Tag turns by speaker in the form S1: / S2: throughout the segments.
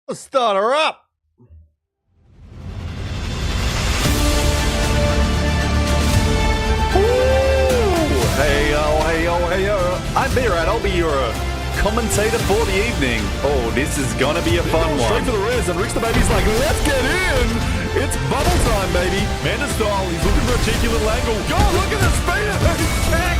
S1: Let's start her up. Hey yo. I'm B-Rat. I'll be your commentator for the evening. Oh, this is gonna be a fun one.
S2: Straight for the Riz, and Rich the Baby's like, let's get in! It's bubble time, baby! Manda style, he's looking for a cheeky little angle. Go, look at the speed of this check!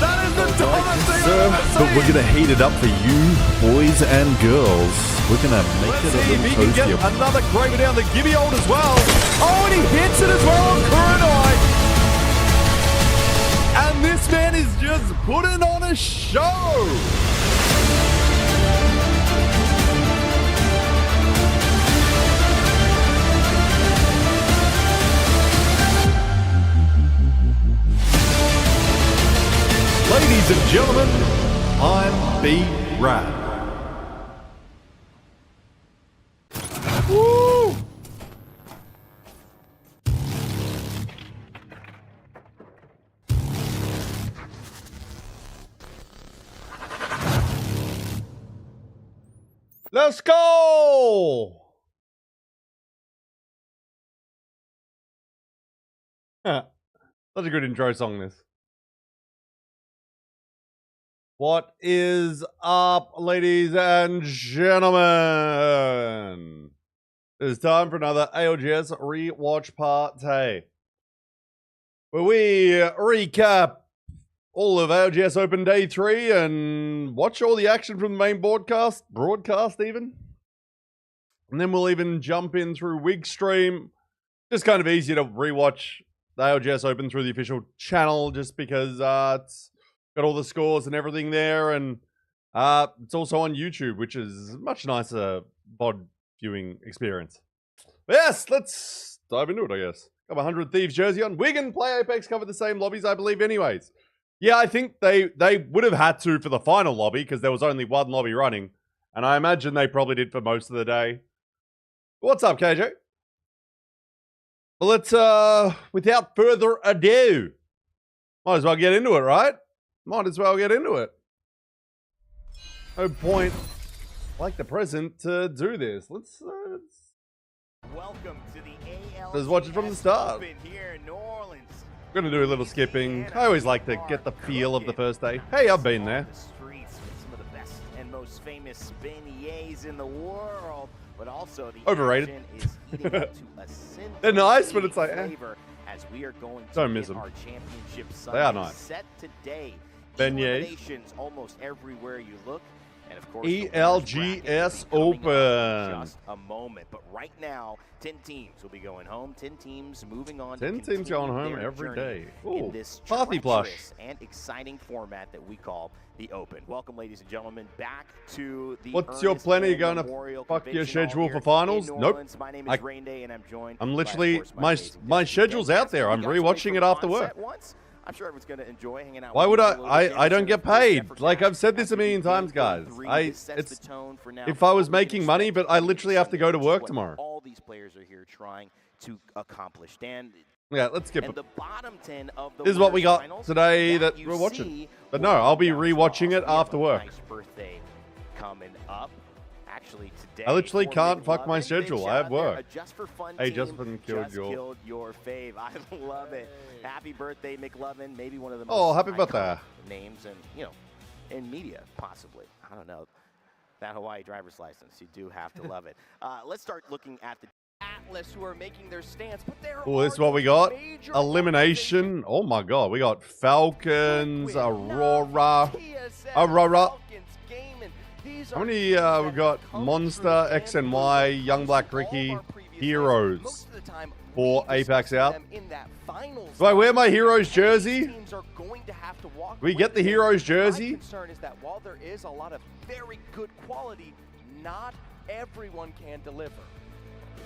S2: That is the dumbest thing I've ever seen!
S1: But we're gonna heat it up for you, boys and girls. We're gonna make
S2: Let's
S1: it a
S2: see if he
S1: little
S2: can get
S1: toastier.
S2: another Kraber down the Gibby hold as well. Oh, and he hits it as well on Kurenai. And this man is just putting on a show. Ladies and gentlemen, I'm B-Rat. Woo!
S1: Let's go! Such a good intro song, this. What is up, ladies and gentlemen? It's time for another ALGS REwatch party, where we recap all of ALGS Open Day 3 and watch all the action from the main broadcast even. And then we'll even jump in through Wig Stream. Just kind of easy to rewatch the ALGS Open through the official channel, just because it's got all the scores and everything there, and it's also on YouTube, which is a much nicer VOD viewing experience. But yes, let's dive into it, I guess. Got my 100 Thieves jersey on. Wigan Play Apex cover the same lobbies, I believe, anyways. Yeah, I think they would have had to for the final lobby, because there was only one lobby running, and I imagine they probably did for most of the day. What's up, KJ? Well, let's, without further ado, might as well get into it, right? Might as well get into it. No point, like the present, to do this. Let's
S3: welcome to the ALGS
S1: let's watch it from the start.
S3: here in New Orleans.
S1: We're gonna do a little skipping. I always like to get the feel of the first day. Hey, I've been there.
S3: The streets with some of the best and most famous beignets in the world, but also the
S1: Overrated.
S3: action is heating up to a
S1: They're nice, but it's like,
S3: flavor as we are going to
S1: Don't miss
S3: get
S1: them.
S3: our championship
S1: They are
S3: Sunday
S1: nice.
S3: set today.
S1: Beignets.
S3: Eliminations almost everywhere you look. And of course, the
S1: ALGS
S3: winners bracket will be coming up in
S1: Open.
S3: just a moment. But right now, 10 teams will be going home. 10 teams moving on.
S1: 10
S3: to
S1: teams going
S3: continue
S1: home
S3: their
S1: every
S3: journey
S1: day. Ooh,
S3: in this
S1: party plush.
S3: treacherous and exciting format that we call the Open. Welcome, ladies and gentlemen, back to the.
S1: What's your plan? Are you going to fuck your schedule for finals? Nope.
S3: My name is Rain Day, and I'm joined.
S1: I'm
S3: by,
S1: literally,
S3: of course,
S1: my schedule's out there. I'm rewatching it after work.
S3: I'm sure everyone's going to enjoy hanging out.
S1: Why
S3: with
S1: would
S3: you for a little bit.
S1: I don't get paid. Like I've said this a million times, guys. If I was making money, but I literally have to go to work tomorrow.
S3: All these players are here trying to accomplish. Dan,
S1: Yeah, let's skip
S3: and
S1: it.
S3: the bottom 10 of the
S1: This is what we got
S3: finals
S1: today that
S3: you
S1: we're watching.
S3: see
S1: But no, I'll be
S3: will
S1: rewatching it
S3: we have
S1: after
S3: a
S1: work.
S3: Nice birthday coming up. Actually, today.
S1: I literally
S3: for
S1: can't fuck my
S3: McLovin,
S1: schedule.
S3: big
S1: I have
S3: shout out there,
S1: work.
S3: a Just for Fun
S1: Hey,
S3: team
S1: Just for Fun killed
S3: just
S1: your-
S3: killed your fave. I love it. Happy birthday, McLovin. Maybe one of the
S1: Oh,
S3: most
S1: happy birthday.
S3: iconic names in media, possibly. I don't know. That Hawaii driver's license, you do have to love it. Let's start looking at the Atlas, who are making their stance, but there
S1: Oh, this is what we got. Elimination. Oh my god, we got Falcons, Aurora. How many we got? Monster, X and Y, Young Black Ricky, Heroes for APAC South. Do I wear my Heroes jersey? We get the Heroes jersey?
S3: My concern is that while there is a lot of very good quality, not everyone can deliver.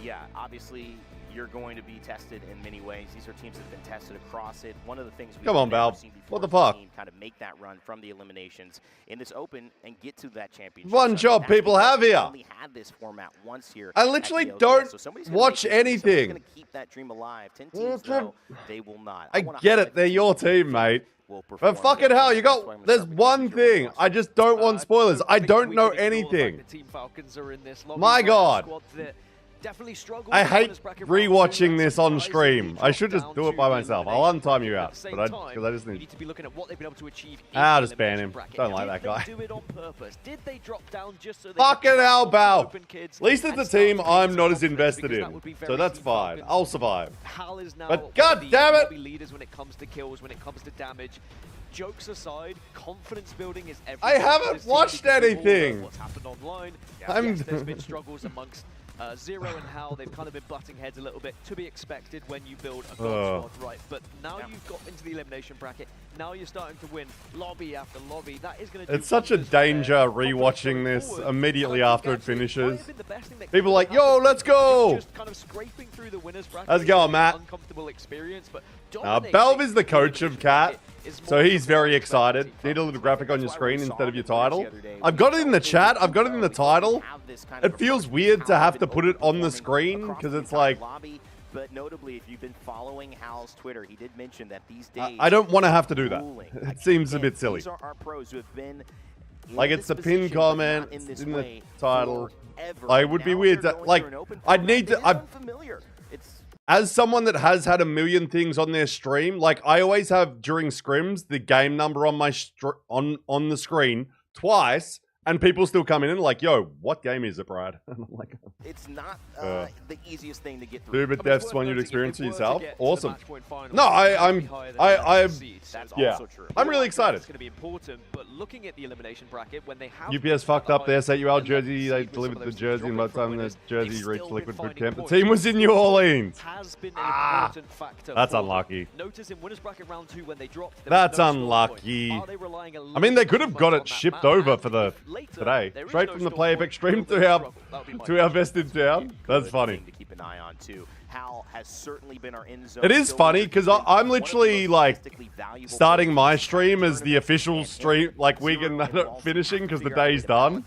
S3: Yeah, obviously you're going to be tested in many ways. These are teams that have been tested across it. One of the things
S1: Come on, Val. What the fuck?
S3: Kind of make that run from the eliminations in this Open and get to that championship.
S1: One job people have here.
S3: Only had this format once here.
S1: I literally
S3: at the
S1: don't
S3: ALGS, so somebody's gonna
S1: watch
S3: make it. Somebody's
S1: anything.
S3: gonna keep that dream alive. 10 teams, though, they will not.
S1: I
S3: wanna
S1: get
S3: highlight
S1: it. They're your team, mate.
S3: will perform.
S1: But fucking hell, you got, there's one thing. I just don't want spoilers. I don't know anything. My God. I hate rewatching this on stream. I should just do it by myself. I'll untime you out, but because I just need
S4: to be looking at what they've been able to achieve.
S1: I'll just ban him. Don't like that guy.
S4: Do it on purpose? Did they drop down just so they
S1: fucking hell, Bal. At least it's a team I'm not as invested in, so that's fine. I'll survive. But god damn it!
S4: Leaders when it comes to kills, when it comes to damage. Jokes aside, confidence building is everything.
S1: I haven't watched anything.
S4: What's happened online? Yes, there's been struggles amongst Zero and Hal. They've kind of been butting heads a little bit, to be expected when you build a gold squad, right? But now you've got into the elimination bracket. Now you're starting to win lobby after lobby. That is going to.
S1: It's such a danger rewatching this immediately after it finishes. People are like, "Yo, let's go!"
S4: Just kind of scraping through the winners bracket.
S1: Let's go, Matt.
S4: Uncomfortable experience, but
S1: Belv is the coach of Cat, so he's very excited. Need a little graphic on your screen instead of your title. I've got it in the chat. I've got it in the title. It feels weird to have to put it on the screen because it's like.
S3: But notably, if you've been following Hal's Twitter, he did mention that these days.
S1: I don't want to have to do that. It seems a bit silly.
S3: These are our pros who have been.
S1: Like it's a pin comment in the title. Like, it would be weird to like. I'd need to. As someone that has had a million things on their stream, like I always have during scrims the game number on my on the screen twice, and people still come in and like, "Yo, what game is it, Brad?" And I'm like,
S3: "It's not the easiest thing to get through."
S1: Dude, but Death's one you'd experience for yourself. Awesome. No, yeah, I'm really excited.
S4: It's going to be important, but looking at the elimination bracket when they have
S1: UPS fucked up their SAUL jersey. They delivered the jersey, and by the time the jersey reached Liquid Boot Camp, the team was in New Orleans. That's unlucky.
S4: Notice in winners bracket round 2 when they dropped.
S1: That's unlucky. I mean, they could have got it shipped over for the today, straight from the PlayAPAC stream to our best in town. That's funny.
S3: To keep an eye on too. Hal has certainly been our end zone.
S1: It is funny because I'm literally like starting my stream as the official stream, like weekend finishing because the day's done.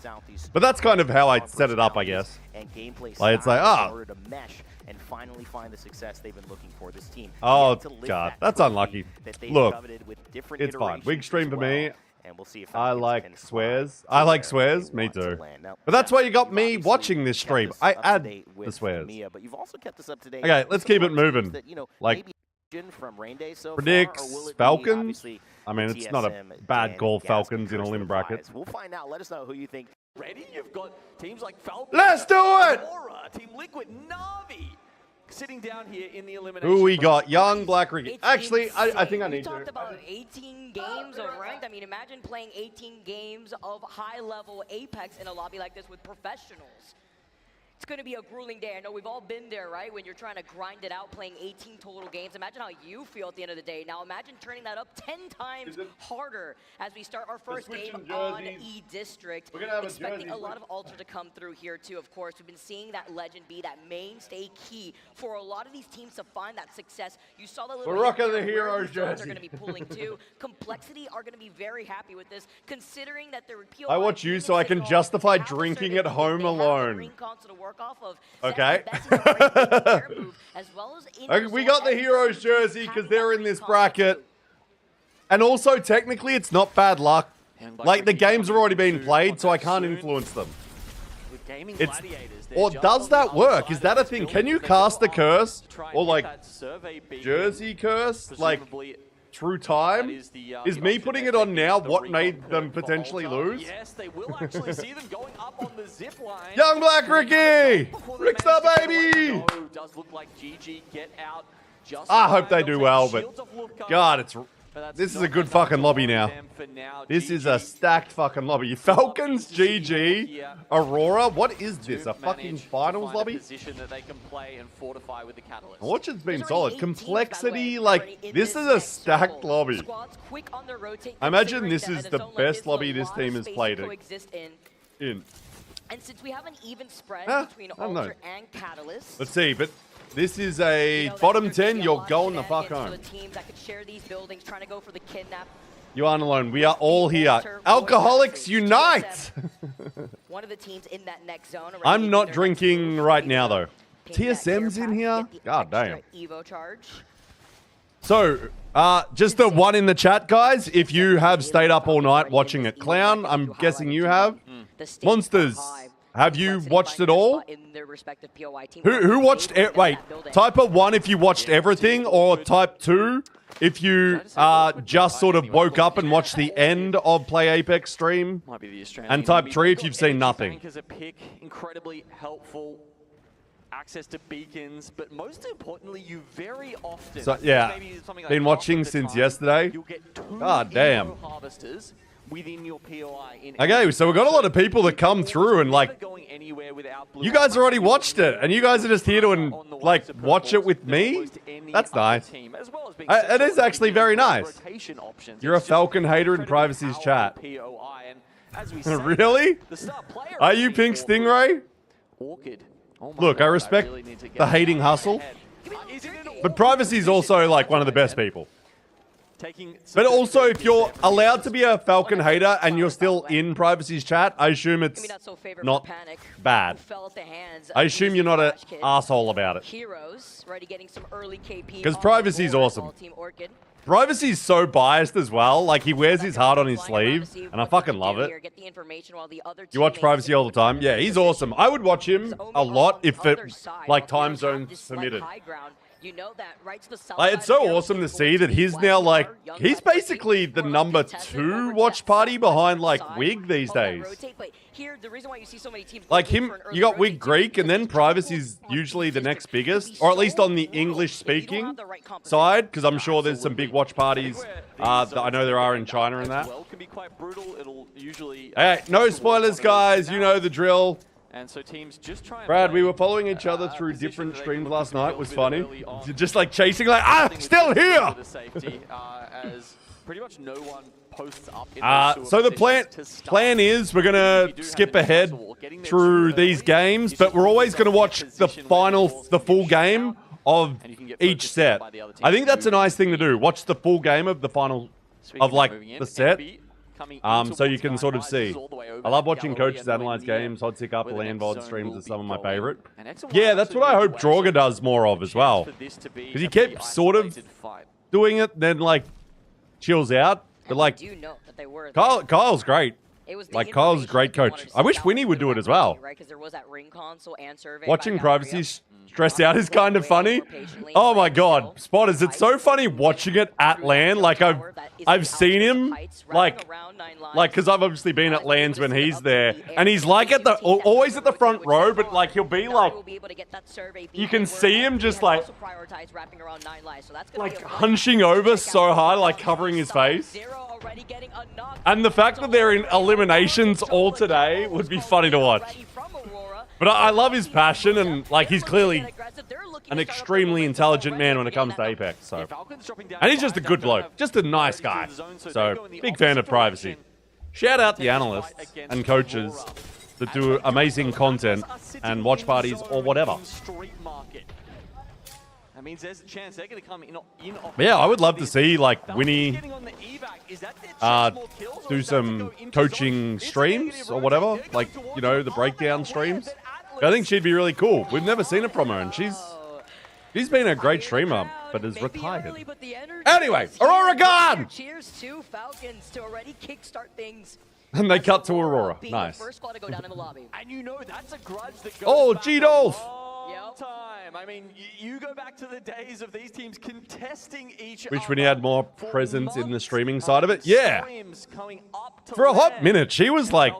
S1: But that's kind of how I set it up, I guess. Like it's like
S3: and finally find the success they've been looking for. This team.
S1: Oh god, that's unlucky. Look, it's fine. Week stream for me.
S3: And we'll see if
S1: I like swears. I like swears. Me too. But that's why you got me watching this stream. I add the swears.
S3: But you've also kept us up to date.
S1: Okay, let's keep it moving. Like predicts Falcons. I mean, it's not a bad goal. Falcons in a limb bracket.
S3: We'll find out. Let us know who you think.
S4: Ready? You've got teams like Falcons.
S1: Let's do it.
S4: Team Liquid, Na'Vi. Sitting down here in the elimination.
S1: Who we got? Young Black Ricky. Actually, I think I need to.
S5: We talked about 18 games of ranked. I mean, imagine playing 18 games of high-level Apex in a lobby like this with professionals. It's going to be a grueling day. I know we've all been there, right? When you're trying to grind it out, playing 18 total games. Imagine how you feel at the end of the day. Now imagine turning that up 10 times harder as we start our first game on E-District. Expecting a lot of Ultra to come through here too, of course. We've been seeing that Legend be that mainstay key for a lot of these teams to find that success. You saw the little
S1: We're rocking the Heroes jersey.
S5: Are going to be pulling too. Complexity are going to be very happy with this, considering that they're
S1: I watch you so I can justify drinking at home alone. Okay. Okay, we got the Heroes jersey because they're in this bracket. And also, technically, it's not bad luck. Like, the games have already been played, so I can't influence them. It's, or does that work? Is that a thing? Can you cast a curse? Or, like, jersey curse? Like, through time? Is me putting it on now what made them potentially lose?
S4: Yes, they will actually see them going up on the zip line.
S1: Young Black Ricky! Rickstar baby!
S4: Does look like GG get out.
S1: I hope they do well, but God, this is a good fucking lobby now. This is a stacked fucking lobby. Falcons, GG, Aurora. What is this? A fucking finals lobby? Orchard's been solid. Complexity, like, this is a stacked lobby. I imagine this is the best lobby this team has played in.
S5: And since we have an even spread between Ultra and Catalyst.
S1: Let's see, but this is a bottom 10. You're going the fuck home.
S5: The teams that could share these buildings, trying to go for the kidnap.
S1: You aren't alone. We are all here. Alcoholics unite!
S5: One of the teams in that next zone.
S1: I'm not drinking right now, though. TSM's in here? God damn.
S5: Evo charge.
S1: So, just the one in the chat, guys. If you have stayed up all night watching it, Clown, I'm guessing you have. Monsters, have you watched it all? Who watched? Wait, type a 1 if you watched everything, or type 2 if you just sort of woke up and watched the end of Play Apex stream, and type 3 if you've seen nothing.
S2: Incredibly helpful. Access to beacons, but most importantly, you very often.
S1: So yeah, been watching since yesterday. God damn.
S2: Within your POI in
S1: Okay, so we've got a lot of people that come through and like, you guys already watched it, and you guys are just here to like watch it with me. That's nice. It is actually very nice. You're a Falcon hater in Privacy's chat. Really? Are you Pink Stingray? Look, I respect the hating hustle, but Privacy's also like one of the best people. But also, if you're allowed to be a Falcon hater and you're still in Privacy's chat, I assume it's not bad. I assume you're not an asshole about it. Because Privacy's awesome. Privacy's so biased as well. Like, he wears his heart on his sleeve, and I fucking love it. You watch Privacy all the time? Yeah, he's awesome. I would watch him a lot if it, like, time zones permitted. Like, it's so awesome to see that he's now, like, he's basically the number 2 watch party behind, like, Wig these days. Like him, you got Wig Greek, and then Privacy's usually the next biggest, or at least on the English-speaking side, because I'm sure there's some big watch parties that I know there are in China and that. Hey, no spoilers, guys. You know the drill.
S2: And so teams just try and
S1: Brad, we were following each other through different streams last night. It was funny. Just like chasing, like, still here!
S2: Pretty much no one posts up in
S1: so the plan is we're going to skip ahead through these games, but we're always going to watch the full game of each set. I think that's a nice thing to do. Watch the full game of the final, of like the set. So you can sort of see. I love watching coaches analyze games. Hot Sick Up, Land VOD streams are some of my favorite. Yeah, that's what I hope Draugr does more of as well. Because he kept sort of doing it, then like chills out. But like, Kyle's great. Like, Kyle's a great coach. I wish Winnie would do it as well. Watching Privacy stress out is kind of funny. Oh my god, Spotters, it's so funny watching it at LAN. Like, I've seen him, like, because I've obviously been at LANs when he's there, and he's like always at the front row, but like, he'll be like, you can see him just like hunching over so high, like covering his face. And the fact that they're in eliminations all today would be funny to watch. But I love his passion, and like, he's clearly an extremely intelligent man when it comes to Apex. So, and he's just a good bloke, just a nice guy. So, big fan of Privacy. Shout out the analysts and coaches that do amazing content and watch parties or whatever.
S2: That means there's a chance they're going to come in.
S1: But yeah, I would love to see like Winnie do some coaching streams or whatever, like, you know, the breakdown streams. I think she'd be really cool. We've never seen it from her, and she's been a great streamer, but is retired. Anyway, Aurora gone!
S5: Cheers to Falcons to already kickstart things.
S1: And they cut to Aurora. Nice.
S2: And you know that's a grudge that goes
S1: oh, G-Dolph!
S2: time. I mean, you go back to the days of these teams contesting each
S1: Which when he had more presence in the streaming side of it? Yeah. For a hot minute, she was like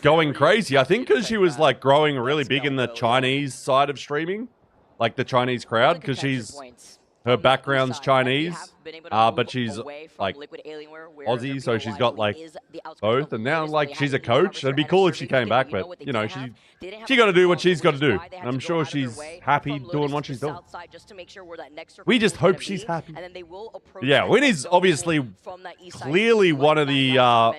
S1: going crazy. I think because she was like growing really big in the Chinese side of streaming. Like the Chinese crowd, because her background's Chinese, but she's like Aussie, so she's got like both. And now like she's a coach. It'd be cool if she came back, but you know, she got to do what she's got to do. And I'm sure she's happy doing what she's doing. We just hope she's happy. Yeah, Winnie's obviously clearly one of the. All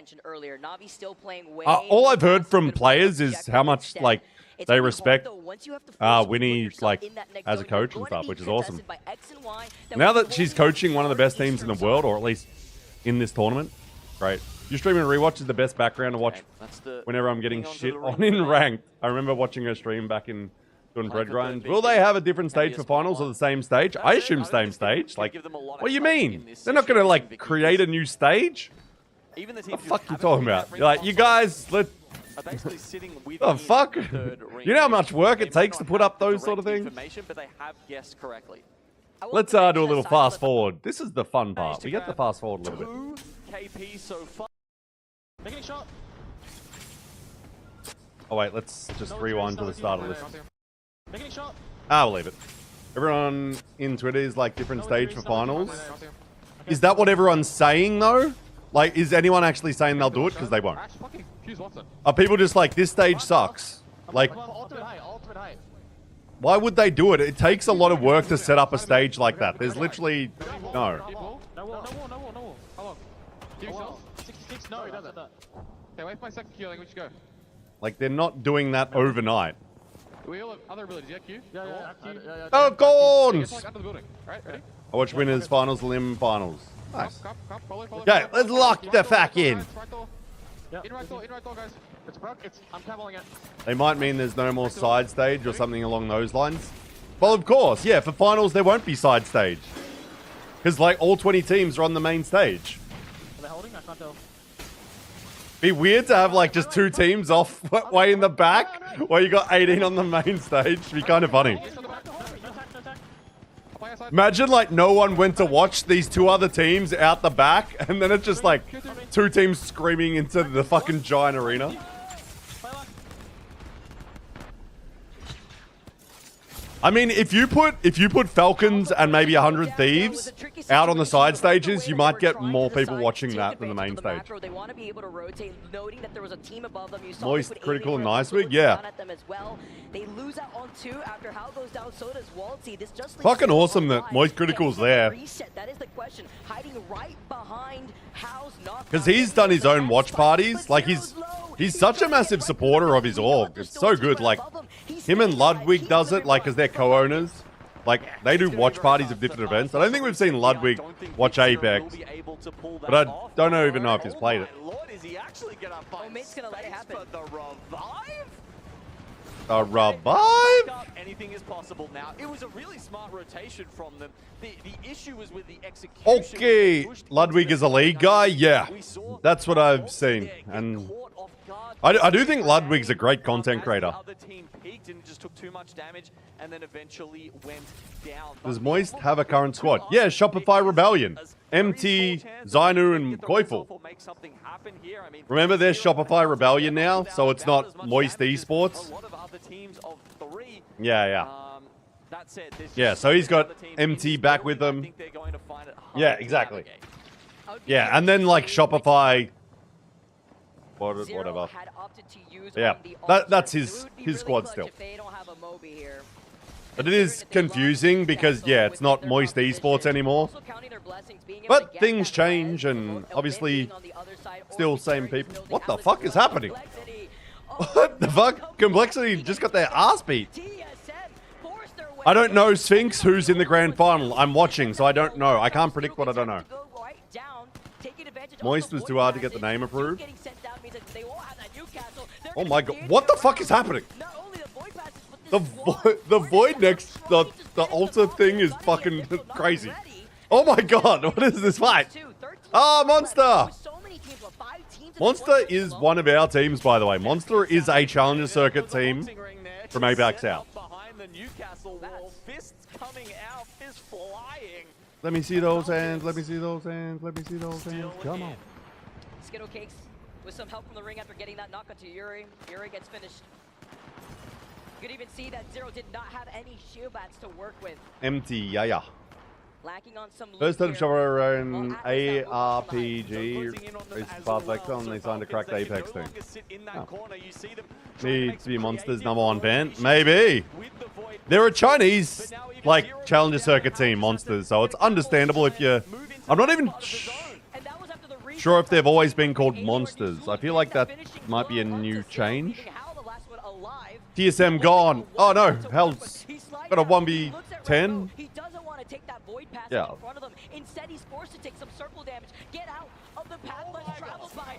S1: I've heard from players is how much like they respect Winnie like as a coach and stuff, which is awesome. Now that she's coaching one of the best teams in the world, or at least in this tournament, great. You streaming REwatch is the best background to watch whenever I'm getting shit on in ranked. I remember watching her stream back in Doing bread grind. Will they have a different stage for finals or the same stage? I assume same stage. Like, what do you mean? They're not going to, like, create a new stage?
S2: Even the
S1: What the fuck you talking about? You're like, you guys, let... The fuck? You know how much work it takes to put up those sort of things?
S2: But they have guessed correctly.
S1: Let's do a little fast forward. This is the fun part. We get to fast forward a little bit.
S2: 2 KP so far. Taking a shot.
S1: Oh wait, let's just rewind to the start of this.
S2: Taking a shot.
S1: I'll leave it. Everyone in Twitter is like different stage for finals. Is that what everyone's saying though? Like, is anyone actually saying they'll do it? Because they won't. Are people just like, this stage sucks? Like, why would they do it? It takes a lot of work to set up a stage like that. There's literally... No.
S2: No wall. How long? Do yourself? 66? No, he doesn't. Okay, wait for my second Q, we should go.
S1: Like, they're not doing that overnight.
S2: Do we all have other abilities? Yeah, Q? Yeah.
S1: Oh, Gorns!
S2: Out of the building. Alright, ready?
S1: I watch winners, finals, limb, finals. Nice.
S2: Follow.
S1: Okay, let's lock the fuck in.
S2: In right door, guys. It's broke. I'm caballing it.
S1: They might mean there's no more side stage or something along those lines. Well, of course, yeah, for finals there won't be side stage. Because, like, all 20 teams are on the main stage.
S2: Are they holding? I can't tell.
S1: Be weird to have, like, just 2 teams off way in the back while you got 18 on the main stage. It'd be kind of funny. Imagine, like, no one went to watch these 2 other teams out the back, and then it's just, like, 2 teams screaming into the fucking giant arena. I mean, if you put Falcons and maybe 100 Thieves out on the side stages, you might get more people watching that than the main stage. Moist, critical, and nice week, yeah. Fucking awesome that Moist Critical's there. Because he's done his own watch parties. Like, he's such a massive supporter of his org. It's so good. Like, him and Ludwig does it, like, as their co-owners. Like, they do watch parties of different events. I don't think we've seen Ludwig watch Apex. But I don't even know if he's played it. A revive?
S2: Anything is possible now. It was a really smart rotation from them. The issue was with the execution.
S1: Okay, Ludwig is a league guy? Yeah, that's what I've seen. And I do think Ludwig's a great content creator. Does Moist have a current squad? Yeah, Shopify Rebellion. MT, Zainu, and Koifel. Remember, there's Shopify Rebellion now, so it's not Moist Esports. Yeah. Yeah, so he's got MT back with him. Yeah, exactly. Yeah, and then like Shopify, whatever. Yeah, that's his squad still. But it is confusing because, yeah, it's not Moist Esports anymore. But things change and obviously still same people. What the fuck is happening? What the fuck? Complexity just got their ass beat. I don't know Sphinx who's in the grand final. I'm watching, so I don't know. I can't predict what I don't know. Moist was too hard to get the name approved. Oh my god. What the fuck is happening? The void next, the altar thing is fucking crazy. Oh my god, what is this fight? Ah, Monster! Monster is one of our teams, by the way. Monster is a Challenger Circuit team from APAC South. Let me see those hands, let me see those hands, let me see those hands. Come on.
S5: Skittle Cakes with some help from the ring after getting that knock onto Yuri. Yuri gets finished. You could even see that Zero did not have any shield bats to work with.
S1: Empty, yeah.
S5: Lacking on some
S1: first time shower in ARPG is perfect and they signed a cracked Apex thing. Oh. Needs to be Monsters #1 band? Maybe. They're a Chinese, like, Challenger Circuit team, Monsters, so it's understandable if you're... I'm not even sure if they've always been called Monsters. I feel like that might be a new change. TSM gone. Oh no, Hell's got a 1v10. Yeah.
S5: Instead, he's forced to take some circle damage. Get out of the path less traveled by.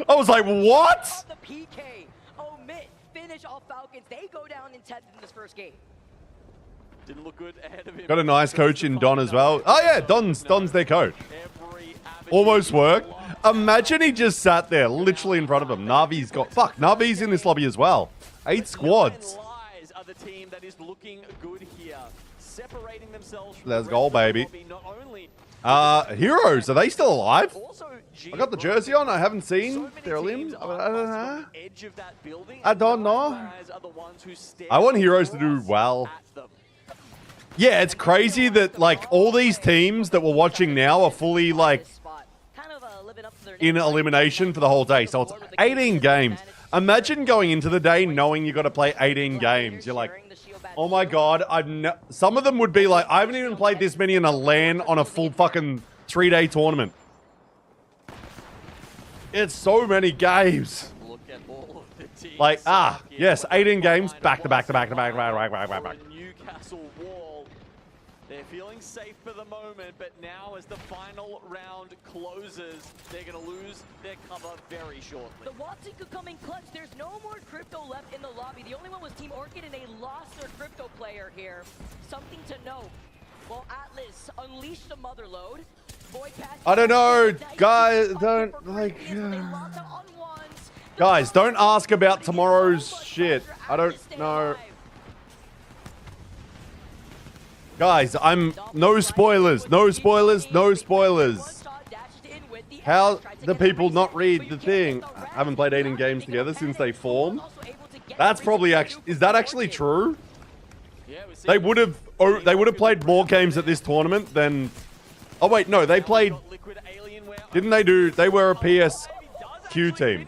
S1: I was like, what?
S5: The PK. Omit. Finish finish off Falcons. They go down in 10th in this first game.
S2: Didn't look good ahead of him.
S1: Got a nice coach in Don as well. Oh yeah, Don's their coach. Almost worked. Imagine he just sat there, literally in front of him. Navi's got... Fuck, Navi's in this lobby as well. 8 squads.
S2: Are the team that is looking good here, separating themselves from
S1: Let's
S2: the
S1: go,
S2: rest of the
S1: baby.
S2: lobby, not only
S1: Heroes, are they still alive?
S2: also
S1: I got the jersey on. I haven't
S2: so
S1: seen
S2: many
S1: their
S2: teams
S1: limb.
S2: are
S1: I don't
S2: on
S1: know.
S2: the edge of that building,
S1: I
S2: and
S1: don't
S2: those
S1: know.
S2: guys are the ones who stare
S1: I want Heroes to do
S2: across
S1: well.
S2: at them.
S1: Yeah, it's crazy that, like, all these teams that we're watching now are fully, like, in elimination for the whole day. So it's 18 games. Imagine going into the day knowing you got to play 18 games. You're like, oh my god, some of them would be like, I haven't even played this many in a LAN on a full fucking 3-day tournament. It's so many games.
S2: Look at all of the teams
S1: Like,
S2: here.
S1: yes, 18 games, back to back to back to back to back to back to back.
S2: Newcastle wall. They're feeling safe for the moment, but now as the final round closes, they're going to lose their cover very shortly.
S5: The Watson could come in clutch. There's no more crypto left in the lobby. The only one was Team Orchid, and they lost their crypto player here. Something to note. Well, Atlas unleashed the mother load.
S1: I don't know, guys, don't, like... Guys, don't ask about tomorrow's shit. I don't know. Guys, no spoilers, no spoilers, no spoilers. How do people not read the thing? I haven't played 18 games together since they formed. That's probably actually, is that actually true? They would have played more games at this tournament than, oh wait, no, they played, didn't they do, they were a PSQ team.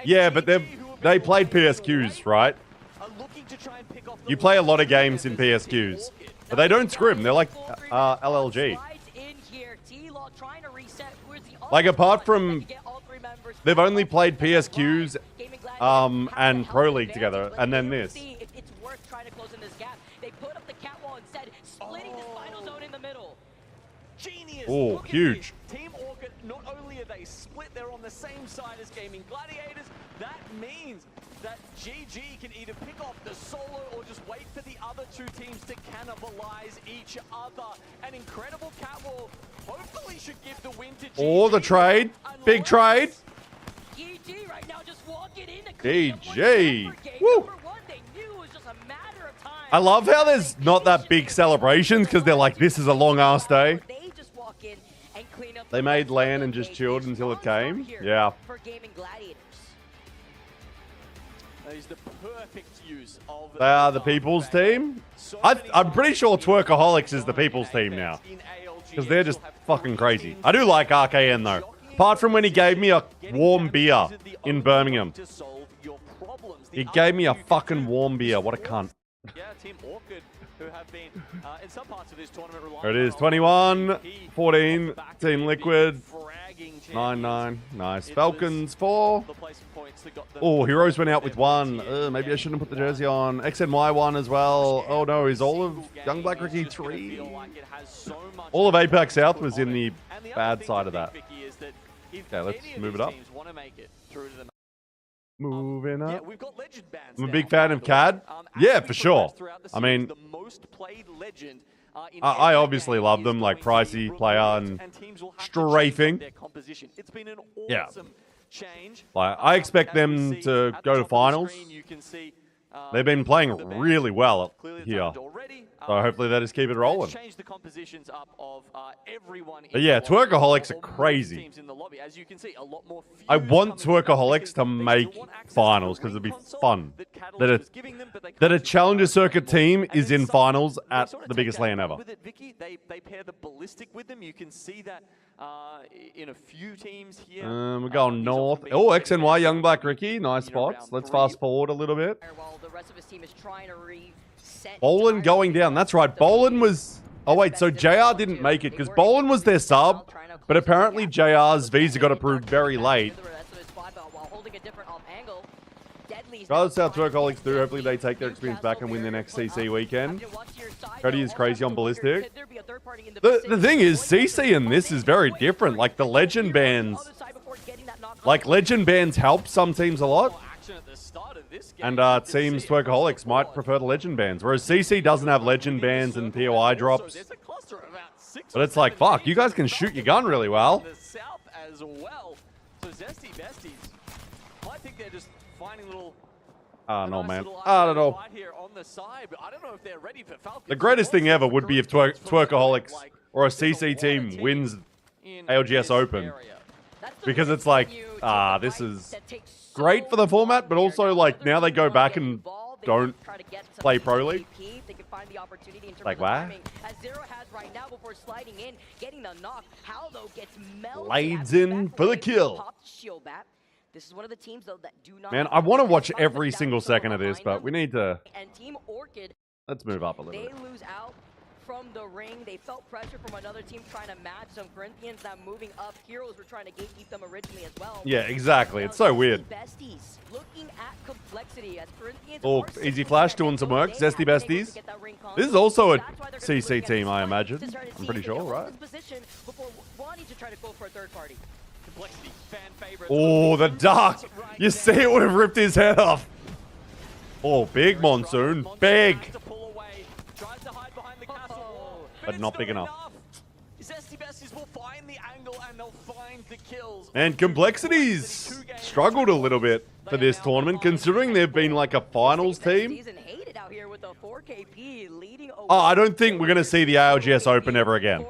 S1: Yeah, but they played PSQs, right? You play a lot of games in PSQs, but they don't scrim. They're like LLG. Like, apart from, they've only played PSQs and Pro League together, and then this.
S5: It's worth trying to close in this gap. They put up the cat wall instead, splitting this final zone in the middle.
S2: Genius.
S1: Oh, huge.
S2: Team Orchid, not only are they split, they're on the same side as Gaming Gladiators. That means that GG can either pick off the solo or just wait for the other two teams to cannibalize each other. An incredible catwalk hopefully should give the win to GG.
S1: Oh, the trade. Big trade.
S5: GG right now just walking in.
S1: GG. Woo. I love how there's not that big celebrations because they're like, this is a long ass day. They made LAN and just chilled until it came. Yeah.
S2: The perfect use of
S1: They are the people's team. I'm pretty sure Twerkaholics is the people's team now. Because they're just fucking crazy. I do like RKN though. Apart from when he gave me a warm beer in Birmingham. He gave me a fucking warm beer. What a cunt.
S2: Yeah, Team Orchid, who have been in some parts of this tournament.
S1: There it is. 21-14. Team Liquid. 9-9. Nice. Falcons 4. Oh, Heroes went out with 1. Maybe I shouldn't have put the jersey on. XNY 1 as well. Oh no, is all of Young Black Ricky 3? All of APAC South was in the bad side of that. Okay, let's move it up. Moving up. I'm a big fan of CAD. Yeah, for sure. I mean, I obviously love them, like Pricey, Player, and Strafing. Yeah. Like, I expect them to go to finals. They've been playing really well here. So hopefully they just keep it rolling. But yeah, Twerkaholics are crazy. I want Twerkaholics to make finals because it'd be fun. That a Challenger Circuit team is in finals at the biggest LAN ever.
S2: They pair the ballistic with them. You can see that in a few teams here.
S1: We're going north. Oh, XNY, Young Black Ricky. Nice spots. Let's fast forward a little bit. Bolin going down. That's right. Bolin was... Oh, wait. So JR didn't make it because Bolin was their sub. But apparently JR's visa got approved very late. Regardless how Twerkaholics do, hopefully they take their experience back and win their next CC weekend. Cody is crazy on Ballistic. The thing is, CC and this is very different. Like, the legend bans Like, legend bans help some teams a lot.
S2: Action at the start of this game.
S1: And it seems Twerkaholics might prefer the legend bans. Whereas CC doesn't have legend bans and POI drops.
S2: There's a cluster of about 6
S1: But it's like, fuck, you guys can shoot your gun really well.
S2: the south as well. So Zesty Besties, I think they're just finding little.
S1: I don't know,
S2: nice
S1: man.
S2: little
S1: I don't know.
S2: fight here on the side, but I don't know if they're ready for Falcons.
S1: The greatest thing ever would be if Twerkaholics or a CC team wins
S2: in
S1: ALGS
S2: this
S1: Open.
S2: area.
S1: Because it's like, this is great for the format, but also like now they go back and don't play Pro League. Like, what? Blades in for the kill.
S5: This is one of the teams though that do not.
S1: Man, I want to watch every single second of this, but we need to.
S5: And Team Orchid,
S1: Let's move up a little
S5: they
S1: bit.
S5: lose out from the ring. They felt pressure from another team trying to match some Corinthians now moving up. Heroes were trying to gatekeep them originally as well.
S1: Yeah, exactly. It's so weird.
S5: Besties looking at complexity as Corinthians.
S1: Oh, Easy Flash doing some work. Zesty Besties. This is also a CC team, I imagine. I'm pretty sure, right?
S5: Before wanting to try to go for a third party.
S2: Complexity, fan favorite.
S1: Oh, the dark. You see it would have ripped his head off. Oh, big Monsoon. Big.
S2: Tries to hide behind the castle wall,
S1: But
S2: it's
S1: not big enough.
S2: Zesty Besties will find the angle and they'll find the kills.
S1: And Complexities struggled a little bit for this tournament, considering they've been like a finals team. Oh, I don't think we're going to see the ALGS Open ever again.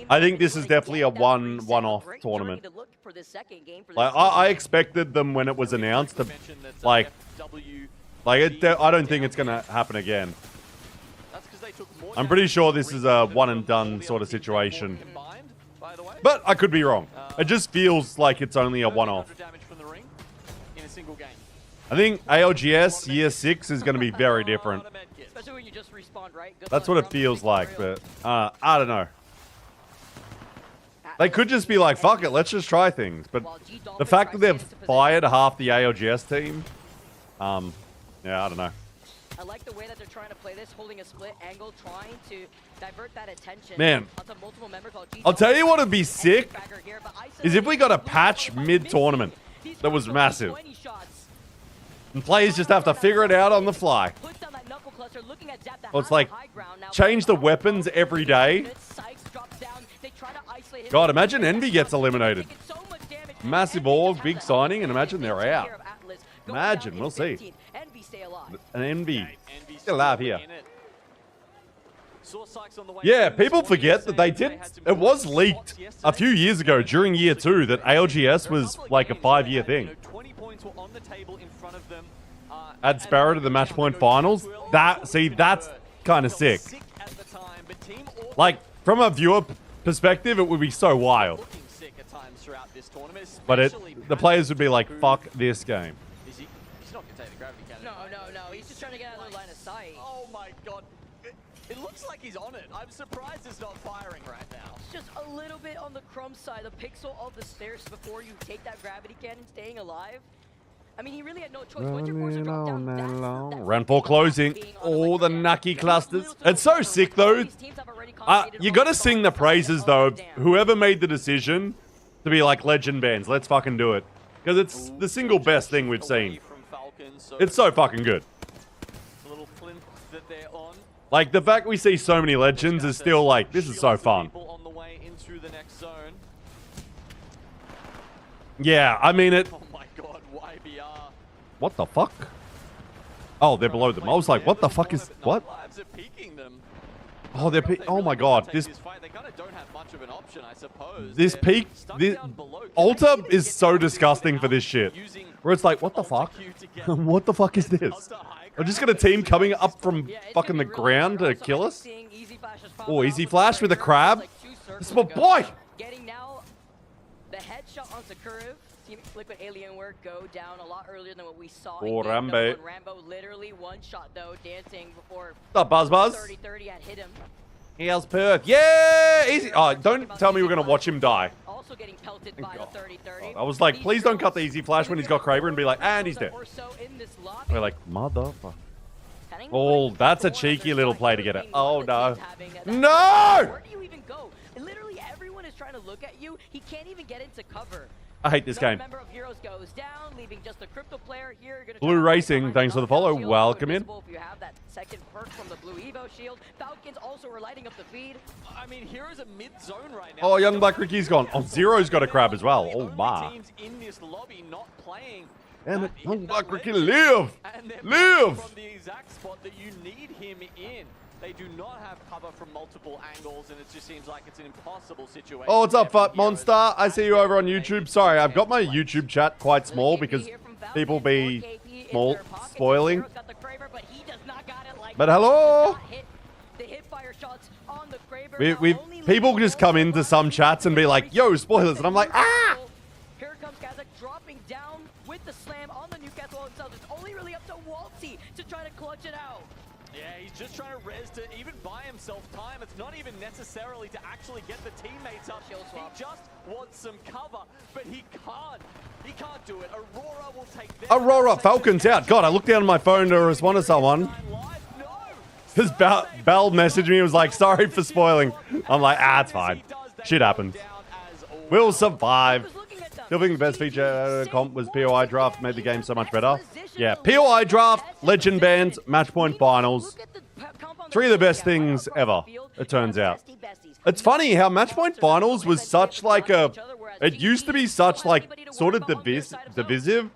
S1: I think this is definitely a one-off tournament. Like, I expected them when it was announced to, like I don't think it's going to happen again. I'm pretty sure this is a one-and-done sort of situation. But I could be wrong. It just feels like it's only a one-off. I think ALGS Year 6 is going to be very different. That's what it feels like, but I don't know. They could just be like, fuck it, let's just try things. But the fact that they've fired half the ALGS team, yeah, I don't know.
S5: I like the way that they're trying to play this, holding a split angle, trying to divert that attention.
S1: Man, I'll tell you what would be sick is if we got a patch mid-tournament that was massive. And players just have to figure it out on the fly. Well, it's like, change the weapons every day. God, imagine Envy gets eliminated. Massive org, big signing, and imagine they're out. Imagine, we'll see. An Envy still alive here. Yeah, people forget that they did. It was leaked a few years ago during Year 2 that ALGS was like a 5-year thing. Add Sparrow to the match point finals. That's kind of sick. Like, from a viewer perspective, it would be so wild. But the players would be like, fuck this game.
S2: He's not going to take the gravity cannon.
S5: No. He's just trying to get out of the line of sight.
S2: Oh my god. It looks like he's on it. I'm surprised it's not firing right now.
S5: It's just a little bit on the crumb side. The pixel of the stairs before you take that gravity cannon, staying alive. I mean, he really had no choice. Once your forces drop down, that's
S1: Round 4 closing. Oh, the Nucky clusters. It's so sick, though. You got to sing the praises, though, of whoever made the decision to be like legend bands. Let's fucking do it. Because it's the single best thing we've seen. It's so fucking good. Like, the fact we see so many legends is still like, this is so fun. Yeah, I mean it. What the fuck? Oh, they're below them. I was like, what the fuck is... What? Oh, they're... Oh my god. This peak... Alta is so disgusting for this shit. Where it's like, what the fuck? What the fuck is this? I'm just got a team coming up from fucking the ground to kill us? Oh, Easy Flash with a crab? This is my boy!
S5: Getting now the headshot on Sakura. Team Liquid Alienware go down a lot earlier than what we saw in game
S1: Rambo.
S5: one. Rambo literally one shot though, dancing before
S1: What's up, Buzz?
S5: 30-30 had hit him.
S1: Here's Perth. Yeah! Easy. Oh, don't tell me we're going to watch him die.
S5: Also getting pelted by the 30-30.
S1: I was like, please don't cut the Easy Flash when he's got Kraber and be like, and he's dead. We're like, motherfucker. Oh, that's a cheeky little play to get it. Oh, no. No!
S5: Where do you even go? Literally everyone is trying to look at you. He can't even get into cover.
S1: I hate this game.
S5: Member of Heroes goes down, leaving just the crypto player here. Gonna
S1: Blue Racing, thanks for the follow. Welcome in.
S5: If you have that second perk from the Blue Evo shield, Falcons also are lighting up the feed.
S2: I mean, Heroes are mid-zone right now.
S1: Oh, young Black Ricky's gone. Oh, Zero's got a crab as well. Oh, my.
S2: Teams in this lobby not playing.
S1: Damn it, young Black Ricky, live!
S2: And they're
S1: Live!
S2: from the exact spot that you need him in. They do not have cover from multiple angles, and it just seems like it's an impossible situation.
S1: Oh, what's up,
S2: there
S1: Fat
S2: for Heroes.
S1: Monster? I see you over on YouTube. Sorry, I've got my YouTube chat quite small because people be small, spoiling. But hello? People just come into some chats and be like, yo, spoilers, and I'm like, ah!
S5: Here comes Kazakh dropping down with the slam on the Newcastle himself. It's only really up to Walty to try to clutch it out.
S2: Yeah, he's just trying to res to even buy himself time. It's not even necessarily to actually get the teammates up. He just wants some cover, but he can't. He can't do it. Aurora will take them.
S1: Aurora, Falcons out. God, I looked down on my phone to respond to someone. Because Bell messaged me and was like, sorry for spoiling. I'm like, it's fine. Shit happens. We'll survive. Still think the best feature comp was POI draft, made the game so much better. Yeah, POI draft, legend bands, match point finals. 3 of the best things ever, it turns out. It's funny how match point finals was such like a... It used to be such like sort of divisive.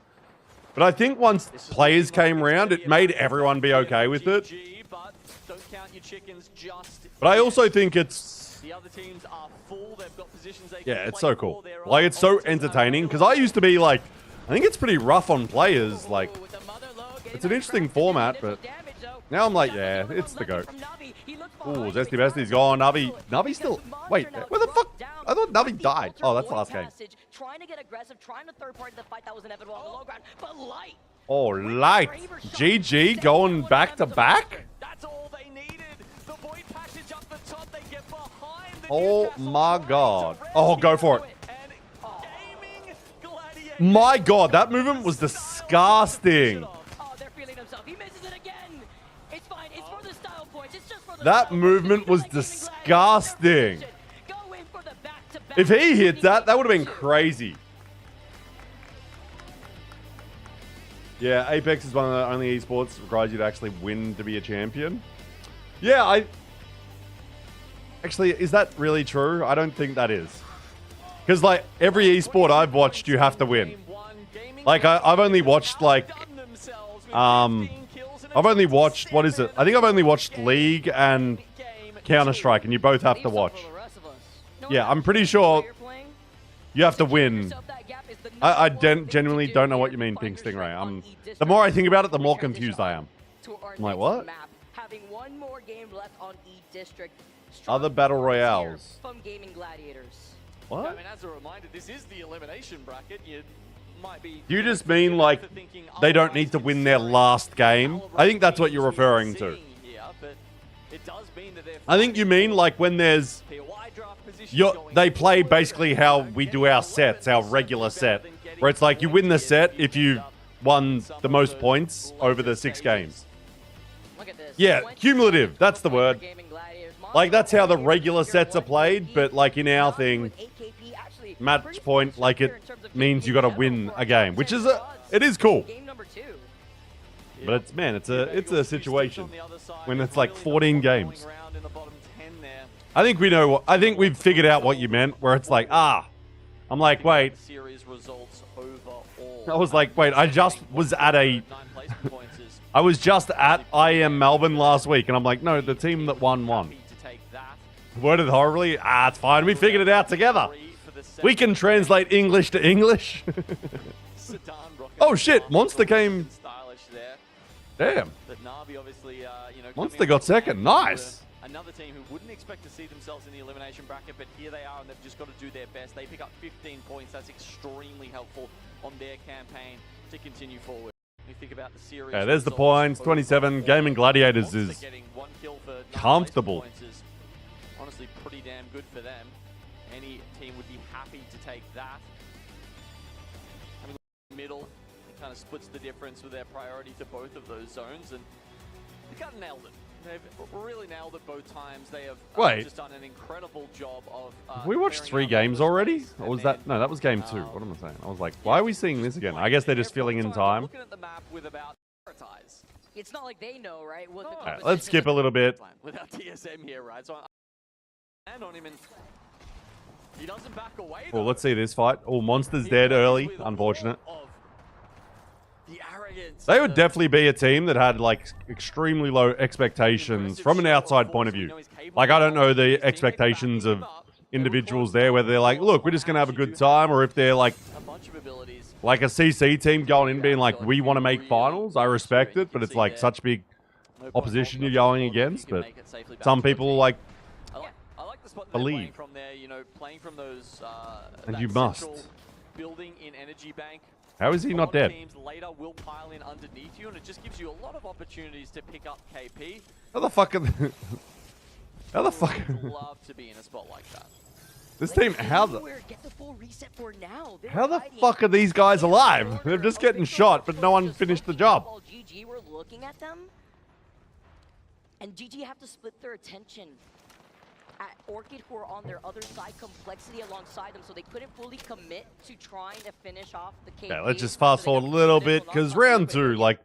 S1: But I think once players came around, it made everyone be okay with it. But I also think it's...
S2: The other teams are full. They've got positions they
S1: Yeah,
S2: can
S1: it's
S2: play
S1: so cool.
S2: for.
S1: Like, it's so entertaining. Because I used to be like... I think it's pretty rough on players. Like, it's an interesting format, but... Now I'm like, yeah, it's the GOAT. Ooh, Zesty Besty's gone. Navi still... Wait, where the fuck? I thought Navi died. Oh, that's the last game.
S5: Trying to get aggressive, trying to third party the fight that was inevitable on the low ground, but Light.
S1: Oh, Light. GG going back to back?
S2: That's all they needed. The void passage up the top, they get behind the
S1: Oh my god. Oh, go for it.
S2: And gaming Gladiator.
S1: My god, that movement was disgusting.
S5: Oh, they're feeling himself. He misses it again. It's fine. It's for the style points. It's just for the
S1: That
S5: style
S1: movement
S5: points.
S1: was disgusting.
S5: Go in for the back-to-back.
S1: If he hit that, that would have been crazy. Yeah, Apex is one of the only esports that requires you to actually win to be a champion. Yeah, Actually, is that really true? I don't think that is. Because, like, every esport I've watched, you have to win. Like, I've only watched, like... I've only watched... What is it? I think I've only watched League and Counter-Strike, and you both have to watch. Yeah, I'm pretty sure you have to win. I genuinely don't know what you mean, Pink Stingray. The more I think about it, the more confused I am. I'm like, what?
S5: Having one more game left on E-District.
S1: Other battle royales.
S5: From Gaming Gladiators.
S1: What?
S2: I mean, as a reminder, this is the elimination bracket. You might be...
S1: Do you just mean, like, they don't need to win their last game? I think that's what you're referring to. I think you mean, like, when there's... They play basically how we do our sets, our regular set. Where it's like, you win the set if you won the most points over the 6 games. Yeah, cumulative. That's the word. Like, that's how the regular sets are played, but, like, in our thing, match point, like, it means you got to win a game, which is it is cool. But it's, man, it's a situation when it's like 14 games. I think we know. I think we've figured out what you meant, where it's like, I'm like, wait. I was like, wait. I was just at IM Melbourne last week, and I'm like, no, the team that won. Worded horribly. It's fine. We figured it out together. We can translate English to English. Oh shit! Monster came. Damn. Monster got second. Nice.
S2: Another team who wouldn't expect to see themselves in the elimination bracket, but here they are, and they've just got to do their best. They pick up 15 points. That's extremely helpful on their campaign to continue forward. You think about the series.
S1: Yeah, there's the points. 27. Gaming Gladiators is comfortable.
S2: Honestly, pretty damn good for them. Any team would be happy to take that. Having the middle, it kind of splits the difference with their priority to both of those zones, and they kind of nailed it. They've really nailed it both times. They have
S1: Wait.
S2: just done an incredible job of...
S1: Have we watched 3 games already? Or was that... No, that was game 2. What am I saying? I was like, why are we seeing this again? I guess they're just filling in time.
S2: Looking at the map with about paRTYs.
S5: It's not like they know, right? What the
S1: Alright, let's skip a little bit.
S2: Without TSM here, right? So I land on him and he doesn't back away.
S1: Well, let's see this fight. Oh, Monster's dead early. Unfortunate.
S2: The arrogance.
S1: They would definitely be a team that had, like, extremely low expectations from an outside point of view. Like, I don't know the expectations of individuals there, whether they're like, look, we're just going to have a good time, or if they're like a CC team going in being like, we want to make finals. I respect it, but it's like such big opposition you're going against. But some people like believe.
S2: From there, you know, playing from those,
S1: and you must.
S2: Building in energy bank.
S1: How is he not dead?
S2: Teams later will pile in underneath you, and it just gives you a lot of opportunities to pick up KP.
S1: How the fuck are they... How the fuck...
S2: love to be in a spot like that.
S1: This team, how the...
S5: Get the full reset for now.
S1: How the fuck are these guys alive? They're just getting shot, but no one finished the job.
S5: GG were looking at them, and GG have to split their attention at Orchid, who are on their other side, Complexity alongside them, so they couldn't fully commit to trying to finish off the KP.
S1: Yeah, let's just fast forward a little bit, because round 2, like,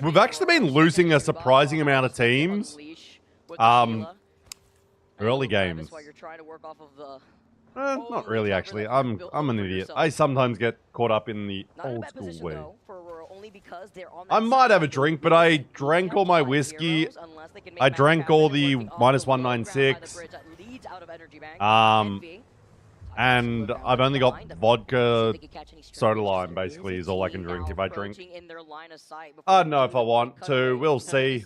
S1: we've actually been losing a surprising amount of teams. Early games. Not really, actually. I'm an idiot. I sometimes get caught up in the old school way. I might have a drink, but I drank all my whiskey. I drank all the -196. And I've only got vodka, soda lime, basically, is all I can drink if I drink. I don't know if I want to. We'll see.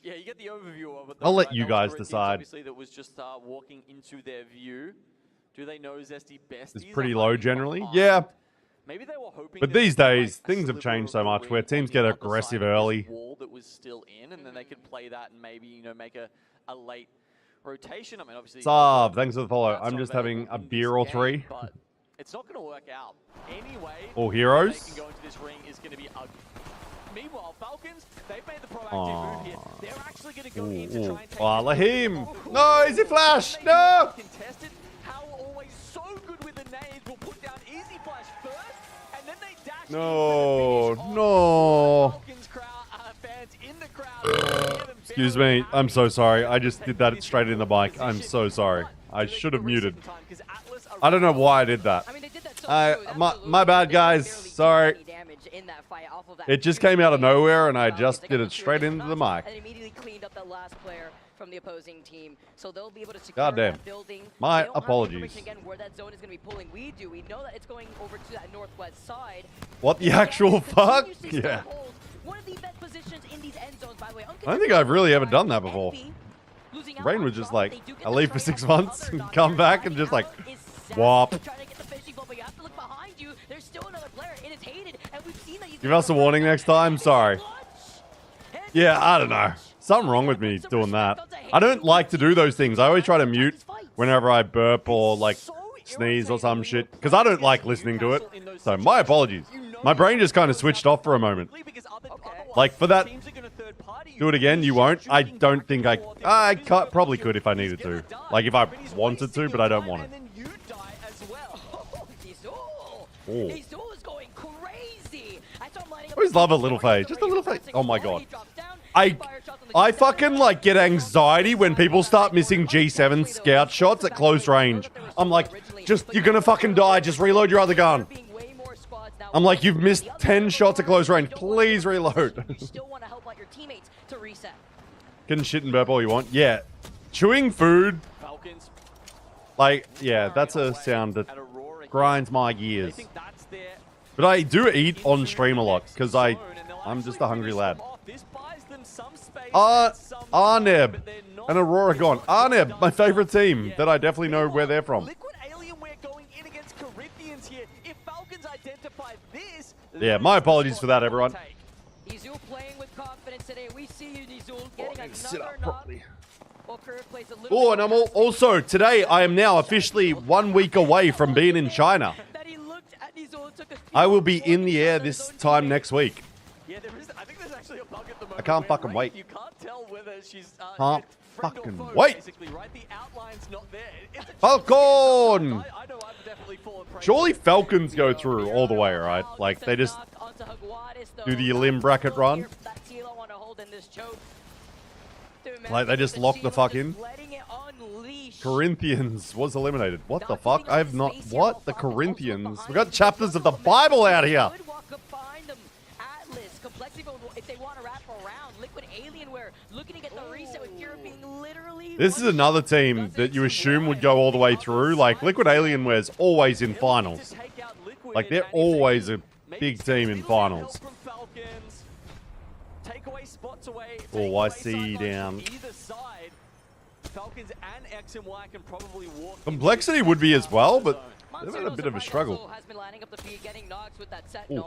S2: Yeah, you get the overview of it.
S1: I'll let you guys decide.
S2: Obviously, that was just walking into their view. Do they know Zesty best?
S1: It's pretty low generally. Yeah.
S2: Maybe they were hoping.
S1: But these days, things have changed so much where teams get aggressive early.
S2: Wall that was still in, and then they could play that and maybe, you know, make a late rotation. I mean, obviously.
S1: Sav, thanks for the follow. I'm just having a beer or 3.
S2: But it's not going to work out anyway.
S1: All heroes.
S2: They can go into this ring is going to be ugly. Meanwhile, Falcons, they've made the proactive move here. They're actually going to go in to try and take...
S1: Oh, Lahim! No, Easy Flash! No!
S2: Contested. How always so good with the nades will put down Easy Flash first, and then they dash
S1: no.
S2: Falcons crowd, fans in the crowd.
S1: Excuse me, I'm so sorry. I just did that straight in the mic. I'm so sorry. I should have muted. I don't know why I did that. My bad, guys. Sorry. It just came out of nowhere, and I just did it straight into the mic.
S5: And immediately cleaned up the last player from the opposing team, so they'll be able to secure that building.
S1: My apologies.
S5: Again, where that zone is going to be pulling. We do. We know that it's going over to that northwest side.
S1: What the actual fuck? Yeah.
S5: One of the best positions in these end zones, by the way.
S1: I don't think I've really ever done that before. Brain was just like, I leave for 6 months, and come back, and just like, whop. Give us a warning next time. Sorry. Yeah, I don't know. Something wrong with me doing that. I don't like to do those things. I always try to mute whenever I burp or like sneeze or some shit, because I don't like listening to it. So my apologies. My brain just kind of switched off for a moment. Like for that, do it again. You won't. I don't think I probably could if I needed to. Like if I wanted to, but I don't want it. Oh. I always love a little phase. Just a little phase. Oh my god. I fucking like get anxiety when people start missing G7 scout shots at close range. I'm like, you're gonna fucking die. Just reload your other gun. I'm like, you've missed 10 shots at close range. Please reload. Can shit and burp all you want. Yeah. Chewing food. Like, yeah, that's a sound that grinds my gears. But I do eat on stream a lot, because I'm just a hungry lad. Arneb and Aurora gone. Arneb, my favorite team that I definitely know where they're from. Yeah, my apologies for that, everyone. Sit up properly. Oh, and I'm also, today I am now officially 1 week away from being in China. I will be in the air this time next week.
S2: Yeah, I think there's actually a bug at the moment.
S1: I can't fucking wait.
S2: You can't she's
S1: Can't
S2: friend or
S1: fucking
S2: foe,
S1: wait.
S2: basically, right? The outline's not there. It's a
S1: Falcon!
S2: I know I've definitely fallen prey
S1: Surely
S2: to it.
S1: Falcons go through all the way, right? Like, they just do the elim bracket run. Like, they just lock the fuck in. Corinthians was eliminated. What the fuck? I have not... What? The Corinthians? We got chapters of the Bible out here. This is another team that you assume would go all the way through. Like, Liquid Alienware's always in finals. Like, they're always a big team in finals. Oh, I see down. Complexity would be as well, but they've had a bit of a struggle. Ooh.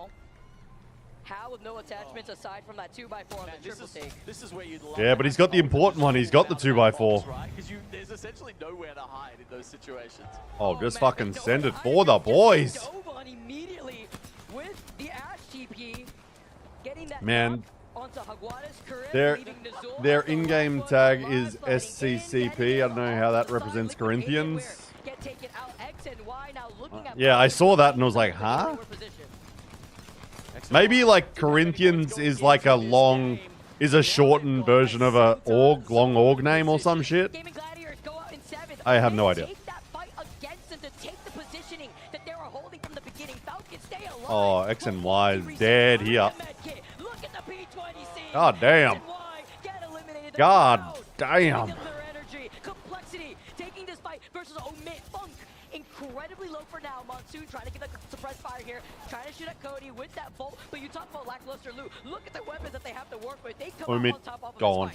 S5: How with no attachments aside from that 2x4 on the triple take.
S2: This is where you'd love
S1: Yeah, but he's got the important one. He's got the 2x4.
S2: Because there's essentially nowhere to hide in those situations.
S1: Oh, just fucking send it for the boys. Man, their in-game tag is SCCP. I don't know how that represents Corinthians. Yeah, I saw that and I was like, huh? Maybe like Corinthians is like a shortened version of a long org name or some shit. I have no idea. Oh, X and Y is dead here. God damn. God damn.
S5: Incredibly low for now. Monsoon trying to get the suppressed fire here, trying to shoot at Cody with that bolt. But you talk about lackluster loot. Look at the weapons that they have to work with. They come out on top of
S1: gone.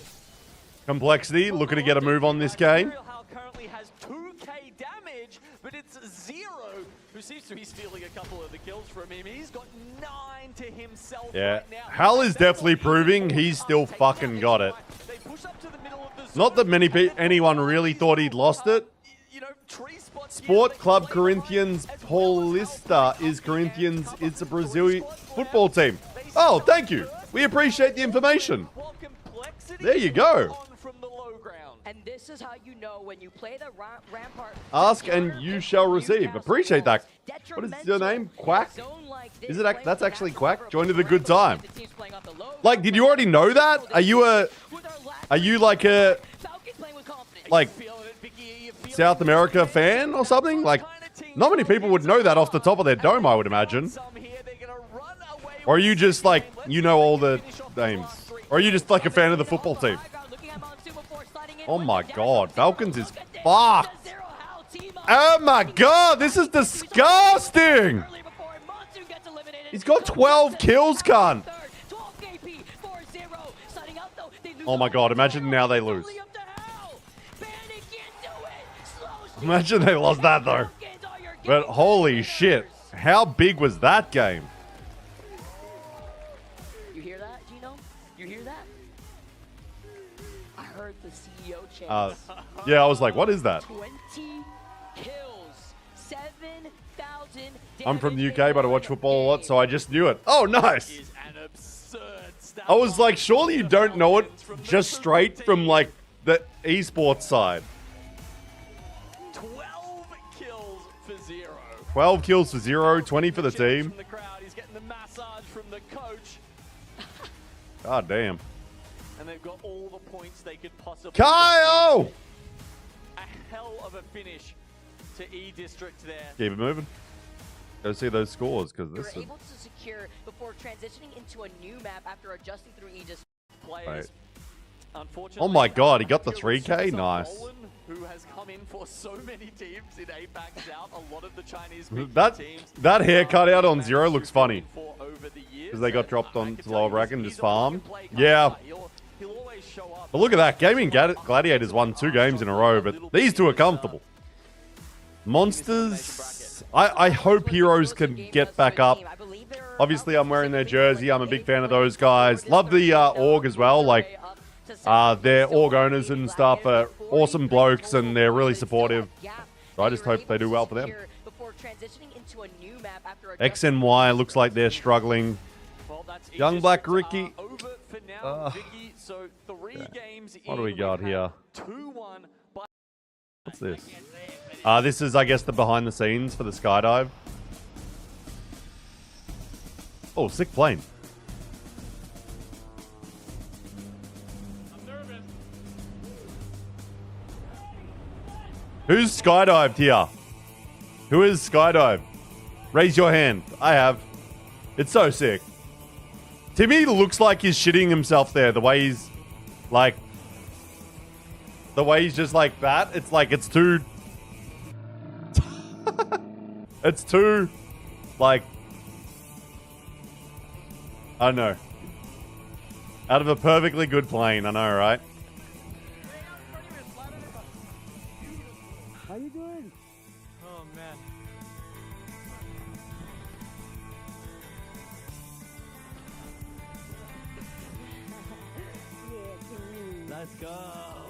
S1: Complexity looking to get a move on this game.
S2: Currently has 2k damage, but it's Zero who seems to be stealing a couple of the kills from him. He's got 9 to himself right now.
S1: Hal is definitely proving he's still fucking got it.
S2: They push up to the middle of the
S1: Not that anyone really thought he'd lost it. Sport Club Corinthians Paulista is Corinthians. It's a Brazilian football team. Oh, thank you. We appreciate the information. There you go.
S5: And this is how you know when you play the Rampart.
S1: Ask and you shall receive. Appreciate that. What is your name? Quack? Is it? That's actually Quack. Joined at a good time. Like, did you already know that? Are you like a South America fan or something? Like, not many people would know that off the top of their dome, I would imagine. Or are you just like, you know all the names? Or are you just like a fan of the football team? Oh my god, Falcons is fucked. Oh my god, this is disgusting. He's got 12 kills, cunt. Oh my god, imagine now they lose. Imagine they lost that though. But holy shit, how big was that game?
S5: You hear that, Gino? You hear that? I heard the CEO chant.
S1: Yeah, I was like, what is that?
S5: 20 kills, 7,000.
S1: I'm from the UK, but I watch football a lot, so I just knew it. Oh, nice. I was like, surely you don't know it just straight from like the esports side. 12 kills for Zero, 20 for the team. God damn.
S2: And they've got all the points they could possibly.
S1: Kyle!
S2: A hell of a finish to E District there.
S1: Keep it moving. Go see those scores, because this is...
S5: able to secure before transitioning into a new map after adjusting through Aegis.
S2: Players.
S1: Oh my god, he got the 3K? Nice.
S2: Who has come in for so many teams in APAC South, a lot of the Chinese teams.
S1: That hair cutout on Zero looks funny. Because they got dropped on to lower bracket and just farmed. Yeah. But look at that. Gaming Gladiators won 2 games in a row, but these two are comfortable. Monsters. I hope Heroes can get back up. Obviously, I'm wearing their jersey. I'm a big fan of those guys. Love the org as well. Like, their org owners and stuff are awesome blokes, and they're really supportive. So I just hope they do well for them. X and Y looks like they're struggling. Young Black Ricky.
S2: for now, Vicky, so 3 games
S1: What do we got here?
S2: 2-1. But
S1: What's this? This is, I guess, the behind the scenes for the skydive. Oh, sick plane.
S2: I'm nervous.
S1: Who's skydived here? Who has skydived? Raise your hand. I have. It's so sick. Timmy looks like he's shitting himself there. The way he's like, the way he's just like that. It's like it's too. It's too, like, I don't know. Out of a perfectly good plane, I know, right?
S6: How you doing?
S2: Oh, man. Let's go. Oh,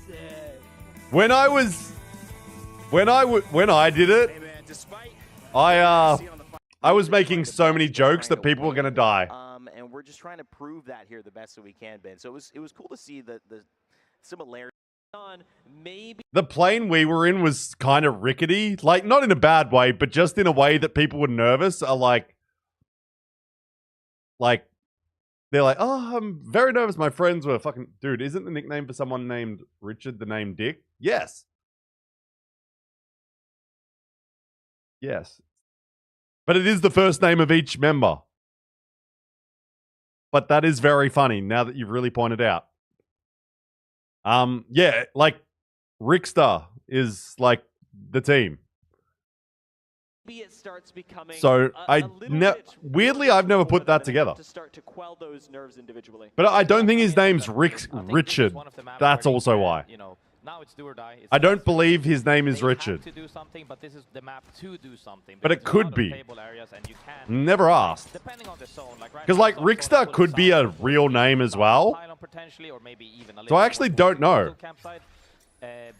S2: sick.
S1: When I did it, I was making so many jokes that people were gonna die.
S3: And we're just trying to prove that here the best that we can, Ben. So it was cool to see the similarity.
S2: Maybe
S1: The plane we were in was kind of rickety, like not in a bad way, but just in a way that people were nervous. Are like they're like, oh, I'm very nervous. My friends were fucking dude. Isn't the nickname for someone named Richard the name Dick? Yes. Yes. But it is the first name of each member. But that is very funny now that you've really pointed out. Yeah, like Rickster is like the team.
S2: it starts becoming
S1: So
S2: bit
S1: weirdly I've never put that together.
S2: to start to quell those nerves individually.
S1: But I don't think his name's Richard. That's also why.
S7: Now it's do or die.
S1: I don't believe his name is Richard.
S7: To do something, but this is the map to do something.
S1: But it
S7: There's a
S1: could
S7: lot of
S1: be.
S7: table areas and you can,
S1: Never asked.
S7: depending on the zone.
S1: Because like Rickster could be a real name as well.
S7: Potentially, or maybe even a
S1: So
S7: little
S1: I actually
S7: more
S1: don't know.
S7: campsite.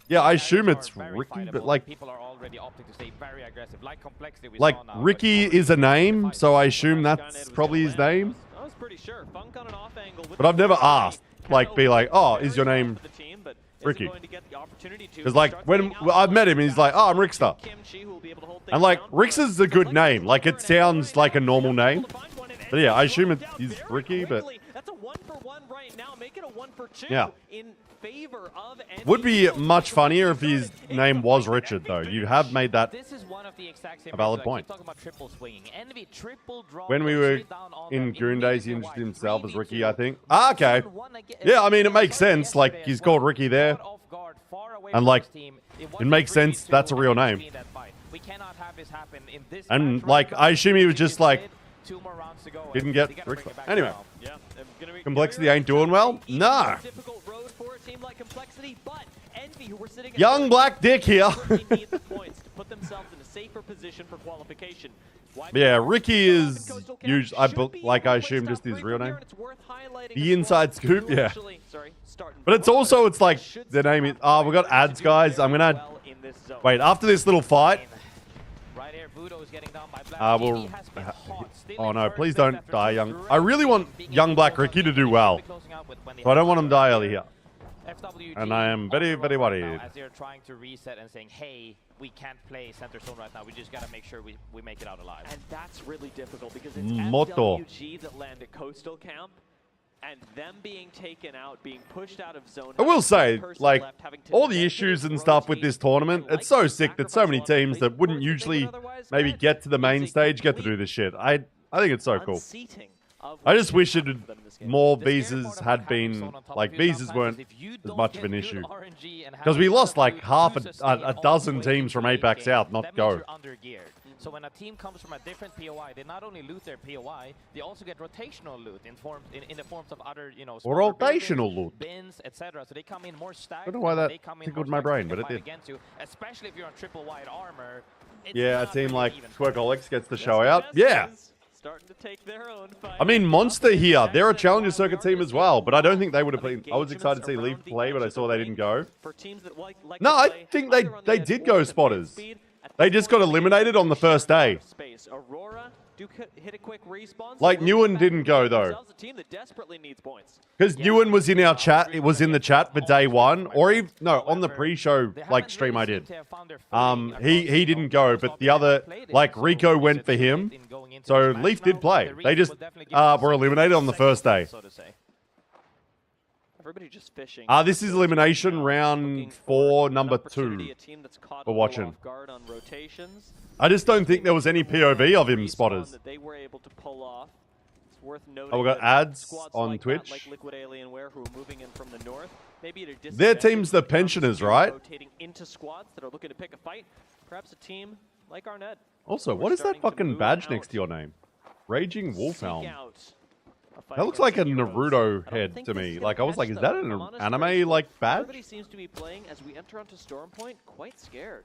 S1: Yeah, I
S7: these
S1: assume
S7: areas
S1: it's
S7: are very
S1: Ricky, but
S7: fightable.
S1: like
S7: People are already opting to stay very aggressive, like complexity we
S1: like
S7: saw now, but
S1: Ricky
S7: it's already
S1: is a name,
S7: fight.
S1: so I assume that's probably his name.
S2: I was pretty sure. Funk on an off angle with
S1: But I've never asked,
S2: kinda
S1: like, be like,
S2: opens
S1: oh,
S2: very
S1: is your
S2: well
S1: name
S2: for the team, but isn't
S1: Ricky?
S2: going to get the opportunity to.
S1: Because like
S2: Starts
S1: when
S2: getting out
S1: I've met him, he's like, oh, I'm Rickster.
S2: Kimchi, who will be able to hold
S1: And
S2: things
S1: like
S2: down,
S1: Rickster's a good name. Like it sounds like a normal name. But yeah, I assume it is Ricky, but
S2: that's a 1-for-1 right now. Make it a 1-for-2
S1: yeah.
S2: in favor of
S1: Would be much funnier if his name was Richard, though. You have made that
S7: This is one of the exact same
S1: a valid
S7: reasons I
S1: point.
S7: keep talking about triple swinging. Envy triple draw
S1: when we
S7: goes
S1: were
S7: straight down on
S1: in
S7: them,
S1: Goon Days, he introduced
S7: immediately
S1: himself as
S7: wide.
S1: Ricky, I think. Ah, okay. Yeah, I mean, it makes sense. Like, he's called Ricky there.
S7: Caught off guard, far away
S1: And,
S7: from
S1: like,
S7: his team.
S1: it makes sense. That's a real name.
S7: We cannot have this happen in this
S1: And,
S7: match
S1: like,
S7: right
S1: I
S7: now.
S1: assume he was just, like,
S7: 2 more rounds to go, and
S1: didn't
S7: they
S1: get
S7: gotta bring
S1: Rickster.
S7: it back
S1: Anyway.
S7: down.
S2: Yeah, gonna be
S1: Complexity ain't doing well? Nah.
S2: difficult road for a team like Complexity, but Envy, who were sitting at
S1: Young black dick here.
S2: they need the points to put themselves in a safer position for qualification.
S1: Yeah, Ricky is usually, I assume, just his real name. The inside scoop, yeah. But it's also, it's like, the name is, oh, we got ads, guys. I'm gonna, wait, after this little fight,
S7: Right here, Budo is getting down by Black.
S1: we'll,
S7: Gigi has been hot, still
S1: oh
S7: in
S1: no,
S7: first
S1: please
S7: place
S1: don't
S7: after
S1: die,
S7: two
S1: young.
S7: rounds.
S1: I really want young black Ricky to do well.
S7: Closing out with when they
S1: So I don't
S7: have
S1: want him to die early here.
S7: FWG
S1: And I am
S7: on
S1: very,
S7: the
S1: very
S7: run right
S1: worried.
S7: now as they're trying to reset and saying, hey, we can't play center zone right now. We just gotta make sure we make it out alive.
S2: And that's really difficult because it's
S1: Moto.
S2: FWG that land at Coastal Camp, and them being taken out, being pushed out of zone.
S1: I will say,
S2: person
S1: like,
S2: left, having to
S1: all the
S2: defend
S1: issues
S2: and
S1: and stuff with
S2: rotate,
S1: this tournament,
S2: and
S1: it's so
S2: likely
S1: sick that so many
S2: sacrifice a lot of
S1: teams
S2: play
S1: that wouldn't
S2: performance they
S1: usually
S2: would otherwise
S1: maybe get to the main
S2: It's a
S1: stage get to
S2: complete
S1: do this shit. I think it's so cool.
S2: unseating of
S1: I
S2: what
S1: just
S2: can
S1: wish
S2: happen
S1: it
S2: for them in this game.
S1: more
S7: The scary
S1: visas
S7: part about
S1: had
S7: having
S1: been,
S7: zone on top
S1: like,
S7: of you
S1: visas
S7: sometimes
S1: weren't
S7: is if you
S1: as
S7: don't
S1: much
S7: get
S1: of an
S7: good
S1: issue.
S7: RNG and have
S1: Because we
S7: enough
S1: lost like
S7: loot
S1: half
S7: to sustain
S1: a
S7: all
S1: dozen
S7: the way
S1: teams from
S7: into the
S1: APAC
S7: game,
S1: South not
S7: that means
S1: go.
S7: you're under-geared. So when a team comes from a different POI, they not only loot their POI, they also get rotational loot in the forms of other, smaller
S1: rotational
S7: buildings,
S1: loot.
S7: bins, etc. So they come in more stacked.
S1: I don't know why
S7: and
S1: that
S7: they come in
S1: tickled
S7: more
S1: my brain,
S7: stacked
S1: but
S7: to
S1: it
S7: fight
S1: did.
S7: against you, especially if you're on triple wide armor. It's
S1: Yeah, a
S7: not
S1: team
S7: really
S1: like
S7: even.
S1: Twerkaholics gets the
S2: Yes,
S1: show out.
S2: the
S1: Yeah.
S2: Jets starting to take their own fight.
S1: I mean, Monster here, they're a
S2: Jackson,
S1: Challenger
S2: while
S1: Circuit
S2: we
S1: team
S2: are
S1: as well, but I don't think they would have
S2: of
S1: been. I was excited to see
S2: engagements
S1: Leaf
S2: around
S1: play,
S2: the
S1: but I
S2: edge
S1: saw
S2: of
S1: they
S2: the
S1: didn't
S2: ring
S1: go.
S2: for teams that like
S1: No,
S2: to
S1: I
S2: play
S1: think
S2: either on the
S1: they
S2: edge
S1: did
S2: or
S1: go
S2: at the medium
S1: spotters.
S2: speed. At
S1: They
S2: this
S1: just got
S2: point,
S1: eliminated on the first day.
S2: Space. Aurora
S4: do hit a quick respawn.
S1: Like, Newen didn't go, though.
S4: A team that desperately needs points.
S1: Because Newen was in our chat. It was in the chat for day one. Or even, no, on the pre-show, like, stream I did. He didn't go, but the other, like, Rico went for him. So Leaf did play. They just were eliminated on the first day.
S4: Everybody just fishing.
S1: This is elimination round 4, number 2. We're watching. I just don't think there was any POV of him, spotters.
S4: They were able to pull off. It's worth noting.
S1: Oh, we got ads on
S4: like
S1: Twitch.
S4: That, like Liquid Alienware, who are moving in from the north. Maybe at a
S1: Their team's the pensioners, right?
S4: Rotating into squads that are looking to pick a fight. Perhaps a team like Arnett.
S1: Also, what is that fucking badge next to your name? Raging Wolfhelm. That looks like a Naruto head to me. Like, I was like, is that an anime, like, badge?
S4: Everybody seems to be playing as we enter onto Stormpoint quite scared.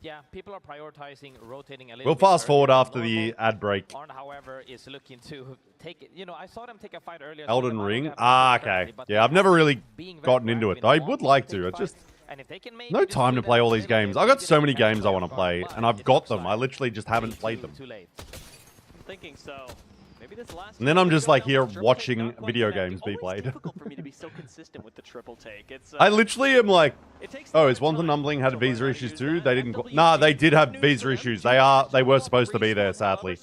S7: Yeah, people are prioritizing rotating a little
S1: We'll
S7: bit
S1: fast forward
S7: earlier
S1: after
S7: than
S1: the
S7: normal.
S1: ad break.
S7: Arn, however, is looking to take it. You know, I saw them take a fight earlier.
S1: Elden Ring? Okay. Yeah, I've never really gotten into it. I would like to. It's just no time to play all these games. I've got so many games I want to play, and I've got them. I literally just haven't played them.
S4: I'm thinking so. Maybe this last
S1: And then I'm just like here watching video games be played.
S4: difficult for me to be so consistent with the triple take. It's,
S1: I literally am like, oh, is Wanton Numbling had visa issues too? They didn't. Nah, they did have visa issues. They were supposed to be there, sadly.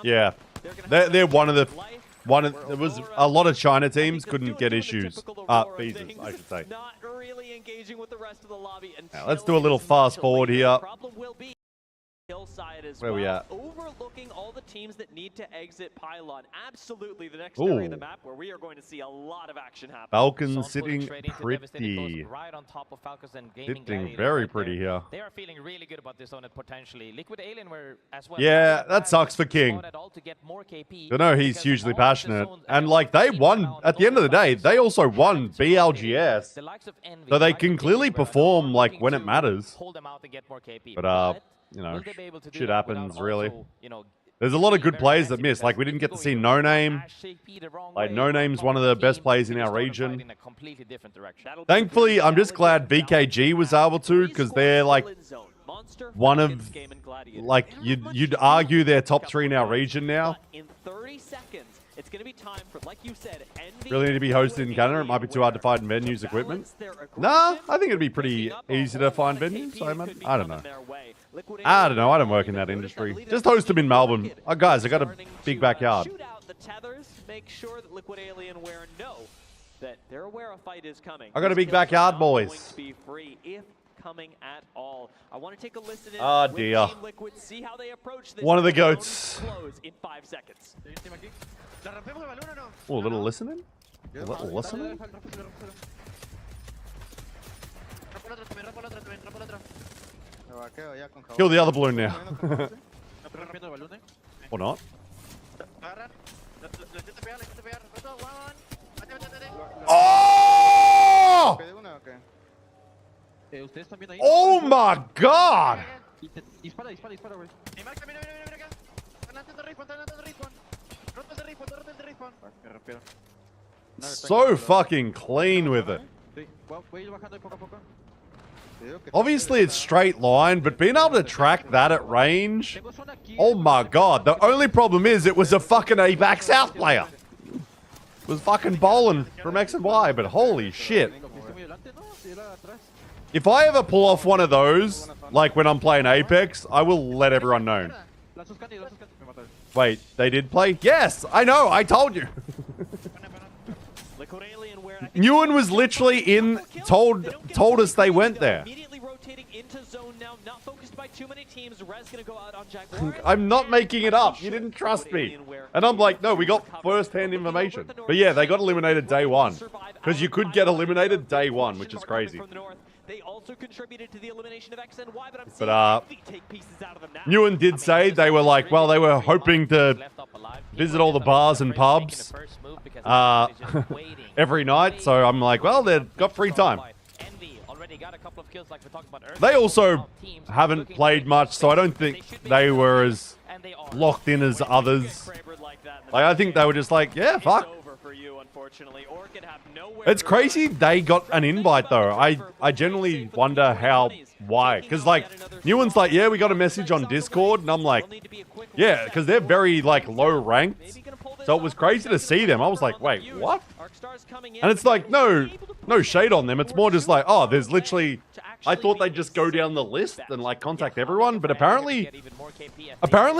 S1: Yeah, they're one of the there was a lot of China teams couldn't get issues. Visas, I should say.
S4: Not really engaging with the rest of the lobby.
S1: Now, let's do a little fast forward here.
S4: Hillside as
S1: Where we at?
S4: Overlooking all the teams that need to exit Pylon. Absolutely the next area of the map where we are going to see a lot of action happen.
S1: Falcon sitting pretty.
S7: Right on top of Falcons and Gaming
S1: Sitting very pretty here.
S7: They are feeling really good about this on it potentially. Liquid Alienware as well.
S1: Yeah, that sucks for King. I know he's hugely passionate. And like they won, at the end of the day, they also won BLGS. So they can clearly perform like when it matters. But you know, shit happens, really. There's a lot of good players that miss. Like, we didn't get to see No Name. Like, No Name's one of the best players in our region. Thankfully, I'm just glad VKG was able to, because they're, like, one of, like, you'd argue they're top 3 in our region now.
S4: In 30 seconds, it's going to be time for, like you said,
S1: really need to be hosted in Canada. It might be too hard to find venues, equipment. Nah, I think it'd be pretty easy to find venues. I don't know. I don't know. I don't work in that industry. Just host them in Melbourne. Oh, guys, I got a big backyard.
S4: Shoot out the tethers. Make sure that Liquid Alienware know that they're aware a fight is coming.
S1: I got a big backyard, boys.
S4: Be free if coming at all. I want to take a listen in.
S1: Oh dear.
S4: Liquid, see how they approach this.
S1: One of the goats.
S4: Close in 5 seconds.
S1: Oh, a little listening? A little listening? Kill the other balloon now. Or not. Oh! Oh my god! So fucking clean with it. Obviously it's straight line, but being able to track that at range, oh my god. The only problem is it was a fucking APAC South player. It was fucking bowling from X and Y, but holy shit. If I ever pull off one of those, like when I'm playing Apex, I will let everyone know. Wait, they did play? Yes, I know, I told you. Newen was literally in, told us they went there. I'm not making it up. You didn't trust me. And I'm like, no, we got first-hand information. But yeah, they got eliminated day 1. Because you could get eliminated day 1, which is crazy.
S4: They also contributed to the elimination of X and Y, but
S1: Newen did say they were like, well, they were hoping to visit all the bars and pubs every night. So I'm like, well, they've got free time. They also haven't played much, so I don't think they were as locked in as others. Like, I think they were just like, yeah, fuck.
S2: for you, unfortunately. Or it could have nowhere.
S1: It's crazy they got an invite, though. I generally wonder why. Because, like, new one's like, yeah, we got a message on Discord. And I'm like, yeah, because they're very, like, low ranked. So it was crazy to see them. I was like, wait, what? And it's like, no shade on them. It's more just like, oh, there's literally... I thought they'd just go down the list and, like, contact everyone. But apparently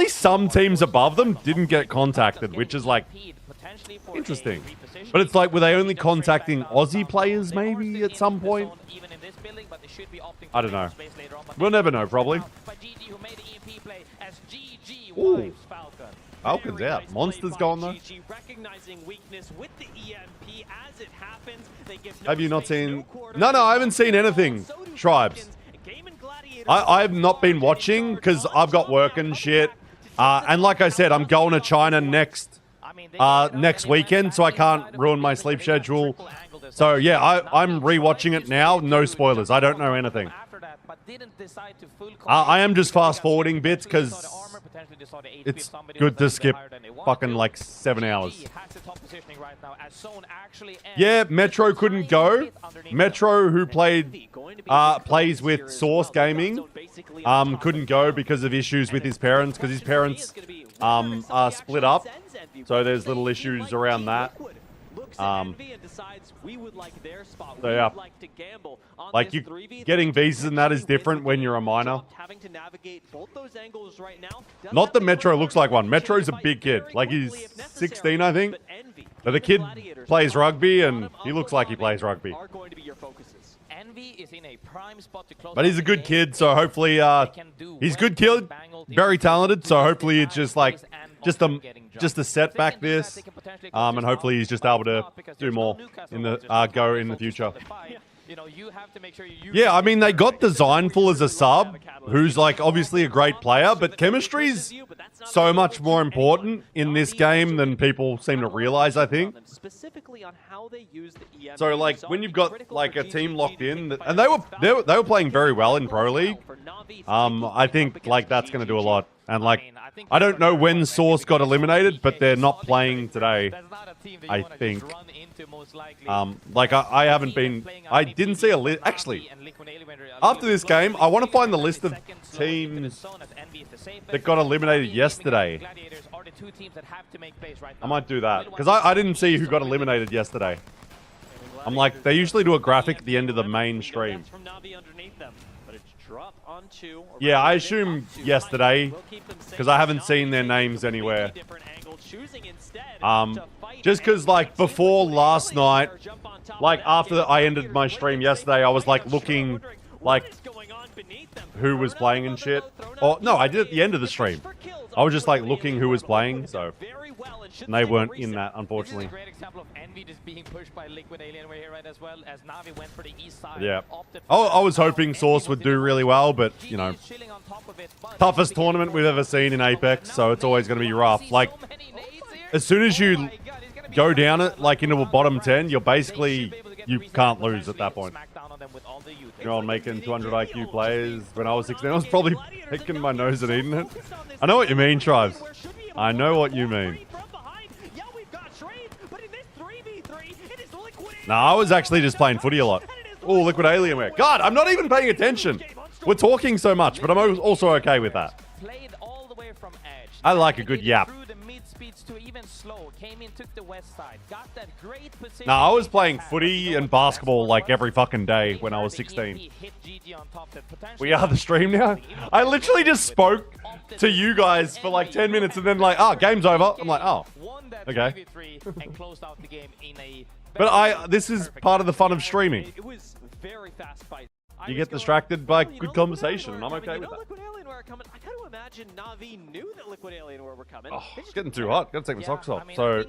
S1: some teams above them didn't get contacted, which is, like, interesting. But it's like, were they only contacting Aussie players, maybe, at some point? I don't know. We'll never know, probably. Ooh. Falcon's out. Monster's gone, though. Have you not seen... No, I haven't seen anything, Tribes. I've not been watching because I've got work and shit. And like I said, I'm going to China next weekend, so I can't ruin my sleep schedule. So, yeah, I'm rewatching it now. No spoilers. I don't know anything. I am just fast-forwarding bits because it's good to skip fucking like 7 hours. Yeah, Metro couldn't go. Metro, who plays with Source Gaming, couldn't go because of issues with his parents, because his parents are split up. So there's little issues around that. So yeah, like you getting visas and that is different when you're a minor. Not that Metro looks like one. Metro's a big kid. Like he's 16, I think. But the kid plays rugby and he looks like he plays rugby. But he's a good kid, so hopefully he's a good kid, very talented. So hopefully it's just like just a setback this, and hopefully he's just able to do more in the future. Yeah, I mean they got Designful as a sub, who's like obviously a great player, but chemistry's so much more important in this game than people seem to realize, I think. So like when you've got like a team locked in, and they were playing very well in Pro League. I think like that's going to do a lot. And like I don't know when Source got eliminated, but they're not playing today, I think. Like I haven't been, I didn't see a list. Actually, after this game, I want to find the list of teams that got eliminated yesterday. I might do that, because I didn't see who got eliminated yesterday. I'm like, they usually do a graphic at the end of the main stream. Yeah, I assume yesterday, because I haven't seen their names anywhere. Just because, like, before last night, like, after I ended my stream yesterday, I was, like, looking, like, who was playing and shit. Or, no, I did at the end of the stream. I was just, like, looking who was playing, so... And they weren't in that, unfortunately. Yeah. I was hoping Source would do really well, but, you know, toughest tournament we've ever seen in Apex, so it's always going to be rough. Like, as soon as you go down it, like, into a bottom 10, you're basically, you can't lose at that point. You know, I'm making 200 IQ plays. When I was 16, I was probably picking my nose and eating it. I know what you mean, Tribes. I know what you mean. Nah, I was actually just playing footy a lot. Oh, Liquid Alienware. God, I'm not even paying attention. We're talking so much, but I'm also okay with that. I like a good yap. Nah, I was playing footy and basketball like every fucking day when I was 16. We are the stream now? I literally just spoke to you guys for like 10 minutes and then like, oh, game's over. I'm like, oh, okay. But this is part of the fun of streaming. You get distracted by good conversation, and I'm okay with that.
S2: I gotta imagine Na'Vi knew that Liquid Alienware were coming.
S1: Oh, it's getting too hot. Gotta take my socks off. So,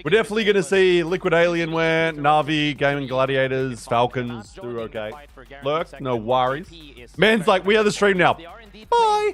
S1: we're definitely gonna see Liquid Alienware, Na'Vi, Gaming Gladiators, Falcons do okay. Lurk, no worries. Man's like, we are the stream now. Bye!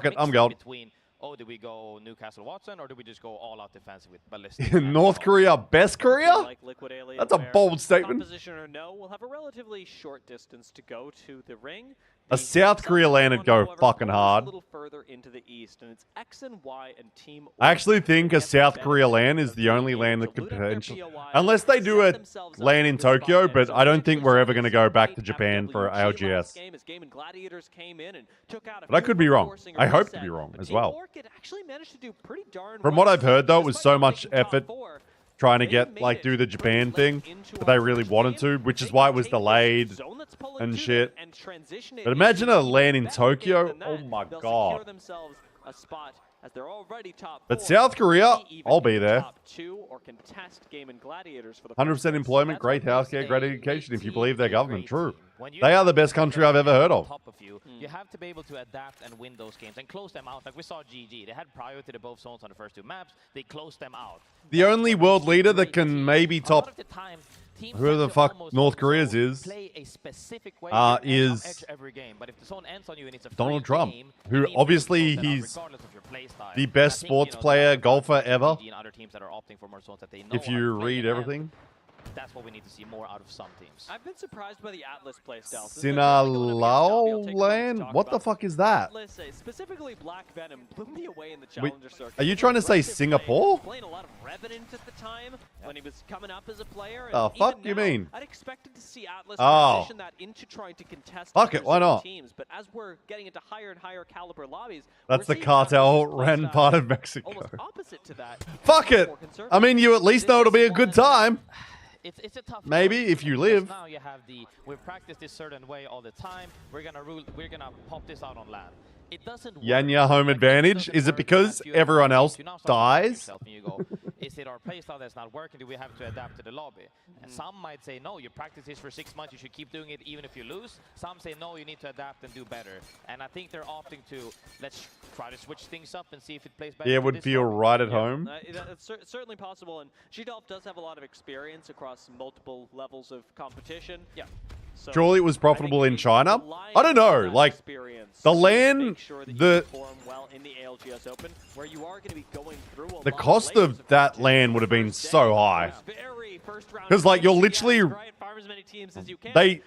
S1: Fuck it, I'm going.
S7: Between oh, did we go Newcastle Watson or did we just go all out defensive with ballistic?
S1: North Korea, best Korea?
S6: Like Liquid Alien,
S1: That's a
S6: where
S1: bold statement.
S6: Composition or no, will have a relatively short distance to go to the ring.
S1: A South Korea lane would go fucking hard.
S6: A little further into the east, and it's X and Y and Team.
S1: I actually think a South Korea LAN is the only LAN that could potentially, unless they do a LAN in Tokyo, but I don't think we're ever going to go back to Japan for ALGS. But I could be wrong. I hope to be wrong as well. From what I've heard, though, it was so much effort trying to get, like, do the Japan thing that they really wanted to, which is why it was delayed and shit. But imagine a LAN in Tokyo. Oh my god. But South Korea, I'll be there. 100% employment, great healthcare, great education if you believe their government. True. They are the best country I've ever heard of.
S7: You have to be able to adapt and win those games and close them out. Like we saw GG. They had priority to both zones on the first 2 maps. They closed them out.
S1: The only world leader that can maybe top whoever the fuck North Korea's is Donald Trump, who obviously he's the best sports player, golfer ever, if you read everything.
S7: That's what we need to see more out of some teams.
S6: I've been surprised by the Atlas playstyle.
S1: Sinalao land? What the fuck is that?
S6: Atlas, specifically Black Venom, blew me away in the challenger circuit.
S1: Are you trying to say Singapore?
S6: Playing a lot of Revenant at the time when he was coming up as a player.
S1: Oh, fuck you mean?
S6: I'd expected to see Atlas transition that into trying to contest
S1: fuck it, why not?
S6: teams, but as we're getting into higher and higher caliber lobbies,
S1: that's the cartel ran part of Mexico.
S6: Almost opposite to that.
S1: Fuck it. I mean, you at least know it'll be a good time.
S7: It's a tough
S1: maybe if you live.
S7: Now you have we've practiced this certain way all the time. We're gonna pop this out on land. It doesn't
S1: Yanya home advantage? Is it because everyone else dies?
S7: Is it our playstyle that's not working? Do we have to adapt to the lobby? And some might say, no, you practice this for 6 months. You should keep doing it even if you lose. Some say, no, you need to adapt and do better. And I think they're opting to, let's try to switch things up and see if it plays better.
S1: Yeah, it would feel right at home.
S6: It's certainly possible. And G-Dolph does have a lot of experience across multiple levels of competition. Yeah. So
S1: surely it was profitable in China? I don't know. Like, the LAN, the cost of that LAN would have been so high. Because, like, you're literally... They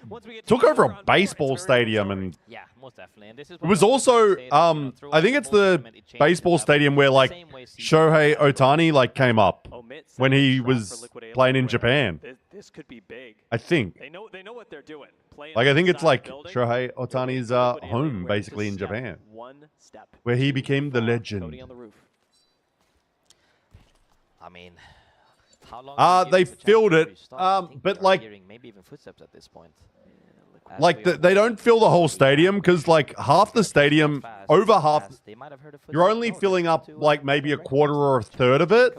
S1: took over a baseball stadium and...
S7: Yeah, most definitely. And this is
S1: it was also, I think it's the baseball stadium where, like, Shohei Ohtani, like, came up when he was playing in Japan.
S6: This could be big.
S1: I think.
S6: They know what they're doing.
S1: Like, I think it's like Shohei Ohtani's home, basically, in Japan. Where he became the legend.
S7: I mean...
S1: they filled it, but like,
S7: maybe even footsteps at this point.
S1: Like they don't fill the whole stadium because like half the stadium, over half, you're only filling up like maybe a quarter or a third of it.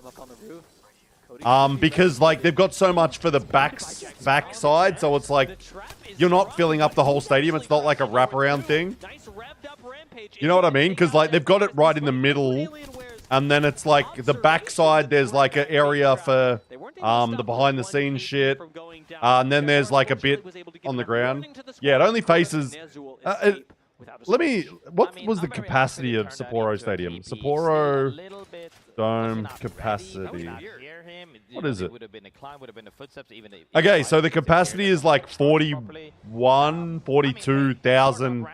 S1: Because like they've got so much for the backside, so it's like you're not filling up the whole stadium. It's not like a wraparound thing. You know what I mean? Because like they've got it right in the middle. And then it's like the backside, there's like an area for the behind the scenes shit. And then there's like a bit on the ground. Yeah, it only faces... what was the capacity of Sapporo Stadium? Sapporo Dome capacity. What is it? Okay, so the capacity is like 42,000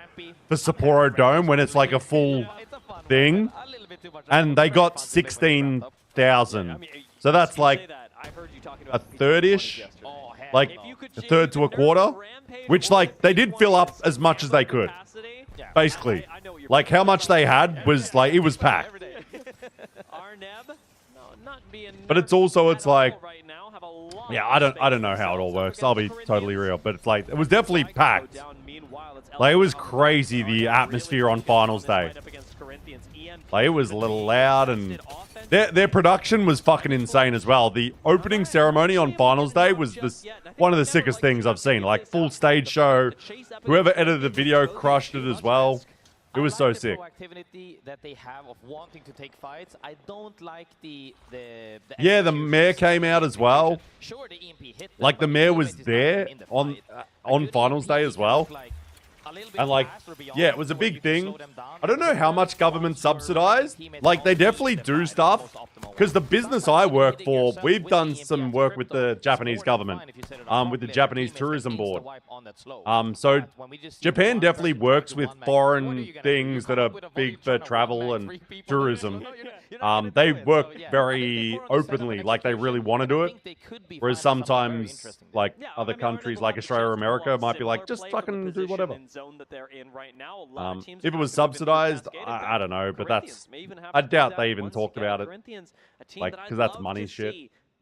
S1: for Sapporo Dome when it's like a full thing. And they got 16,000. So that's like a third-ish. Like a third to a quarter. Which like they did fill up as much as they could. Basically. Like how much they had was like, it was packed. But it's also, it's like, yeah, I don't know how it all works. I'll be totally real. But it's like, it was definitely packed. Like it was crazy, the atmosphere on finals day. Like, it was a little loud, and their production was fucking insane as well. The opening ceremony on finals day was one of the sickest things I've seen. Like, full stage show. Whoever edited the video crushed it as well. It was so sick.
S7: That they have of wanting to take fights. I don't like the
S1: mayor came out as well. Like, the mayor was there on finals day as well. And like, yeah, it was a big thing. I don't know how much government subsidized. Like, they definitely do stuff. Because the business I work for, we've done some work with the Japanese government, with the Japanese tourism board. So Japan definitely works with foreign things that are big for travel and tourism. They work very openly, like they really want to do it. Whereas sometimes, like other countries, like Australia or America, might be like, just fucking do whatever. If it was subsidized, I don't know, but that's, I doubt they even talked about it. Like, because that's money shit.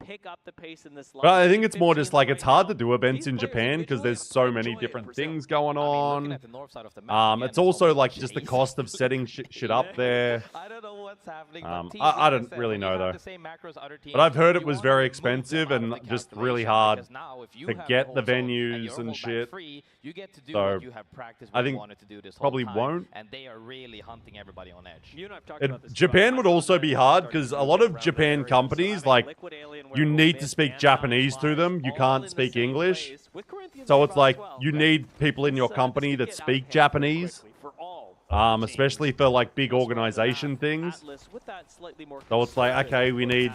S6: Pick up the pace in this.
S1: But I think it's more just like it's hard to do events in Japan because there's so many different things going on. It's also like just the cost of setting shit up there.
S7: I don't know what's happening.
S1: I don't really know though. But I've heard it was very expensive and just really hard to get the venues and shit. So I think probably won't.
S7: And they are really hunting everybody on edge.
S1: Japan would also be hard because a lot of Japan companies, like, you need to speak Japanese to them. You can't speak English. So it's like you need people in your company that speak Japanese. Especially for like big organization things. So it's like, okay, we need,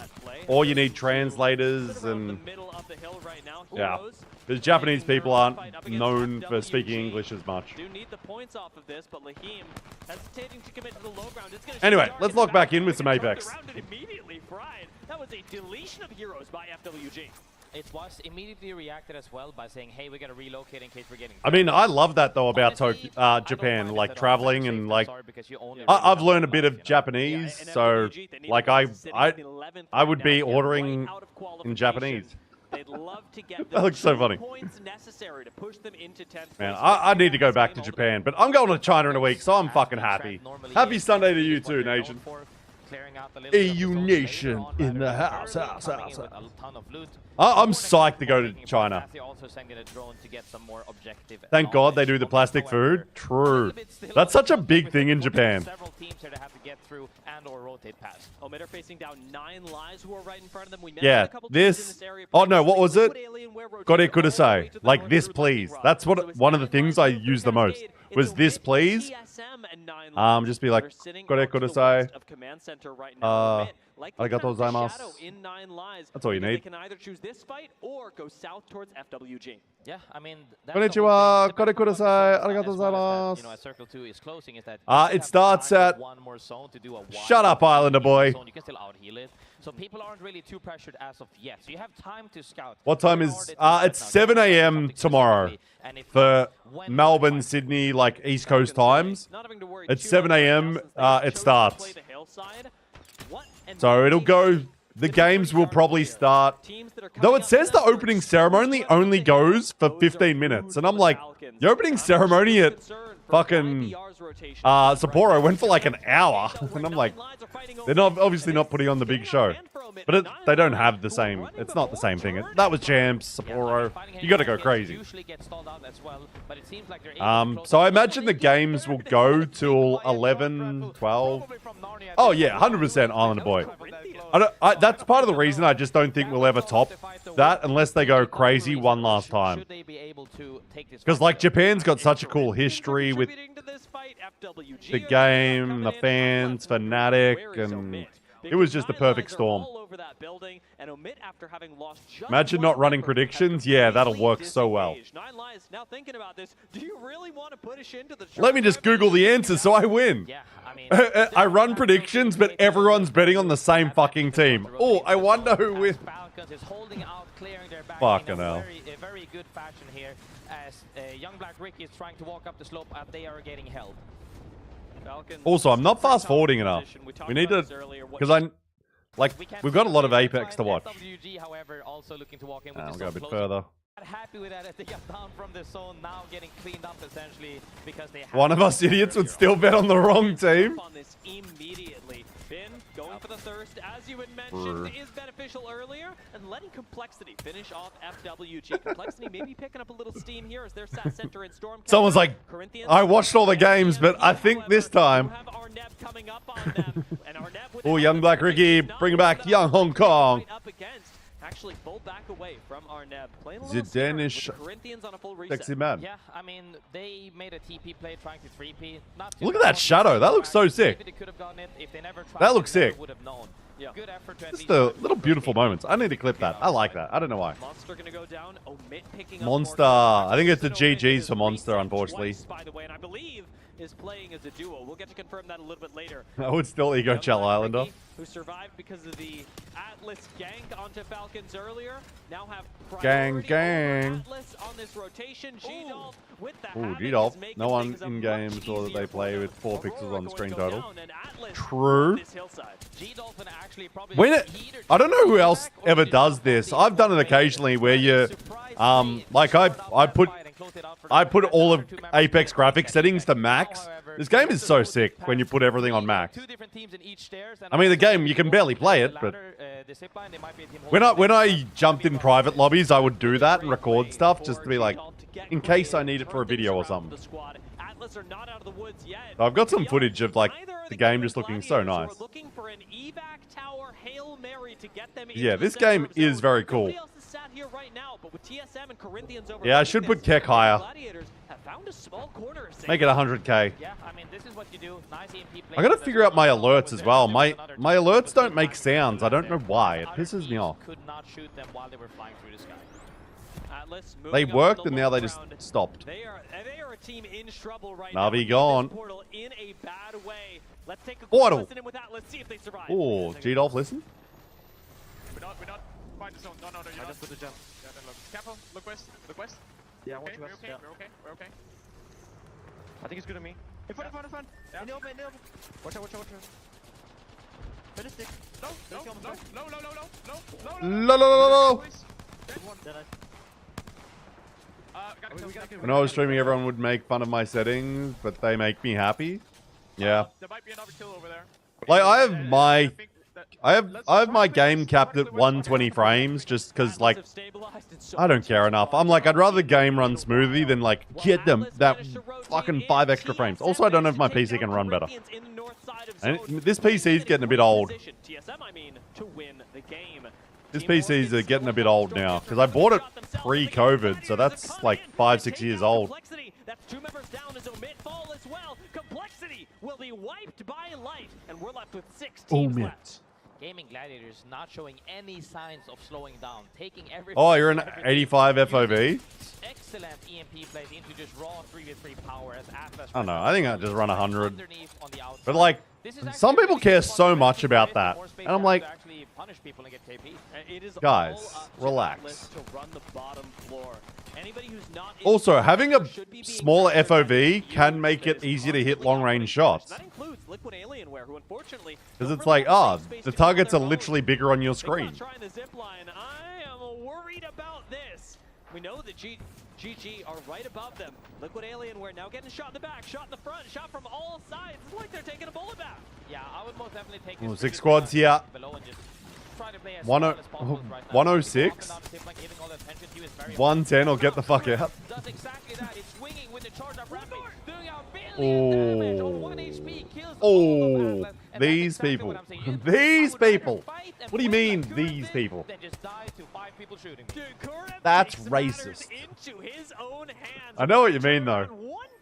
S1: or you need translators and, yeah. Because Japanese people aren't known for speaking English as much. Anyway, let's log back in with some Apex.
S6: That was a deletion of heroes by FWG.
S7: It was immediately reacted as well by saying, hey, we got to relocate in case we're getting...
S1: I mean, I love that, though, about Japan, like, traveling and, like... I've learned a bit of Japanese, so, like, I would be ordering in Japanese.
S6: They'd love to get
S1: that looks so funny.
S6: Points necessary to push them into 10th.
S1: Man, I need to go back to Japan, but I'm going to China in a week, so I'm fucking happy. Happy Sunday to you too, Nation. EU Nation in the house. I'm psyched to go to China. Thank God they do the plastic food. True. That's such a big thing in Japan. Yeah, this... Oh no, what was it? Kore kudasai. Like, this please. That's what one of the things I use the most. Was this please? Just be like, Kore kudasai. Arigatou gozaimasu. That's all you need.
S6: They can either choose this fight or go south towards FWG.
S7: Yeah, I mean,
S1: konnichiwa, kore kudasai, arigatou gozaimasu.
S7: You know, as Circle 2 is closing, is that
S1: it starts at... Shut up, Islander boy.
S7: You can still out-heal it. So people aren't really too pressured as of yet. So you have time to scout.
S1: What time is... it's 7 a.m. tomorrow for Melbourne, Sydney, like East Coast times. It's 7 a.m. It starts. So it'll go... The games will probably start... Though it says the opening ceremony only goes for 15 minutes. And I'm like, the opening ceremony at fucking Sapporo went for like an hour. And I'm like, they're not obviously not putting on the big show. But they don't have the same... It's not the same thing. That was Champs, Sapporo. You gotta go crazy. So I imagine the games will go till 11, 12. Oh yeah, 100% Islander Boy. That's part of the reason I just don't think we'll ever top that unless they go crazy one last time. Because like Japan's got such a cool history with the game, the fans, Fnatic, and it was just the perfect storm. Imagine not running predictions. Yeah, that'll work so well. Let me just Google the answers so I win. I run predictions, but everyone's betting on the same fucking team. Oh, I wonder who wins. Fucking hell.
S7: Very good fashion here as young Black Ricky is trying to walk up the slope and they are getting held.
S1: Also, I'm not fast forwarding enough. We need to, because we've got a lot of Apex to watch. I'll go a bit further.
S7: Happy with that as they get down from the zone, now getting cleaned up essentially because they have...
S1: One of us idiots would still bet on the wrong team.
S6: Immediately. Finn going for the thirst, as you had mentioned, is beneficial earlier, and letting Complexity finish off FWG. Complexity maybe picking up a little steam here as their SAS center in Storm.
S1: Someone's like, I watched all the games, but I think this time... Oh, young Black Ricky, bring back young Hong Kong.
S6: actually pull back away from Arneb. Playing a
S1: The
S6: little scared
S1: Danish
S6: with the Corinthians on a full reset.
S1: sexy man.
S7: Yeah, I mean, they made a TP play trying to 3P.
S1: Look at that shadow. That looks so sick.
S7: Maybe they could have gotten it. If they never tried,
S1: That looks
S7: they never
S1: sick.
S7: would have known.
S6: Yeah.
S7: Good effort to at
S1: Just
S7: least
S1: the
S7: try
S1: little
S7: to
S1: beautiful
S7: keep it.
S1: moments. I need to clip that. I like that. I don't know why.
S6: Monster gonna go down. Omit picking up
S1: Monster.
S6: more.
S1: I think it's the
S6: Omit
S1: GGs
S6: is
S1: for Monster,
S6: reset
S1: unfortunately.
S6: twice, by the way, and I believe is playing as a duo. We'll get to confirm that a little bit later.
S1: I would still ego Chell Islander.
S6: Ricky, who survived because of the Atlas gank onto Falcons earlier, now have
S1: Gang,
S6: priority
S1: gang.
S6: over Atlas on this rotation. G-Dolph with the
S1: Ooh,
S6: Havoc
S1: G-Dolph.
S6: is making
S1: No one
S6: things a
S1: in-game
S6: much
S1: saw that they
S6: easier
S1: play
S6: for
S1: with
S6: them.
S1: 4 pixels
S6: Aurora
S1: on the
S6: going
S1: screen
S6: to go
S1: total.
S6: down, and Atlas
S1: True.
S6: on this hillside.
S7: G-Dolphin actually probably
S1: When it, I don't know who else ever does this. I've done it occasionally where you, like I put all of Apex graphic settings to max. This game is so sick when you put everything on max. I mean, the game, you can barely play it, but when I jumped in private lobbies, I would do that and record stuff just to be like, in case I need it for a video or something.
S6: Atlas are not out of the woods yet.
S1: I've got some footage of like the game just looking so nice.
S6: Looking for an evac tower Hail Mary to get them
S1: Yeah,
S6: into
S1: this
S6: the
S1: game
S6: center
S1: is
S6: zone.
S1: very cool.
S6: Nobody else is sat here right now, but with TSM and Corinthians over
S1: Yeah, I should put Keck higher.
S6: Gladiators have found a small corner of
S1: Make it 100k.
S7: Yeah, I mean, this is what you do. Nice EMP play.
S1: I gotta figure out my alerts as well. My alerts don't make sounds. I don't know why. It pisses me off.
S7: Could not shoot them while they were flying through the sky.
S6: Atlas
S1: They
S6: moving up
S1: worked
S6: the
S1: and now they
S6: low
S1: just
S6: ground.
S1: stopped.
S6: They are a team in trouble right
S1: Navi
S6: now. This
S1: gone.
S6: portal in a bad way. Let's take a
S1: Portal.
S6: listen in with Atlas, see if they survive.
S1: Oh, G-Dolph, listen.
S8: We're not quite the zone. No, you're not.
S9: just put the jump.
S8: Yeah, then look. Careful. Look west. Look west.
S9: Yeah,
S8: Okay,
S9: watch
S8: we're
S9: west.
S8: okay.
S9: Yeah.
S8: We're okay.
S9: I think it's good on me.
S8: In front. Yeah.
S9: In the open. Watch out. Hit a stick.
S8: No.
S1: La la la la.
S8: Please.
S9: Dead eye.
S8: Gotta kill.
S1: When I was streaming, everyone would make fun of my settings, but they make me happy. Yeah.
S8: There might be another kill over there.
S1: Like I have my
S8: think that-
S1: I have my game capped at 120 frames just because like I don't care enough. I'm like I'd rather the game run smoothly than like get them that fucking 5 extra frames. Also, I don't know if my PC can run better. And this PC is getting a bit old. This PCs are getting a bit old now because I bought it pre-COVID, so that's like 5-6 years old.
S6: That's 2 members down as Omit fall as well. Complexity will be wiped by Light, and we're left with 6 teams left.
S7: Gaming Gladiators not showing any signs of slowing down, taking everything.
S1: Oh, you're an 85 FOV?
S7: Excellent EMP plays into just raw 3v3 power as Atlas.
S1: I don't know. I think I just run 100.
S7: Underneath on the outside.
S1: But like,
S7: This is
S1: some
S7: actually
S1: people
S7: really
S1: care
S7: fun
S1: so
S7: to
S1: much
S7: play
S1: about
S7: with,
S1: that.
S7: more space
S1: And I'm
S7: to
S1: like,
S7: actually punish people and get KP.
S6: It is
S1: guys,
S6: all up to
S1: relax.
S6: Atlas to run the bottom floor. Anybody who's not in
S1: Also, having a
S6: should be being
S1: smaller
S6: punished by
S1: FOV
S6: the
S1: can
S6: few
S1: make it
S6: that is
S1: easier to hit
S6: constantly
S1: long-range
S6: operating.
S1: shots.
S6: That includes Liquid Alienware, who unfortunately
S1: Because
S6: don't
S1: it's
S6: really
S1: like,
S6: have
S1: ah,
S6: the space
S1: the
S6: to go on
S1: targets are
S6: their own.
S1: literally bigger on your
S6: Think about
S1: screen.
S6: trying the zip line. I am worried about this. We know that GG are right above them. Liquid Alienware now getting shot in the back, shot in the front, shot from all sides. It's like they're taking a bullet bath.
S7: Yeah, I would most definitely take
S1: Oh,
S7: this
S1: 6
S7: to
S1: squads
S7: the
S1: here.
S7: below and just try to play as
S1: 10
S7: smart as possible right now.
S1: 106.
S7: Up and down the zip line, giving all the attention to you is very
S1: 110 will get the fuck out.
S7: Does exactly that. It's swinging with the charge up rapid, doing a billion damage on 1 HP, kills all of
S1: Oh,
S7: Atlas, and that's
S1: these
S7: exactly
S1: people.
S7: what I'm saying. I
S1: These
S7: would rather
S1: people.
S7: fight and
S1: What do you
S7: win
S1: mean,
S7: the
S1: these
S7: tournament
S1: people?
S7: than just die to 5 people shooting me.
S6: Dude, Kurev
S1: That's
S6: takes matters
S1: racist.
S6: into his own hands.
S1: I know what you mean, though.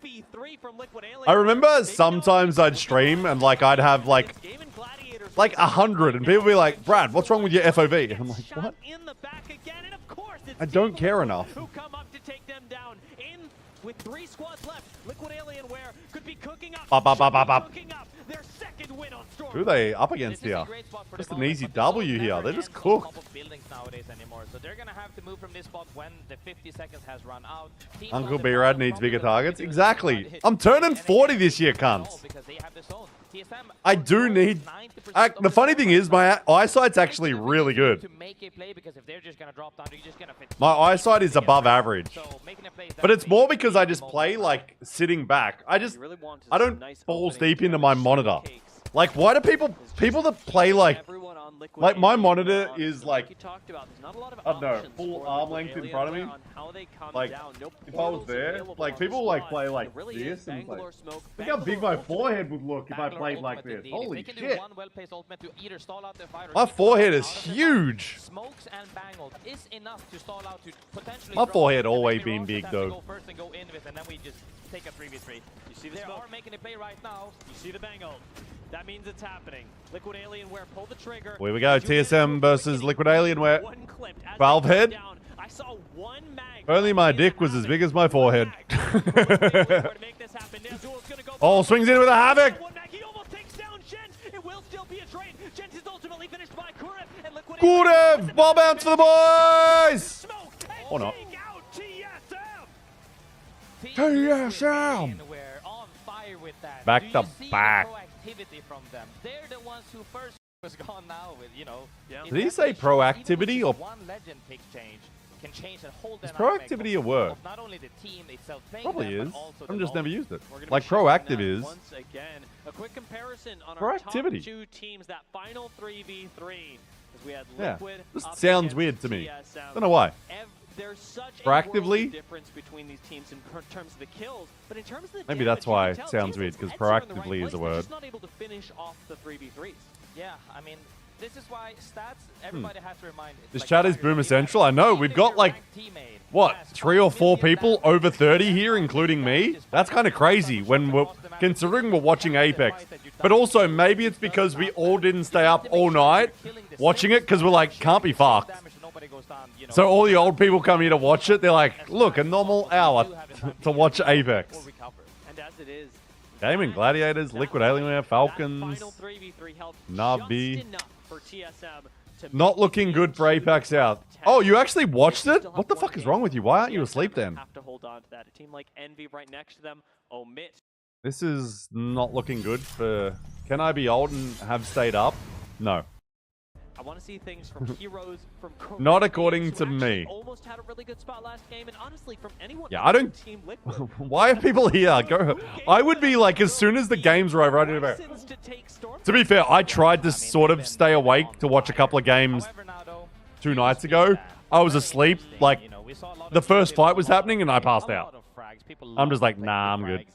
S6: 1v3 from Liquid Alien.
S1: I remember
S6: Maybe
S1: sometimes
S6: not-
S1: I'd stream and like I'd have like
S6: Game and Gladiators
S1: 100 and people be like, Brad, what's wrong with your FOV? And I'm like,
S6: Shot
S1: what?
S6: in the back again, and of course it's
S1: I don't
S6: Team
S1: care
S6: Blue
S1: enough.
S6: Who come up to take them down in with 3 squads left. Liquid Alienware could be cooking up.
S1: Bop, bop, bop, bop, bop.
S6: Cooking up their second win on Storm.
S1: Who are they up
S7: This
S1: against
S7: is a
S1: here?
S7: great spot for
S1: Just
S7: the
S1: an
S7: moment,
S1: easy
S7: but the zone
S1: W here.
S7: never
S1: They're just
S7: ends on top
S1: cooked.
S7: of buildings nowadays anymore, so they're gonna have to move from this spot when the 50 seconds has run out. Teams
S1: Uncle
S7: on the
S1: B-Rad
S7: bottom
S1: needs
S7: probably
S1: bigger
S7: will not be
S1: targets.
S7: doing
S1: Exactly.
S7: much.
S1: I'm turning
S7: And they
S1: 40
S7: can't
S1: this year,
S7: do it at all
S1: cunts.
S7: because they have the zone. TSM
S1: I do need...
S7: 90%
S1: The funny thing is, my eyesight's actually really good.
S7: to make a play because if they're just gonna drop down, you're just gonna fit.
S1: My eyesight is above average.
S7: So making a play is
S1: But it's
S7: definitely
S1: more because I just
S7: the
S1: play
S7: moment.
S1: like sitting back. I
S6: You really want
S1: don't
S6: nice
S1: balls
S6: opening
S1: deep into
S6: to
S1: my
S6: show
S1: monitor.
S6: cakes.
S1: Like, why do people that play like
S6: Everyone
S2: on Liquid
S1: Like, my
S2: Alien,
S1: monitor
S2: on,
S1: is,
S2: like
S1: like,
S2: you talked about, there's not a lot of
S1: I don't know,
S2: options
S1: full
S2: for
S1: arm
S2: Liquid
S1: length in
S2: Alien
S1: front of
S2: there
S1: me.
S2: on how they come
S1: Like,
S2: down. No
S1: if I was
S2: portals
S1: there,
S2: available
S1: like,
S2: on the
S1: people, like,
S2: spot.
S1: play,
S2: It
S1: like,
S2: really
S1: this
S2: is
S1: and, like,
S2: Bangalore smoke.
S1: look how big
S2: Bangalore
S1: my
S2: ultimate.
S1: forehead would look if I
S7: Bangalore
S1: played like
S7: ultimate
S1: this.
S7: indeed. If
S1: Holy
S7: they can
S1: shit.
S7: do one well-placed ultimate to either stall out the fight or
S1: My
S7: get
S1: forehead
S7: out
S1: is
S7: of the fight,
S1: huge.
S7: Smokes and bangles is enough to stall out to potentially
S1: My
S7: draw.
S1: forehead
S7: And
S1: always
S7: maybe
S1: been
S7: Ross
S1: big,
S7: has to
S1: though.
S7: Go first and go in with, and then we just take a 3v3.
S2: You see the
S7: They
S2: smoke.
S7: are making a play right now.
S2: You see the bangle. That means it's happening. Liquid Alienware, pull the trigger.
S1: Here we go, TSM versus Liquid Alienware.
S2: One clipped as
S1: Valve
S2: they come
S1: head.
S2: down. I saw one mag.
S1: Only my dick was as big as my forehead. Oh, swings in with a Havoc.
S2: One mag, he almost takes down Gen. It will still be a trade. Gen is ultimately finished by Kurev, and Liquid
S1: Kurev, ball bounce for the boys.
S2: Smoke
S1: Or not.
S2: take out TSM.
S1: TSM.
S7: We're on fire with that.
S1: Back
S7: Do
S1: to
S7: you see
S1: back.
S7: the proactivity from them? They're the ones who first was gone now with, you know.
S2: Yeah.
S1: Did he say proactivity
S7: even
S1: or
S7: one legend pick change can change the whole
S1: is
S7: dynamic
S1: proactivity a
S7: of
S1: word?
S7: not only the team itself playing
S1: Probably
S7: them,
S1: is.
S7: but also
S1: I've
S7: the
S1: just never
S7: knowledge.
S1: used it.
S2: We're gonna
S1: Like
S2: be showing
S1: proactive
S2: that
S1: is.
S2: once again. A quick comparison on our top
S1: Proactivity.
S2: two teams, that final 3v3. As we had
S1: Yeah.
S2: Liquid
S1: This
S2: up
S1: sounds
S2: against
S1: weird to me.
S2: TSM.
S1: Don't know why.
S2: There's such a
S1: Proactively?
S2: world of difference between these teams in terms of the kills, but in terms of the
S1: Maybe
S2: damage,
S1: that's
S2: you
S1: why
S2: can
S1: it
S2: tell
S1: sounds
S2: TSM's
S1: weird, 'cause
S2: heads are in the right
S1: proactively is
S2: place.
S1: a
S2: They're
S1: word.
S2: just not able to finish off the 3v3s.
S7: Yeah, I mean, this is why stats, everybody has to remind it.
S1: This
S7: like
S1: chat is
S7: Tigers,
S1: Boom
S7: even
S1: Essential. I know,
S7: even
S1: we've
S7: if
S1: got
S7: your
S1: like,
S7: ranked teammate
S1: what,
S7: has
S1: 3 or 4
S7: 5 million
S1: people
S7: damage,
S1: over 30
S7: that's
S1: here,
S7: 5
S1: including
S7: million
S1: me?
S7: damage
S1: That's kind of crazy when we're, considering we're watching Apex. But also, maybe it's because we all didn't stay up all night watching it because we're like, can't be fucked. So all the old people come here to watch it. They're like, look, a normal hour to watch Apex.
S2: And as it is,
S1: Gaming Gladiators, Liquid Alienware, Falcons,
S2: that final 3v3 helped
S1: Navi.
S2: just enough for TSM to
S1: Not
S2: make
S1: looking
S2: it
S1: good for
S2: into
S1: APAC South.
S2: the top
S1: Oh, you
S2: 10.
S1: actually watched
S2: They
S1: it?
S2: still
S1: What the
S2: have
S1: fuck
S2: one
S1: is
S2: game
S1: wrong with you? Why aren't you
S2: TSM
S1: asleep then?
S2: have to hold on to that. A team like Envy right next to them, omit.
S1: This is not looking good for... Can I be old and have stayed up? No.
S2: I want to see things from heroes, from
S1: Not
S2: Korean
S1: according
S2: teams
S1: to
S2: who actually
S1: me.
S2: almost had a really good spot last game, and honestly, from anyone
S1: Yeah,
S2: other
S1: I
S2: than
S1: don't-
S2: Team Liquid.
S1: Why are people here? Go. I would be like, as soon as the games were over, I'd be like...
S2: License to take Storm.
S1: To be fair, I tried to sort of stay awake to watch a couple of games 2 nights ago. I was asleep, like, the first fight was happening and I passed out. I'm just like, nah, I'm good.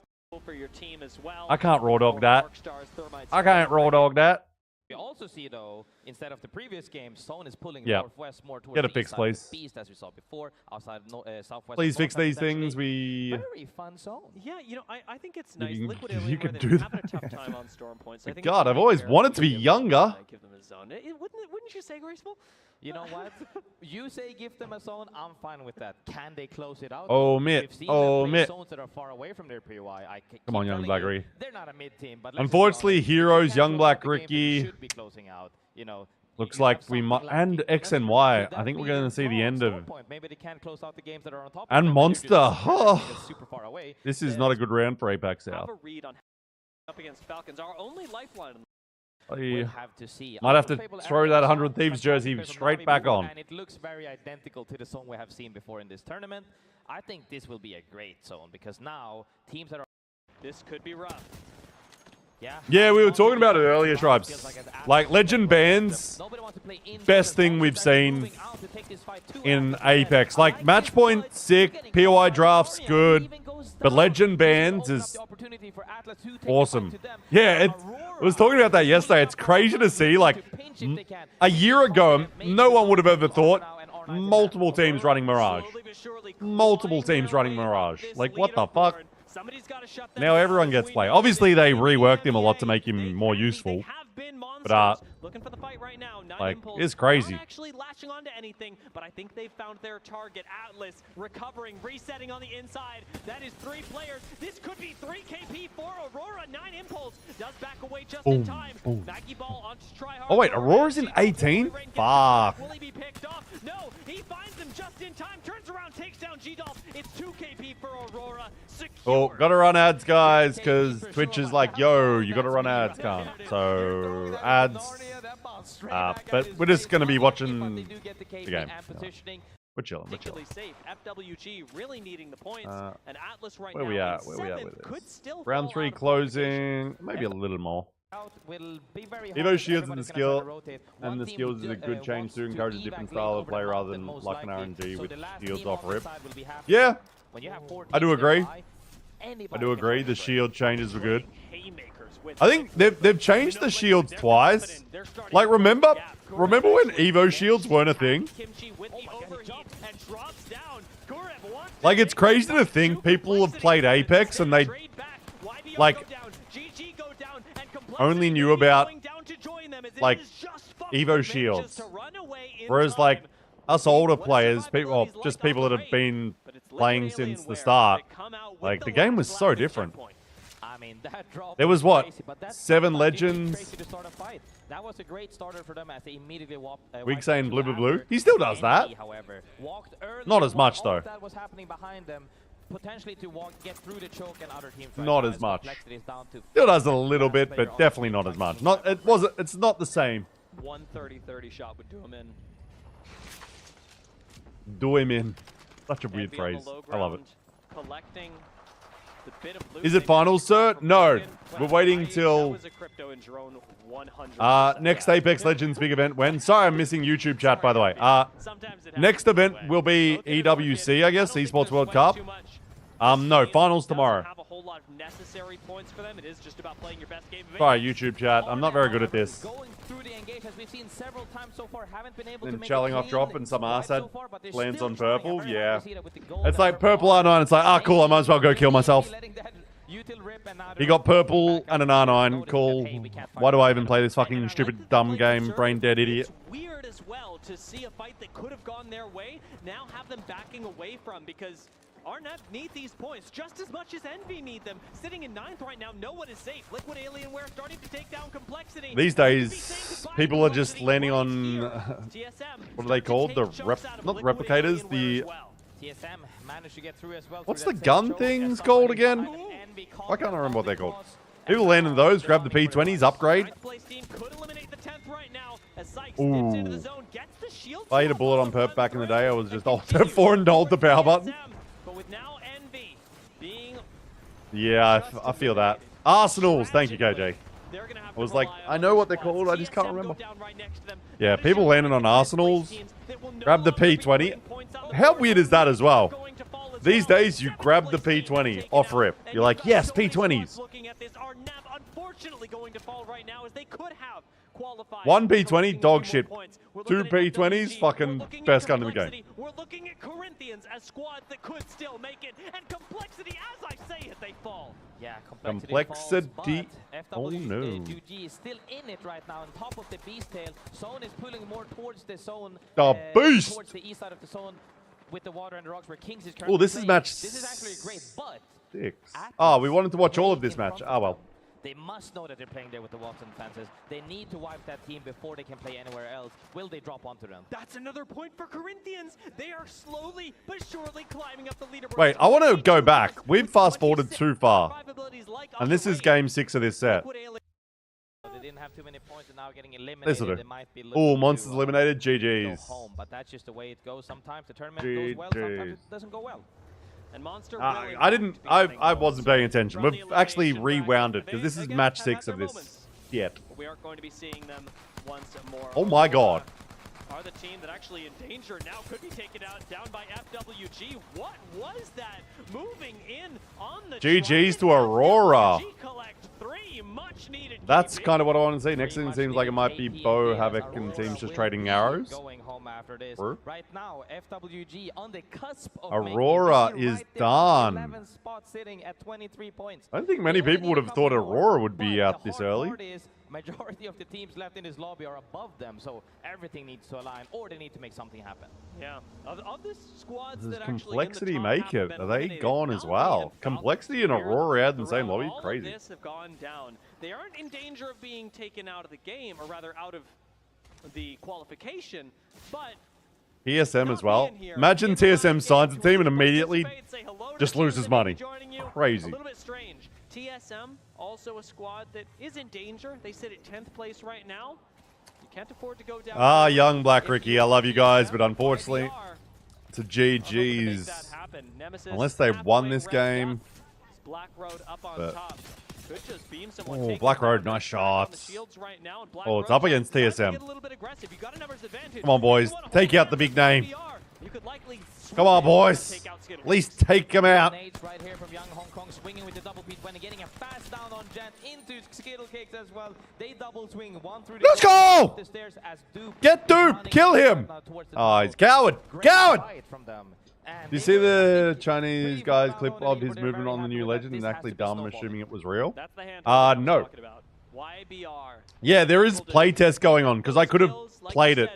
S2: For your team as well.
S1: I can't raw dog that.
S2: Darkstars, Thermites,
S1: I can't raw dog that.
S7: We also see, though, instead of the previous game, Zone is pulling
S1: Yeah.
S7: northwest more towards
S1: Get a
S7: the
S1: fix,
S7: east side of
S1: please.
S7: the Beast, as we saw before, outside southwest.
S1: Please
S7: of
S1: fix
S7: North,
S1: these
S7: potentially.
S1: things. We...
S7: Very fun zone.
S2: Yeah, you know, I think it's nice.
S1: can-
S2: Liquid
S1: you
S2: Alien,
S1: can
S2: where
S1: do
S2: they're having a
S1: that.
S2: tough time on Storm points. I think
S1: God,
S2: it's
S1: I've
S2: only
S1: always
S2: fair
S1: wanted to be
S2: give them,
S1: younger.
S2: Give them a zone. Wouldn't you say, Graceful?
S7: You know what? You say give them a zone, I'm fine with that. Can they close it out?
S1: Omit.
S7: We've seen them play
S1: Omit.
S7: zones that are far away from their POI.
S1: Come on, Young Blackery.
S7: They're not a mid team, but let's
S1: Unfortunately,
S7: just be honest,
S1: Heroes,
S7: if they
S1: Young
S7: can't
S1: Black
S7: close out the game, they
S1: Ricky.
S7: should be closing out. You know,
S1: Looks
S7: you
S1: like
S7: have
S1: we
S7: something
S1: might...
S7: like
S1: And
S7: King
S1: X and
S7: Vesper.
S1: Y.
S7: Could
S1: I
S7: that
S1: think we're
S7: be
S1: going
S7: a
S1: to see the
S7: draw
S1: end
S7: at
S1: of...
S7: some point? Maybe they can't close out the games that are on top. of
S1: And
S7: them,
S1: Monster.
S7: they're just
S1: Oh.
S7: super far away.
S1: This is not a good round for APAC
S2: Have
S1: South.
S2: a read on up against Falcons, our only lifeline.
S7: We'll have to see.
S1: Might have to
S7: Unplayable
S1: throw
S7: area
S1: that
S7: as
S1: 100
S7: well.
S1: Thieves
S7: Fantastic
S1: jersey
S7: play from
S1: straight
S7: Navi
S1: back
S7: before,
S1: on.
S7: And it looks very identical to the zone we have seen before in this tournament. I think this will be a great zone because now teams that are...
S2: This could be rough.
S1: Yeah, we were talking about it earlier, Tribes. Like, Legend bans, best thing we've seen in Apex. Like, match point, sick. POI drafts, good. But Legend bans is awesome. Yeah, I was talking about that yesterday. It's crazy to see, like, a year ago, no one would have ever thought multiple teams running Mirage. Multiple teams running Mirage. Like, what the fuck? Now everyone gets play. Obviously, they reworked him a lot to make him more useful. But,
S2: looking for the fight right now.
S1: like, it's crazy.
S2: Not actually latching onto anything, but I think they've found their target. Atlas recovering, resetting on the inside. That is 3 players. This could be 3 KP for Aurora. 9 Impulse does back away just in time. Maggie Ball on to try hard.
S1: Oh, wait, Aurora's in 18? Fuck.
S2: Will he be picked off? No, he finds them just in time. Turns around, takes down G-Dolph. It's 2 KP for Aurora. Secure.
S1: Oh, gotta run ads, guys, because Twitch is like, yo, you gotta run ads, can't. So, ads. But we're just gonna be watching the game. We're chilling, we're chilling.
S2: Safe. FWG really needing the points. And Atlas right
S1: Where
S2: now
S1: we
S2: in
S1: at? Where we at
S2: 7th
S1: with
S2: could
S1: this?
S2: still
S1: Round
S2: fall
S1: 3
S2: out of
S1: closing, maybe a little more.
S7: Will be very
S1: Evo
S7: hard.
S1: shields and the
S7: Everybody's gonna try to
S1: skill,
S7: rotate.
S1: and
S7: One
S1: the
S7: team
S1: skills is a
S7: wants
S1: good change to encourage a
S7: evac
S1: different
S7: lane
S1: style of
S7: over
S1: play
S7: the
S1: rather
S7: map,
S1: than
S7: then most
S1: luck and
S7: likely.
S1: RNG
S7: So
S1: with
S7: the last
S1: shields
S7: team
S1: off
S7: on this
S1: rip.
S7: side will be happy.
S1: Yeah,
S7: When you have 4
S1: I do
S7: teams
S1: agree.
S7: nearby,
S1: I do agree. The shield changes were good.
S8: Haymakers with
S1: I think they've changed the shields twice. Like remember when Evo shields weren't a thing?
S6: Kimchi with the overheat and drops down. Gurev wants to
S1: Like it's
S6: take
S1: crazy to
S6: it.
S1: think people have played Apex and they
S6: Trade back. YBO
S1: like
S6: go down. GG go down, and Complexity
S1: only knew
S6: may be
S1: about
S6: going down to join them as it
S1: like
S6: is just Fox
S1: Evo
S6: that manages
S1: shields.
S6: to run away in
S1: Whereas
S6: time.
S1: like us older
S6: What a
S1: players,
S6: survivability
S1: people, well,
S6: is
S1: just
S6: like
S1: people
S6: on
S1: that
S6: the
S1: have
S6: raid,
S1: been
S6: but it's Liquid
S1: playing
S6: Alienware
S1: since the
S6: that
S1: start,
S6: come out with
S1: like the
S6: the
S1: game
S6: last
S1: was so
S6: lasting
S1: different.
S6: checkpoint.
S7: I mean, that drop
S1: There was what,
S7: crazy, but that's
S1: 7
S7: not giving
S1: legends?
S7: Tracy to start a fight. That was a great starter for them as they immediately
S1: Weak saying blue, blue, blue.
S7: after.
S1: He still does that.
S7: Envy, however, walked early,
S1: Not as much,
S7: all of
S1: though.
S7: That was happening behind them, potentially to get through the choke and other teams.
S1: Not as much. Still does a little bit, but definitely not as much. Not it wasn't. It's not the same.
S6: 130-30 shot would do him in.
S1: Do him in. Such a weird
S6: Envy on the
S1: phrase.
S6: low
S1: I love it.
S6: ground, collecting the bit of loot
S1: Is
S6: they
S1: it finals,
S6: managed
S1: sir?
S6: to from
S1: No.
S6: Logan.
S1: We're
S6: Well,
S1: waiting
S6: that
S1: till
S6: was a Crypto and Drone 100%.
S1: next
S6: yeah.
S1: Apex Legends big event when? Sorry, I'm missing YouTube chat by the way.
S6: Sometimes it
S1: Next
S6: happens
S1: event
S6: that way.
S1: will be
S6: Both in the
S1: EWC,
S6: market,
S1: I guess,
S6: don't think
S1: Esports
S6: they're
S1: World
S6: sweating
S1: Cup.
S6: too much.
S1: No,
S6: This
S1: finals
S6: doesn't
S1: tomorrow.
S6: have a whole lot of necessary points for them. It is just about playing your best game of
S1: Sorry,
S6: Apex.
S1: YouTube chat. I'm not very good at this.
S7: Going through the engage, as we've seen several times so far, haven't been able
S1: Then
S7: to make
S1: shelling
S7: a
S1: off
S7: clean
S1: drop and some
S7: wipe
S1: arse head
S7: so far, but they're
S1: lands
S7: still
S1: on
S7: trying.
S1: purple.
S7: I'm very
S1: Yeah.
S7: happy to see that with the gold
S1: It's
S7: that
S1: like
S7: they're
S1: purple
S7: on.
S1: R9. It's like, ah, cool. I might as well go kill myself.
S7: Letting that util rip, and now
S1: He
S7: they're
S1: got purple
S7: back
S1: and an
S7: up.
S1: R9.
S7: Noticing
S1: Cool.
S7: that, hey, we can't fight
S1: Why do I
S7: back.
S1: even play this
S6: And I
S1: fucking
S6: like
S1: stupid
S6: that
S1: dumb
S6: they
S1: game?
S6: deserve
S1: Brain
S6: it.
S1: dead idiot.
S6: It's weird as well to see a fight that could have gone their way, now have them backing away from, because Arnett need these points just as much as Envy need them. Sitting in 9th right now, no one is safe. Liquid Alienware starting to take down Complexity.
S1: These days, people are just landing on
S6: TSM
S1: what are they called? The not replicators. The
S7: TSM managed to get through as well.
S1: what's
S7: through
S1: the
S7: that
S1: gun
S7: same choke,
S1: things
S7: as
S1: called
S7: somebody
S1: again?
S7: behind them, Envy called
S1: I can't
S7: them
S1: remember what
S7: out
S1: they're called.
S7: because
S1: People land in those, grab the P20s, upgrade.
S6: Ninth place team could eliminate the 10th right now as Sykes
S1: Ooh.
S6: dips into the zone, gets the shield.
S1: If I hit a bullet on perp back in the day, I was just alt F4 and hold the power button.
S6: But with now Envy being
S1: Yeah, I feel that. Arsenals, thank you, KJ.
S6: they're gonna have
S1: I was
S6: to
S1: like,
S6: rely
S1: I
S6: on
S1: know
S6: other
S1: what they're
S6: squads.
S1: called, I just can't
S6: TSM go
S1: remember.
S6: down right next to them.
S1: Yeah,
S6: That is
S1: people
S6: showing
S1: landing on
S6: ninth place
S1: Arsenals.
S6: teams that will no
S1: Grab the
S6: longer be
S1: P20.
S6: putting points on the
S1: How
S6: board.
S1: weird is that as well?
S6: Going to fall as
S1: These
S6: well.
S1: days, you
S6: Seventh
S1: grab the
S6: place team
S1: P20
S6: taken
S1: off
S6: out,
S1: rip.
S6: and
S1: You're
S6: you've
S1: like,
S6: got
S1: yes,
S6: so many
S1: P20s.
S6: squads looking at this. Are Nav unfortunately going to fall right now as they could have qualified.
S1: One
S6: for
S1: P20,
S6: collecting
S1: dog
S6: a few
S1: shit.
S6: more points. We're
S1: Two
S6: looking at
S1: P20s,
S6: FWG.
S1: fucking
S6: We're looking
S1: best
S6: at
S1: gun in the game.
S6: Complexity. We're looking at Corinthians as squads that could still make it, and Complexity, as I say it, they fall.
S7: Yeah,
S1: Complexity. Oh,
S7: FWG
S1: no.
S7: is still in it right now on top of the beast tail. Zone is pulling more towards the zone.
S1: The beast!
S7: Towards the east side of the zone with the water and the rocks where Kings is
S1: Oh,
S7: currently
S1: this is
S7: playing.
S1: match
S7: This is actually great, but
S1: 6.
S7: Atlas
S1: Oh, we wanted to watch all of this
S7: in
S1: match.
S7: front
S1: Oh,
S7: of
S1: well.
S7: them. They must know that they're playing there with the Watson fences. They need to wipe that team before they can play anywhere else. Will they drop onto them?
S6: That's another point for Corinthians. They are slowly but surely climbing up the leaderboard.
S1: Wait, I want to go back. We've fast-forwarded too far.
S6: Survivabilities like
S1: And this is game 6 of this set.
S6: Liquid Alien-
S7: They didn't have too many points and now getting
S1: This
S7: eliminated.
S1: will do.
S7: They might be
S1: Oh,
S7: looking
S1: monsters
S7: to,
S1: eliminated.
S7: go
S1: GG's.
S7: home, but that's just the way it goes. Sometimes the tournament goes well, sometimes it doesn't go well.
S6: And Monster
S1: I
S6: really
S1: didn't.
S6: to be
S1: I
S6: getting
S1: wasn't
S6: goals
S1: paying attention.
S6: from
S1: We've
S6: the
S1: actually
S6: elimination
S1: rewound
S6: bracket.
S1: it because this
S6: They,
S1: is
S6: again,
S1: match
S6: have
S1: 6
S6: had
S1: of
S6: their
S1: this.
S6: moments.
S1: Yet.
S6: We aren't going to be seeing them once more.
S1: Oh my god.
S6: Are the team that actually in danger now, could be taken out down by FWG. What was that? Moving in on the
S1: GG's
S6: drive.
S1: to Aurora.
S6: FWG collect 3 much needed.
S1: That's
S6: KP.
S1: kind of what I want to see. Next thing
S7: Pretty
S1: it seems
S7: much
S1: like it might
S7: the
S1: be
S7: AP
S1: Bo,
S7: as
S1: Havoc, and
S7: Aurora
S1: teams just
S7: will
S1: trading
S7: be
S1: arrows.
S7: Going home after this.
S1: Or?
S7: Right now, FWG on the cusp of
S1: Aurora
S7: making it
S1: is
S7: right there on the
S1: done.
S7: 11th spot sitting at 23 points.
S1: I don't think many
S7: They only
S1: people
S7: need
S1: would
S7: a
S1: have
S7: couple
S1: thought
S7: more,
S1: Aurora would be
S7: but
S1: out
S7: the
S1: this
S7: hard
S1: early.
S7: part is majority of the teams left in this lobby are above them, so everything needs to align, or they need to make something happen.
S6: Yeah, of this squads
S1: Does
S6: that actually
S1: Complexity
S6: in the top
S1: make
S6: half
S1: it?
S6: have been
S1: Are they
S6: eliminated,
S1: gone as
S6: Valve
S1: well?
S6: and
S1: Complexity and
S6: Valve
S1: Aurora out in the same
S6: throughout
S1: lobby?
S6: all of
S1: Crazy.
S6: this have gone down. They aren't in danger of being taken out of the game, or rather out of the qualification, but
S1: TSM as
S6: not
S1: well.
S6: being here
S1: Imagine
S6: in the last
S1: TSM
S6: game
S1: signs a
S6: to
S1: team and immediately
S6: participate, say hello to
S1: just
S6: the teams
S1: loses
S6: that may be
S1: money.
S6: joining you.
S1: Crazy.
S6: A little bit strange. TSM, also a squad that is in danger. They sit at 10th place right now. You can't afford to go down.
S1: Ah, young Black Ricky. I love you guys, but unfortunately, it's a GG's. Unless they won this game.
S6: Black Road up on
S1: But
S6: top. Could just beam someone,
S1: Oh,
S6: take
S1: Black
S6: them
S1: Road,
S6: down.
S1: nice
S6: They're
S1: shots.
S6: on the shields right now, and Black
S1: Oh, it's
S6: Road
S1: up against
S6: trying to
S1: TSM.
S6: get a little bit aggressive. You got a numbers advantage.
S1: Come on, boys.
S6: You wanna
S1: Take
S6: hold
S1: out the
S6: on
S1: big
S6: to
S1: name.
S6: VR. You could likely
S1: Come on,
S6: swoop in
S1: boys.
S6: and take out Skittles.
S1: At least take him out.
S7: Nades right here from Young Hong Kong, swinging with the double beat when getting a fast down on Jet into Skittle Cakes as well. They double swing one through the
S1: Let's go!
S7: the stairs as Dupe
S1: Get Dupe. Kill him. Oh, he's coward. Coward.
S7: from them. And
S1: You
S7: they
S1: see
S7: were
S1: the Chinese guy's clip of his movement on the new Legend and actually dumb, assuming it was real?
S6: That's the hand I was
S1: No.
S6: talking about. YBR.
S1: Yeah, there is playtest going on because I could have played it.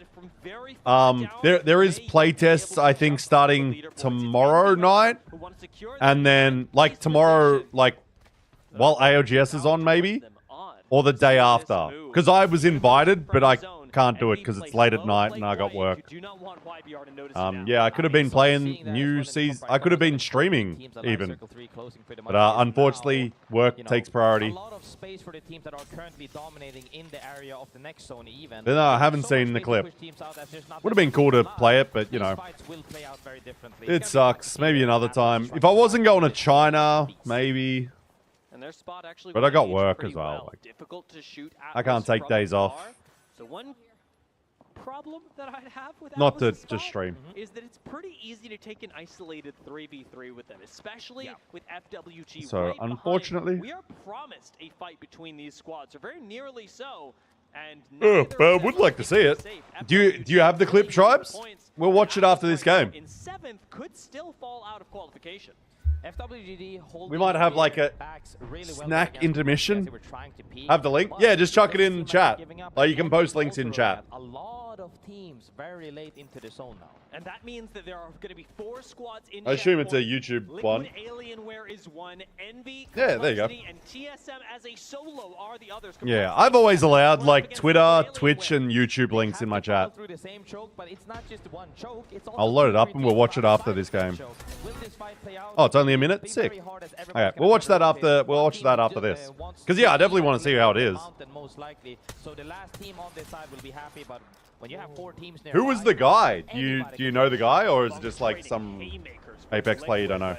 S1: There is playtests I think starting tomorrow night, and then like tomorrow, like while ALGS is on maybe, or the day after. Because I was invited, but I can't do it because it's late at night and I got work. Yeah, I could have been playing new season. I could have been streaming even, but unfortunately, work takes priority.
S7: A lot of space for the teams that are currently dominating in the area of the next zone even.
S1: Then I haven't seen the clip. Would have been cool to play it, but you know, it sucks. Maybe another time. If I wasn't going to China, maybe.
S2: And their spot actually
S1: But I got
S2: engaged
S1: work
S2: pretty
S1: as well, like,
S2: difficult to shoot
S1: I can't take days off.
S6: So one problem that I'd have with
S1: Not to
S6: Atlas's
S1: just
S6: spot
S1: stream.
S6: is that it's pretty easy to take an isolated 3v3 with them, especially with FWG.
S1: So,
S6: right behind.
S1: unfortunately-
S6: We are promised a fight between these squads, or very nearly so. And
S1: But I would like to see it. Do you have the clip, Tribes? We'll watch it after this game.
S6: In 7th could still fall out of qualification.
S7: FWGD
S1: We might have like a snack intermission. Have the link? Yeah, just chuck it in chat. Like you can post links in chat.
S7: A lot of teams very late into the zone now.
S6: And that means that there are going to be 4 squads in
S1: I assume it's a
S6: Checkpoint.
S1: YouTube one.
S6: Liquid Alienware is one. Envy,
S1: Yeah, there you go.
S6: Complexity, and TSM as a solo are the others.
S1: Yeah, I've always allowed like Twitter, Twitch, and YouTube links in my chat.
S7: Through the same choke, but it's not just one choke, it's also
S1: I'll load it up and we'll watch it after this game.
S7: Will this fight play out?
S1: Oh, it's only a minute? Sick. Okay, we'll watch that after. We'll watch that after this. Because yeah, I definitely want to see how it is.
S7: Most likely. So the last team on this side will be happy, but when you have 4 teams
S1: Who was the guy? Do you know the guy, or is it just like some Apex player you don't know?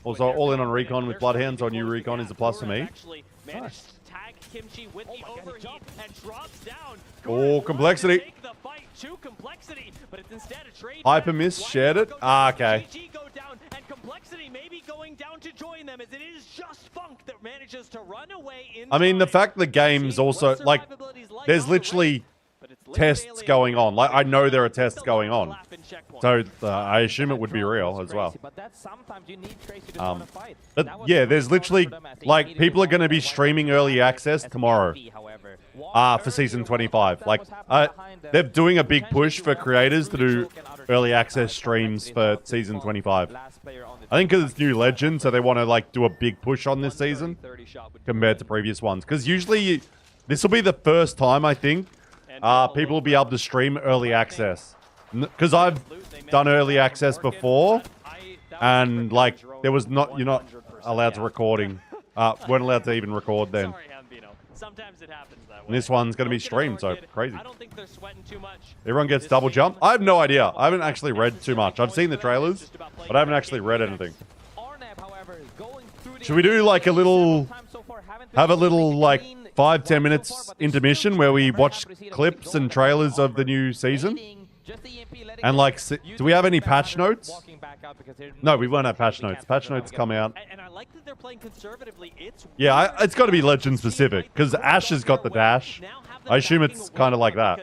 S1: Also, all in on Recon with Bloodhounds on new Recon is a plus for me.
S6: Managed to tag Kimchi with the overheat and drops down.
S1: Oh, Complexity.
S6: Take the fight to Complexity, but it's instead a trade.
S1: Hypermiss shared it. Ah, okay.
S6: GG go down, and Complexity maybe going down to join them, as it is just Funk that manages to run away in.
S1: I mean, the fact the game's also like, there's literally tests going on. Like, I know there are tests going on. So I assume it would be real as well. But yeah, there's literally, like, people are going to be streaming early access tomorrow for Season 25. Like, they're doing a big push for creators to do early access streams for Season 25. I think because it's new Legend, so they want to, like, do a big push on this season compared to previous ones. Because usually, this will be the first time, I think, people will be able to stream early access. Because I've done early access before, and like there was you're not allowed to recording, weren't allowed to even record then.
S6: Sometimes it happens that way.
S1: And this one's gonna be streamed, so crazy.
S6: I don't think they're sweating too much.
S1: Everyone gets double jump. I have no idea. I haven't actually read too much. I've seen the trailers, but I haven't actually read anything. Should we do like a little, have a little like 5-10 minutes intermission where we watch clips and trailers of the new season? And like, do we have any patch notes? No, we won't have patch notes. Patch notes come out.
S6: And I like that they're playing conservatively.
S1: Yeah, it's got to be Legend specific because Ash has got the dash. I assume it's kind of like that.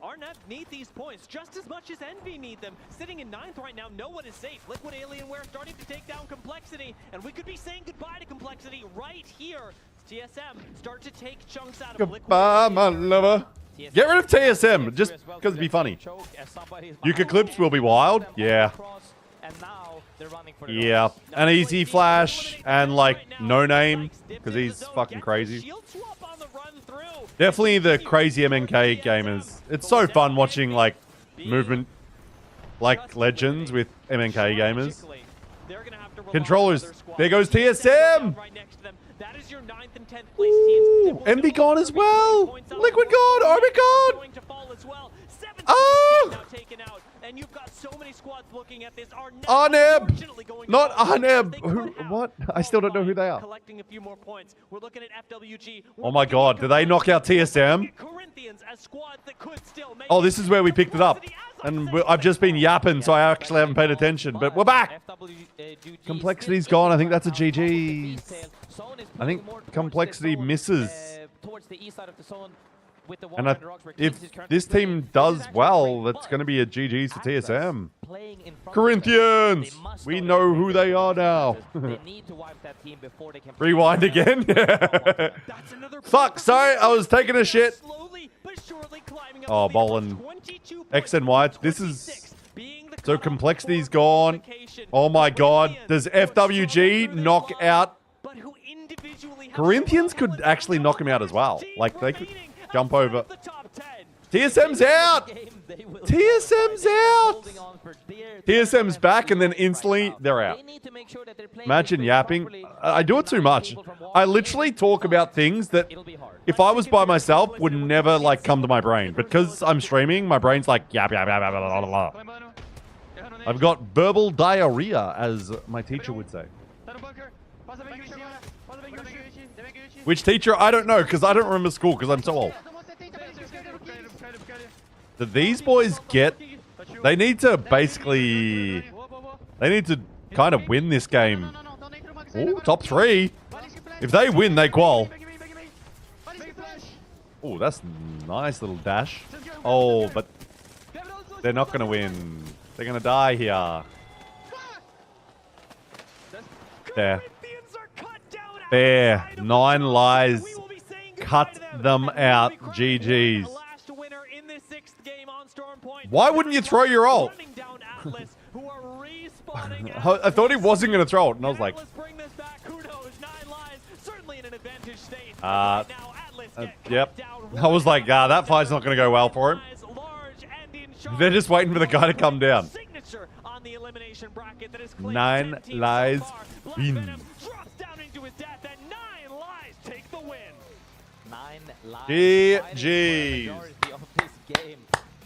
S6: Arnett need these points just as much as Envy need them. Sitting in 9th right now, no one is safe. Liquid Alienware starting to take down Complexity, and we could be saying goodbye to Complexity right here. TSM start to take chunks out of
S1: Goodbye, my lover. Get rid of TSM, just because it'd be funny. Yuka clips will be wild. Yeah. Yeah. An easy flash and like no name because he's fucking crazy. Definitely the crazy MNK gamers. It's so fun watching like movement like Legends with MNK gamers. Controllers. There goes TSM.
S6: That is your 9th and 10th place teams.
S1: Envy gone as well. Liquid gone. Orbit gone.
S6: Going to fall as well. 7th
S1: Oh!
S6: place team now taken out. and you've got so many squads looking at this. Are
S1: Arneb!
S6: unfortunately going to
S1: Not
S6: fall.
S1: Arneb!
S6: They
S1: Who?
S6: could have
S1: What? I still don't know who they are.
S6: collecting a few more points. We're looking at FWG.
S1: Oh my god, did they knock out TSM?
S6: Corinthians as squads that could still make
S1: Oh, this is where we picked it up. And I've just been yapping, so I actually haven't paid attention. But we're back! Complexity's gone. I think that's a GG. I think Complexity misses. And if this team does well, that's going to be a GG's to TSM. Corinthians! We know who they are now. Rewind again? Fuck, sorry, I was taking a shit. Oh, Bolin. X and Y. This is... So Complexity's gone. Oh my god. Does FWG knock out... Corinthians could actually knock him out as well. Like, they could jump over. TSM's out! TSM's out! TSM's back and then instantly they're out. Imagine yapping. I do it too much. I literally talk about things that if I was by myself would never like come to my brain. But because I'm streaming, my brain's like yap yap yap yap blah, blah, blah. I've got verbal diarrhea, as my teacher would say. Which teacher? I don't know, because I don't remember school, because I'm so old. Do these boys get... They need to basically... They need to kind of win this game. Ooh, top 3. If they win, they qual. Oh, that's nice little dash. Oh, but... They're not going to win. They're going to die here. There. There. 9 lies. Cut them out. GG's. Why wouldn't you throw your ult? I thought he wasn't going to throw it, and I was like... Yep. I was like, that fight's not going to go well for him. They're just waiting for the guy to come down. 9 lies. Win. GG's.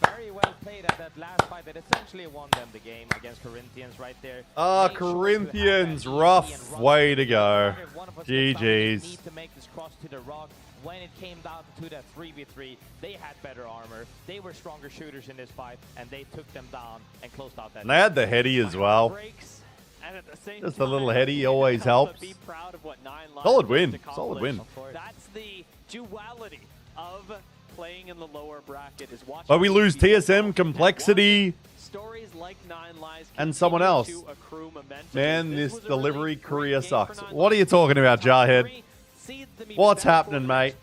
S7: Very well played at that last fight that essentially won them the game against Corinthians right there.
S1: Corinthians, rough way to go. GG's.
S7: Need to make this cross to the rock. When it came down to that 3v3, they had better armor. They were stronger shooters in this fight, and they took them down and closed out that.
S1: And they had the heady as well. Just a little heady always helps. Solid win. Solid win.
S6: That's the duality of playing in the lower bracket.
S1: But we lose TSM, Complexity, and someone else. Man, this delivery career sucks. What are you talking about, Jarhead? What's happening, mate?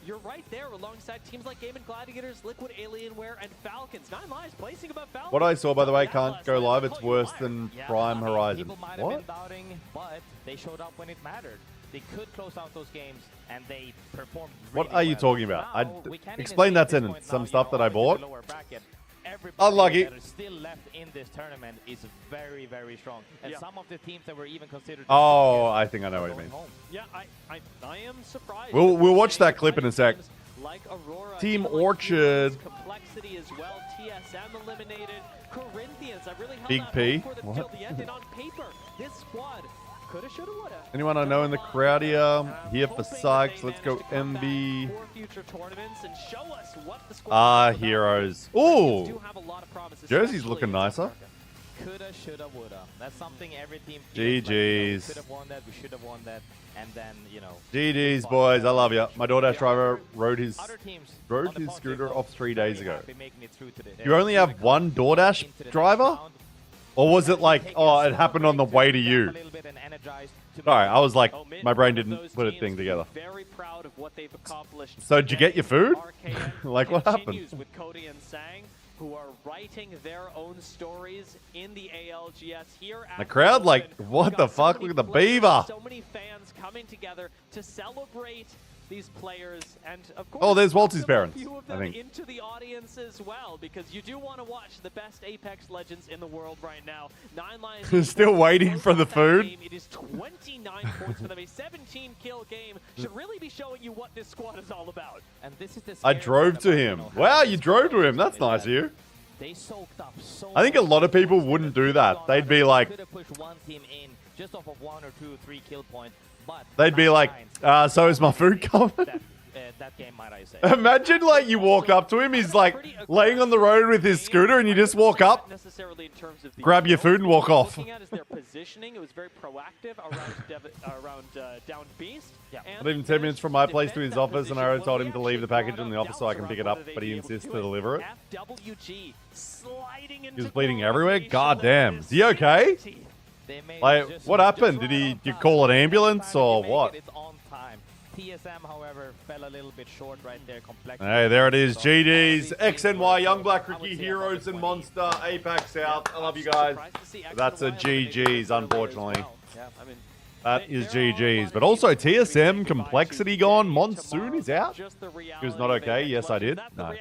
S6: You're right there alongside teams like Game & Gladiators, Liquid Alienware, and Falcons. 9 lives placing above Falcons.
S1: What I saw, by the way, can't go live. It's worse than Prime Horizon. What?
S7: Doubting, but they showed up when it mattered. They could close out those games, and they performed
S1: What
S7: really
S1: are you
S7: well.
S1: talking about?
S7: Now,
S1: Explain that sentence. Some stuff that I bought.
S7: Everybody
S1: Unlucky.
S7: that is still left in this tournament is very, very strong. And some of the teams that were even considered...
S1: Oh, I think I know what you mean.
S6: Yeah, I am surprised.
S1: We'll watch that clip in a sec.
S6: Like Aurora,
S1: Team
S6: like
S1: Orchard.
S6: Complexity as well. TSM eliminated. Corinthians. I really held
S1: Big
S6: out
S1: P.
S6: hope for them till the end. And on paper, this squad coulda, shoulda, woulda.
S1: Anyone I know in the crowd here? Here for Sykes. Let's go MB. Heroes. Ooh. Jersey's looking nicer.
S7: Coulda, shoulda, woulda. That's something every team
S1: GG's.
S7: Could have won that, we should have won that, and then, you know.
S1: GG's, boys. I love you. My DoorDash driver rode his
S7: Other teams
S1: scooter off 3 days ago.
S7: happy making it through today.
S1: You only have one DoorDash driver? Or was it like, oh, it happened on the way to you? Sorry, I was like, my brain didn't put a thing together.
S6: Very proud of what they've accomplished.
S1: So did you get your food? Like, what happened?
S6: With Cody and Sang, who are writing their own stories in the ALGS here.
S1: The crowd, like, what the fuck? Look at the beaver.
S6: So many fans coming together to celebrate these players, and of course,
S1: oh, there's Waltz's parents,
S6: a few of
S1: I
S6: them
S1: think.
S6: into the audience as well, because you do want to watch the best Apex legends in the world right now. 9 Lions
S1: Still waiting for the food.
S6: Game. It is 29 points for them. A 17-kill game should really be showing you what this squad is all about.
S7: And this is the
S1: I drove to him. Wow, you drove to him. That's nice of you.
S7: They soaked up so
S1: I think a
S7: much
S1: lot of people
S7: resources.
S1: wouldn't do
S7: Could've
S1: that.
S7: gone
S1: They'd
S7: other
S1: be
S7: way.
S1: like,
S7: Could've pushed one team in just off of 1 or 2 or 3 kill points, but
S1: they'd be like, so is my food coming?
S7: that game, might I say.
S1: Imagine like you walk up to him, he's like laying on the road with his scooter and you just walk up,
S6: necessarily in terms of the
S1: grab your food and walk off.
S6: Looking at is their positioning. It was very proactive around down beast.
S7: Yeah.
S1: I live 10 minutes from my place to his office and I already told him to leave the package in the office so I can pick it up, but he insists to deliver it.
S6: FWG sliding into
S1: He was bleeding everywhere? God damn. Is he okay? Like, what happened? Did you call an ambulance or what?
S7: It's on time. TSM, however, fell a little bit short right there.
S1: Hey, there it is. GG's, XNY, Young Black Rookie, Heroes and Monster, APAC South. I love you guys. That's a GG's, unfortunately. That is GG's. But also TSM, Complexity gone. Monsoon is out. He was not okay. Yes, I did. No.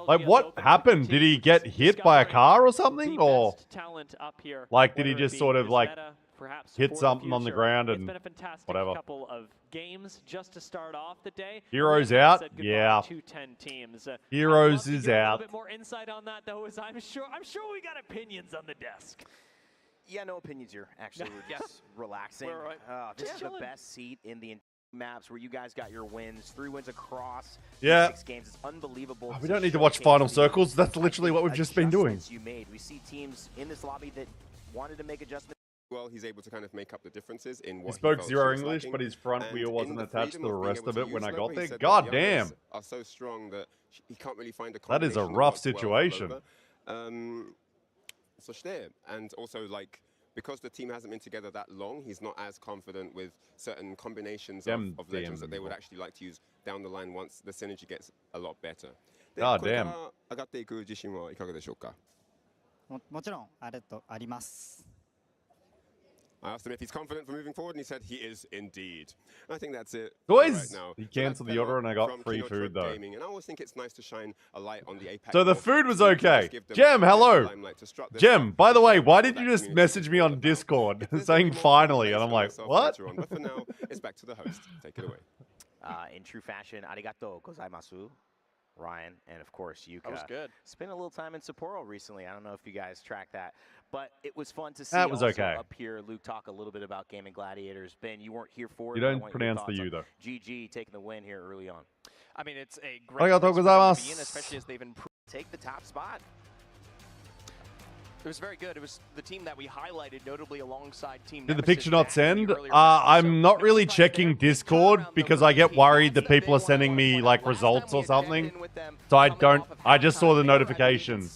S1: Like, what happened? Did he get hit by a car or something? Or, like, did he just sort of, like, hit something on the ground and whatever?
S6: Couple of games just to start off the day.
S1: Heroes out? Yeah. Heroes is out.
S6: A bit more insight on that, though, is I'm sure we got opinions on the desk.
S3: Yeah, no opinions here. Actually, we're just relaxing. This is the best seat in the maps where you guys got your wins. 3 wins across 6 games. It's unbelievable.
S1: We don't need to watch Final Circles. That's literally what we've just been doing.
S3: You made. We see teams in this lobby that wanted to make adjustments.
S10: Well, he's able to kind of make up the differences in what
S1: he spoke zero English, but his front wheel wasn't attached to the rest of it when I got there. God damn.
S10: Are so strong that he can't really find a
S1: that is a rough situation.
S10: And also, like, because the team hasn't been together that long, he's not as confident with certain combinations of legends that they would actually like to use down the line once the synergy gets a lot better.
S1: God damn.
S10: 上がっていく自信はいかがでしょうか?
S11: もちろんあります。
S10: I asked him if he's confident for moving forward, and he said he is indeed. I think that's it.
S1: Boys,
S10: right now.
S1: he cancelled the order and I got free food though.
S10: And I always think it's nice to shine a light on the APAC.
S1: So the food was okay. Jem, hello. Jem, by the way, why did you just message me on Discord saying finally? And I'm like, what?
S10: But for now, it's back to the host. Take it away.
S3: In true fashion, arigatou gozaimasu. Ryan, and of course, Yuka.
S9: That was good.
S3: Spent a little time in Sapporo recently. I don't know if you guys tracked that, but it was fun to see.
S1: That was okay.
S3: Up here, Luke talk a little bit about Gaming Gladiators. Ben, you weren't here for it.
S1: You don't pronounce the U though.
S3: GG taking the win here early on.
S9: I mean, it's a great
S1: Arigatou gozaimasu.
S3: Especially as they've improved. Take the top spot.
S9: It was very good. It was the team that we highlighted, notably alongside Team
S1: Did the
S9: Nemesis
S1: picture not send?
S9: earlier.
S1: I'm not really checking Discord because I get worried that people are sending me like results or something. So I just saw the notification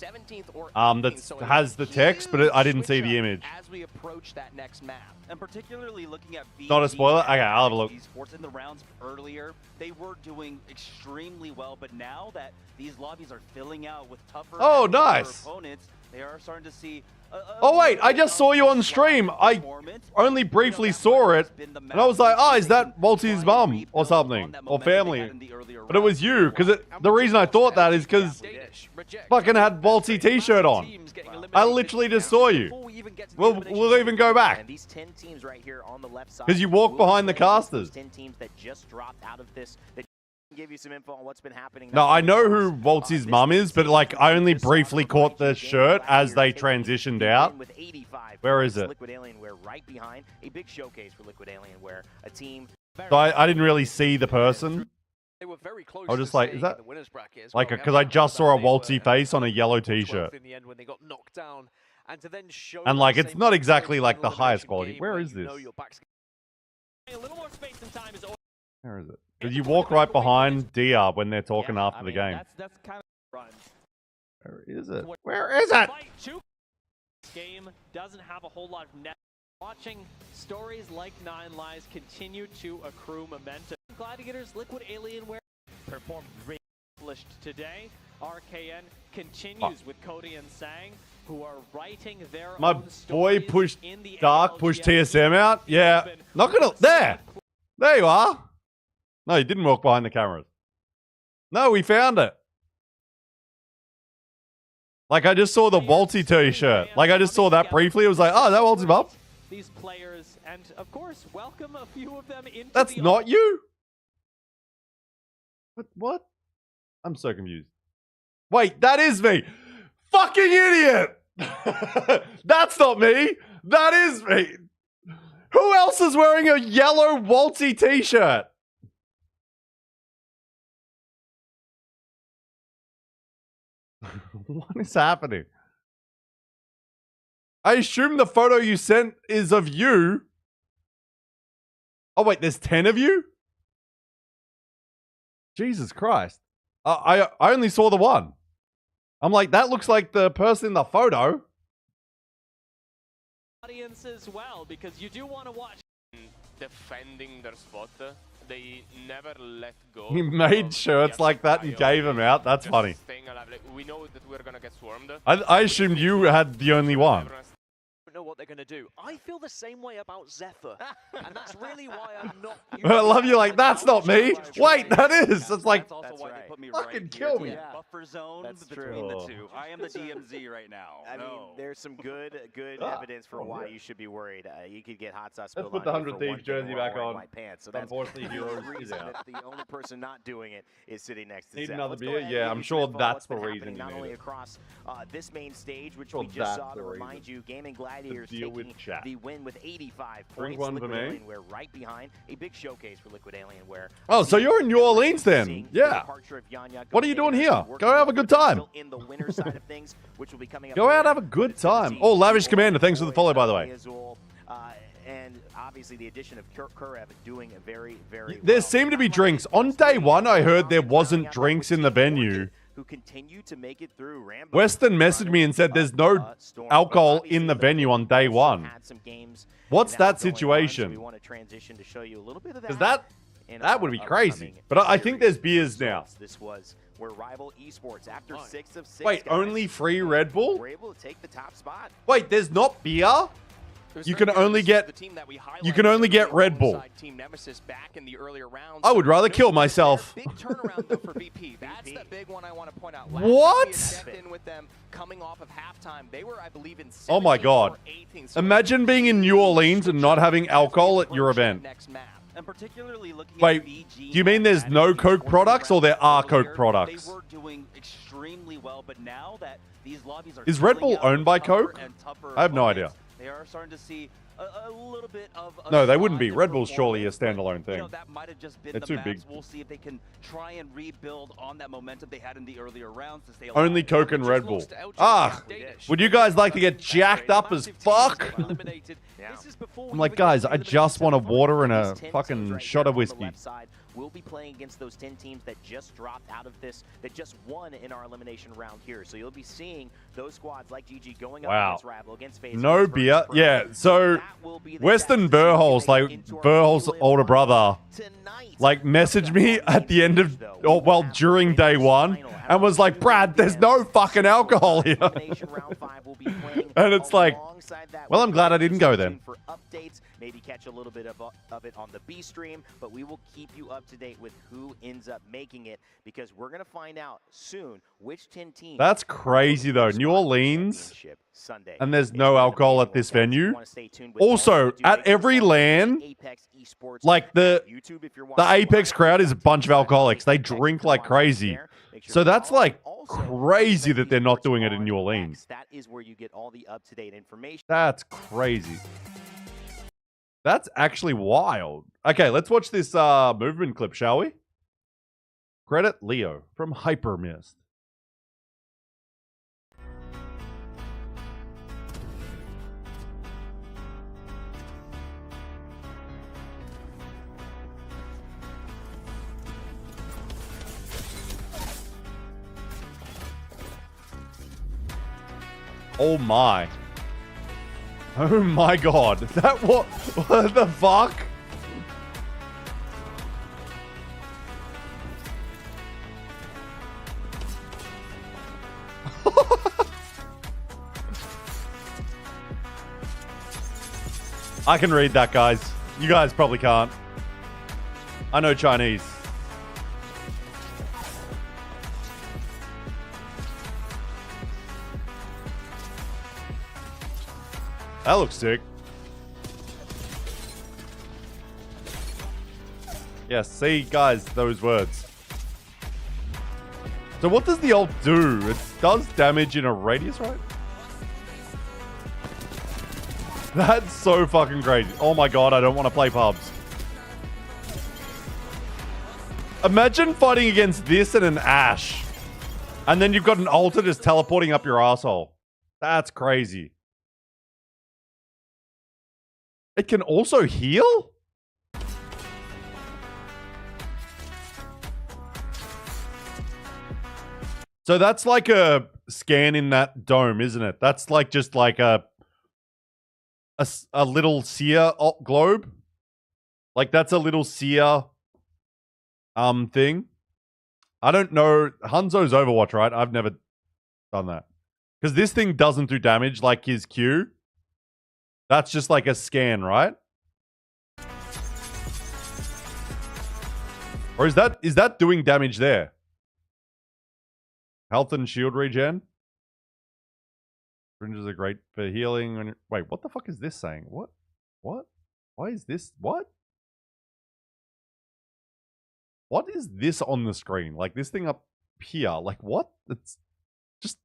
S1: that has the text, but I didn't see the image.
S9: As we approach that next map, and particularly looking at
S1: Not a spoiler? Okay, I'll have a look.
S12: Esports in the rounds earlier, they were doing extremely well, but now that these lobbies are filling out with tougher opponents, they are starting to see
S1: oh wait, I just saw you on stream. I only briefly saw it, and I was like, oh, is that Walty's mum or something, or family? But it was you, because the reason I thought that is because fucking had Walty t-shirt on. I literally just saw you. We'll even go back.
S3: These 10 teams right here on the left side.
S1: Because you walk behind the casters.
S3: 10 teams that just dropped out of this. Give you some info on what's been happening.
S1: No, I know who Walty's mum is, but like I only briefly caught the shirt as they transitioned out. Where is it?
S3: Liquid Alienware right behind a big showcase for Liquid Alienware, a team.
S1: So I didn't really see the person.
S9: They were very close.
S1: I was just like, is that like
S9: well,
S1: because I just saw a Walty face on a yellow t-shirt.
S9: In the end when they got knocked down, and to then show
S1: and like it's not exactly like the highest quality. Where is this?
S6: A little more space and time is all.
S1: Where is it? Because you walk right behind DR when they're talking after the game.
S6: That's kind of run.
S1: Where is it? Where is it?
S6: This game doesn't have a whole lot of net. Watching stories like Nine Lives continue to accrue momentum. Gladiators, Liquid Alienware performed really today. RKN continues with Cody and Sang, who are writing their
S1: My
S6: own
S1: boy
S6: stories
S1: pushed
S6: in the
S1: Dark, pushed TSM out. Yeah, not gonna. There you are. No, you didn't walk behind the cameras. No, we found it. Like, I just saw the Walty t-shirt. Like, I just saw that briefly. It was like, oh, is that Walty's mum?
S6: These players, and of course, welcome a few of them into
S1: That's not you? What? I'm so confused. Wait, that is me. Fucking idiot! That's not me. That is me. Who else is wearing a yellow waltzy t-shirt? What is happening? I assume the photo you sent is of you. Oh, wait, there's 10 of you? Jesus Christ. I only saw the one. I'm like, that looks like the person in the photo.
S6: Audience as well, because you do want to watch.
S13: Defending their spot, they never let go.
S1: He made shirts like that and gave them out. That's funny.
S13: We know that we're gonna get swarmed.
S1: I assumed you had the only one.
S4: Know what they're going to do. I feel the same way about Zephyr, and that's really why I'm not.
S1: I love you like, that's not me. Wait, that is. It's like,
S12: That's also why they put me
S1: fucking
S12: right
S1: kill
S12: here.
S1: me.
S12: Buffer zone
S3: That's
S12: between
S3: true.
S12: the two. I am the DMZ right now.
S3: I mean, there's some good evidence for why you should be worried. You could get hot sauce
S1: Let's
S3: spilled
S1: put the
S3: on you
S1: 100
S3: for
S1: Thieves
S3: one thing
S1: jersey
S3: while
S1: back
S3: wearing
S1: on.
S3: white pants. So that's
S1: Unfortunately,
S3: the
S1: Heroes
S3: only
S1: is
S3: reason
S1: out.
S3: that the only person not doing it is sitting next to
S1: Need
S3: Zeph.
S1: another
S3: Let's go
S1: beer?
S3: ahead
S1: Yeah,
S3: and
S1: I'm
S3: get
S1: sure
S3: into what's
S1: that's the
S3: been
S1: reason
S3: happening
S1: you
S3: not
S1: need
S3: only
S1: it.
S3: across this main stage, which
S1: Sure
S3: we just
S1: that's
S3: saw
S1: the
S3: to remind
S1: reason.
S3: you, Gaming Gladiators
S1: deal with
S3: taking
S1: chat.
S3: the win with 85
S1: Drink
S3: points.
S1: one for
S3: Liquid
S1: me.
S3: Alienware right behind. A big showcase for Liquid Alienware.
S1: Oh, so you're in New Orleans then?
S3: Seeing the
S1: Yeah.
S3: departure of Yanya
S1: What are you doing
S3: Goldhagen
S1: here?
S3: working
S1: Go have a
S3: with
S1: good
S3: Liquid
S1: time.
S3: still in the winner side of things, which will be coming up
S1: Go out,
S3: later.
S1: have a good
S3: It's gonna
S1: time.
S3: see
S1: Oh, Lavish
S3: Esports,
S1: Commander, thanks for the follow, by the way.
S3: Azul, and obviously the addition of Kurev doing a very, very
S1: There
S3: well.
S1: seem to be drinks. On day one, I heard there wasn't drinks in the venue.
S3: Who continue to make it through. Rambo
S1: Weston messaged me and said there's no
S3: Storm,
S1: alcohol
S3: but
S1: in the
S3: obviously
S1: venue on day
S3: also
S1: one.
S3: had some games
S1: What's
S3: now
S1: that
S3: going on, so
S1: situation?
S3: we want to transition to show you a little bit of
S1: Because
S3: that.
S1: that would be crazy. But I think there's beers now.
S3: This was where Rival Esports, after 6 of 6,
S1: Wait,
S3: guys,
S1: only free Red Bull?
S3: were able to take the top spot.
S1: Wait, there's not beer? You can only get Red Bull.
S9: Team Nemesis back in the earlier rounds.
S1: I would rather kill myself.
S9: Big turnaround though for VP. That's the big one I want to point out. Last
S1: What?
S9: time we had checked in with them coming off of halftime. They were, I believe, in
S1: Oh my
S9: 17
S1: God.
S9: or 18. So
S1: Imagine being in New Orleans and not having alcohol at your event.
S9: next map.
S12: And particularly looking
S1: Wait,
S12: at BG,
S1: do you mean there's no Coke products or there are Coke products?
S12: They were doing extremely well, but now that these lobbies are
S1: Is Red
S12: filling
S1: Bull
S12: out
S1: owned by
S12: tougher
S1: Coke?
S12: and tougher
S1: I have no idea.
S12: opponents, they are starting to see a little bit of a
S1: No, they wouldn't be.
S12: slide
S1: Red
S12: in
S1: Bull's surely a
S12: performance, but,
S1: standalone
S12: you
S1: thing.
S12: know, that might have just been
S1: They're
S12: the
S1: too
S12: maps.
S1: big.
S12: We'll see if they can try and rebuild on that momentum they had in the earlier rounds to stay
S1: Only
S12: alive.
S1: Coke and Red Bull. Ah, would you guys like to get jacked up as fuck? I'm like, guys, I just want a water and a fucking shot of whiskey.
S3: We'll be playing against those 10 teams that just dropped out of this, that just won in our elimination round here. So you'll be seeing those squads like GG going up
S1: Wow.
S3: against Rival, against FaZe.
S1: No
S3: against
S1: beer.
S3: Virtus Pro.
S1: Yeah, so
S3: That will be the
S1: Weston
S3: test to see if
S1: Burholz,
S3: they
S1: like
S3: get into our
S1: Burholz's
S3: prelim
S1: older brother,
S3: tonight.
S1: like messaged me at the end of, or well, during day one, and was like, Brad, there's no fucking alcohol here.
S3: Elimination round 5 will be playing
S1: And it's like,
S3: alongside that.
S1: well,
S3: We'll
S1: I'm glad I
S3: be
S1: didn't go
S3: stay
S1: then.
S3: tuned for updates, maybe catch a little bit of it on the B stream, but we will keep you up to date with who ends up making it, because we're going to find out soon which 10 teams.
S1: That's crazy though. New Orleans,
S3: Sunday.
S1: and there's no alcohol at this venue. Also, at every LAN, like the Apex crowd is a bunch of alcoholics. They drink like crazy. So that's like crazy that they're not doing it in New Orleans.
S3: That is where you get all the up-to-date information.
S1: That's crazy. That's actually wild. Okay, let's watch this movement clip, shall we? Credit Leo from Hypermist. Oh my. Oh my god. That what the fuck? I can read that, guys. You guys probably can't. I know Chinese. That looks sick. Yes, see, guys, those words. So what does the ult do? It does damage in a radius, right? That's so fucking crazy. Oh my god, I don't want to play pubs. Imagine fighting against this and an Ashe. And then you've got an altar just teleporting up your asshole. That's crazy. It can also heal? So that's like a scan in that dome, isn't it? That's like just like a little seer globe. Like that's a little seer thing. I don't know. Hanzo's Overwatch, right? I've never done that. Because this thing doesn't do damage like his Q. That's just like a scan, right? Or is that doing damage there? Health and shield regen. Fringes are great for healing. Wait, what the fuck is this saying? What? What? Why is this? What? What is this on the screen? Like this thing up here. Like what? It's just...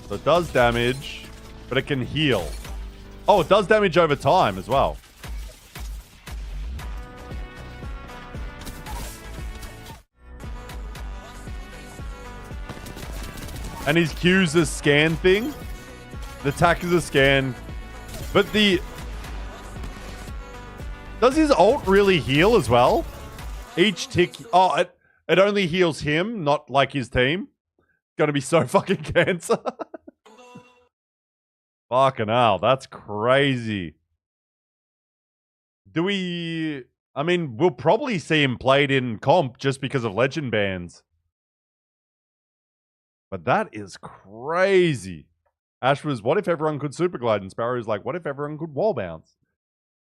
S1: So it does damage, but it can heal. Oh, it does damage over time as well. And his Q's a scan thing. The attack is a scan. But the... Does his ult really heal as well? Each tick... Oh, it only heals him, not like his team. Gonna be so fucking cancer. Fucking hell, that's crazy. Do we... I mean, we'll probably see him played in comp just because of legend bans. But that is crazy. Ash was, what if everyone could super glide? And Sparrow's like, what if everyone could wall bounce?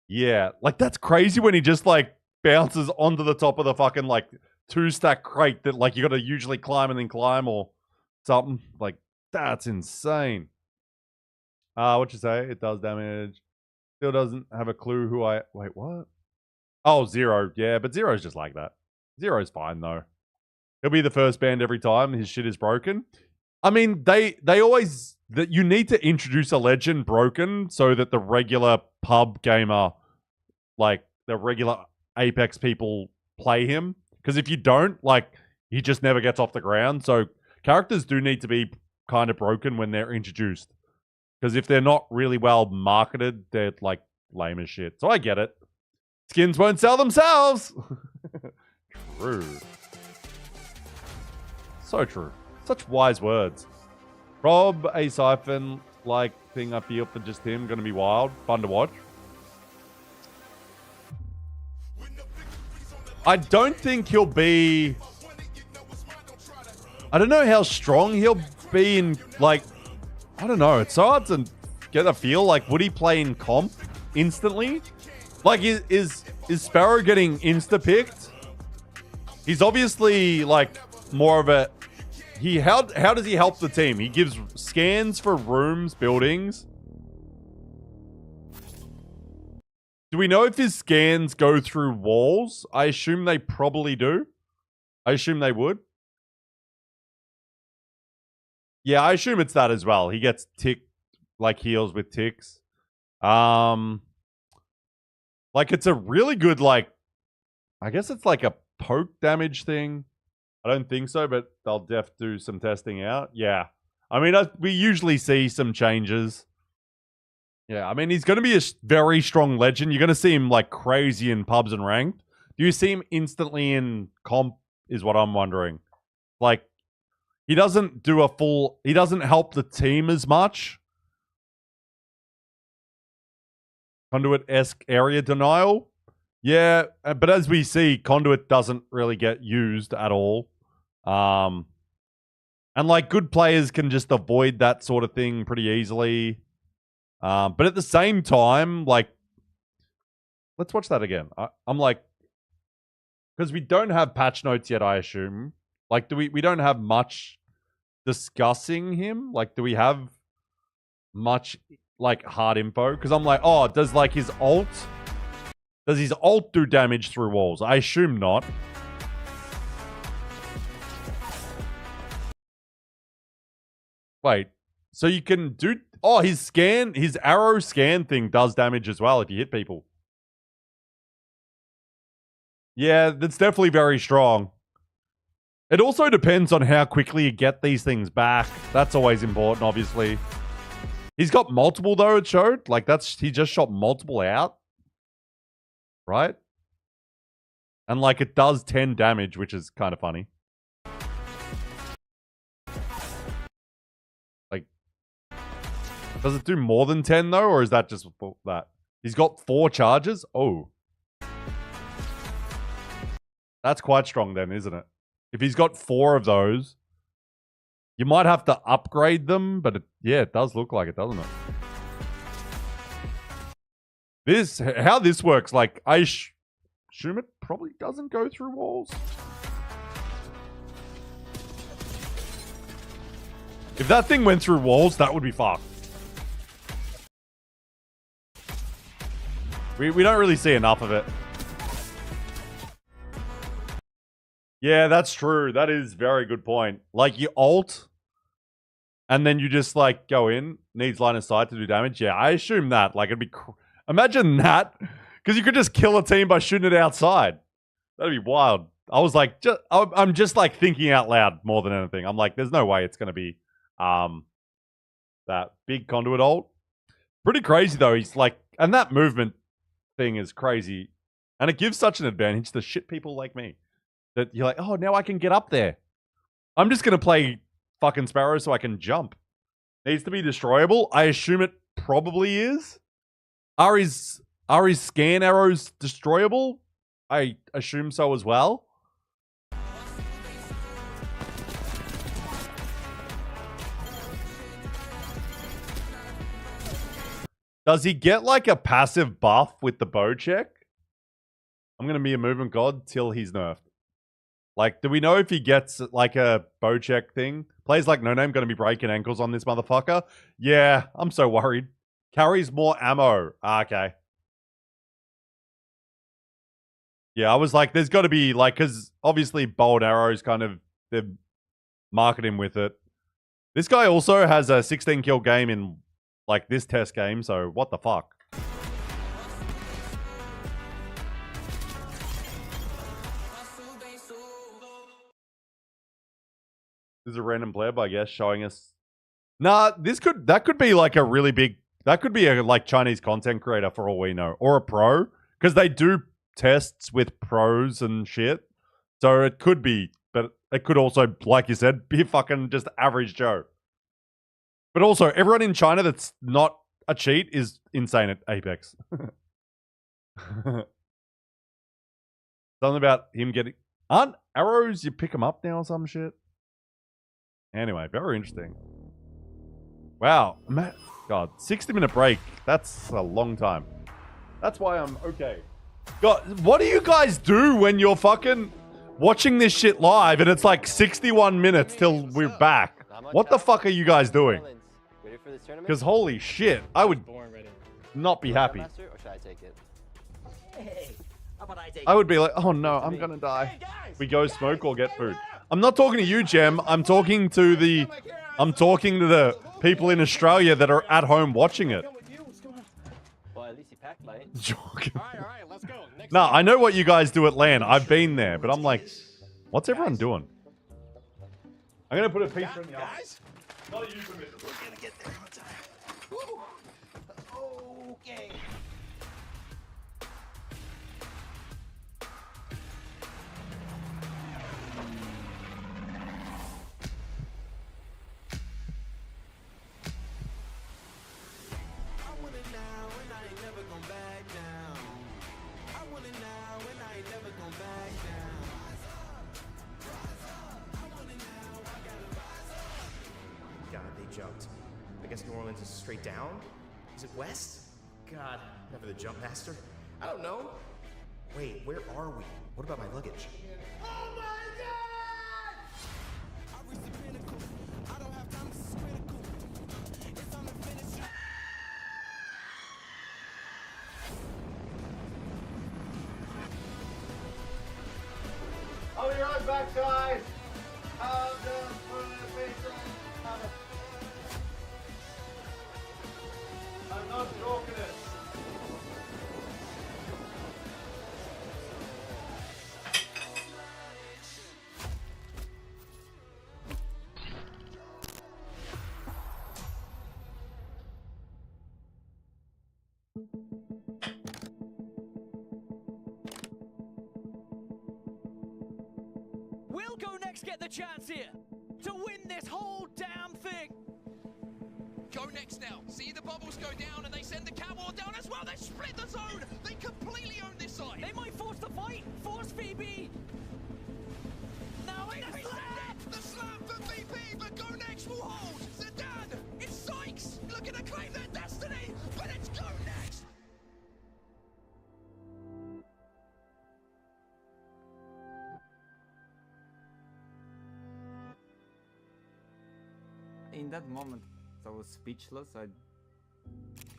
S1: Yeah, like that's crazy when he just like bounces onto the top of the fucking like 2-stack crate that like you gotta usually climb and then climb or something. Like, that's insane. What you say? It does damage. Still doesn't have a clue who I... Wait, what? Oh, Zero. Yeah, but Zero's just like that. Zero's fine, though. He'll be the first banned every time his shit is broken. I mean, they always... that you need to introduce a legend broken so that the regular pub gamer, like, the regular Apex people play him. Because if you don't, like, he just never gets off the ground. So characters do need to be kind of broken when they're introduced. Because if they're not really well marketed, they're, like, lame as shit. So I get it. Skins won't sell themselves! True. So true. Such wise words. Rob a siphon like thing up here for just him. Gonna be wild. Fun to watch. I don't think he'll be... I don't know how strong he'll be in, like... I don't know. It's so hard to get a feel. Like, would he play in comp instantly? Like, is Sparrow getting insta-picked? He's obviously, like, more of a... How does he help the team? He gives scans for rooms, buildings. Do we know if his scans go through walls? I assume they probably do. I assume they would. Yeah, I assume it's that as well. He gets ticked, like heals with ticks. Like it's a really good, like, I guess it's like a poke damage thing. I don't think so, but they'll do some testing out. Yeah. I mean, we usually see some changes. Yeah, I mean, he's going to be a very strong legend. You're going to see him like crazy in pubs and ranked. Do you see him instantly in comp is what I'm wondering. Like, he doesn't do a full... He doesn't help the team as much. Conduit-esque area denial. Yeah, but as we see, Conduit doesn't really get used at all. And like, good players can just avoid that sort of thing pretty easily. But at the same time, like... Let's watch that again. I'm like... Because we don't have patch notes yet, I assume. Like, we don't have much discussing him? Like, do we have much like hard info? Because I'm like, oh, does like his ult do damage through walls? I assume not. Wait, so you can do... Oh, his arrow scan thing does damage as well if you hit people. Yeah, that's definitely very strong. It also depends on how quickly you get these things back. That's always important, obviously. He's got multiple, though, it showed. Like, he just shot multiple out. Right? And, like, it does 10 damage, which is kind of funny. Like, does it do more than 10, though? Or is that just that? He's got 4 charges? Oh. That's quite strong then, isn't it? If he's got 4 of those, you might have to upgrade them, but it does look like it, doesn't it? How this works, like, I assume it probably doesn't go through walls. If that thing went through walls, that would be fucked. We don't really see enough of it. Yeah, that's true. That is a very good point. Like, you ult, and then you just, like, go in. Needs line of sight to do damage. Yeah, I assume that. Like, it'd be... Imagine that. Because you could just kill a team by shooting it outside. That'd be wild. I was like... I'm just, like, thinking out loud more than anything. I'm like, there's no way it's going to be that big conduit ult. Pretty crazy, though. He's, like... And that movement thing is crazy. And it gives such an advantage to shit people like me. That you're like, oh, now I can get up there. I'm just going to play fucking Sparrow so I can jump. Needs to be destroyable. I assume it probably is. Are his scan arrows destroyable? I assume so as well. Does he get like a passive buff with the bow check? I'm going to be a movement god till he's nerfed. Like, do we know if he gets, like, a bow check thing? Players like No Name going to be breaking ankles on this motherfucker? Yeah, I'm so worried. Carries more ammo. Okay. Yeah, I was like, there's got to be, like, because obviously bold arrows kind of, they're marketing with it. This guy also has a 16-kill game in, like, this test game, so what the fuck? This is a random player, but I guess showing us. Nah, that could be like a really big. That could be a like Chinese content creator for all we know, or a pro, because they do tests with pros and shit. So it could be, but it could also, like you said, be fucking just average Joe. But also, everyone in China that's not a cheat is insane at Apex. Something about him getting... Aren't arrows, you pick them up now or some shit? Anyway, very interesting. Wow. God, 60-minute break. That's a long time. That's why I'm okay. God, what do you guys do when you're fucking watching this shit live and it's like 61 minutes till we're back? What the fuck are you guys doing? Because holy shit, I would not be happy. I would be like, oh no, I'm gonna die. We go smoke or get food. I'm not talking to you, Jem. I'm talking to the people in Australia that are at home watching it.
S2: Well, at least you packed, mate.
S8: Alright, let's go.
S1: No, I know what you guys do at LAN. I've been there, but I'm like, what's everyone doing? I'm gonna put a pizza in the oven. Not a euphemism. We're gonna get there on time.
S2: Okay.
S14: Jumped. I guess New Orleans is straight down? Is it west? God, never the jump master. I don't know. Wait, where are we? What about my luggage? Oh my god!
S1: be right back, guys. I'm not joking it.
S2: Will Go Next get the chance here to win this whole damn thing?
S15: Go Next now. See the bubbles go down and they send the Cowboy down as well. They split the zone. They completely own this side.
S2: They might force the fight. Force VB. Now
S15: the slam for VP, but Go Next will hold. Zidane, it's Sykes looking to claim their destiny, but it's Go Next.
S16: In that moment, I was speechless. I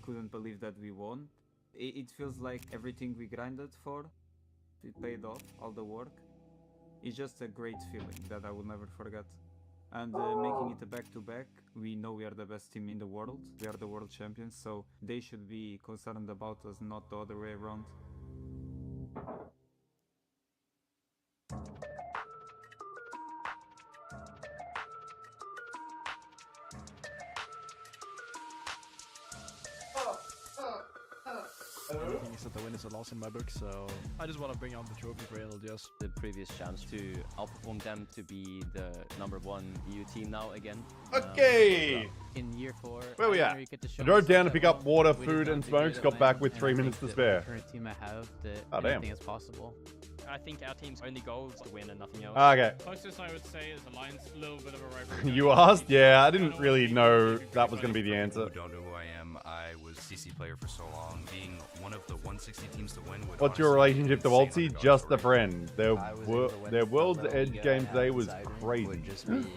S16: couldn't believe that we won. It feels like everything we grinded for, it paid off, all the work. It's just a great feeling that I will never forget. And making it a back-to-back, we know we are the best team in the world. We are the world champions, so they should be concerned about us, not the other way around.
S17: Everything is that the win is a loss in my book, so I just want to bring out the trophy for ALGS.
S18: The previous chance to outperform them to be the #1 EU team now again.
S1: Okay.
S18: In year 4.
S1: Where we at? I drove down to pick up water, food, and smokes. Got back with 3 minutes to spare.
S18: The current team I have, that
S1: Oh, damn.
S18: anything is possible.
S6: I think our team's only goal is to win and nothing else.
S1: Okay.
S6: Closest I would say is Alliance, a little bit of a rivalry.
S1: You asked? Yeah, I didn't really know that was going to be the answer.
S19: Don't know who I am. I was CC player for so long. Being one of the 160 teams to win would
S1: What's your relationship to Waltzy? Just a friend. Their World's Edge game today was crazy.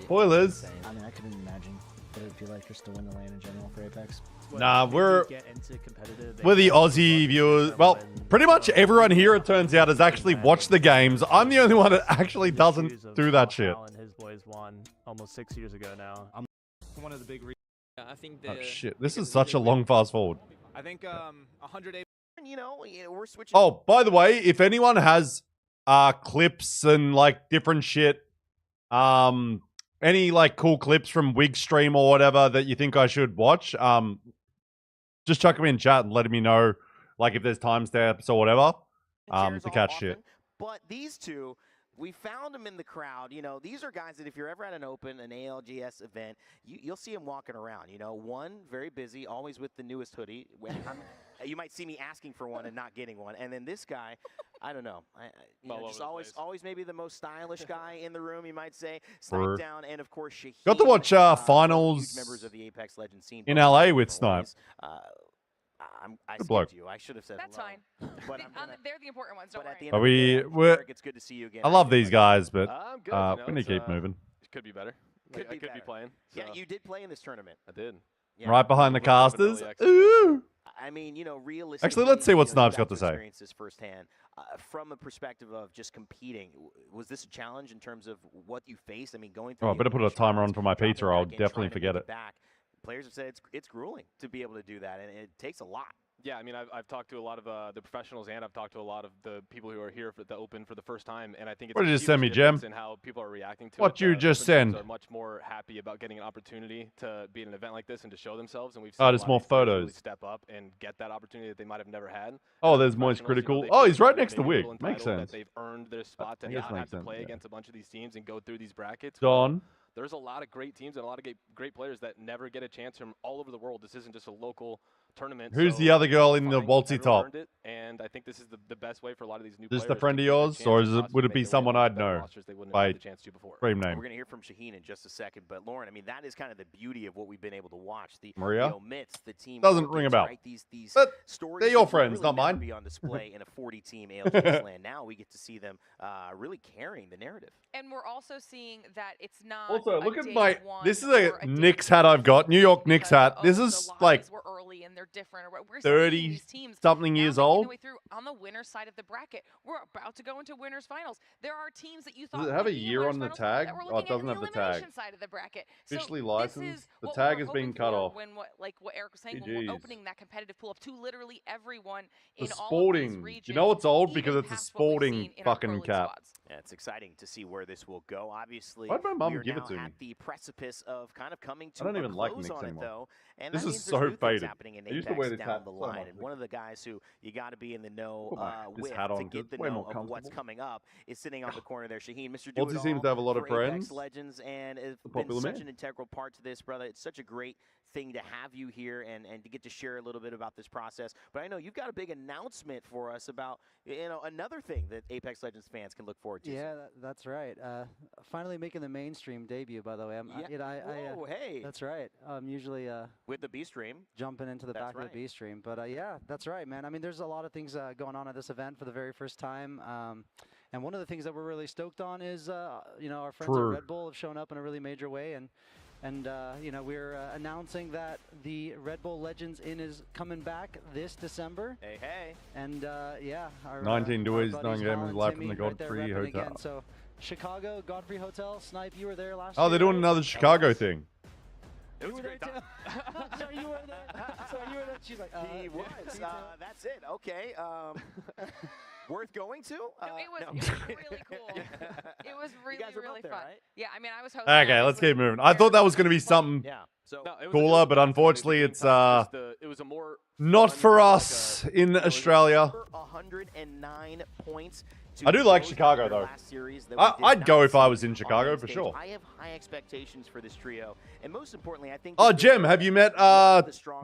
S1: Spoilers.
S20: I mean, I couldn't imagine what it would feel like just to win the lane in general for Apex.
S1: Nah, we're the Aussie viewers. Well, pretty much everyone here, it turns out, has actually watched the games. I'm the only one that actually doesn't do that shit.
S17: And his boys won almost 6 years ago now. I'm one of the big reasons.
S9: I think
S1: Oh shit, this is such a long fast forward.
S9: I think 100. You know, we're switching.
S1: Oh, by the way, if anyone has clips and like different shit, any like cool clips from Wig stream or whatever that you think I should watch, just chuck them in chat and let me know, like if there's timestamps or whatever, to catch shit.
S3: But these two, we found them in the crowd. You know, these are guys that if you're ever at an open, an ALGS event, you'll see them walking around. You know, one, very busy, always with the newest hoodie. You might see me asking for one and not getting one. And then this guy, I don't know. Just always maybe the most stylish guy in the room, you might say. Snipe down, and of course, Shaheen.
S1: Got to watch finals
S3: members of the Apex Legends scene
S1: in LA with Snipe.
S3: I
S1: Good bloke.
S3: skipped you. I should have said
S21: That's
S3: hello.
S21: fine.
S3: But
S21: they're the important ones. Don't worry.
S3: at the end
S1: Are
S3: of the day,
S1: we're
S3: it's good to see you again.
S1: I love these guys, but
S9: I'm good, you know,
S1: we need to keep moving.
S9: It could be better.
S3: Could be
S9: I could be playing.
S3: Yeah,
S9: so.
S3: you did play in this tournament.
S9: I did.
S3: Yeah.
S1: Right behind the casters. Ooh.
S3: I mean, you know, realistically.
S1: Actually, let's see what
S3: you
S1: Snipe's
S3: got
S1: got to say.
S3: experience this firsthand. From a perspective of just competing, was this a challenge in terms of what you faced? I mean, going through.
S1: Oh, I better put a timer on for my pizza or I'll definitely forget it.
S3: Players have said it's grueling to be able to do that, and it takes a lot.
S9: Yeah, I mean, I've talked to a lot of the professionals, and I've talked to a lot of the people who are here for the Open for the first time, and I think it's
S1: What did you send me, Jem?
S9: and how people are reacting to
S1: What
S9: it.
S1: you just
S9: Open teams
S1: sent?
S9: are much more happy about getting an opportunity to be at an event like this and to show themselves, and we've
S1: Oh,
S9: seen
S1: there's
S9: a lot
S1: more
S9: of these players
S1: photos.
S9: really step up and get that opportunity that they might have never had.
S1: Oh, there's Moist Critical. Oh, he's right next to Wig. Makes sense.
S9: They've earned their spot to
S1: I guess
S9: not have
S1: makes
S9: to
S1: sense,
S9: play
S1: yeah.
S9: against a bunch of these teams and go through these brackets.
S1: Don.
S9: There's a lot of great teams and a lot of great players that never get a chance from all over the world. This isn't just a local tournament.
S1: Who's
S9: so
S1: the other girl in the Waltzy
S9: everyone
S1: top?
S9: earned it, and I think this is the best way for a lot of these new
S1: Just
S9: players.
S1: a friend
S9: to
S1: of
S9: get a
S1: yours,
S9: chance
S1: or
S9: to
S1: is it,
S9: possibly
S1: would it
S9: make
S1: be
S9: their way
S1: someone
S9: onto
S1: I'd
S9: better
S1: know
S9: rosters they wouldn't have
S1: by
S9: had the chance to before.
S1: frame
S3: We're
S1: name?
S3: going to hear from Shaheen in just a second, but Lauren, I mean, that is kind of the beauty of what we've been able to watch. The
S1: Maria?
S3: omits, the team
S1: Doesn't
S3: workings,
S1: ring a bell.
S3: Right? These
S1: But
S3: stories
S1: they're your
S3: that would
S1: friends,
S3: really
S1: not
S3: never
S1: mine.
S3: be on display in a 40-team ALGS land. Now we get to see them really carrying the narrative.
S21: And we're also seeing that it's not.
S1: Also,
S21: a
S1: look at
S21: day
S1: my.
S21: one
S1: This is
S21: or
S1: a Knicks hat I've got. New York Knicks hat. This is like
S21: were early in their they're different, or we're
S1: 30
S21: seeing these teams
S1: something
S21: now
S1: years
S21: making
S1: old.
S21: their way through on the winner's side of the bracket. We're about to go into winners finals. There are teams that you thought
S1: Does it have
S21: would
S1: a
S21: be in
S1: year
S21: winners
S1: on the
S21: finals
S1: tag?
S21: that we're
S1: Oh, it
S21: looking at
S1: doesn't
S21: in
S1: have the tag.
S21: elimination side of the bracket.
S1: Officially
S21: so
S1: licensed.
S21: This is
S1: The
S21: what
S1: tag
S21: we were
S1: has been
S21: hoping
S1: cut
S21: for
S1: off.
S21: when what Eric was saying, when we're opening that competitive pool up to literally everyone in
S1: The
S21: all of these
S1: sporting.
S21: regions.
S1: You know it's old because
S21: even
S1: it's a
S21: past what we've
S1: sporting
S21: seen in our Pro
S1: fucking
S21: League
S1: cap.
S21: squads.
S3: Yeah, it's exciting to see where this will go. Obviously,
S1: Why'd my mum
S3: we are
S1: give it
S3: now
S1: to me?
S3: at the precipice of kind of coming to
S1: I don't
S3: a
S1: even like
S3: close
S1: Knicks
S3: on
S1: anymore.
S3: it, though. And
S1: This
S3: that
S1: is
S3: means
S1: so
S3: there's new things
S1: faded.
S3: happening in
S1: I used to
S3: Apex
S1: wear this
S3: down
S1: hat
S3: the
S1: so
S3: line.
S1: much.
S3: And one of the guys who you got to be in the know
S1: Put this
S3: with
S1: hat
S3: to
S1: on,
S3: get the
S1: it's way
S3: know
S1: more
S3: of what's
S1: comfortable.
S3: coming up is sitting on the corner there. Shaheen, Mr.
S1: Multi
S3: Do-It-All
S1: seems to have a lot of
S3: for Apex
S1: friends.
S3: Legends, and it's
S1: A
S3: been
S1: popular
S3: such
S1: man.
S3: an integral part to this, brother. It's such a great thing to have you here and to get to share a little bit about this process. But I know you've got a big announcement for us about another thing that Apex Legends fans can look forward to.
S5: Yeah, that's right. Finally making the mainstream debut, by the way.
S3: Whoa, hey.
S5: That's right. Usually
S3: with the B stream,
S5: jumping into the back of the B stream. But yeah, that's right, man. I mean, there's a lot of things going on at this event for the very first time. And one of the things that we're really stoked on is, our friends at Red Bull have shown up in a really major way, and we're announcing that the Red Bull Legends Inn is coming back this December.
S3: Hey, hey.
S5: And yeah, our
S1: 19 doors,
S5: our
S1: 9
S5: buddies
S1: gamers
S5: Val and
S1: live from
S5: Timmy
S1: the
S5: right there
S1: Godfrey
S5: repping
S1: Hotel.
S5: again. So Chicago, Godfrey Hotel. Snipe, you were there last
S1: Oh,
S5: year.
S1: they're doing another Chicago thing.
S5: You were there too. So you were there. So you were there. She's like,
S3: he was. That's it. Okay. Worth going to?
S21: It was really cool. It was really, really fun.
S3: Right?
S21: Yeah, I mean, I was hosting.
S1: Okay, let's keep moving. I thought that was going to be something cooler, but unfortunately, it's
S13: it was a more
S1: not for us in Australia.
S3: 109 points.
S1: I do like Chicago, though. I'd go if I was in Chicago, for sure.
S3: I have high expectations for this trio, and most importantly, I think.
S1: Oh, Jem, have you met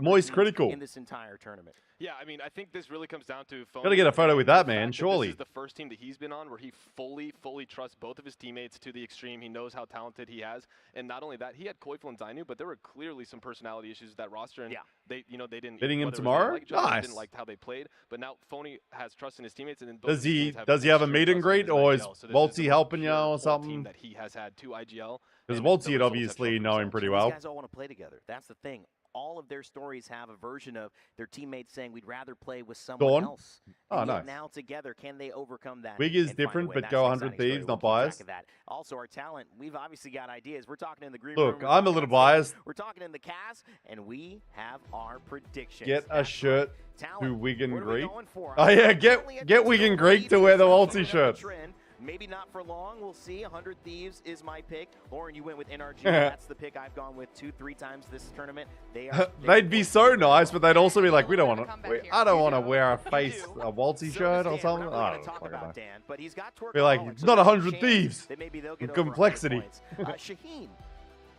S1: Moist Critical?
S3: In this entire tournament.
S13: Yeah, I mean, I think this really comes down to
S1: Gotta get a photo with that, man, surely.
S13: This is the first team that he's been on where he fully trusts both of his teammates to the extreme. He knows how talented he has, and not only that, he had Koifel and Zainu, but there were clearly some personality issues with that roster, and they didn't.
S1: Bidding him
S13: whether it was they
S1: tomorrow?
S13: like each other, they
S1: Nice.
S13: didn't like how they played, but now Phony has trust in his teammates, and then
S1: Does he have a meet and greet, or is Waltzy helping you or something?
S13: That he has had to IGL.
S1: Because Waltzy would obviously know him pretty well.
S3: These guys all want to play together. That's the thing. All of their stories have a version of their teammates saying we'd rather play with someone else.
S1: Oh,
S3: And yet
S1: nice.
S3: Now together, can they overcome that?
S1: Wig is
S3: and find a
S1: different,
S3: way?
S1: but
S3: That's
S1: go
S3: an
S1: 100
S3: exciting story.
S1: Thieves,
S3: We'll
S1: not
S3: keep track
S1: biased.
S3: of that. Also, our talent, we've obviously got ideas. We're talking in the green
S1: Look,
S3: room.
S1: I'm a little biased.
S3: We're talking in the cast, and we have our predictions.
S1: Get a
S3: That's
S1: shirt
S3: right.
S1: to Wig and
S3: What are we
S1: Greek.
S3: going for?
S1: Oh yeah,
S3: Currently at
S1: get
S3: this
S1: Wig and
S3: point,
S1: Greek to wear the
S3: lead is
S1: Waltzy
S3: something of a
S1: shirt.
S3: trend. Maybe not for long. We'll see. 100 Thieves is my pick. Lauren, you went with NRG. That's the pick I've gone with 2-3 times this tournament.
S1: They'd be so nice, but they'd also be like, we don't want to. I don't want to wear a Waltzy shirt or something. I don't know. Fuck about
S3: Dan, but he's got
S1: Be like, it's not 100 Thieves.
S3: that maybe they'll get
S1: With
S3: over 100
S1: complexity.
S3: points. Shaheen,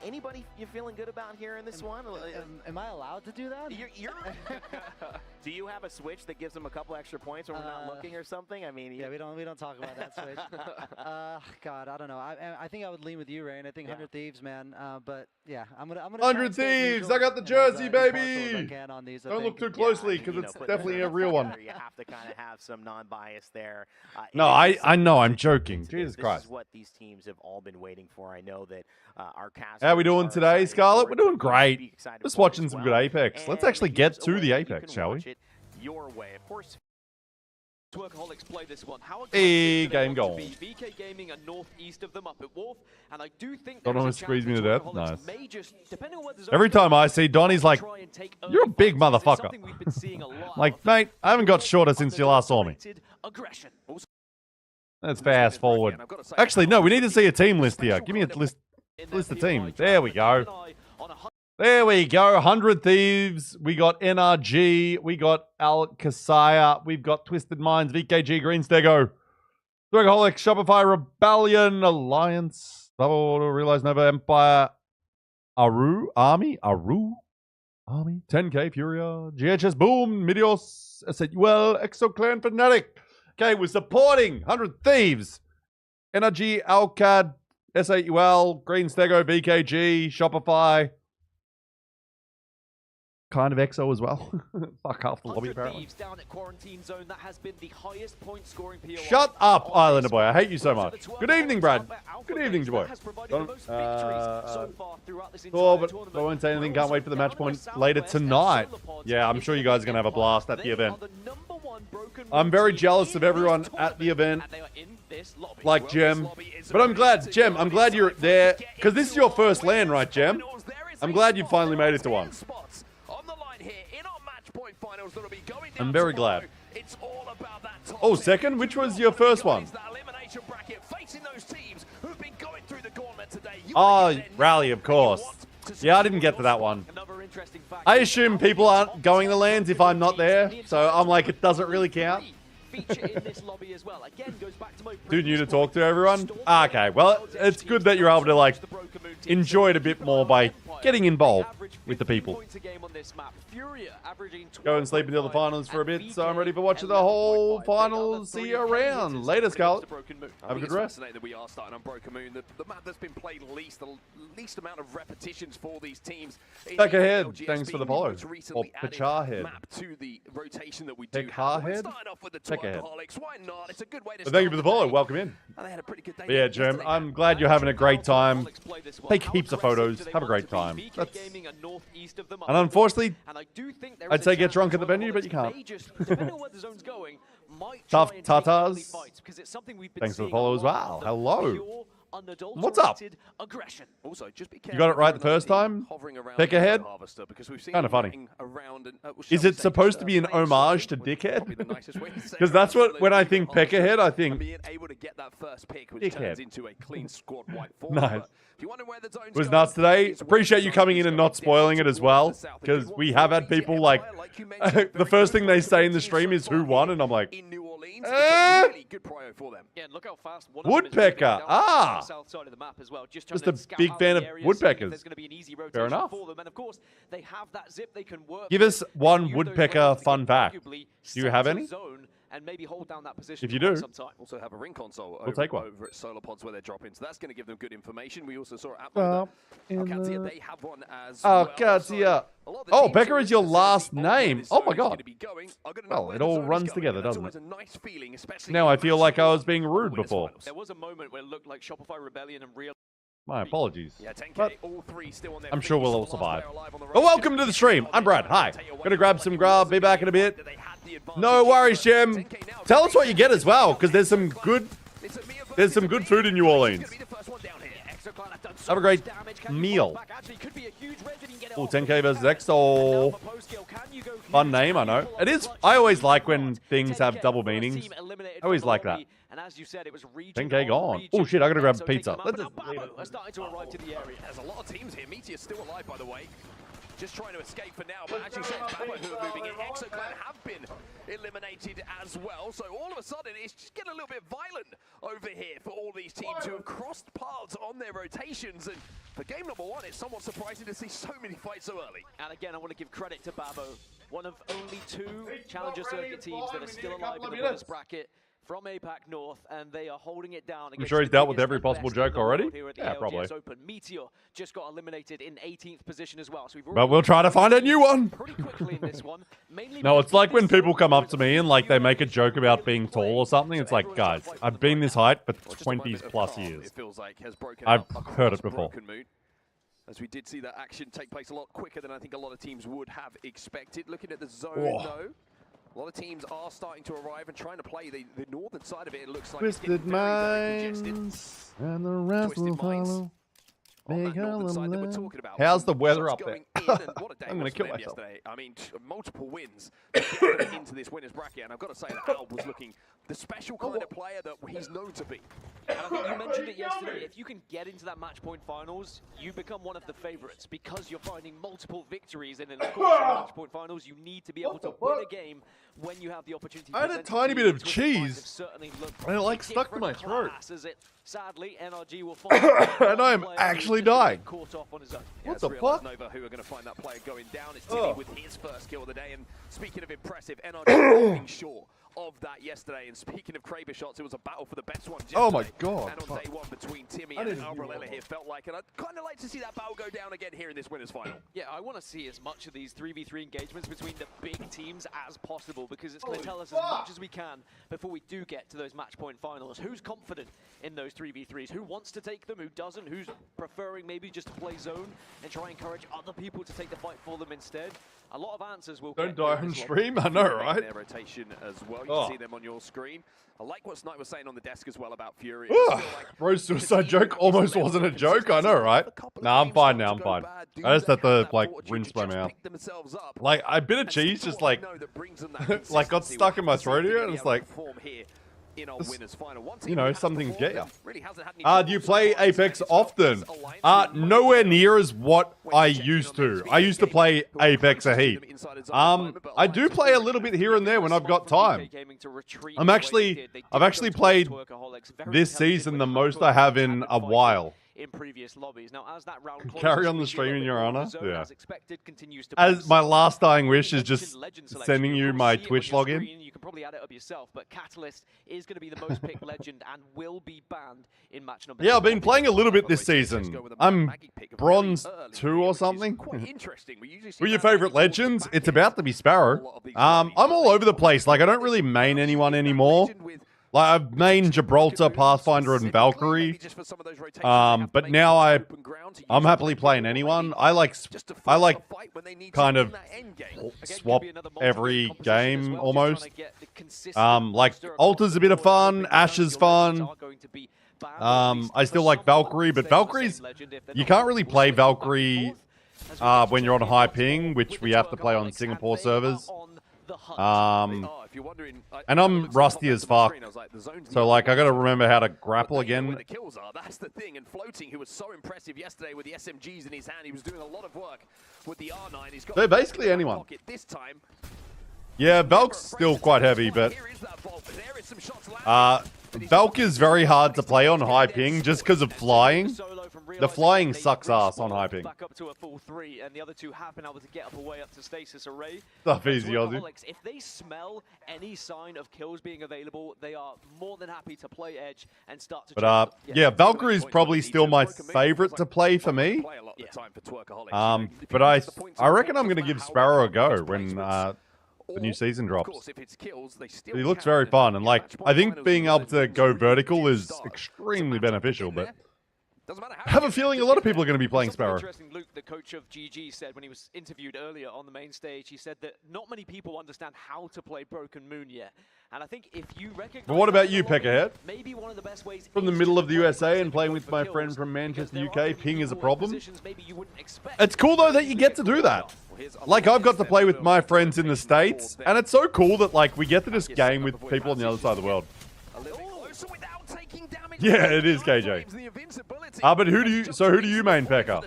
S3: anybody you feeling good about here in this one?
S5: Am I allowed to do that?
S3: Do you have a switch that gives them a couple extra points when we're not looking or something? I mean,
S5: yeah, we don't talk about that switch. God, I don't know. I think I would lean with you, Rain. I think 100 Thieves, man. But yeah, I'm gonna.
S1: 100 Thieves! I got the jersey, baby! Don't look too closely because it's definitely a real one.
S3: You have to kind of have some non-bias there.
S1: No, I know. I'm joking. Jesus
S3: This
S1: Christ.
S3: is what these teams have all been waiting for. I know that our cast.
S1: How we doing today, Scarlett? We're doing great. Just watching some good Apex. Let's actually get to the Apex, shall we?
S3: Your way, of course.
S4: Workaholics play this one. How
S1: Hey,
S4: aggressive do they
S1: game
S4: want
S1: goal.
S4: to be? VK Gaming are northeast of them up at Wolf, and I do think
S1: Don't
S4: there is a
S1: almost squeeze
S4: chance
S1: me to
S4: that
S1: death.
S4: Workaholics
S1: Nice.
S4: may just, depending on where the
S1: Every
S4: zone
S1: time I see Donnie's like,
S4: try and take
S1: you're a
S4: early
S1: big
S4: fights. It's
S1: motherfucker.
S4: something we've been seeing a lot
S1: Like,
S4: of.
S1: mate, I haven't got shorter since you last saw me.
S4: Aggression.
S1: Let's fast forward. Actually, no, we need to see a team list here. Give me a list of teams. There we go. There we go. 100 Thieves. We got NRG. We got ALGS. We've got Twisted Minds, VKG, Green Stego, Workaholics, Shopify, Rebellion, Alliance, Realize Nova, Empire, Aru, 10K, Furia, GHS, Boom, Midios, SAUL, Exoclan, Fnatic. Okay, we're supporting 100 Thieves. NRG, Alcad, SAUL, Green Stego, VKG, Shopify. Kind of EXO as well. Fuck half the lobby, apparently.
S4: Thieves down at quarantine zone. That has been the highest point scoring POI.
S1: Shut up, Islander boy. I hate you so much. Good evening, Brad. Good Good evening, Joy. Oh, but I won't say anything. Can't wait for the match point later tonight. Yeah, I'm sure you guys are going to have a blast at the event. I'm very jealous of everyone at the event, like Jem. But I'm glad, Jem, I'm glad you're there, because this is your first LAN, right, Jem? I'm glad you finally made it to one. I'm very glad. Oh, second? Which was your first one? Oh, Rally, of course. Yeah, I didn't get to that one. I assume people aren't going to LANs if I'm not there, so I'm like, it doesn't really count. Too new to talk to everyone? Okay, well, it's good that you're able to, like, enjoy it a bit more by getting involved with the people. Go and sleep until the finals for a bit, so I'm ready for watching the whole finals. See you around. Later, Scarlett. Have a good rest.
S7: That we are starting on Broken Moon, the map that's been played the least amount of repetitions for these teams.
S1: Back ahead. Thanks for the follow. Or Pacharhead.
S7: To the rotation that we do.
S1: Pacharhead?
S7: Why not? It's a good way to
S1: thank you for the follow. Welcome in.
S7: They had a pretty good day.
S1: Yeah, Jem, I'm glad you're having a great time. Take heaps of photos. Have a great time. And unfortunately, I'd say get drunk at the venue, but you can't. Tough Tatars. Thanks for the follow as well. Hello. What's up?
S7: Also, just be
S1: you got it right the first time? Pick ahead? Kind of funny. Is it supposed to be an homage to Dickhead? Because that's what, when I think pick ahead, I think Dickhead. Nice. It was nuts today. Appreciate you coming in and not spoiling it as well. Because we have had people like, the first thing they say in the stream is who won, and I'm like, Woodpecker. Ah.
S4: South side of the map as well.
S1: Just a big fan of woodpeckers. Fair enough.
S4: For them. And of course, they have that zip they can work.
S1: Give us one woodpecker fun fact. Do you have any?
S4: And maybe hold down that position.
S1: If you do,
S7: also have a ring console
S1: we'll take one.
S7: over at Solar Pods where they're dropping, so that's going to give them good information. We also saw at ALGS, they have one as
S1: ALGS. Oh, Becker is your last name. Oh my god. Well, it all runs together, doesn't it? Now I feel like I was being rude before.
S4: There was a moment where it looked like Shopify Rebellion and Real.
S1: My apologies.
S7: Yeah, 10K,
S1: but
S7: all three still on their
S1: I'm sure we'll all survive. But welcome to the stream. I'm Brad. Hi. Gonna grab some grub. Be back in a bit. No worries, Jim. Tell us what you get as well, because there's some good food in New Orleans. Have a great meal. Oh, 10K versus XOL. Fun name, I know. It is. I always like when things have double meanings. I always like that. 10K gone. Oh shit, I gotta grab pizza.
S7: Let's starting to arrive to the area. There's a lot of teams here. Meteor's still alive, by the way. Just trying to escape for now, but actually Babo who are moving in. Exoclan have been eliminated as well. So all of a sudden, it's just getting a little bit violent over here for all these teams who have crossed paths on their rotations. And for game number one, it's somewhat surprising to see so many fights so early.
S4: And again, I want to give credit to Babo, one of only 2 Challenger Circuit teams that are still alive in the winners bracket from APAC North, and they are holding it down.
S1: I'm sure he's dealt with every possible joke already. Yeah, probably.
S4: Open. Meteor just got eliminated in 18th position as well. So
S1: but we'll try to find a new one.
S4: Pretty quickly in this one.
S1: No, it's like when people come up to me and like they make a joke about being tall or something. It's like, guys, I've been this height for 20 plus years. I've heard it before.
S7: As we did see that action take place a lot quicker than I think a lot of teams would have expected. Looking at the zone, though. A lot of teams are starting to arrive and trying to play the northern side of it. It looks like
S1: Twisted Minds and the rest will follow. How's the weather up there? I'm going to kill myself.
S7: Yesterday. I mean, multiple wins into this winners bracket, and I've got to say that Al was looking the special kind of player that he's known to be.
S4: And I think you mentioned it yesterday, if you can get into that match point finals, you become one of the favorites because you're finding multiple victories. And then, of course, in the match point finals, you need to be able to win a game when you have the opportunity.
S1: I had a tiny bit of cheese, and it like stuck to my throat.
S4: Sadly, NRG will
S1: and I am actually dying. What the fuck?
S7: Nova, who are going to find that player going down. It's Timmy with his first kill of the day. And speaking of impressive, NRG falling short of that yesterday. And speaking of Kraber shots, it was a battle for the best one.
S1: Oh my god.
S7: And on day one between Timmy and Umbrella here felt like, and I'd kind of like to see that battle go down again here in this winners final.
S4: Yeah, I want to see as much of these 3v3 engagements between the big teams as possible, because it's going to tell us as much as we can before we do get to those match point finals. Who's confident in those 3v3s? Who wants to take them? Who doesn't? Who's preferring maybe just to play zone and try and encourage other people to take the fight for them instead? A lot of answers will
S1: Don't die on stream, I know, right?
S7: Their rotation as well. You can see them on your screen. I like what Snipe was saying on the desk as well about Fury.
S1: Bro's suicide joke almost wasn't a joke, I know, right? Nah, I'm fine now, I'm fine. I just had to, like, rinse my mouth. Like, a bit of cheese just, like, like got stuck in my throat here, and it's like, you know, some things get ya. Do you play Apex often? Nowhere near as what I used to. I used to play Apex a heap. I do play a little bit here and there when I've got time. I've actually played this season the most I have in a while.
S4: In previous lobbies. Now, as that round
S1: carry on the stream in your honor. Yeah. As my last dying wish is just sending you my Twitch login.
S4: You can probably add it up yourself, but Catalyst is going to be the most picked legend and will be banned in match number.
S1: Yeah, I've been playing a little bit this season. I'm bronze 2 or something. Who are your favorite legends? It's about to be Sparrow. I'm all over the place. Like, I don't really main anyone anymore. Like, I've mained Gibraltar, Pathfinder, and Valkyrie. But now I'm happily playing anyone. I like kind of swap every game almost. Like, Altar's a bit of fun, Ashe is fun. I still like Valkyrie, but Valkyrie's, you can't really play Valkyrie when you're on high ping, which we have to play on Singapore servers. And I'm rusty as fuck. So, like, I gotta remember how to grapple again.
S7: That's the thing. And Floating, who was so impressive yesterday with the SMGs in his hand, he was doing a lot of work with the R9. He's got
S1: basically anyone.
S7: This time.
S1: Yeah, Valk's still quite heavy, but Valk is very hard to play on high ping just because of flying. The flying sucks ass on high ping.
S4: Back up to a full 3, and the other two have been able to get up away up to stasis array.
S1: Stuff easy, Ozzy.
S4: If they smell any sign of kills being available, they are more than happy to play edge and start to.
S1: But yeah, Valkyrie is probably still my favorite to play for me. But I reckon I'm gonna give Sparrow a go when the new season drops. He looks very fun, and like I think being able to go vertical is extremely beneficial. But I have a feeling a lot of people are going to be playing Sparrow.
S4: Interesting, Luke, the coach of GG, said when he was interviewed earlier on the main stage, he said that not many people understand how to play Broken Moon yet. And I think if you recognize...
S1: But what about you, Peckerhead?
S4: Maybe one of the best ways
S1: from the middle of the USA and playing with my friend from Manchester, UK, ping is a problem. It's cool, though, that you get to do that. Like, I've got to play with my friends in the States, and it's so cool that, like, we get to just game with people on the other side of the world. Yeah, it is, KJ. But who do you main, Pecker?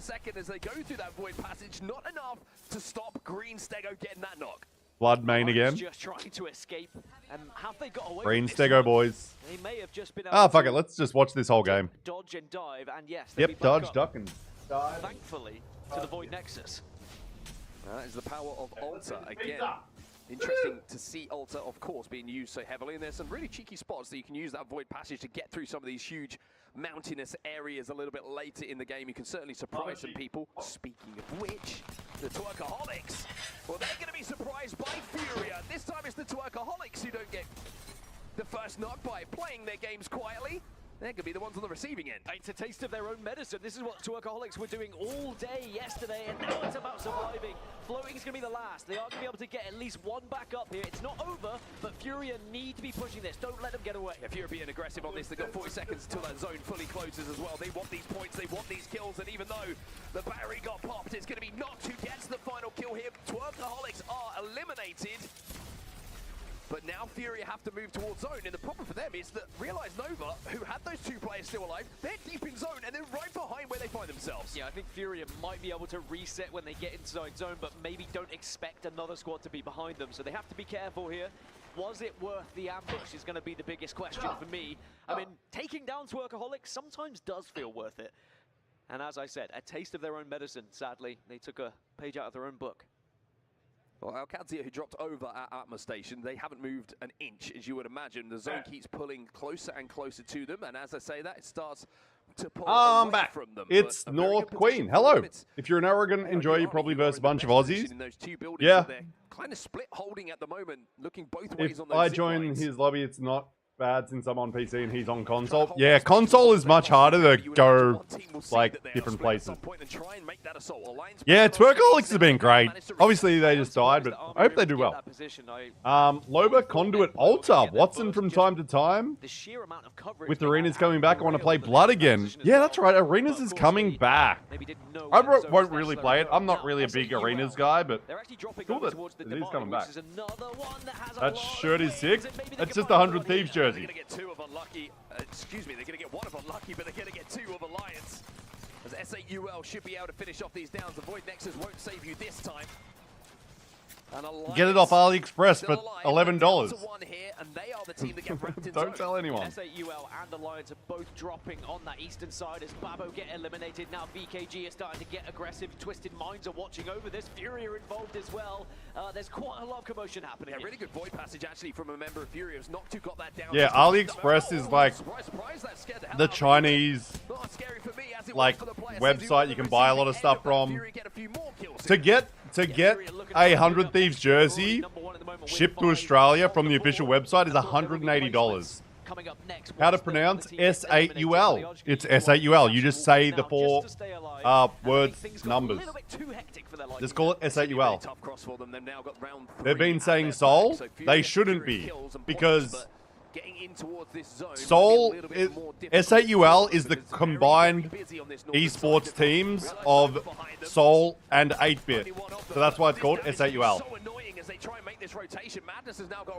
S1: Blood main again.
S4: Just trying to escape. Have they got away
S1: Green Stego boys.
S4: They may have just been
S1: fuck it, let's just watch this whole game.
S4: Dodge and dive, and yes,
S1: yep, dodge, duck, and dive.
S4: Thankfully, to the Void Nexus.
S7: That is the power of Altar again. Interesting to see Altar, of course, being used so heavily, and there's some really cheeky spots that you can use that Void Passage to get through some of these huge mountainous areas a little bit later in the game. You can certainly surprise some people. Speaking of which, the Twerkaholics, well, they're going to be surprised by Furia. This time it's the Twerkaholics who don't get the first knock by playing their games quietly. They're going to be the ones on the receiving end.
S4: It's a taste of their own medicine. This is what Twerkaholics were doing all day yesterday, and now it's about surviving. Floating's going to be the last. They are going to be able to get at least one back up here. It's not over, but Furia need to be pushing this. Don't let them get away.
S7: If Furia being aggressive on this, they've got 40 seconds until that zone fully closes as well. They want these points, they want these kills, and even though the battery got popped, it's going to be Noct who gets the final kill here. Twerkaholics are eliminated. But now Furia have to move towards zone, and the problem for them is that Realize Nova, who had those two players still alive, they're deep in zone, and they're right behind where they find themselves.
S4: Yeah, I think Furia might be able to reset when they get inside zone, but maybe don't expect another squad to be behind them, so they have to be careful here. Was it worth the ambush is going to be the biggest question for me. I mean, taking down Twerkaholics sometimes does feel worth it. And as I said, a taste of their own medicine, sadly. They took a page out of their own book.
S7: Well, ALGS, who dropped over at Atma Station, they haven't moved an inch, as you would imagine. The zone keeps pulling closer and closer to them, and as I say that, it starts to pull
S1: I'm
S7: away
S1: back.
S7: from them.
S1: It's
S7: But a very
S1: North
S7: good
S1: Queen.
S7: position for
S1: Hello.
S7: them. It's
S1: If you're an arrogant enjoyer, you probably verse a bunch of Aussies.
S7: in those two buildings,
S1: Yeah.
S7: but they're kind of split holding at the moment, looking both
S1: If
S7: ways on those
S1: I
S7: zip
S1: join
S7: lines.
S1: his lobby, it's not bad since I'm on PC and he's on console. Yeah, console is much harder to go like different places. Yeah, Twerkaholics have been great. Obviously they just died, but I hope they do well. Loba, Conduit, Altar, Watson from time to time. With Arenas coming back, I want to play Blood again. Yeah, that's right. Arenas is coming back. I won't really play it. I'm not really a big Arenas guy, but cool that it is coming back. That shirt is sick. That's just a 100 Thieves jersey.
S7: They're going to get two of Unlucky. Excuse me, they're going to get one of Unlucky, but they're going to get two of Alliance. As S8UL should be able to finish off these downs. The Void Nexus won't save you this time.
S1: Get it off AliExpress for $11.
S7: Don't
S1: tell anyone.
S4: S8UL and Alliance are both dropping on that eastern side as Babo get eliminated. Now VKG is starting to get aggressive. Twisted Minds are watching over this. Fury are involved as well. There's quite a lot of commotion happening.
S7: Yeah, really good Void passage actually from a member of Fury. Noctu got that down.
S1: Yeah, AliExpress is like the Chinese like website you can buy a lot of stuff from. To get a 100 Thieves jersey shipped to Australia from the official website is $180. How to pronounce S8UL? It's S8UL. You just say the four words, numbers. Just call it S8UL. They've been saying Soul. They shouldn't be, because Soul, S8UL is the combined esports teams of Soul and 8-Bit. So that's why it's called S8UL.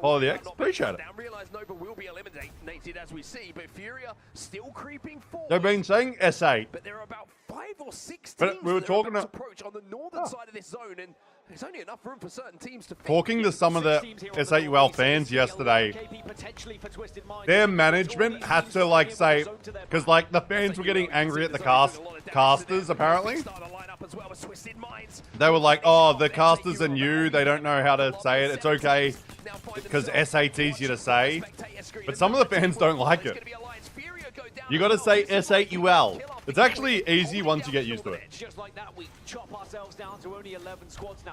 S1: Follow the X, appreciate it. They've been saying S8.
S7: But there are about 5 or 6
S1: But
S7: teams
S1: we were
S7: that
S1: talking
S7: are about to approach on the northern side of this zone, and there's only enough room for certain teams to
S1: Talking to some of the S8UL fans yesterday, their management had to like say, because like the fans were getting angry at the casters apparently. They were like, oh, the casters are new, they don't know how to say it, it's okay because S8's easier to say. But some of the fans don't like it. You gotta say S8UL. It's actually easy once you get used to it.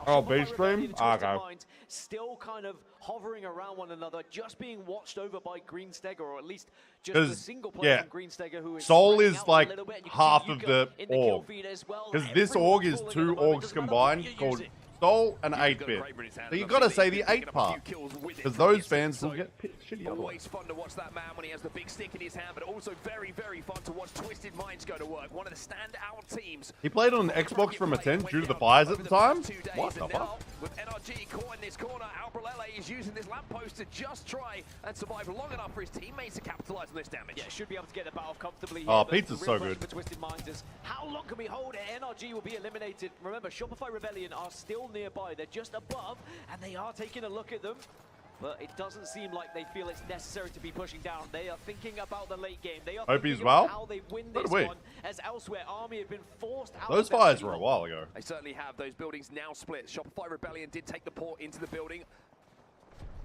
S1: Oh, beach stream? Okay.
S4: Still kind of hovering around one another, just being watched over by Greenstegger, or at least just the single player from Greenstegger who is
S1: Soul is like half of the org. Because this org is 2 orgs combined called Soul and 8-Bit. So you gotta say the 8 part. Because those fans will get shitty otherwise.
S7: Always fun to watch that man when he has the big stick in his hand, but also very, very fun to watch Twisted Minds go to work. One of the standout teams.
S1: He played on Xbox from a tent due to the fires at the time? What the fuck?
S7: With NRG caught in this corner, Albrelele is using this lamppost to just try and survive long enough for his teammates to capitalize on this damage.
S4: Yeah, should be able to get the battle comfortably here.
S1: Oh, pizza's so good.
S4: For Twisted Minds is how long can we hold it? NRG will be eliminated. Remember, Shopify Rebellion are still nearby. They're just above, and they are taking a look at them. But it doesn't seem like they feel it's necessary to be pushing down. They are thinking about the late game. They are thinking about how they win this one, as elsewhere Army have been forced out.
S1: Those fires were a while ago.
S7: They certainly have. Those buildings now split. Shopify Rebellion did take the port into the building.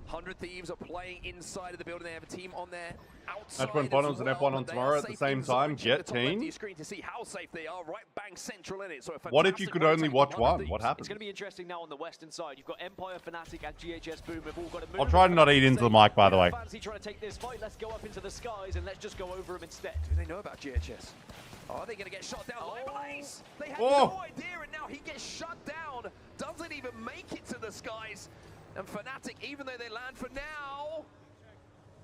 S7: 100 Thieves are playing inside of the building. They have a team on there outside.
S1: F1 Finals and F1 on tomorrow at the same time. Get team.
S7: To see how safe they are. Right bang central in it. So
S1: what if you could only watch one? What happens?
S4: It's going to be interesting now on the western side. You've got Empire, Fnatic, and GHS Boom have all got to move.
S1: I'll try to not eat into the mic, by the way.
S4: Fancy trying to take this fight. Let's go up into the skies and let's just go over them instead.
S7: Do they know about GHS? Are they going to get shot down? They had no idea, and now he gets shut down. Doesn't even make it to the skies. And Fnatic, even though they land for now,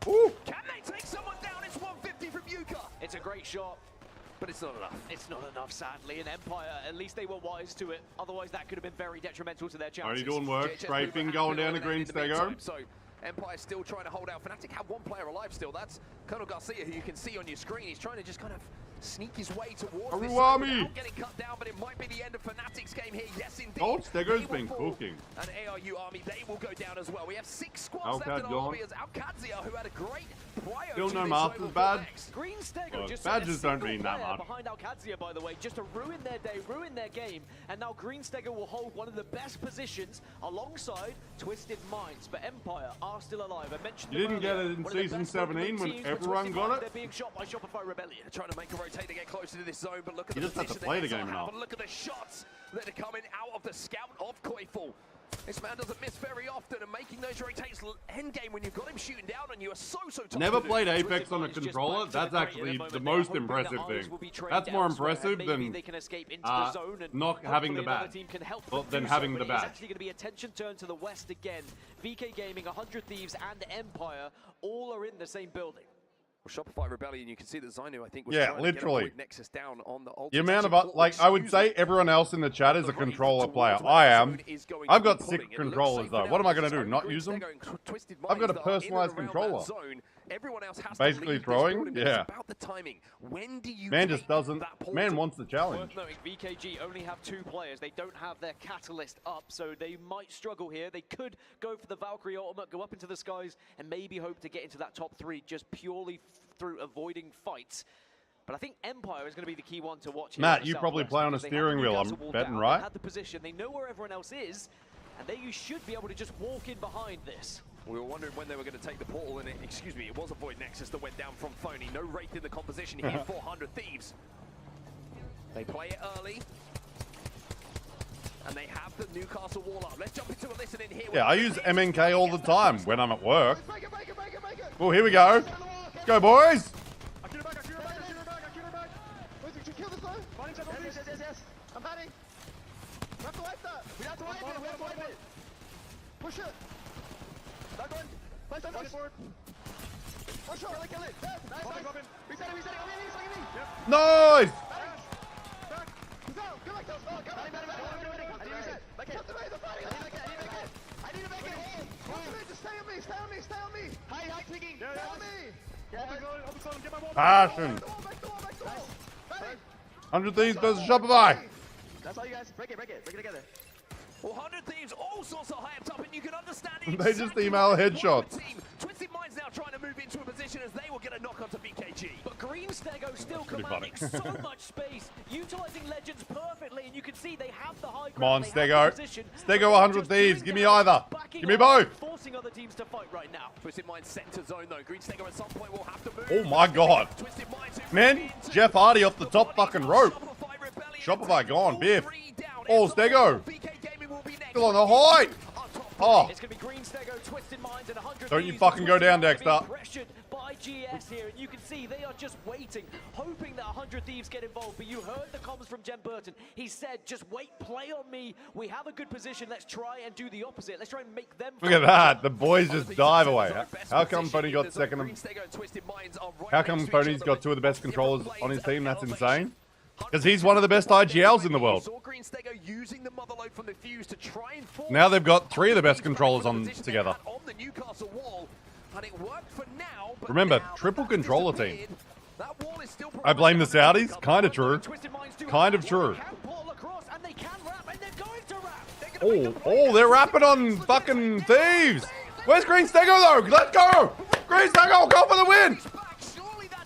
S7: can they take someone down? It's 150 from Yuka.
S4: It's a great shot,
S7: but it's not enough.
S4: It's not enough, sadly. And Empire, at least they were wise to it. Otherwise, that could have been very detrimental to their chances.
S1: Only doing work. Strafing going down to Greenstegger.
S7: So Empire still trying to hold out. Fnatic have one player alive still. That's Colonel Garcia, who you can see on your screen. He's trying to just kind of sneak his way towards this side without getting cut down, but it might be the end of Fnatic's game here. Yes, indeed.
S1: Stegger's been cooking.
S7: And ARU Army, they will go down as well. We have 6 squads left in our lobby as Alcadzia, who had a great prior
S1: Still
S7: to
S1: no
S7: this
S1: Masters badge.
S4: Greenstegger just
S1: badges don't mean that much.
S4: Behind Alcadzia, by the way, just to ruin their day, ruin their game. And now Greenstegger will hold one of the best positions alongside Twisted Minds. But Empire are still alive. I mentioned
S1: you didn't get it in Season 17 when everyone got it?
S4: They're being shot by Shopify Rebellion.
S7: Trying to make a rotation take to get closer to this zone, but look at
S1: You
S7: the
S1: just have to
S7: position
S1: play
S7: they
S1: the game
S7: have,
S1: enough.
S7: and look at the shots that are coming out of the scout of Koifel. This man doesn't miss very often, and making those rotates endgame when you've got him shooting down on you are so tough.
S1: Never played Apex on a controller. That's actually the most impressive thing. That's more impressive than not having the badge. Well, than having the badge.
S4: It's actually going to be attention turn to the west again. VK Gaming, 100 Thieves, and Empire all are in the same building.
S7: Well, Shopify Rebellion, you can see that Zainu, I think, was
S1: Yeah,
S7: trying
S1: literally.
S7: to get a Nexus down on the ult.
S1: The amount of, like, I would say everyone else in the chat is a controller player. I am. I've got 6 controllers, though. What am I going to do? Not use them? I've got a personalized controller.
S7: Everyone else has
S1: Basically throwing? Yeah.
S7: About the timing. When do you
S1: Man just doesn't. Man wants the challenge.
S4: Worth noting, VKG only have 2 players. They don't have their catalyst up, so they might struggle here. They could go for the Valkyrie ultimate, go up into the skies, and maybe hope to get into that top 3 just purely through avoiding fights. But I think Empire is going to be the key one to watch.
S1: Matt, you probably play on a steering wheel, I'm betting, right?
S4: They had the position, they know where everyone else is, and they should be able to just walk in behind this.
S7: We were wondering when they were going to take the portal, and it was a Void Nexus that went down from Phony. No Wraith in the composition here, 400 Thieves. They play it early, and they have the Newcastle wall up. Let's jump into a listen in here.
S1: Yeah, I use MNK all the time when I'm at work. Oh, here we go. Let's go, boys.
S15: I'm patting. We have to wipe that. We have to wipe it. We have to wipe it. Push it. Back on. Place on push. Push it. Kill it. Nice, nice. Reset it. Reset it. Come in.
S1: Nice.
S15: Back. He's out. Go back. Go back. I need to reset. Back in. I need to make it. Just stay on me. Stay on me. Stay on me. High tweaking. Stay on me.
S1: Passion. 100 Thieves versus Shopify.
S15: That's all you guys. Break it. Break it. Break it together.
S7: 100 Thieves also so high up, and you can understand it.
S1: They just email headshots.
S7: Twisted Minds now trying to move into a position as they will get a knock onto BKG.
S4: But Green Stego still commanding so much space, utilizing Legends perfectly, and you can see they have the high ground.
S1: Come on, Stego. Stego 100 Thieves. Give me either. Give me both.
S4: Forcing other teams to fight right now.
S7: Twisted Minds center zone though. Green Stego at some point will have to move.
S1: Oh my god. Man, Jeff Hardy off the top fucking rope. Shopify gone. Biff. Oh, Stego. Still on the height. Oh.
S4: It's going to be Green Stego, Twisted Minds, and 100
S1: Don't you fucking go down, Dexter.
S4: Pressured by GS here, and you can see they are just waiting, hoping that 100 Thieves get involved. But you heard the comments from Jem Burton. He said, just wait, play on me. We have a good position. Let's try and do the opposite. Let's try and make them...
S1: Look at that. The boys just dive away. How come Pony got second? How come Pony's got 2 of the best controllers on his team? That's insane. Because he's one of the best IGLs in the world. Now they've got 3 of the best controllers on together. Remember, triple controller team. I blame the Saudis? Kind of true. Kind of true. Oh, they're rapping on fucking Thieves. Where's Green Stego though? Let's go! Green Stego, go for the win!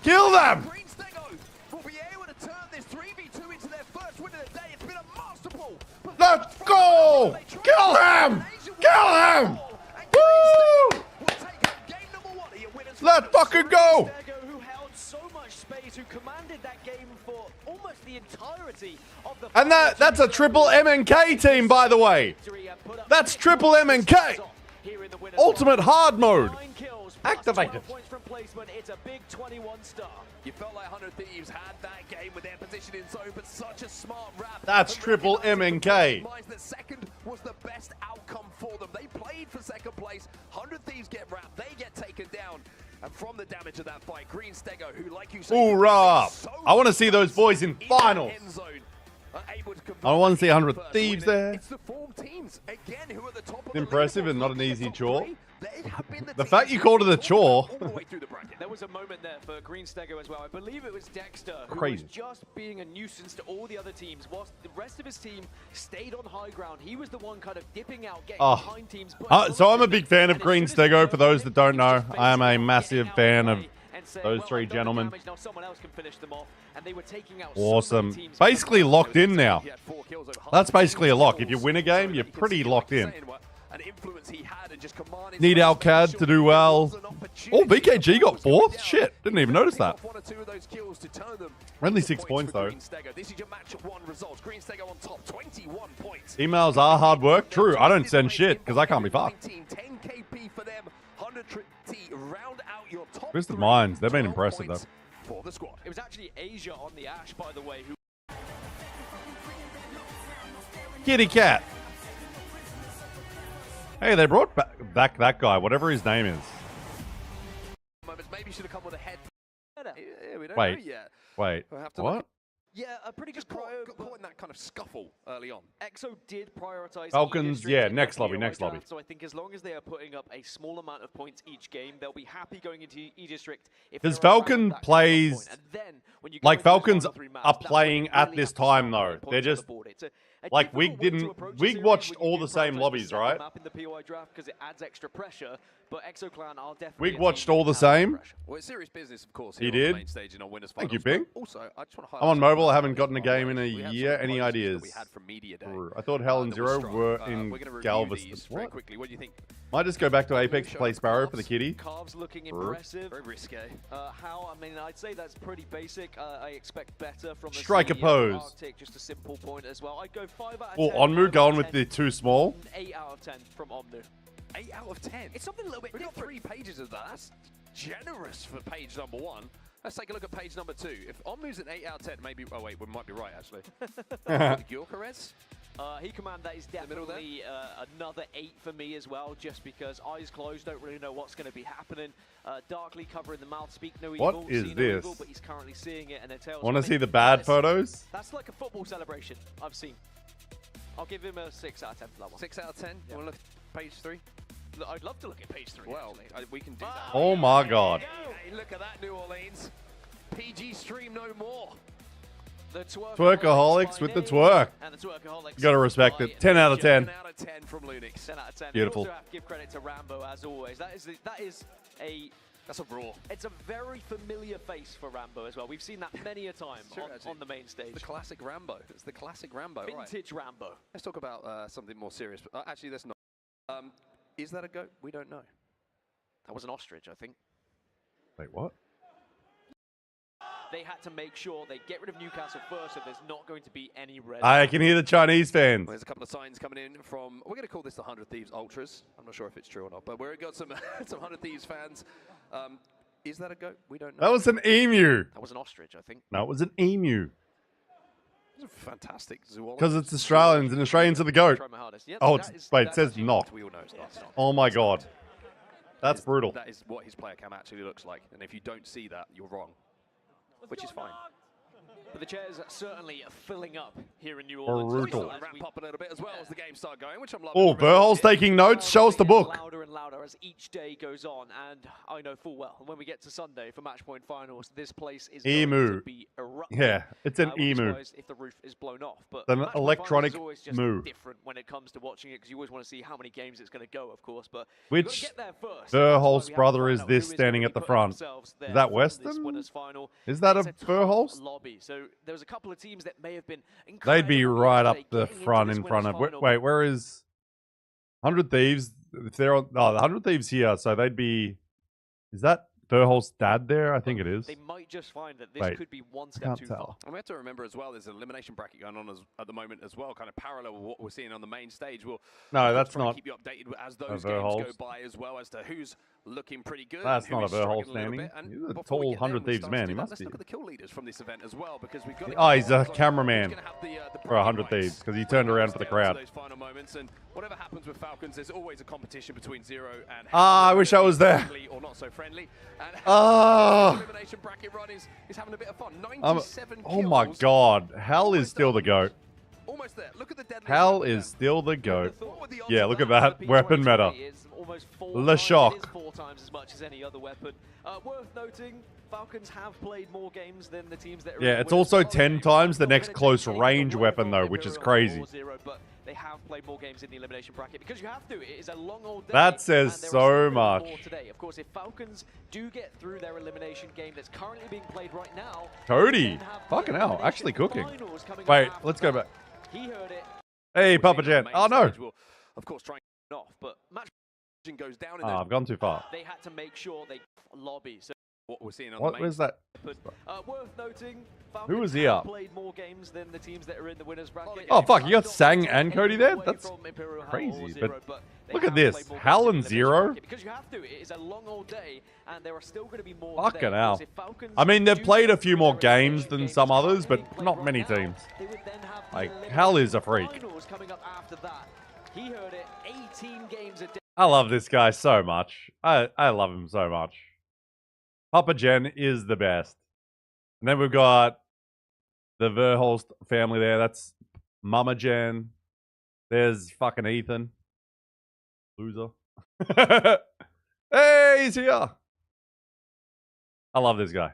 S1: Kill them! Let's go! Kill him! Kill him! Woo! Let's fucking go!
S4: Who held so much space, who commanded that game for almost the entirety of the...
S1: And that's a triple MNK team, by the way. That's triple MNK. Ultimate hard mode. Activated.
S4: It's a big 21 star.
S7: You felt like 100 Thieves had that game with their position in zone, but such a smart wrap.
S1: That's triple MNK.
S7: That second was the best outcome for them. They played for second place. 100 Thieves get wrapped. They get taken down. And from the damage of that fight, Green Stego, who, like you said,
S1: Hoorah! I want to see those boys in finals. I want to see 100 Thieves there.
S7: It's the form teams again who are the top of
S1: Impressive and not an easy chore. The fact you called it a chore.
S4: There was a moment there for Green Stego as well. I believe it was Dexter who
S1: Crazy.
S4: was just being a nuisance to all the other teams. Whilst the rest of his team stayed on high ground, he was the one kind of dipping out, getting behind teams.
S1: So I'm a big fan of Green Stego. For those that don't know, I am a massive fan of those 3 gentlemen.
S4: Now someone else can finish them off, and they were taking out
S1: Awesome. Basically locked in now. That's basically a lock. If you win a game, you're pretty locked in.
S7: and influence he had and just commanding.
S1: Need ALGS to do well. Oh, VKG got 4th? Shit, didn't even notice that.
S7: One or two of those kills to turn them.
S1: Only 6 points though.
S7: This is your match 1 results. Greenstego on top, 21 points.
S1: Emails are hard work. True, I don't send shit because I can't be fucked.
S7: 10 KP for them. 100 T round out your top.
S1: Twisted Minds, they've been impressive though.
S7: For the squad.
S4: It was actually Asia on the Ash, by the way, who.
S1: Kitty cat. Hey, they brought back that guy, whatever his name is.
S7: Maybe should have come with a head. Yeah, we don't
S1: Wait,
S7: know yet.
S1: wait,
S7: We'll have to
S1: what?
S7: look.
S4: Yeah, a pretty good
S7: got caught in that kind of scuffle early on.
S4: EXO did prioritize
S1: Falcons, yeah, next lobby, next lobby.
S4: So I think as long as they are putting up a small amount of points each game, they'll be happy going into E-District.
S1: Because Falcon plays, like Falcons are playing at this time though. They're just, like we watched all the same lobbies, right?
S4: In the POI draft because it adds extra pressure, but EXO Clan are
S1: We
S4: definitely.
S1: watched all the same.
S7: Well, it's serious business, of course.
S1: He
S7: Here on the
S1: did.
S7: main stage and on Winners
S1: Thank you,
S7: Finals.
S1: Bing.
S7: Also, I just want to
S1: I'm on mobile. I haven't gotten a game in a year. Any ideas?
S7: We had from Media Day.
S1: I thought Hell and
S7: that was
S1: Zero
S7: strong.
S1: were
S7: We're
S1: in
S7: going to review
S1: Galveston.
S7: these very quickly. What do you think?
S1: Might just go back to Apex to play Sparrow for the kitty.
S4: Carves looking impressive.
S7: Very risque.
S4: How? I mean, I'd say that's pretty basic. I expect better from the
S1: Striker pose.
S4: Arctic, just a simple point as well. I'd go 5 out of 10.
S1: Well, Onmu going with the too small.
S4: 8 out of 10 from Onmu.
S7: 8 out of 10.
S4: It's something a little bit
S7: We've got
S4: different.
S7: 3 pages of that. That's generous for page number 1. Let's take a look at page number 2. If Onmu's an 8 out of 10, maybe. Oh wait, we might be right actually. Gyökeres?
S4: He command that is definitely another 8 for me as well, just because eyes closed, don't really know what's going to be happening. Darkly covering the mouth, speak no evil.
S1: What is
S4: see no
S1: this?
S4: evil, but he's currently seeing it, and it tells
S1: Want to
S4: me
S1: see the bad
S4: that's-
S1: photos?
S4: That's like a football celebration I've seen. I'll give him a 6 out of 10 for that one.
S7: 6 out of 10?
S4: Yeah.
S7: You want to look at page 3?
S4: Look, I'd love to look at page 3.
S7: Well, we can do that.
S1: Oh my god.
S7: Hey, look at that, New Orleans. PG stream no more.
S4: The
S1: Twerkaholics with the twerk.
S4: And the Twerkaholics.
S1: You gotta respect it. 10 out of 10.
S7: 10 out of 10 from Lunix.
S4: 10 out of 10.
S1: Beautiful.
S4: We also have to give credit to Rambo as always.
S7: That's a raw.
S4: It's a very familiar face for Rambo as well. We've seen that many a time on the main stage.
S7: The classic Rambo. It's the classic Rambo.
S4: Vintage
S7: right.
S4: Rambo.
S7: Let's talk about something more serious. Actually, let's not. Is that a goat? We don't know.
S4: That was an ostrich, I think.
S1: Wait, what?
S4: They had to make sure they get rid of Newcastle first, so there's not going to be any red.
S1: I can hear the Chinese fans.
S7: Well, there's a couple of signs coming in from. We're going to call this the 100 Thieves Ultras. I'm not sure if it's true or not, but we've got some 100 Thieves fans. Is that a goat? We don't know.
S1: That was an emu.
S4: That was an ostrich, I think.
S1: No, it was an emu.
S7: It's a fantastic zoology.
S1: Because it's Australians, and Australians are the goat.
S4: Try my hardest. Yep,
S1: Oh,
S4: that
S1: it's,
S4: is-
S1: wait, it
S4: that's
S1: says
S4: actually
S1: not.
S7: We all know it's not.
S1: Oh my god. That's brutal.
S7: That is what his player cam actually looks like. And if you don't see that, you're wrong. Which is fine.
S4: But the chairs are certainly filling up here in New Orleans.
S1: Brutal.
S7: Ramp up a little bit as well as the game start going, which I'm loving.
S1: Oh, Verhol's taking notes. Show us the book.
S4: Louder and louder as each day goes on, and I know full well when we get to Sunday for match point finals, this place is going
S1: Emu.
S4: to be erupting.
S1: Yeah, it's an
S4: Wouldn't be
S1: emu.
S4: surprised if the roof is blown off, but
S1: An
S4: match point
S1: electronic
S4: finals is always just
S1: moo.
S4: different when it comes to watching it because you always want to see how many games it's going to go, of course. But
S1: Which
S4: get there first.
S1: Verhol's brother is this standing at the front? Is that Western? Is that a Verhol's?
S4: Lobby. So there was a couple of teams that may have been
S1: They'd be right up the
S4: getting into
S1: front
S4: this
S1: in front of.
S4: winners' final.
S1: Wait, where is 100 Thieves? If they're on, oh, the 100 Thieves here, so they'd be. Is that Verhol's dad there? I think it is.
S4: They might just find that this
S1: Wait,
S4: could be one
S1: I
S4: step
S1: can't
S4: too
S1: tell.
S4: far.
S7: And we have to remember as well, there's an elimination bracket going on at the moment as well, kind of parallel with what we're seeing on the main stage. We'll
S1: No, that's
S7: try and
S1: not
S7: keep you updated as
S1: a
S7: those games go
S1: Verhol's.
S7: by as well as to who's looking pretty good.
S1: That's
S7: and who
S1: not a
S7: is struggling
S1: Verhol's
S7: little
S1: standing.
S7: bit. And
S1: He's a
S7: before we
S1: tall
S7: get there
S1: 100
S7: and we
S1: Thieves
S7: start
S1: man.
S7: to
S1: He
S7: do that,
S1: must
S7: let's
S1: be.
S7: look at the kill leaders from this event as well, because we've got
S1: Oh, he's a cameraman
S7: gonna have the
S1: for 100 Thieves because he turned around for the crowd.
S7: those final moments, and whatever happens with Falcons, there's always a competition between Zero and
S1: Ah, I wish I was there.
S7: friendly or not so friendly. And
S1: Ah.
S7: the elimination bracket run is having a bit of fun. 97
S1: Oh my
S7: kills.
S1: god, Hell is still the goat.
S7: Almost there. Look at the deadly.
S1: Hell is still the goat.
S7: What were the odds
S1: Yeah,
S7: of
S1: look at
S7: that?
S1: that weapon meta.
S4: It's almost four
S1: Le
S4: times,
S1: Shock.
S4: It is 4 times as much as any other weapon. Worth noting, Falcons have played more games than the teams that are
S1: Yeah,
S4: in the
S1: it's
S4: winners'
S1: also
S4: final.
S1: 10 times the
S4: Not
S1: next
S4: gonna
S1: close
S4: take
S1: range
S4: the word
S1: weapon
S4: from
S1: though,
S4: Imperial
S1: which is
S4: or
S1: crazy.
S4: 4-0, but they have played more games in the elimination bracket because you have to. It is a long old day.
S1: That says
S4: and there are
S1: so
S4: still
S1: much.
S4: more today. Of course, if Falcons do get through their elimination game that's currently being played right now,
S1: Cody,
S4: then have the
S1: fucking hell,
S4: elimination
S1: actually cooking.
S4: finals coming up
S1: Wait,
S4: after
S1: let's go
S4: that.
S1: back.
S4: He heard it.
S1: Hey, Papa Jan. Oh no.
S7: Of course, trying off, but match goes down.
S1: Oh, I've gone too far.
S4: They had to make sure they lobby. So
S7: what we're seeing on
S1: What
S7: the main
S1: was that?
S4: worth noting,
S1: Who was he
S4: have
S1: up?
S4: played more games than the teams that are in the winners bracket.
S1: Oh, fuck. You got Sang and Cody there? That's crazy. But look at this. Hal and Zero?
S4: Because you have to. It is a long old day, and there are still going to be more.
S1: Fucking hell. I mean, they've played a few more games than some others, but not many teams. Like, Hal is a freak.
S4: Coming up after that. He heard it 18 games a day.
S1: I love this guy so much. I love him so much. Papa Jen is the best. And then we've got the Verholst family there. That's Mama Jen. There's fucking Ethan. Loser. Hey, he's here. I love this guy.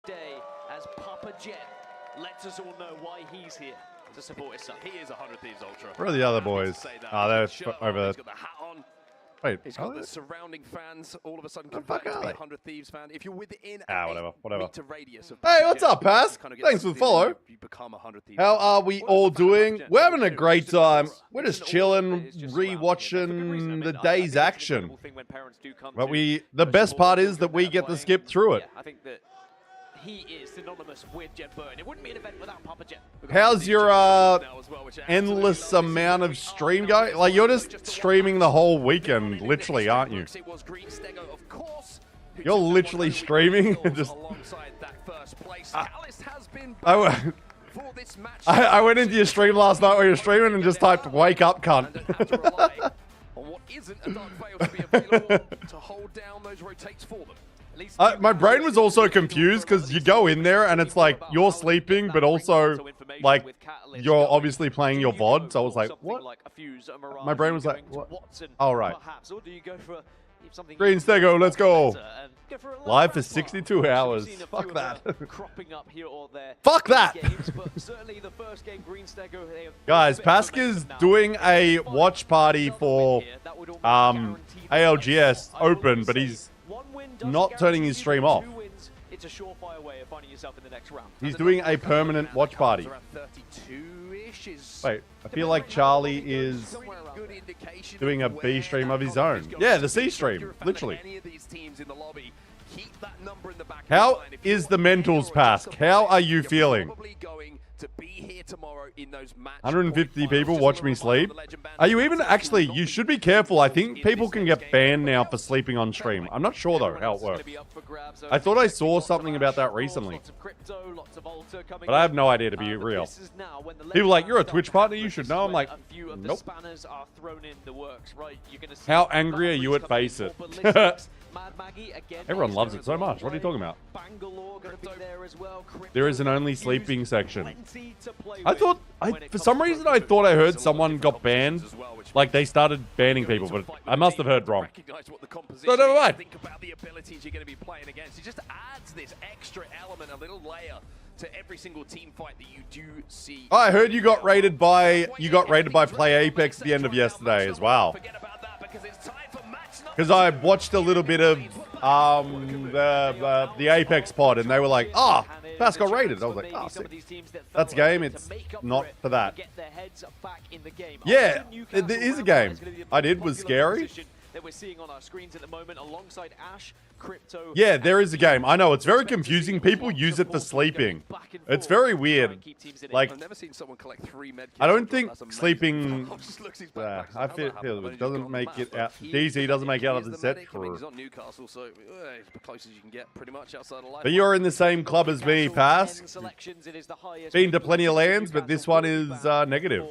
S4: Day as Papa Jen lets us all know why he's here to support his son.
S7: He is 100 Thieves Ultra.
S1: Where are the other boys? Oh, they're over there.
S7: He's got the hat on.
S1: Wait,
S7: he's got the surrounding fans all of a sudden
S1: fuck
S7: converted to
S1: are
S7: be a
S1: they?
S7: 100 Thieves fan. If you're within
S1: whatever.
S7: meter radius of
S1: Hey, what's up, Pass? Thanks for the follow.
S7: You become a 100 Thieves.
S1: How are we all doing? We're having a great time. We're just chilling, rewatching the day's action. But the best part is that we get to skip through it.
S4: I think that he is synonymous with Jen Burn. It wouldn't be an event without Papa Jen.
S1: How's your endless amount of stream going? Like, you're just streaming the whole weekend, literally, aren't you? You're literally streaming. Just I went into your stream last night while you were streaming and just typed "wake up, cunt."
S7: To hold down those rotates for them.
S1: My brain was also confused because you go in there and it's like you're sleeping, but also like you're obviously playing your VOD. So I was like, what? My brain was like, what? All right. Green Stego, let's go. Live for 62 hours. Fuck that. Fuck that. Guys, Pasca's doing a watch party for ALGS Open, but he's not turning his stream off.
S4: It's a surefire way of finding yourself in the next round.
S1: He's doing a permanent watch party. Wait, I feel like Charlie is doing a B stream of his own. Yeah, the C stream, literally. How is the mentals, Pask? How are you feeling? 150 people watch me sleep. Are you even actually? You should be careful. I think people can get banned now for sleeping on stream. I'm not sure though how it works. I thought I saw something about that recently, but I have no idea, to be real. People are like, you're a Twitch partner, you should know. I'm like, nope. How angry are you at Face It? Everyone loves it so much. What are you talking about? There is an only sleeping section. I thought, for some reason, I thought I heard someone got banned. Like they started banning people, but I must have heard wrong. So never mind.
S7: Think about the abilities you're going to be playing against. It just adds this extra element, a little layer to every single team fight that you do see.
S1: Oh, I heard you got rated by Play Apex at the end of yesterday as well. Because I watched a little bit of the Apex pod, and they were like, "Ah, oh, Pass got rated." I was like, "Oh, sick. That's a game. It's not for that." Yeah, it is a game. I did was scary.
S4: That we're seeing on our screens at the moment, alongside Ash, Crypto.
S1: Yeah, there is a game. I know, it's very confusing. People use it for sleeping. It's very weird. Like,
S7: I've never seen someone collect 3 med kits.
S1: I don't think sleeping. I feel it doesn't make it out. DZ doesn't make it out of the set.
S7: He's on Newcastle, so as close as you can get, pretty much outside of life.
S1: But you're in the same club as me, Pass. Been to plenty of lands, but this one is negative.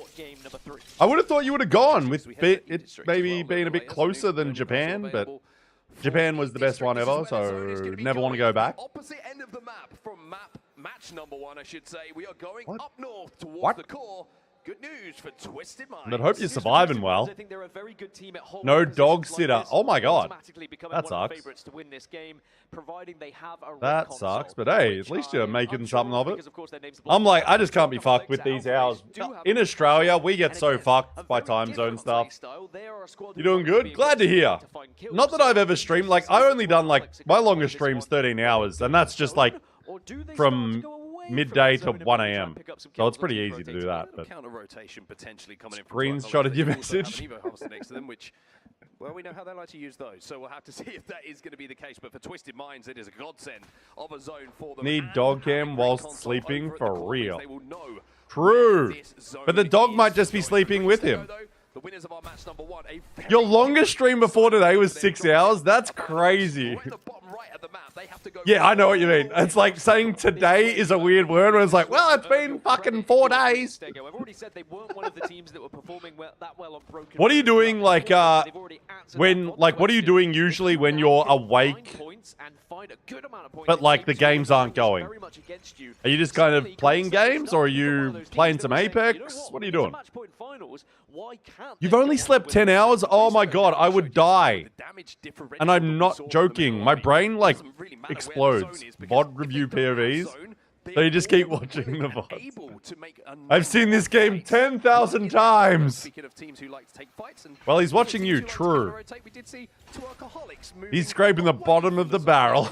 S1: I would have thought you would have gone with it maybe being a bit closer than Japan, but Japan was the best one ever, so never want to go back.
S7: Opposite end of the map from match number 1, I should say. We are going up north towards the core. Good news for Twisted Minds.
S1: But hope you're surviving well. No dog sitter. Oh my god. That sucks. That sucks, but hey, at least you're making something of it. I'm like, I just can't be fucked with these hours. In Australia, we get so fucked by time zone stuff. You're doing good? Glad to hear. Not that I've ever streamed. Like, I only done, like, my longest stream's 13 hours, and that's just, like, from midday to 1 a.m. So it's pretty easy to do that. But
S7: counter rotation potentially coming in.
S1: Screenshotted your message.
S7: Next to them, which, well, we know how they like to use those, so we'll have to see if that is going to be the case. But for Twisted Minds, it is a godsend of a zone for them.
S1: Need dog cam whilst sleeping for real. True. But the dog might just be sleeping with him.
S7: The winners of our match number 1.
S1: Your longest stream before today was 6 hours? That's crazy. Yeah, I know what you mean. It's like saying today is a weird word when it's like, well, it's been fucking 4 days.
S4: I've already said they weren't one of the teams that were performing that well on broken.
S1: What are you doing like what are you doing usually when you're awake but like the games aren't going? Are you just kind of playing games or are you playing some Apex? What are you doing? You've only slept 10 hours? Oh my god, I would die. And I'm not joking. My brain like explodes. VOD review POVs. So you just keep watching the VODs. I've seen this game 10,000 times. Well, he's watching you, true. He's scraping the bottom of the barrel.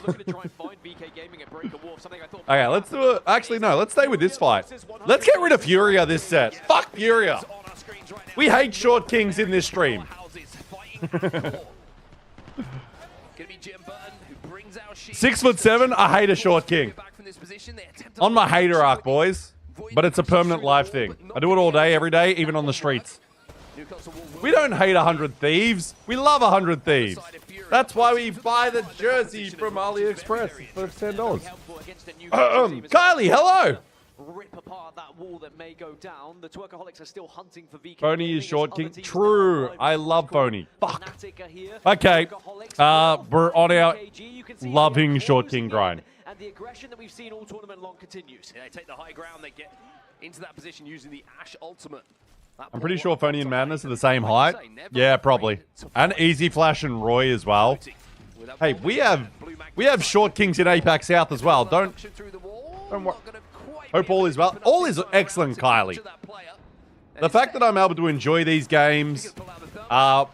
S1: Okay, let's do it. Actually, no, let's stay with this fight. Let's get rid of Furia this set. Fuck Furia. We hate short kings in this stream. 6'7", I hate a short king. On my hater arc, boys. But it's a permanent life thing. I do it all day, every day, even on the streets. We don't hate 100 Thieves. We love 100 Thieves. That's why we buy the jersey from AliExpress for $10. Kylie, hello!
S4: Rip apart that wall that may go down. The Twerkaholics are still hunting for VK.
S1: Phony is short king. True. I love Phony. Fuck. Okay. We're on our loving short king grind.
S4: And the aggression that we've seen all tournament long continues.
S7: Yeah, they take the high ground. They get into that position using the Ash ultimate.
S1: I'm pretty sure Phony and Madness are the same height. Yeah, probably. And Easy Flash and Roy as well. Hey, we have short kings in APAC South as well. Don't worry. Hope all is well. All is excellent, Kylie. The fact that I'm able to enjoy these games on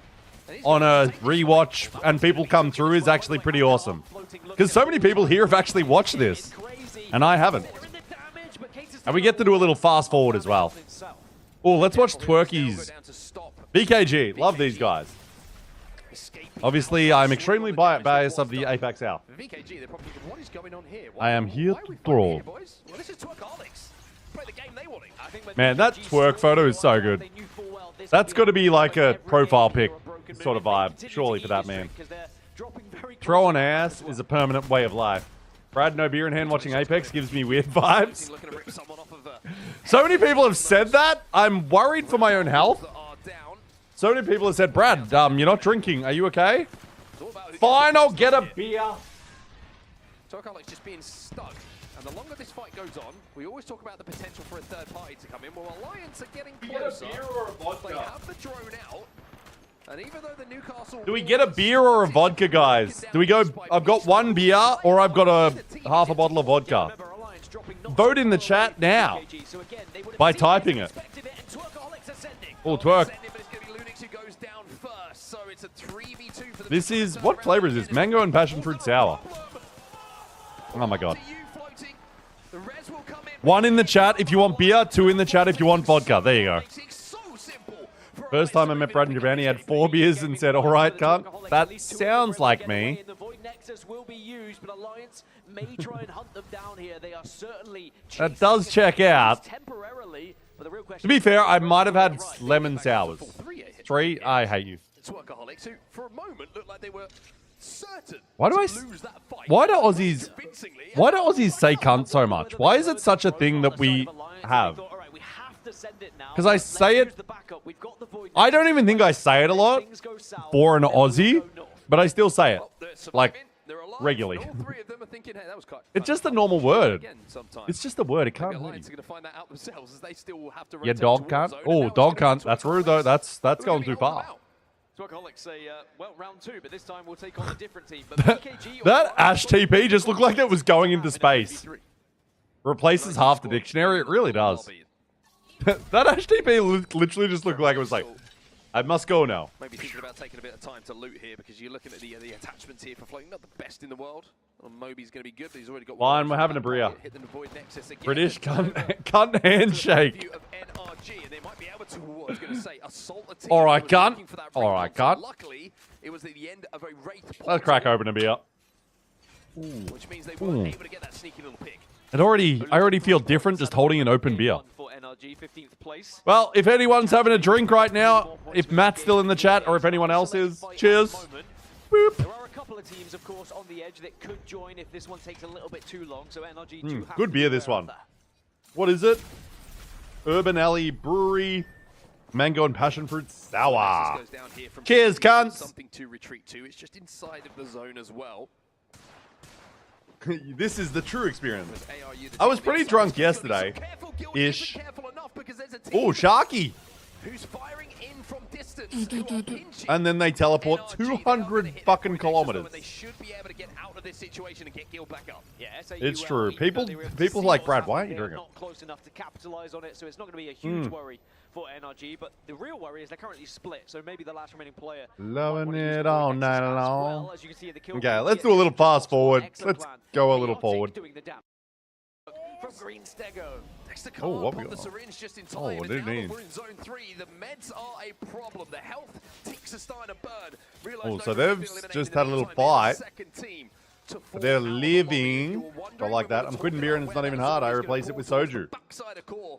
S1: a rewatch and people come through is actually pretty awesome. Because so many people here have actually watched this, and I haven't. And we get to do a little fast forward as well. Oh, let's watch Twerky's. BKG, love these guys. Obviously, I'm extremely biased of the APAC South. I am here to troll. Man, that twerk photo is so good. That's got to be like a profile pic sort of vibe, surely, for that man. Throwing ass is a permanent way of life. Brad, no beer in hand watching Apex gives me weird vibes. So many people have said that. I'm worried for my own health. So many people have said, Brad, you're not drinking. Are you okay? Fine, I'll get a beer.
S7: Twerkaholics just being stuck. And the longer this fight goes on, we always talk about the potential for a third party to come in. Well, Alliance are getting closer. They have the drone out. And even though the Newcastle...
S1: Do we get a beer or a vodka, guys? Do we go... I've got one beer or I've got a half a bottle of vodka. Vote in the chat now by typing it. Oh, twerk. This is... What flavor is this? Mango and passion fruit sour. Oh my god. 1 in the chat if you want beer, 2 in the chat if you want vodka. There you go. First time I met Brad in Japan, he had 4 beers and said, alright, cunt. That sounds like me. That does check out. To be fair, I might have had lemon sours. 3, I hate you.
S7: For a moment looked like they were certain.
S1: Why do Aussies say cunt so much? Why is it such a thing that we have? Because I say it... I don't even think I say it a lot for an Aussie, but I still say it. Like, regularly. It's just a normal word. It's just a word. It can't hurt you. Yeah, dog cunt. Oh, dog cunt. That's rude, though. That's going too far.
S4: Twerkaholics say, well, round 2, but this time we'll take on a different team. But BKG
S1: that Ash TP just looked like it was going into space. Replaces half the dictionary. It really does. That Ash TP literally just looked like it was like, I must go now.
S7: Maybe thinking about taking a bit of time to loot here because you're looking at the attachments here for floating. Not the best in the world. Well, Moby's going to be good, but he's already got
S1: Fine, we're having a bria.
S7: Hitting the void nexus again.
S1: British cunt handshake. Alright, cunt. Alright, cunt.
S7: Luckily, it was at the end of a Wraith.
S1: Let's crack open a beer.
S7: Which means they weren't able to get that sneaky little pick.
S1: I already feel different just holding an open beer. Well, if anyone's having a drink right now, if Matt's still in the chat or if anyone else is, cheers. Boop.
S4: There are a couple of teams, of course, on the edge that could join if this one takes a little bit too long. So NRG do have
S1: Good beer, this one. What is it? Urban Alley Brewery, mango and passion fruit sour. Cheers, cunts.
S7: Something to retreat to. It's just inside of the zone as well.
S1: This is the true experience. I was pretty drunk yesterday-ish. Oh, Sharky!
S7: Who's firing in from distance?
S1: And then they teleport 200 fucking kilometers.
S7: They should be able to get out of this situation and get Gil back up.
S4: Yeah,
S1: it's true. People like, Brad, why are you drinking?
S4: Not close enough to capitalize on it, so it's not going to be a huge worry for NRG. But the real worry is they're currently split, so maybe the last remaining player.
S1: Loving it all night long.
S4: Well, as you can see, the kill
S1: Okay, let's do a little fast forward. Let's go a little forward.
S7: From Green Stego.
S1: Oh, what we got?
S7: The syringe just in time.
S1: Oh, what do you mean?
S7: We're in zone 3. The meds are a problem. The health ticks are starting to burn.
S1: Oh, so they've just had a little fight. But they're living. I like that. I'm quitting beer and it's not even hard. I replace it with soju.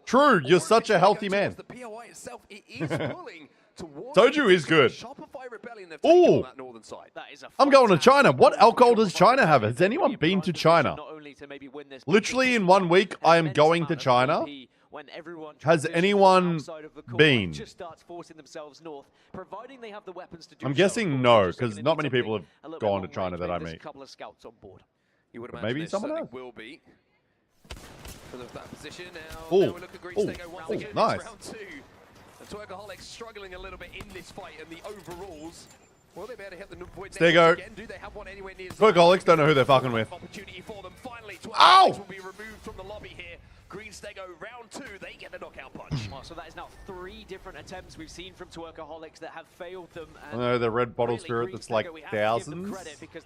S1: True, you're such a healthy man.
S7: The POI itself, it is pulling towards
S1: Soju is good.
S7: Shopify Rebellion, they've
S1: Ooh.
S7: taken on that northern side.
S1: I'm going to China. What alcohol does China have? Has anyone been to China? Literally in 1 week, I am going to China. Has anyone been? I'm guessing no, because not many people have gone to China that I meet. But maybe someone else.
S7: Will be for that position now.
S1: Oh, nice.
S7: Round 2. The Twerkaholics struggling a little bit in this fight and the overalls. Will they be able to hit the void
S1: Stego.
S7: again? Do they have one anywhere near
S1: Twerkaholics don't know who they're fucking with.
S7: Opportunity for them finally.
S1: Ow!
S7: Will be removed from the lobby here. Green Stego round 2, they get the knockout punch.
S4: So that is now 3 different attempts we've seen from Twerkaholics that have failed them.
S1: I know the red bottle spirit that's like thousands.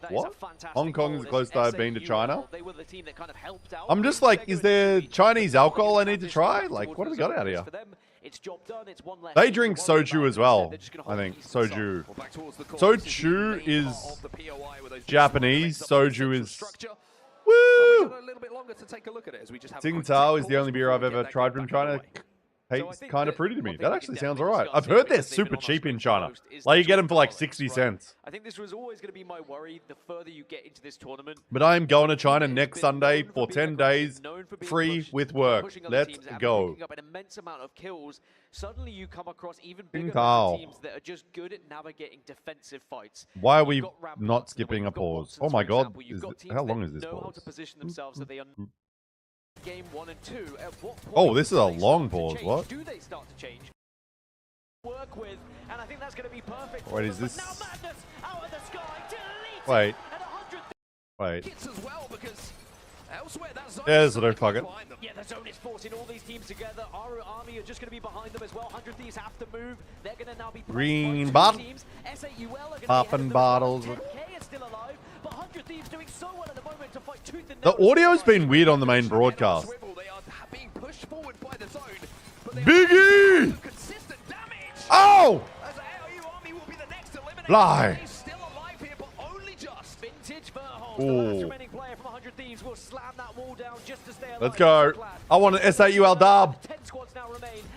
S1: What? Hong Kong is the closest I've been to China. I'm just like, is there Chinese alcohol I need to try? Like, what have we got out here? They drink soju as well, I think. Soju. Soju is Japanese. Soju is... Woo! Tsingtao is the only beer I've ever tried from China. Tastes kind of fruity to me. That actually sounds alright. I've heard they're super cheap in China. Like, you get them for like 60 cents.
S4: I think this was always going to be my worry the further you get into this tournament.
S1: But I am going to China next Sunday for 10 days, free with work. Let's go.
S4: Up an immense amount of kills. Suddenly you come across even bigger teams that are just good at navigating defensive fights.
S1: Why are we not skipping a pause? Oh my god. How long is this
S4: know how
S1: pause?
S4: to position themselves so they are game 1 and 2. At what point
S1: Oh, this is a long pause. What?
S4: do they start to change? Work with, and I think that's going to be perfect.
S1: Wait, is this?
S4: Now Madness out of the sky,
S1: Wait. Wait. Yeah, so don't fuck it.
S4: Yeah, the zone is forcing all these teams together. Our army are just going to be behind them as well. 100 Thieves have to move. They're going to now be
S1: green bottle. Popping bottles.
S4: 10K is still alive, but 100 Thieves doing so well at the moment to fight tooth and
S1: The audio's been weird on the main broadcast. Biggie! Oh! Lie. Ooh. Let's go. I want an SAUL dub.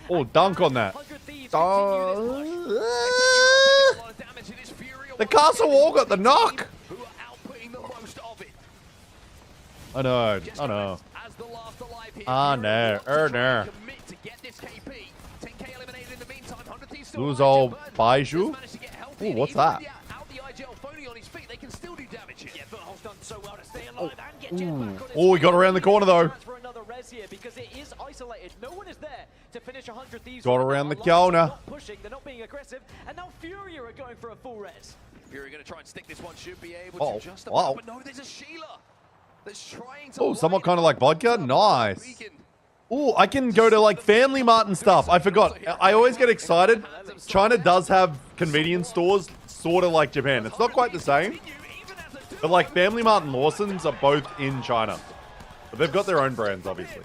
S1: Oh, dunk on that. The castle wall got the knock. I know. I know. Ah, no. No. Lose all Baiju? Ooh, what's that? Oh, we got around the corner though. Got around the corner.
S4: They're not being aggressive, and now Fury are going for a full res.
S7: Fury going to try and stick this one, should be able to just but no, there's a Sheila that's trying to.
S1: Oh, somewhat kind of like vodka. Nice. Oh, I can go to like Family Mart and stuff. I forgot. I always get excited. China does have convenience stores, sort of like Japan. It's not quite the same. But like Family Mart and Lawson's are both in China. But they've got their own brands, obviously.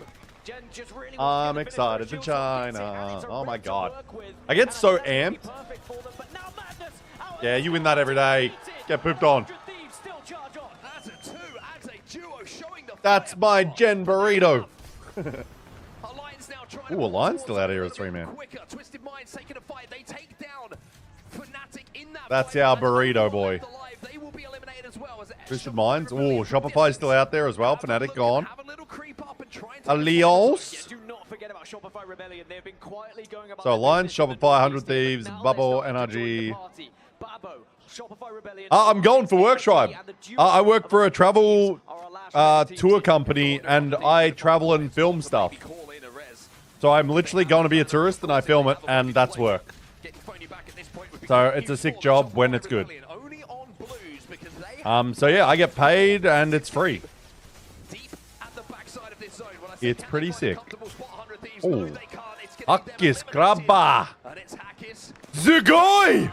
S1: I'm excited for China. Oh my god. I get so amped. Yeah, you win that every day. Get pooped on. That's my Gen Burrito. Ooh, Alliance still out here as 3-man. That's our Burrito boy. Twisted Minds. Ooh, Shopify's still out there as well. Fnatic gone. Alliance. So Alliance, Shopify, 100 Thieves, Bubble, NRG. I'm going for Work Tribe. I work for a travel tour company, and I travel and film stuff. So I'm literally going to be a tourist, and I film it, and that's work. So it's a sick job when it's good. So yeah, I get paid, and it's free. It's pretty sick. Oh, Hackis Krabba. Zugoi!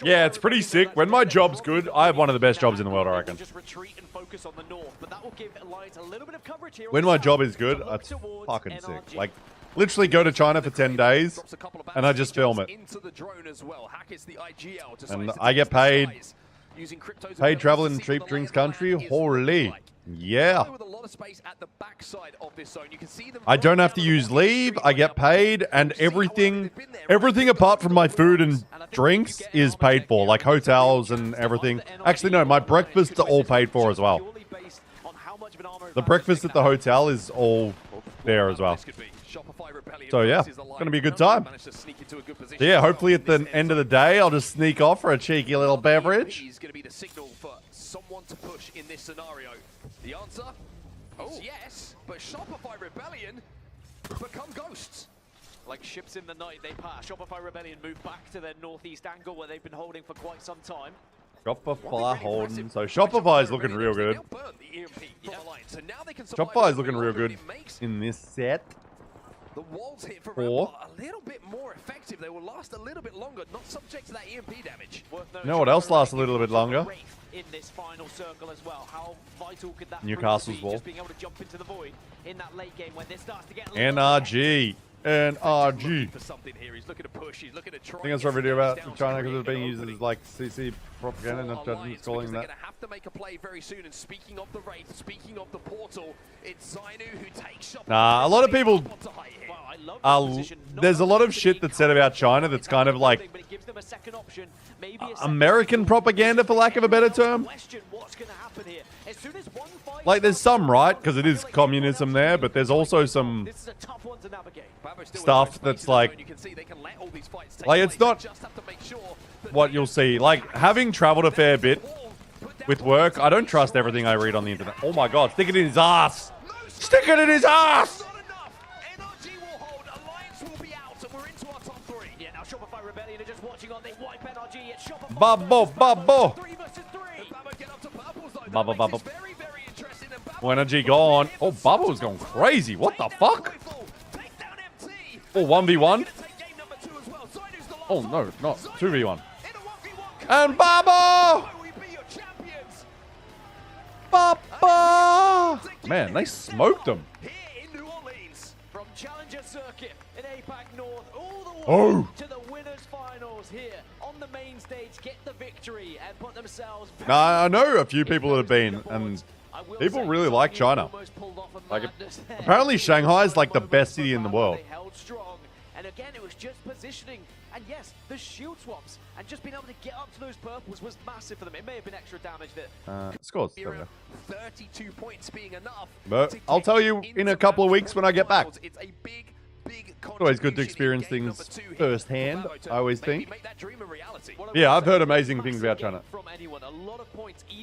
S1: Yeah, it's pretty sick. When my job's good, I have one of the best jobs in the world, I reckon. When my job is good, that's fucking sick. Like, literally go to China for 10 days, and I just film it. And I get paid. Paid travel in cheap drinks country. Holy. Yeah. I don't have to use leave. I get paid, and everything apart from my food and drinks is paid for, like hotels and everything. Actually, no, my breakfasts are all paid for as well. The breakfast at the hotel is all there as well. So yeah, it's going to be a good time. So yeah, hopefully at the end of the day, I'll just sneak off for a cheeky little beverage.
S7: Is going to be the signal for someone to push in this scenario. The answer is yes, but Shopify Rebellion become ghosts.
S4: Like ships in the night, they pass. Shopify Rebellion move back to their northeast angle where they've been holding for quite some time.
S1: Shopify holding. So Shopify is looking real good. Shopify is looking real good in this set.
S7: The walls hit for Rebel are a little bit more effective. They will last a little bit longer, not subject to that EMP damage.
S1: You know what else lasts a little bit longer?
S4: In this final circle as well. How vital could that
S1: Newcastle's wall.
S4: Just being able to jump into the void in that late game when this starts to get
S1: NRG. NRG.
S7: For something here. He's looking to push. He's looking to try.
S1: I think that's a video about China because it's being used as like CC propaganda, not judging calling that.
S7: They're going to have to make a play very soon. And speaking of the Wraith, speaking of the portal, it's Zainu who takes shot.
S1: Nah, a lot of people. There's a lot of shit that's said about China that's kind of like American propaganda, for lack of a better term. Like, there's some right, because it is communism there, but there's also some stuff that's like it's not what you'll see. Like, having traveled a fair bit with work, I don't trust everything I read on the internet. Oh my god, stick it in his ass! Stick it in his ass! Bubble, bubble. Bubble, bubble. Oh, energy gone. Oh, Bubble's going crazy. What the fuck? Oh, 1v1. Oh, no, not 2v1. And Bubble! Bubble! Man, they smoked them.
S4: From Challenger Circuit in APAC North all the way to the winners finals here on the main stage, get the victory and put themselves
S1: I know a few people that have been, and people really like China. Like, apparently Shanghai is like the best city in the world.
S4: They held strong, and again it was just positioning, and yes, the shield swaps and just being able to get up to those purples was massive for them. It may have been extra damage that
S1: scores.
S7: 32 points being enough.
S1: But I'll tell you in a couple of weeks when I get back.
S7: It's a big
S1: always good to experience things firsthand, I always think. Yeah, I've heard amazing things about China.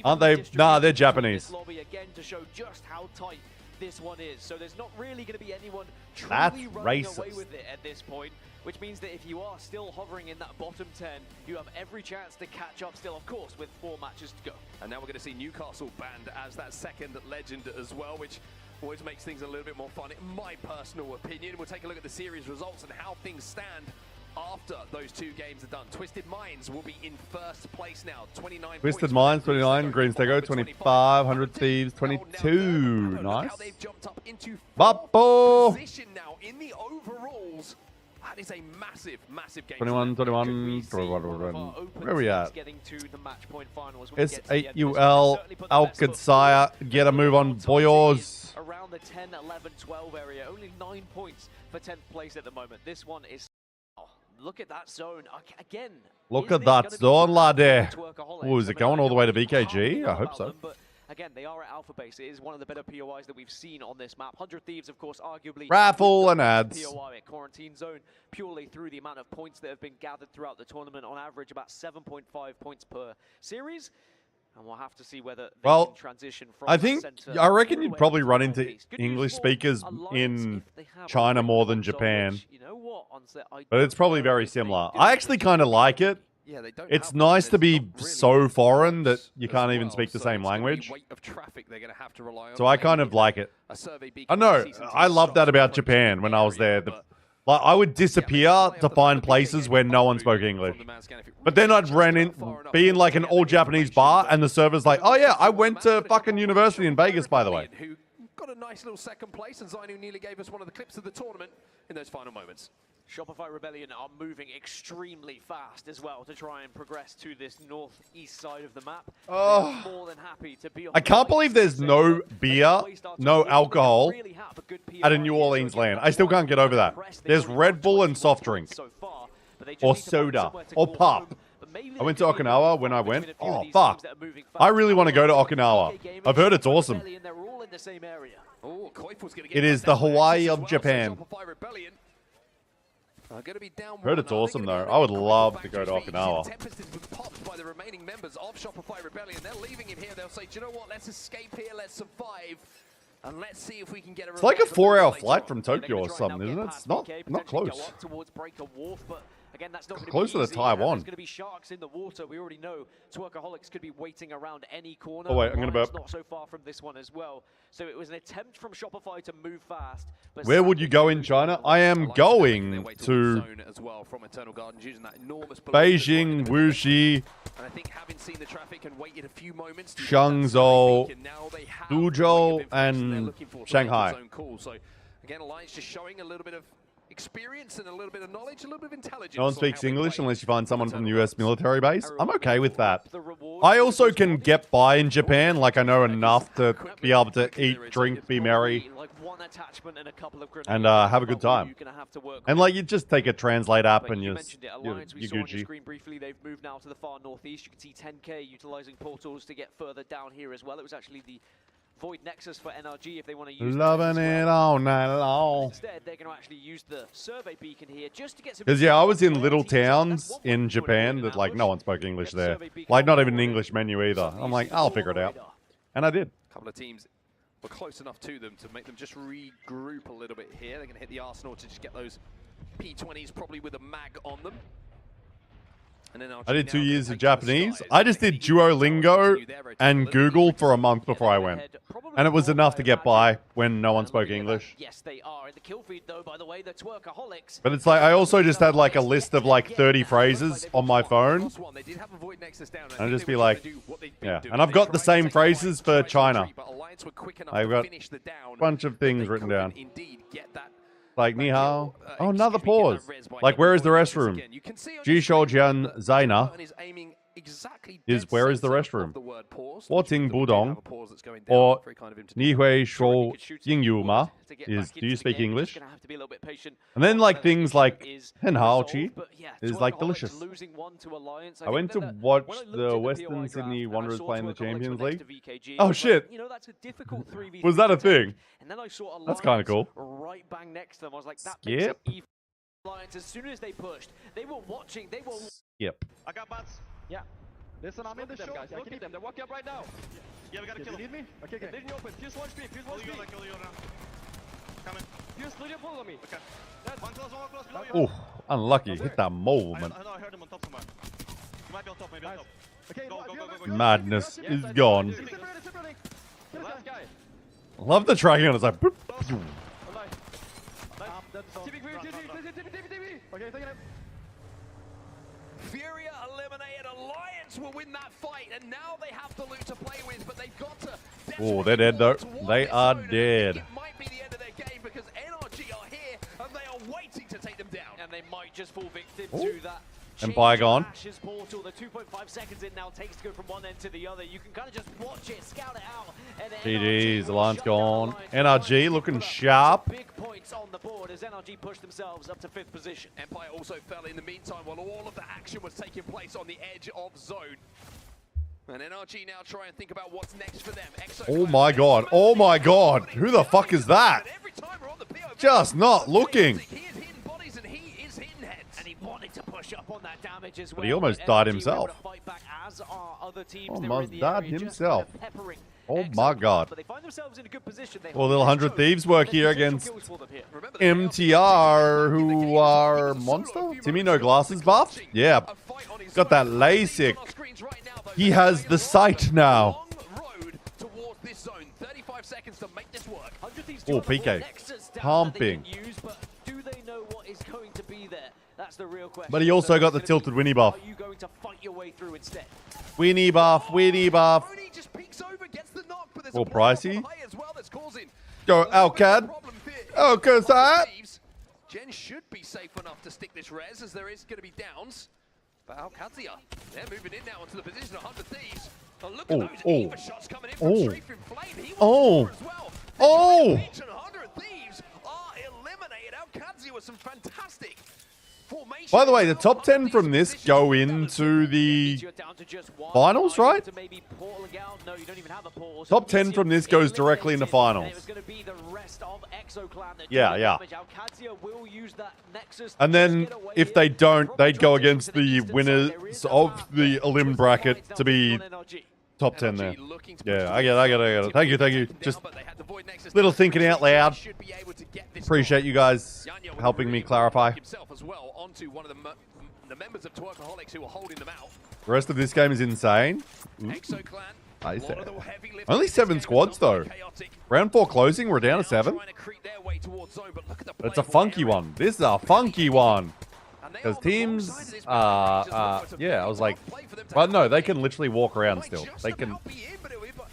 S1: Aren't they? Nah, they're Japanese.
S4: Again to show just how tight this one is. So there's not really going to be anyone truly running away with it at this point, which means that if you are still hovering in that bottom 10, you have every chance to catch up still, of course, with 4 matches to go.
S7: And now we're going to see Newcastle banned as that second legend as well, which always makes things a little bit more fun, in my personal opinion. We'll take a look at the series results and how things stand after those 2 games are done. Twisted Minds will be in first place now. 29
S1: Twisted Minds, 29. Green Stego, 25. 100 Thieves, 22. Nice. Bappo!
S7: Position now in the overalls. That is a massive, massive game.
S1: 21. Where are we at?
S4: Getting to the match point finals.
S1: S8UL, Alcadsire, get a move on, boyos.
S4: Around the 10, 11, 12 area. Only 9 points for 10th place at the moment. This one is... Look at that zone. Again.
S1: Look at that zone, laddie. Oh, is it going all the way to VKG? I hope so.
S4: But again, they are at Alpha Base. It is one of the better POIs that we've seen on this map. 100 Thieves, of course, arguably...
S1: Raffle and ads.
S4: POI at Quarantine Zone, purely through the amount of points that have been gathered throughout the tournament. On average, about 7.5 points per series. And we'll have to see whether they can transition from
S1: I reckon you'd probably run into English speakers in China more than Japan. But it's probably very similar. I actually kind of like it. It's nice to be so foreign that you can't even speak the same language. So I kind of like it. I know, I love that about Japan when I was there. Like, I would disappear to find places where no one spoke English. But then I'd be in like an all-Japanese bar, and the server's like, oh yeah, I went to fucking university in Vegas, by the way.
S7: Who got a nice little second place, and Zainu nearly gave us one of the clips of the tournament in those final moments.
S4: Shopify Rebellion are moving extremely fast as well to try and progress to this northeast side of the map.
S1: Oh,
S4: more than happy to be on
S1: I can't believe there's no beer, no alcohol at a New Orleans land. I still can't get over that. There's Red Bull and soft drinks. Or soda. Or pop. I went to Okinawa when I went. Oh, fuck. I really want to go to Okinawa. I've heard it's awesome. It is the Hawaii of Japan. Heard it's awesome though. I would love to go to Okinawa.
S7: Tempest has been popped by the remaining members of Shopify Rebellion. They're leaving him here. They'll say, do you know what? Let's escape here. Let's survive. And let's see if we can get a...
S1: It's like a 4-hour flight from Tokyo or something, isn't it? It's not close.
S4: Again, that's not
S1: closer to Taiwan.
S4: There's going to be sharks in the water. We already know Twerkaholics could be waiting around any corner.
S1: Oh wait, I'm going to burp.
S4: Not so far from this one as well. So it was an attempt from Shopify to move fast. But
S1: where would you go in China? I am going to Beijing, Wuxi,
S7: and I think having seen the traffic and waited a few moments,
S1: Guangzhou, Suzhou, and Shanghai.
S7: So again, Alliance just showing a little bit of experience and a little bit of knowledge, a little bit of intelligence.
S1: No one speaks English unless you find someone from the US military base. I'm okay with that. I also can get by in Japan, like I know enough to be able to eat, drink, be merry, and have a good time. And like you just take a translate app and you're Gucci.
S4: Briefly, they've moved now to the far northeast. You can see 10K utilizing portals to get further down here as well. It was actually the Void Nexus for NRG if they want to use
S1: loving it all night long.
S4: Instead, they're going to actually use the survey beacon here just to get some...
S1: Because, yeah, I was in little towns in Japan that, like, no one spoke English there. Like, not even an English menu either. I'm like, I'll figure it out. And I did.
S7: A couple of teams were close enough to them to make them just regroup a little bit here. They're going to hit the Arsenal to just get those P20s probably with a mag on them.
S1: I did 2 years of Japanese. I just did Duolingo and Google for a month before I went. And it was enough to get by when no one spoke English.
S4: Yes, they are in the kill feed though, by the way, the Twerkaholics.
S1: But it's like, I also just had like a list of like 30 phrases on my phone. And I'd just be like, yeah. And I've got the same phrases for China. I've got a bunch of things written down. Like, ni hao. Oh, another pause. Like, where is the restroom? Ji Shoujian Zaina is where is the restroom? Woting Budong. Or Ni Hui Shou Yingyu Ma is do you speak English? And then, like, things like Hen Hao Chi is like delicious. I went to watch the Western Sydney Wanderers play in the Champions League. Oh, shit. Was that a thing?
S4: And then I saw
S1: that's kind of cool.
S4: Right bang next to them. I was like, that
S1: Skip.
S4: Alliance, as soon as they pushed, they were watching, they were...
S1: Skip.
S8: I got bots.
S15: Yeah. Listen, I'm in the show, guys. I can hit them. They're walking up right now.
S8: Yeah, we gotta kill them.
S15: You need me? Okay, okay.
S8: Leave me open. Fuse 1 speed. Fuse 1 speed. Kill you now. Coming.
S15: Fuse, clear your pull on me.
S8: Okay. One close below you.
S1: Oh, unlucky. Hit that mole, man.
S8: I heard him on top somewhere. He might be on top, maybe on top.
S15: Okay,
S8: go.
S1: Madness is gone.
S15: Kill the last guy.
S1: Love the tracking on. It's like. Boop.
S7: Furia eliminated. Alliance will win that fight, and now they have the loot to play with, but they've got to.
S1: Oh, they're dead though. They are dead.
S7: It might be the end of their game because NRG are here and they are waiting to take them down.
S4: And they might just fall victim to that.
S1: And Bygone.
S4: Ashes portal, the 2.5 seconds it now takes to go from one end to the other. You can kind of just watch it, scout it out. And
S1: GG's, Alliance gone. NRG looking sharp.
S4: Big points on the board as NRG push themselves up to 5th position.
S7: Empire also fell in the meantime while all of the action was taking place on the edge of zone. And NRG now try and think about what's next for them.
S1: Oh my god. Oh my god. Who the fuck is that? Just not looking.
S4: And he wanted to push up on that damage as well.
S1: But he almost died
S4: NRG
S1: himself.
S4: were able to fight back as are other teams. They were
S1: Almost
S4: in the
S1: died
S4: area just
S1: himself.
S4: peppering
S1: Oh my god.
S4: But they find themselves in a good position. They
S1: Well, little 100 Thieves work here against MTR, who are monster? Timmy no glasses buff? Yeah. Got that LASIK. He has the sight now. Oh, PK. Pumping.
S4: Do they know what is going to be there? That's the real question.
S1: But he also got the tilted Winnie buff.
S4: Are you going to fight your way through instead?
S1: Winnie buff, Winnie buff. Oh, pricey. Go, Alcad. Alcazar.
S7: Gen should be safe enough to stick this res as there is going to be downs. But Alcazia, they're moving in now into the position of 100 Thieves. Oh, look at those Eva shots coming in from straight from Flame. He was as well.
S1: Oh.
S7: 100 Thieves are eliminated. Alcazia with some fantastic formation.
S1: By the way, the top 10 from this go into the finals, right? Top 10 from this goes directly into finals. Yeah, yeah. And then if they don't, they'd go against the winners of the elim bracket to be top 10 there. Yeah, I get it. Thank you. Just little thinking out loud. Appreciate you guys helping me clarify. The rest of this game is insane. I say. Only 7 squads though. Round 4 closing, we're down to 7. It's a funky one. This is a funky one. Because teams, yeah, I was like, but no, they can literally walk around still. They can,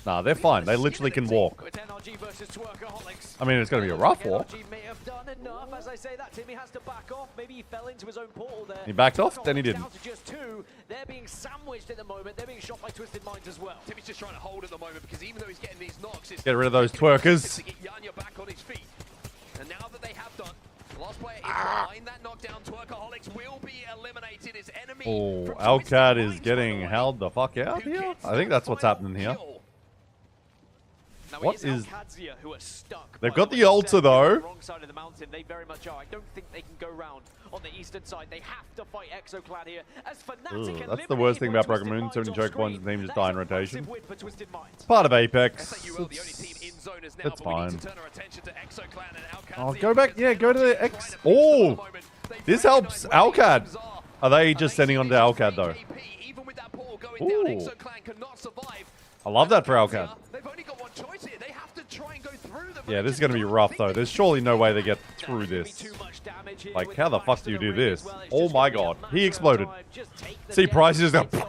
S1: nah, they're fine. They literally can walk. I mean, it's going to be a rough walk. He backed off, then he didn't.
S4: They're being sandwiched at the moment. They're being shot by Twisted Minds as well.
S7: Timmy's just trying to hold at the moment because even though he's getting these knocks, it's
S1: get rid of those twerkers.
S7: to get Yanya back on his feet. And now that they have done, the last player is behind that knockdown. Twerkaholics will be eliminated. His enemy.
S1: Oh, Alcad is getting held the fuck out here. I think that's what's happening here. What is? They've got the ultra though.
S4: Wrong side of the mountain, they very much are. I don't think they can go round on the eastern side. They have to fight ExoClan here. As Fnatic
S1: that's the worst thing about Broken Moon. 70 choke points, his name just die in rotation. Part of Apex. It's fine. Oh, go back. Yeah, go to the X. Oh, this helps Alcad. Are they just sending on to Alcad though? Ooh. I love that for Alcad. Yeah, this is going to be rough though. There's surely no way they get through this. Like, how the fuck do you do this? Oh my god. He exploded. See, Price is just going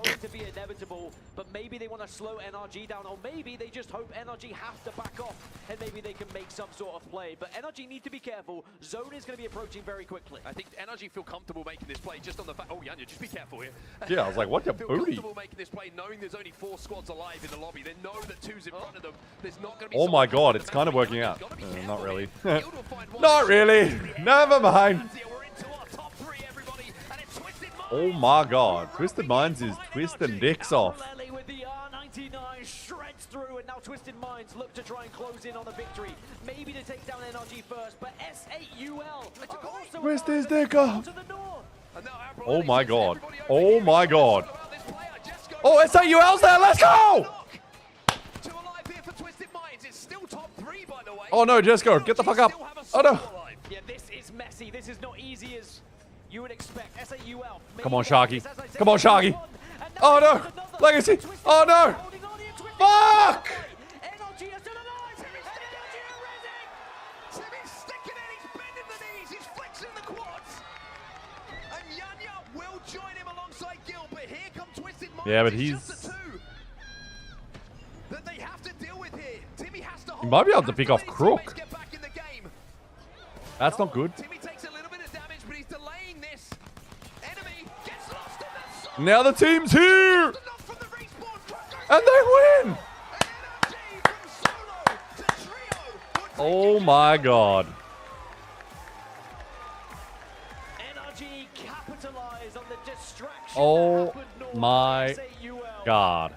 S4: but maybe they want to slow NRG down, or maybe they just hope NRG have to back off, and maybe they can make some sort of play. But NRG need to be careful. Zone is going to be approaching very quickly.
S7: I think NRG feel comfortable making this play just on the fact. Oh, Yanya, just be careful here.
S1: Yeah, I was like, what the
S7: feel
S1: booty?
S7: comfortable making this play, knowing there's only 4 squads alive in the lobby. They know that 2's in front of them. There's not going to be.
S1: Oh my god, it's kind of working out. Not really. Not really. Never mind. Oh my god. Twisted Minds is twisting dicks off.
S4: Shreds through, and now Twisted Minds look to try and close in on a victory. Maybe to take down NRG first, but S8UL
S1: Twist his dick off. Oh my god. Oh my god. Oh, S8UL's there. Let's go! Oh no, Jesco, get the fuck up. Oh no.
S4: Yeah, this is messy. This is not easy as you would expect. S8UL.
S1: Come on, Sharky. Come on, Sharky. Oh no. Legacy. Oh no. Fuck! Yeah, but he's... He might be able to pick off Crook. That's not good. Now the team's here! And they win! Oh my god.
S2: NRG capitalize on the distraction.
S1: Oh my god.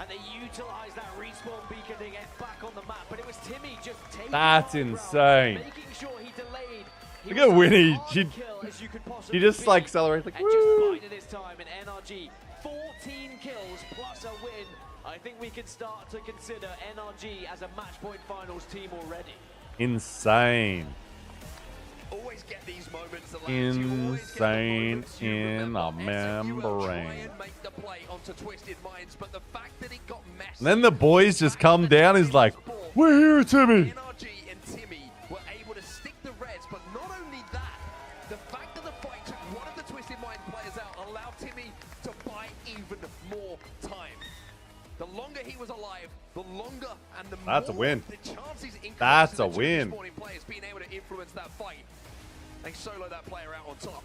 S2: And they utilize that respawn beacon to get back on the map, but it was Timmy just taking
S1: That's insane.
S2: making sure he delayed. He
S1: Look at Winnie. She just like
S2: be.
S1: celebrates like,
S2: And
S1: woo!
S2: just bided his time in NRG. 14 kills plus a win. I think we can start to consider NRG as a match point finals team already.
S1: Insane.
S7: Always get these moments.
S1: Insane in a membrane.
S7: Make the play onto Twisted Minds, but the fact that it got messed.
S1: And then the boys just come down. He's like, we're here, Timmy.
S7: NRG and Timmy were able to stick the reds, but not only that, the fact that the fight took one of the Twisted Mind players out allowed Timmy to buy even more time. The longer he was alive, the longer and the
S1: That's a
S7: more
S1: win.
S7: the chances increased.
S1: That's a
S7: of the two
S1: win.
S7: respawning players being able to influence that fight. They solo that player out on top.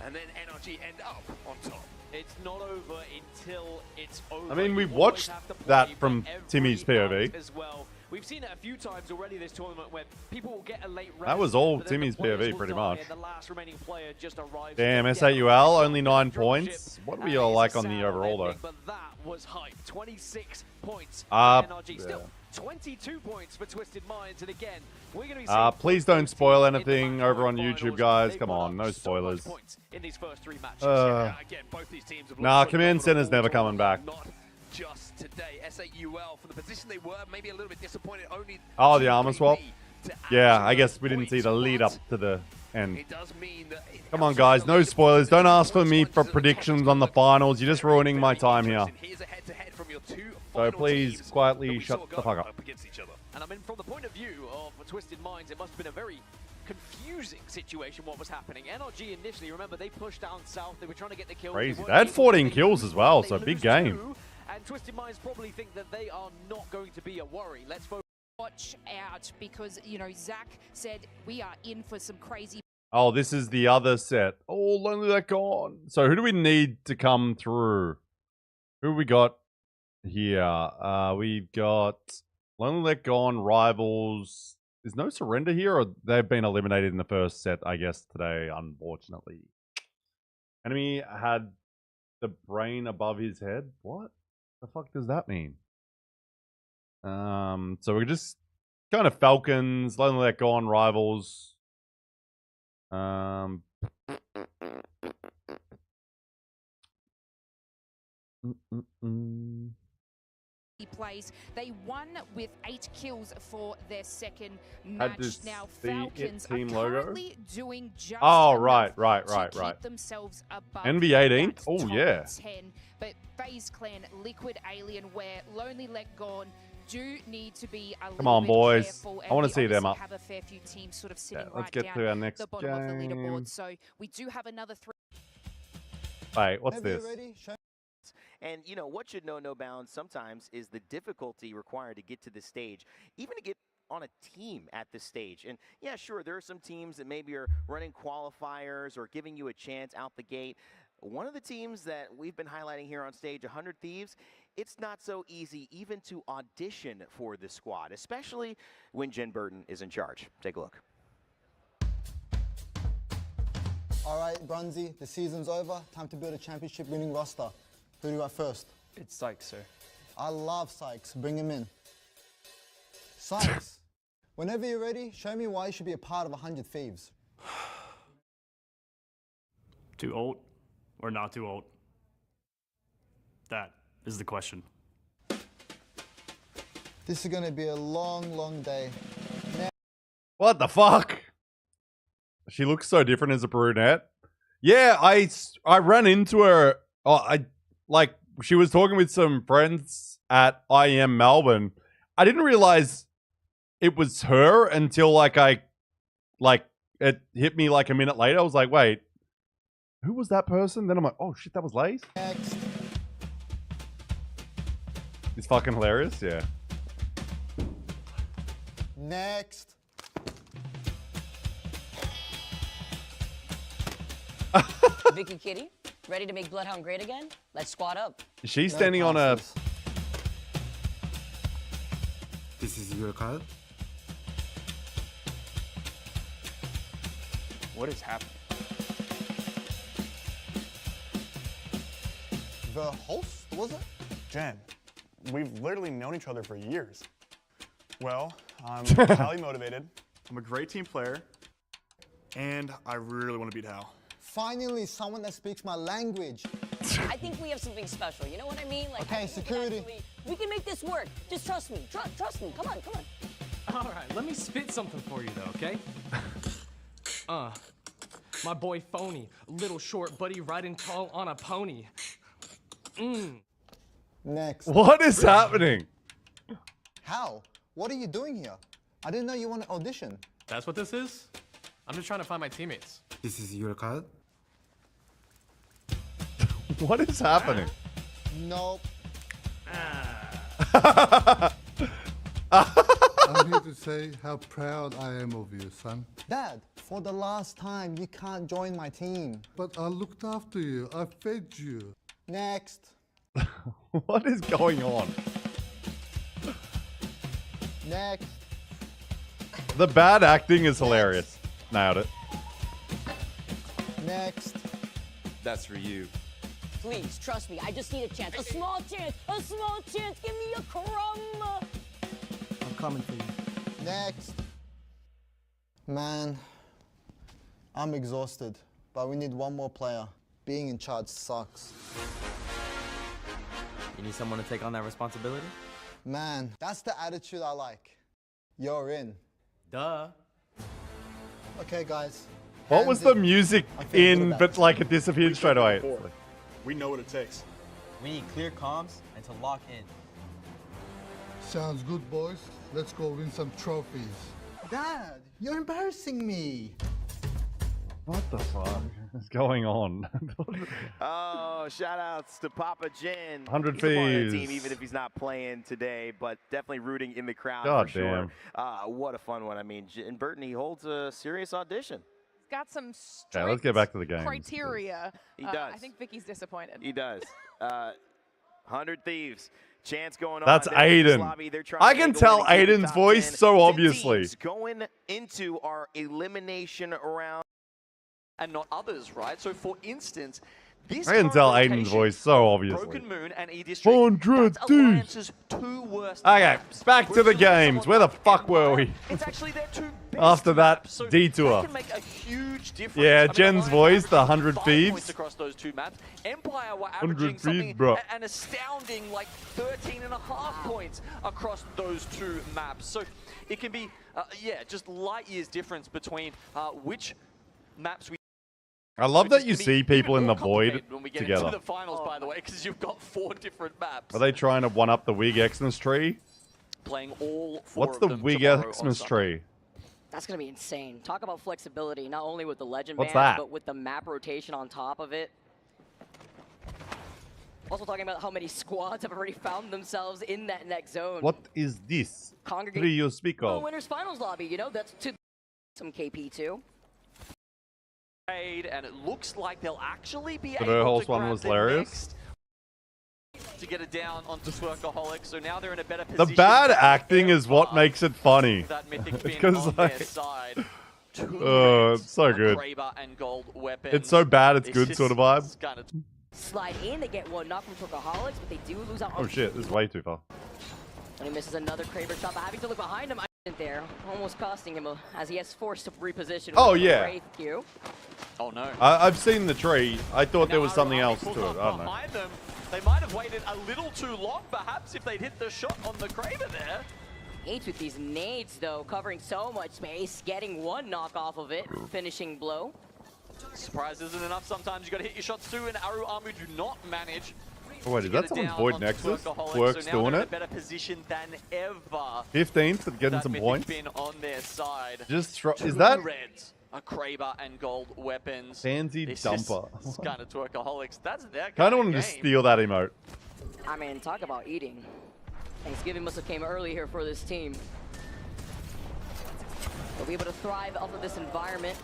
S7: And then NRG end up on top.
S2: It's not over until it's over.
S1: I mean, we've
S2: You always
S1: watched
S2: have to play
S1: that
S2: for
S1: from
S2: every
S1: Timmy's POV.
S2: round as well. We've seen it a few times already this tournament where people will get a late
S1: That
S2: rest,
S1: was all
S2: but then the
S1: Timmy's
S2: players
S1: POV
S2: will
S1: pretty
S2: die
S1: much.
S2: and the last remaining player just arrives
S1: Damn,
S2: to
S1: SAUL, only 9 points. What do we all like on the overall, though?
S2: But that was hype. 26 points for
S1: Uh,
S2: NRG. Still,
S1: yeah.
S2: 22 points for Twisted Minds. And again, we're going to be seeing
S1: Please don't spoil anything over on YouTube, guys. Come on, no spoilers.
S2: in these first 3 matches.
S7: Again, both these teams have
S1: Nah,
S7: looked
S1: Command
S7: phenomenal
S1: Center's never
S7: all
S1: coming back.
S7: tournament, not just today. SAUL, for the position they were, maybe a little bit disappointed. Only
S1: Oh, the armor swap?
S7: 2-3 to
S1: Yeah,
S7: actually
S1: I guess we didn't
S7: point
S1: see the lead up
S7: spots.
S1: to the end.
S7: It does mean that
S1: Come on, guys, no spoilers. Don't ask for me for predictions on the finals. You're just ruining my time here.
S7: here's a head-to-head from your two
S1: So
S7: final
S1: please,
S7: teams
S1: quietly
S7: that we
S1: shut
S7: saw
S1: the
S7: go
S1: fuck up.
S7: against each other.
S2: And I mean, from the point of view of Twisted Minds, it must have been a very confusing situation what was happening. NRG initially, remember, they pushed down south. They were trying to get the kills.
S1: Crazy. They had 14 kills as well, so big game.
S2: And Twisted Minds probably think that they are not going to be a worry. Let's focus.
S21: Watch out because, you know, Zach said we are in for some crazy.
S1: Oh, this is the other set. Oh, Lonely Let Gone. So who do we need to come through? Who we got here? We've got Lonely Let Gone, Rivals. Is No Surrender here, or they've been eliminated in the first set, I guess, today, unfortunately. Enemy had the brain above his head. What the fuck does that mean? So we're just kind of Falcons, Lonely Let Gone, Rivals.
S21: Plays. They won with 8 kills for their second
S1: Had
S21: match.
S1: to
S21: Now
S1: see it
S21: Falcons
S1: team
S21: are
S1: logo?
S21: currently doing just
S1: Oh,
S21: enough
S1: right.
S21: to keep themselves above
S1: NV 18th?
S21: that
S1: Oh,
S21: top
S1: yeah.
S21: 10. But FaZe Clan, Liquid Alienware, Lonely Let Gone do need to be a
S1: Come
S21: little
S1: on,
S21: bit
S1: boys.
S21: careful,
S1: I
S21: and
S1: wanna
S21: we
S1: see them
S21: obviously
S1: up.
S21: have a fair few teams sort of sitting
S1: let's
S21: right
S1: get
S21: down
S1: to our next
S21: the bottom of the
S1: game.
S21: leaderboard. So we do have another 3.
S1: Wait, what's this?
S3: And, you know, what should know no bounds sometimes is the difficulty required to get to this stage, even to get on a team at this stage. And, yeah, sure, there are some teams that maybe are running qualifiers or giving you a chance out the gate. One of the teams that we've been highlighting here on stage, 100 Thieves, it's not so easy even to audition for this squad, especially when Jen Burton is in charge. Take a look.
S11: All right, Brunsy, the season's over. Time to build a championship-winning roster. Who do you got first?
S17: It's Sykes, sir.
S11: I love Sykes. Bring him in. Sykes, whenever you're ready, show me why you should be a part of 100 Thieves.
S22: Too old or not too old? That is the question.
S11: This is going to be a long, long day.
S1: What the fuck? She looks so different as a brunette. Yeah, I ran into her. Like, she was talking with some friends at IEM Melbourne. I didn't realize it was her until, it hit me like a minute later. I was like, wait, who was that person? Then I'm like, oh shit, that was Lays?
S11: Next.
S1: It's fucking hilarious, yeah.
S11: Next.
S10: Vicky Kitty, ready to make Bloodhound great again? Let's squat up.
S1: She's standing on a...
S12: This is your card?
S9: What is happening?
S23: The host, was it? Jen, we've literally known each other for years. Well, I'm highly motivated. I'm a great team player, and I really want to beat Hal.
S11: Finally, someone that speaks my language.
S10: I think we have something special. You know what I mean? Like,
S11: Okay, security.
S10: We can make this work. Just trust me. Trust me. Come on, come on.
S24: All right, let me spit something for you though, okay? My boy Phony, little short buddy riding tall on a pony.
S11: Next.
S1: What is happening?
S11: How? What are you doing here? I didn't know you wanted to audition.
S8: That's what this is? I'm just trying to find my teammates.
S12: This is your card?
S1: What is happening?
S11: Nope.
S25: I'm here to say how proud I am of you, son.
S11: Dad, for the last time, you can't join my team.
S25: But I looked after you. I fed you.
S11: Next.
S1: What is going on?
S11: Next.
S1: The bad acting is hilarious. Nailed it.
S11: Next.
S26: That's for you.
S10: Please, trust me. I just need a chance. A small chance. A small chance. Give me a crumb.
S11: I'm coming for you. Next. Man, I'm exhausted, but we need one more player. Being in charge sucks.
S18: You need someone to take on that responsibility?
S11: Man, that's the attitude I like. You're in.
S18: Duh.
S11: Okay, guys.
S1: What was the music in, but like it disappeared straight away?
S23: We know what it takes.
S18: We need clear comms and to lock in.
S25: Sounds good, boys. Let's go win some trophies.
S11: Dad, you're embarrassing me.
S1: What the fuck is going on?
S3: Oh, shout outs to Papa Jen.
S1: 100
S3: He's a part of the
S1: fees.
S3: team, even if he's not playing today, but definitely rooting in the crowd
S1: God
S3: for
S1: damn.
S3: sure. What a fun one. I mean, and Burton, he holds a serious audition.
S27: Got some
S1: Okay, let's get back to the game.
S27: criteria.
S3: He does.
S27: I think Vicky's disappointed.
S3: He does. 100 Thieves. Chance going
S1: That's
S3: on. They're in this
S1: Aiden.
S3: lobby. They're trying
S1: I
S3: to
S1: can
S3: make a
S1: tell
S3: way to keep the
S1: Aiden's
S3: top
S1: voice
S3: 10.
S1: so
S3: 10
S1: obviously.
S3: teams going into our elimination round.
S2: And not others, right? So for instance, this
S1: I can tell
S2: current
S1: Aiden's
S2: rotation,
S1: voice so obviously.
S2: Broken Moon and E-District,
S1: 100
S2: that's
S1: Thieves.
S2: Alliance's two worst
S1: Okay,
S2: maps.
S1: back to the games. Where the fuck were we?
S2: It's actually their two best
S1: After that
S2: maps, so
S1: detour.
S2: that can make a huge difference.
S1: Yeah,
S2: I mean,
S1: Jen's
S2: Alliance
S1: voice,
S2: averaged
S1: the 100
S2: 5
S1: Thieves.
S2: points across those two maps. Empire were
S1: 100
S2: averaging something,
S1: Thieves, bro.
S2: an astounding like 13.5 points across those two maps. So it can be, yeah, just light years difference between which maps we.
S1: I love that you
S2: It's
S1: see
S2: gonna be
S1: people in the
S2: even more
S1: void
S2: complicated when we get
S1: together.
S2: into the finals, by the way, because you've got 4 different maps.
S1: Are they trying to one up the Wig Xmas tree?
S2: Playing all 4
S1: What's
S2: of
S1: the
S2: them
S1: Wig
S2: tomorrow on
S1: Xmas
S2: Sunday.
S1: tree?
S10: That's going to be insane. Talk about flexibility, not only with the legend
S1: What's
S10: bands,
S1: that?
S10: but with the map rotation on top of it. Also talking about how many squads have already found themselves in that next zone.
S1: What is this
S10: Congregate-
S1: tree you speak
S10: Oh,
S1: of?
S10: winners finals lobby, you know, that's to some KP too.
S2: And it looks like they'll actually be
S1: The
S2: able
S1: Verholz
S2: to
S1: one
S2: grab
S1: was
S2: the
S1: hilarious.
S2: next to get it down onto Swerkaholic. So now they're in a better
S1: The
S2: position.
S1: bad acting is what makes it funny.
S2: That Mythic bin
S1: Because
S2: on their
S1: like,
S2: side.
S1: it's so good.
S2: Kraber and gold weapons.
S1: It's so bad, it's
S2: It's
S1: good
S2: just-
S1: sort of vibe.
S2: it's kinda
S10: Slide in, they get one knock from Swerkaholics, but they do lose out on
S1: Oh shit, this is way too far.
S10: And he misses another Kraber shot, but having to look behind him there, almost costing him as he has forced to reposition.
S1: Oh,
S10: with the
S1: yeah.
S10: Wraith Q.
S2: Oh no.
S1: I've seen the tree. I thought there was something else to it.
S2: Pulls
S1: I
S2: up
S1: don't know.
S2: behind them. They might have waited a little too long, perhaps, if they'd hit the shot on the Kraber there.
S10: H with these nades, though, covering so much space, getting one knock off of it, finishing blow.
S2: Surprise isn't enough. Sometimes you got to hit your shots too, and Aru Armu do not manage.
S1: Oh, wait,
S2: to
S1: is
S2: get
S1: that
S2: it
S1: someone's
S2: down
S1: Void
S2: onto
S1: Nexus?
S2: Swerkaholic.
S1: Twerk's
S2: So now
S1: doing
S2: they're in a
S1: it.
S2: better position than ever.
S1: 15th, but getting
S2: That
S1: some
S2: Mythic
S1: points.
S2: bin on their side.
S1: Just is
S2: Two
S1: that
S2: reds. Kraber and gold weapons.
S1: Fancy
S2: This
S1: dumper.
S2: is kind of Twerkaholics. That's their
S1: Kind
S2: kind
S1: of
S2: of
S1: wanted
S2: game.
S1: to steal that emote.
S10: I mean, talk about eating. Thanksgiving must have came early here for this team. They'll be able to thrive off of this environment.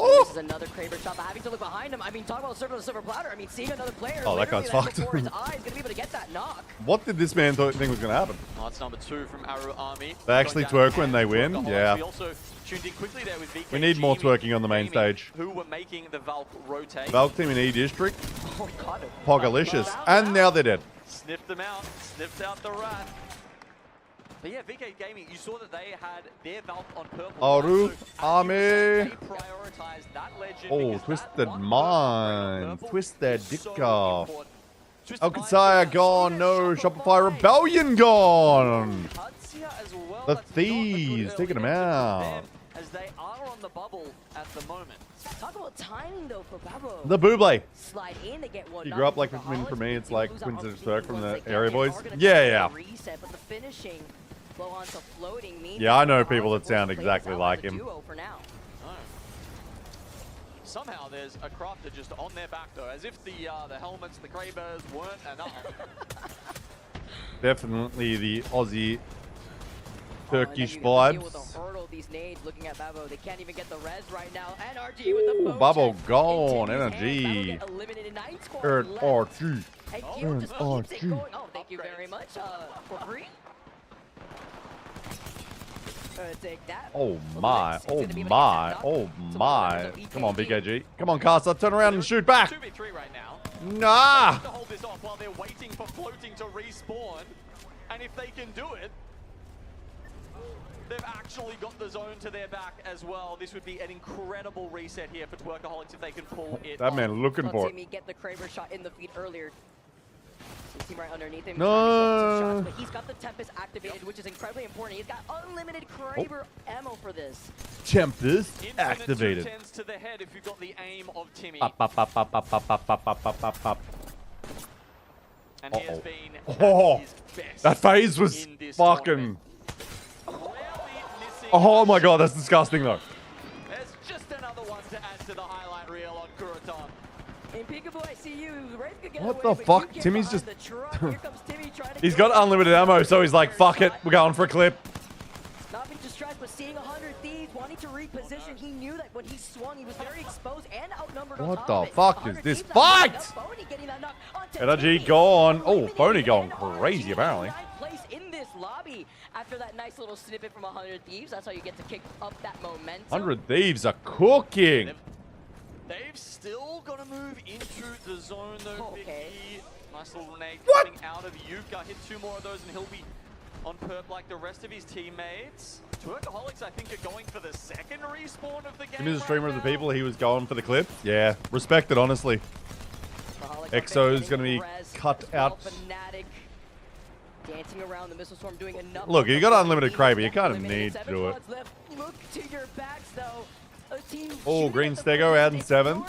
S1: Oh!
S10: This is another Kraber shot, but having to look behind him. I mean, talk about silver to silver platter. I mean, seeing another player.
S1: Oh, that guy's fucked.
S10: Before his eyes, gonna be able to get that knock.
S1: What did this man think was going to happen?
S2: Oh, that's number 2 from Aru Army.
S1: They actually twerk when they win? Yeah.
S2: We also tuned in quickly there with VKG.
S1: We need more twerking on the main stage.
S2: Who were making the Valk rotate.
S1: Valk team in E District.
S10: Oh, God.
S1: Pogalicious. And now they're dead.
S2: Sniffed them out. Sniffed out the rat. But yeah, VK Gaming, you saw that they had their Valk on purple.
S1: Aru Army.
S2: They prioritized that legend.
S1: Oh, twisted mind. Twist their dick off. Alkasaya gone. No. Shopify Rebellion gone. The thieves taking them out.
S2: As they are on the bubble at the moment.
S10: Talk about timing though for Babo.
S1: The Buble.
S10: Slide in, they get one.
S1: You grew up like for me, it's like Quincy Twerk from the Area Boys. Yeah.
S10: Reset, but the finishing flow onto floating means
S1: Yeah, I know people that sound exactly like him.
S10: for now.
S2: Oh. Somehow there's a crafter just on their back though, as if the helmets, the Krabers weren't enough.
S1: Definitely the Aussie Turkish
S10: With
S1: vibes.
S10: the hurdle, these nades looking at Babo, they can't even get the res right now. And RG with the potion.
S1: Babo gone.
S10: Continues
S1: Energy.
S10: hands. Babo get eliminated. 9 scores
S1: Earth
S10: left.
S1: RG.
S10: And Q just keeps it
S1: RG.
S10: going. Oh, thank you very much for free. Take that.
S1: Oh my, oh my, oh my. Come on, BKG. Come on, Casa, turn around and shoot back.
S2: 2v3 right now.
S1: Nah.
S2: To hold this off while they're waiting for floating to respawn. And if they can do it, they've actually got the zone to their back as well. This would be an incredible reset here for Twerkaholics if they can pull it
S1: That
S2: off.
S1: man looking
S10: Love
S1: for
S10: seeing
S1: it.
S10: me get the Kraber shot in the feet earlier. So team right underneath him.
S1: No.
S10: Trying to get some shots, but he's got the Tempest activated, which is incredibly important. He's got unlimited Kraber ammo for this.
S1: Tempest
S2: Infinite
S1: activated.
S2: 210s to the head if you've got the aim of Timmy.
S1: Up, up, up, up, up, up, up, up, up, up, up, up.
S2: And he has been
S1: Oh,
S2: at his best
S1: that phase was
S2: in this
S1: fucking.
S2: tournament.
S1: Oh my god, that's disgusting though.
S2: There's just another one to add to the highlight reel on Kuroton.
S10: In Peekaboo, I see you. Rafe could get
S1: What
S10: away,
S1: the
S10: but
S1: fuck?
S10: you get
S1: Timmy's
S10: behind
S1: just.
S10: the truck. Here comes Timmy trying to
S1: He's
S10: get
S1: got unlimited ammo, so he's like, fuck it, we're going for a clip.
S10: Not being distracted, but seeing 100 Thieves, wanting to reposition. He knew that when he swung, he was very exposed and outnumbered on
S1: What
S10: top
S1: the
S10: of it.
S1: fuck is
S10: 100
S1: this
S10: Thieves not
S1: fight?
S10: enough. Phony getting that knock onto
S1: Energy
S10: Timmy.
S1: gone. Oh,
S10: Eliminated
S1: Phony going
S10: and
S1: crazy
S10: RG
S1: apparently.
S10: in ninth place in this lobby after that nice little snippet from 100 Thieves. That's how you get to kick up that momentum.
S1: 100 Thieves are cooking.
S2: They've still got to move into the zone though.
S10: Okay.
S2: Vicky. Nice little nade
S1: What?
S2: coming out of Yuka. Hit 2 more of those and he'll be on perp like the rest of his teammates. Twerkaholics, I think, are going for the second respawn of the game.
S1: He was a streamer
S2: right
S1: of the
S2: now.
S1: people. He was going for the clip. Yeah, respect it, honestly. Exo's going to be cut out.
S10: Fanatic dancing around the missile storm, doing enough.
S1: Look, you got unlimited Kraber. You kind of need to do it.
S10: Look to your backs, though. A team
S1: Oh, Green Stego adding 7.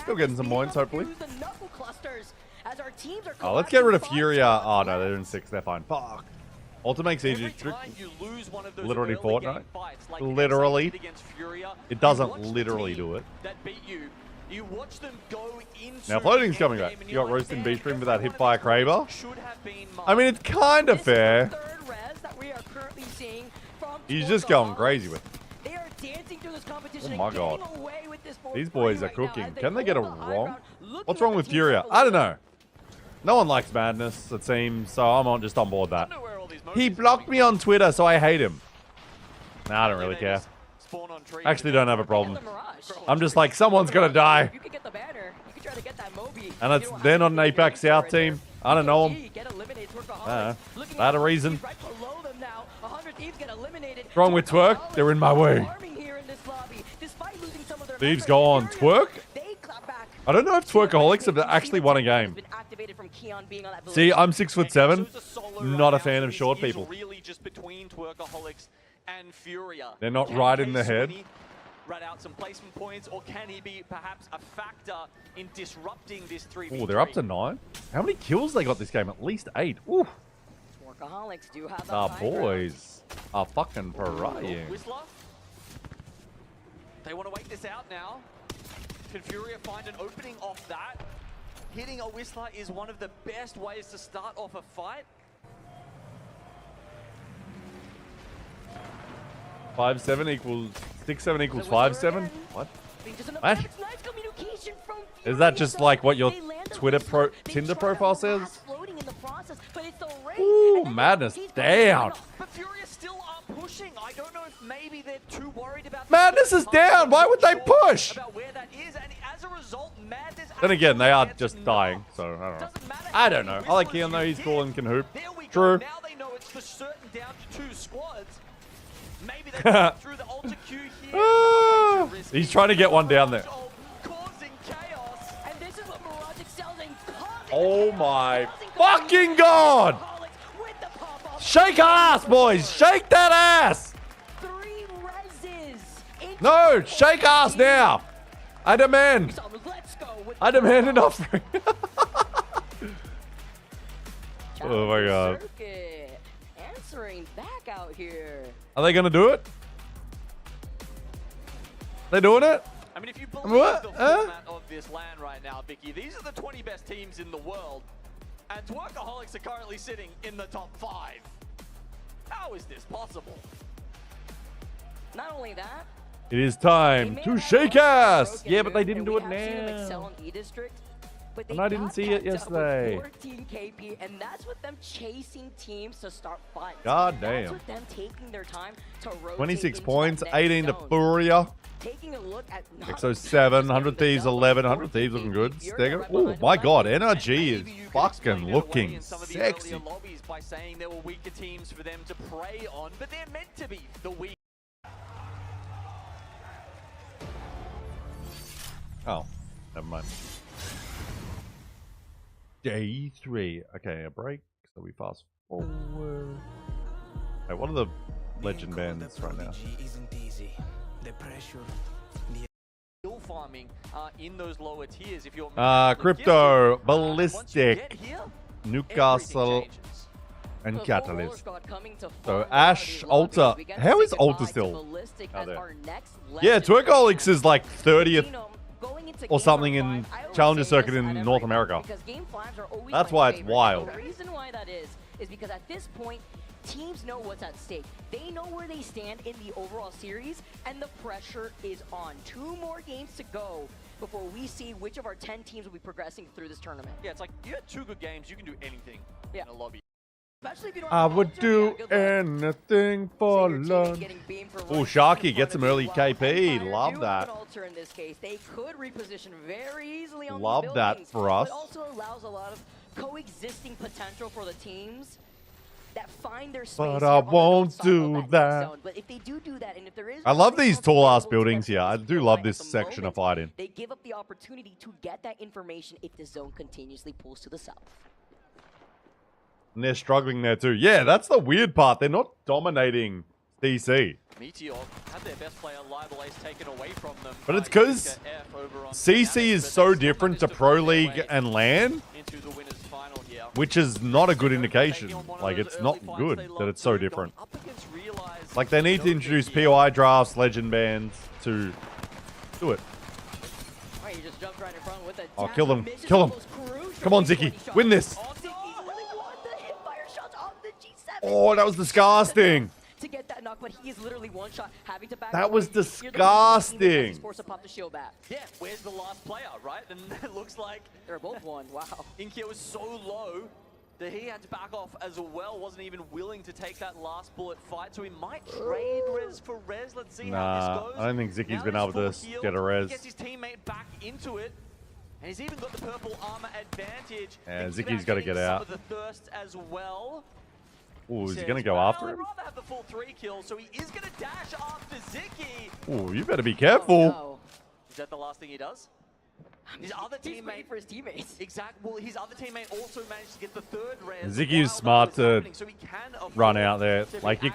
S1: Still getting some points, hopefully.
S10: use the knuckle clusters as our teams are
S1: Oh, let's get rid of Furia. Oh, no, they're in 6. They're fine. Fuck. Ultimate makes easy. Literally Fortnite. Literally. It doesn't literally do it.
S2: That beat you. You watch them go into
S1: Now, floating's coming back. You got Roast in B stream for that hit by a Kraber. I mean, it's kind of fair.
S10: third res that we are currently seeing from
S1: He's just going crazy with it.
S10: They are dancing through this competition
S1: Oh my
S10: and
S1: god.
S10: getting away with this for
S1: These boys are
S10: free right now
S1: cooking.
S10: as they
S1: Can they get a
S10: hold the high
S1: wrong?
S10: ground, looking
S1: What's
S10: at
S1: wrong
S10: the
S1: with
S10: teams
S1: Furia?
S10: that
S1: I don't know. No one likes Madness, it seems, so I'm just on board that. He blocked me on Twitter, so I hate him. Nah, I don't really care. I actually don't have a problem. I'm just like, someone's gonna die.
S10: You can get the banner. You can try to get that Moby.
S1: And it's, they're not an APAC South team. I don't know them. That a reason.
S10: Right below them now. 100 Thieves get eliminated.
S1: What's wrong with Twerk? They're in my way.
S10: Farming here in this lobby. Despite losing some of their
S1: Thieves
S10: members,
S1: go on
S10: Furia,
S1: Twerk?
S10: they clap back.
S1: I don't know if Twerkaholics have actually won a game.
S10: Been activated from Keon being on that
S1: See,
S10: village.
S1: I'm 6'7", not a fan of short people.
S2: Really just between Twerkaholics and Furia.
S1: They're not
S2: Can
S1: right in the head.
S2: K-Swinny rat out some placement points, or can he be perhaps a factor in disrupting this 3v3?
S1: Oh, they're up to 9. How many kills they got this game? At least 8. Ooh.
S10: Workaholics do have that
S1: Our
S10: high ground.
S1: boys are fucking pariahing.
S2: Whistler? They want to wait this out now. Can Furia find an opening off that? Hitting a Whistler is one of the best ways to start off a fight.
S1: 5-7 equals 6-7 equals 5-7. What? What? Is that just like what your Tinder profile says? Ooh, madness down.
S2: But Furia still are pushing. I don't know if maybe they're too worried about
S1: Madness is down. Why would they push?
S2: about where that is, and as a result, Madness.
S1: Then again, they are just dying, so I don't know. I don't know. I like Keon though. He's cool and can hoop. True.
S2: Now they know it's for certain down to 2 squads. Maybe they got through the ultra Q here.
S1: He's trying to get one down there.
S2: Causing chaos. And this is what Mirage excels in.
S1: Oh my fucking god! Shake ass, boys! Shake that ass!
S10: 3 reses.
S1: No, shake ass now! I demand! I demand an offering! Oh my god.
S10: Answering back out here.
S1: Are they gonna do it? They doing it?
S2: I mean, if you believe the format of this LAN right now, Vicky, these are the 20 best teams in the world. And Twerkaholics are currently sitting in the top 5. How is this possible?
S10: Not only that,
S1: It is time to shake ass! Yeah, but they didn't do it now. And I didn't see it yesterday.
S10: 14 KP, and that's with them chasing teams to start fights.
S1: God
S10: That's
S1: damn.
S10: with them taking their time to rotate
S1: 26
S10: into
S1: points,
S10: that next
S1: 18 to
S10: zone.
S1: Furia.
S10: Taking a look at
S1: 607, 100 Thieves 11, 100 Thieves looking good. Stego. Oh my god, NRG is fucking looking sexy.
S2: Lobbies by saying there were weaker teams for them to prey on, but they're meant to be the weak.
S1: Oh, never mind. Day 3. Okay, a break. So we fast forward. Hey, what are the legend bands right now?
S2: Still farming in those lower tiers. If you're
S1: Crypto, Ballistic, Newcastle, and Catalyst. So Ash, Alta. How is Alta still out there? Yeah, Twerkaholics is like 30th or something in Challenger Circuit in North America. That's why it's wild.
S10: The reason why that is because at this point, teams know what's at stake. They know where they stand in the overall series, and the pressure is on. 2 more games to go before we see which of our 10 teams will be progressing through this tournament.
S2: Yeah, it's like you had 2 good games, you can do anything in a lobby.
S10: Especially if you don't
S1: I would do anything for love. Oh, Sharky gets some early KP. Love that.
S10: In this case, they could reposition very easily on
S1: Love that for us.
S10: It also allows a lot of coexisting potential for the teams that find their space.
S1: But I won't do that.
S10: But if they do that, and if there is,
S1: I love these tall ass buildings here. I do love this section of fighting.
S10: They give up the opportunity to get that information if the zone continuously pulls to the south.
S1: And they're struggling there too. Yeah, that's the weird part. They're not dominating DC.
S2: Meteor had their best player Libel Ace taken away from them.
S1: But it's because CC is so different to Pro League and LAN, which is not a good indication. Like, it's not good that it's so different. Like, they need to introduce POI drafts, legend bands to do it. Oh, kill them. Kill them. Come on, Ziki. Win this. Oh, that was disgusting.
S10: To get that knock, but he is literally one shot, having to back.
S1: That was disgusting.
S2: Yeah, where's the last player, right? And it looks like
S10: they're both one. Wow.
S2: Inkia was so low that he had to back off as well. Wasn't even willing to take that last bullet fight, so he might trade res for res. Let's see how this goes.
S1: I don't think Ziki's been able to get a res.
S2: He gets his teammate back into it. And he's even got the purple armor advantage.
S1: Yeah, Ziki's got to get out.
S2: Some of the thirst as well.
S1: Ooh, is he going to go after him?
S2: I'd rather have the full 3 kills, so he is going to dash after Ziki.
S1: Ooh, you better be careful.
S10: Oh, no.
S2: Is that the last thing he does? His other teammate
S10: for his teammates.
S2: Exactly. Well, his other teammate also managed to get the 3rd res.
S1: Ziki's smart to run out there. Like, you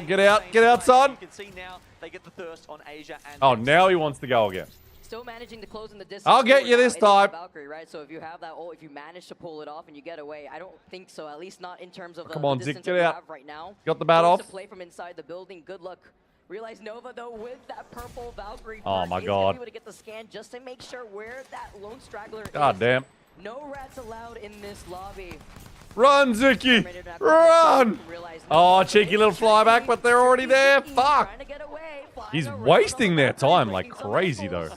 S1: get out, son.
S2: You can see now they get the thirst on Asia and
S1: Oh, now he wants to go again.
S10: Still managing to close in the distance.
S1: I'll get you this time.
S10: Valkyrie, right? So if you have that, if you manage to pull it off and you get away, I don't think so. At least not in terms of
S1: Come on,
S10: the
S1: Zik,
S10: distance
S1: get
S10: that you
S1: out.
S10: have right now.
S1: Got the bat off.
S10: To play from inside the building. Good luck Realize Nova, though, with that purple Valkyrie
S1: Oh
S10: perk,
S1: my
S10: is
S1: God.
S10: gonna be able to get the scan just to make sure where that lone straggler
S1: God
S10: is.
S1: damn.
S10: No rats allowed in this lobby.
S1: Run, Zicky! Run! Oh, cheeky little flyback, but they're already there. Fuck! He's wasting their time like crazy, though.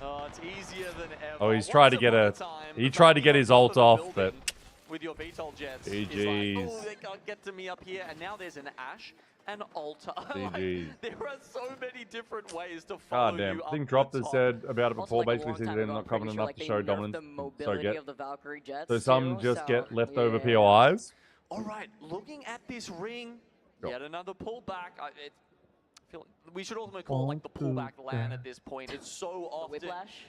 S2: Oh, it's easier than ever.
S1: Oh, he's tried to get a... He tried to get his ult off, but...
S2: With your VTOL jets.
S1: GG's.
S2: Like, oh, they can't get to me up here. And now there's an Ashe and Alter.
S1: GG's.
S2: Like, there are so many different ways to follow
S1: God damn.
S2: you
S1: I think
S2: up
S1: Drop
S2: the
S1: has
S2: top.
S1: said about it before,
S10: Also, like, a
S1: basically
S10: long
S1: says
S10: time
S1: they're
S10: ago,
S1: not
S10: I'm
S1: confident
S10: pretty
S1: enough to
S10: sure,
S1: show
S10: like, they nerfed
S1: dominance.
S10: the
S1: So
S10: mobility
S1: get...
S10: of the Valkyrie jets
S1: So some
S10: too,
S1: just
S10: so,
S1: get leftover
S10: yeah.
S1: POIs.
S2: All right, looking at this ring,
S1: Go.
S2: yet another pullback. I feel we should also call it like the pullback LAN at this point. It's so often,
S10: whiplash?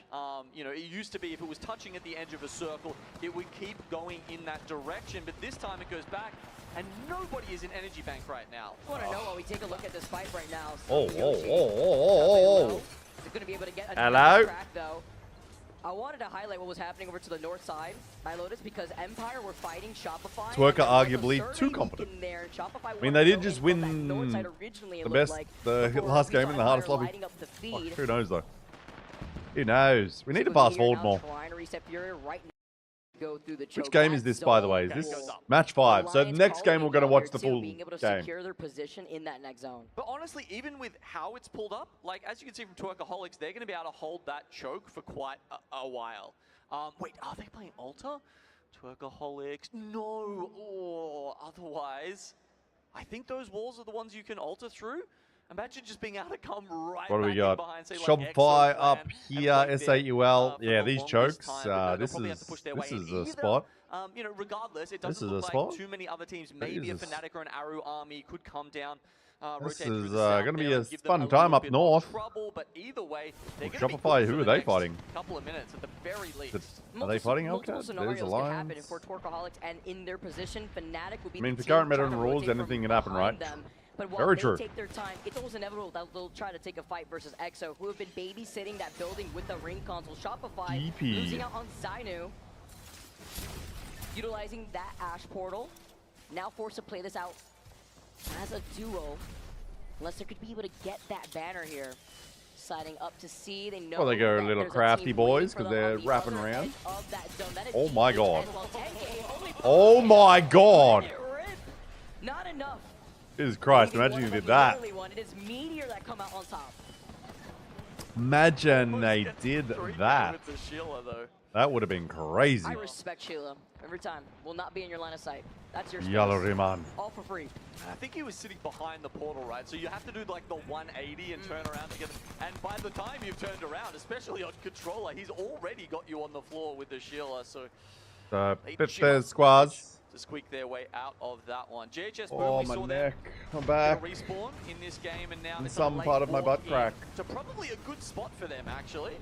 S2: you know, it used to be if it was touching at the edge of a circle, it would keep going in that direction. But this time it goes back, and nobody is in energy bank right now.
S10: I want to know while we take a look at this fight right now.
S1: Oh,
S10: So
S1: oh,
S10: Yoshi,
S1: oh.
S10: is going to be able to get
S1: Hello?
S10: another crack, though. I wanted to highlight what was happening over to the north side by Lotus because Empire were fighting Shopify.
S1: Twerker
S10: and there was a
S1: arguably
S10: survey
S1: too
S10: leak
S1: competent.
S10: in there. Shopify
S1: I mean,
S10: wanted
S1: they
S10: to
S1: did
S10: go
S1: just
S10: in from that
S1: win
S10: north side originally, it
S1: the
S10: looked
S1: best,
S10: like,
S1: the
S10: before
S1: last
S10: we
S1: game
S10: saw
S1: in the hardest
S10: Empire
S1: lobby.
S10: lighting up the
S1: Fuck,
S10: feed.
S1: who knows, though? Who knows? We need to
S10: So
S1: pass
S10: here
S1: forward
S10: now
S1: more.
S10: trying to reset Fury right now. Go through the
S1: Which
S10: choke.
S1: game
S10: That
S1: is this, by the way? Is
S10: zone
S1: this
S10: goes up.
S1: match 5? So
S10: Alliance
S1: next game
S10: calling
S1: we're
S10: it
S1: going to
S10: out
S1: watch
S10: here
S1: the
S10: too,
S1: full
S10: being able to
S1: game.
S10: secure their position in that next zone.
S2: But honestly, even with how it's pulled up, like as you can see from Twerkaholics, they're going to be able to hold that choke for quite a while. Wait, are they playing Alter? Twerkaholics, no. Oh, otherwise, I think those walls are the ones you can alter through. Imagine just being able to come right
S1: What do we
S2: back
S1: got?
S2: in behind, say, like
S1: Shopify
S2: Exoclan
S1: up
S2: and
S1: here,
S2: wait there,
S1: S8UL.
S2: for
S1: Yeah,
S2: the
S1: these
S2: longest
S1: chokes.
S2: time, but they'll
S1: This
S2: probably have to push their way in
S1: is a
S2: either.
S1: spot.
S2: You know, regardless, it
S1: This
S2: doesn't
S1: is a
S2: look
S1: spot?
S2: like too many other teams.
S1: That
S2: Maybe a
S1: is a
S2: Fnatic or an Aru army could come down.
S1: This
S2: Rotate through
S1: is
S2: the south
S1: going to be
S2: there
S1: a
S2: and give them
S1: fun
S2: a
S1: time
S2: little
S1: up
S2: bit of
S1: north.
S2: Trouble, but either way, they're
S1: Well,
S2: gonna be
S1: Shopify,
S2: good
S1: who
S2: for
S1: are
S2: the
S1: they
S2: next
S1: fighting?
S2: Couple of minutes at the very least.
S1: Are they fighting
S10: Multiple
S1: Hellcat? There's
S10: scenarios could happen
S1: Alliance.
S10: for Twerkaholics, and in their position, Fnatic will be
S1: I mean,
S10: the
S1: for current
S10: team
S1: meta
S10: trying
S1: and
S10: to
S1: rules,
S10: rotate from
S1: anything can happen,
S10: behind
S1: right?
S10: them. But while
S1: Very
S10: they
S1: true.
S10: take their time, it's almost inevitable that they'll try to take a fight versus EXO, who have been babysitting that building with the ring console. Shopify
S1: DP.
S10: losing out on Zainu, utilizing that Ashe portal, now forced to play this out as a duo, unless they could be able to get that banner here. Siding up to C, they know
S1: Well, they go a
S10: that
S1: little
S10: there's
S1: crafty
S10: team
S1: boys
S10: waiting for
S1: because
S10: them on
S1: they're
S10: the
S1: wrapping
S10: other
S1: around.
S10: edge of that zone. That is
S1: Oh my
S10: GG
S1: God.
S10: as well. 10K only
S1: Oh my God.
S10: rip. Not enough.
S1: Jesus Christ,
S10: Maybe
S1: imagine
S10: one
S1: you
S10: of
S1: did
S10: them
S1: that.
S10: literally won. It is Meteor that come out on top.
S1: Imagine they did that.
S2: With the Sheila, though.
S1: That would have been crazy.
S10: I respect Sheila. Every time. Will not be in your line of sight. That's your
S1: Yellow
S10: space.
S1: Riemann.
S10: All for free.
S2: I think he was sitting behind the portal, right? So you have to do like the 180 and turn around to get them. And by the time you've turned around, especially on controller, he's already got you on the floor with the Sheila. So they just
S1: Fifth squads.
S2: to squeak their way out of that one. JHS
S1: Oh,
S2: Boom, we
S1: my
S2: saw
S1: neck. I'm
S2: them
S1: back.
S2: get a respawn in this game, and now
S1: In
S2: they've got
S1: some
S2: a late
S1: part of my
S2: walk
S1: butt
S2: in
S1: crack.
S2: to probably a good spot for them, actually.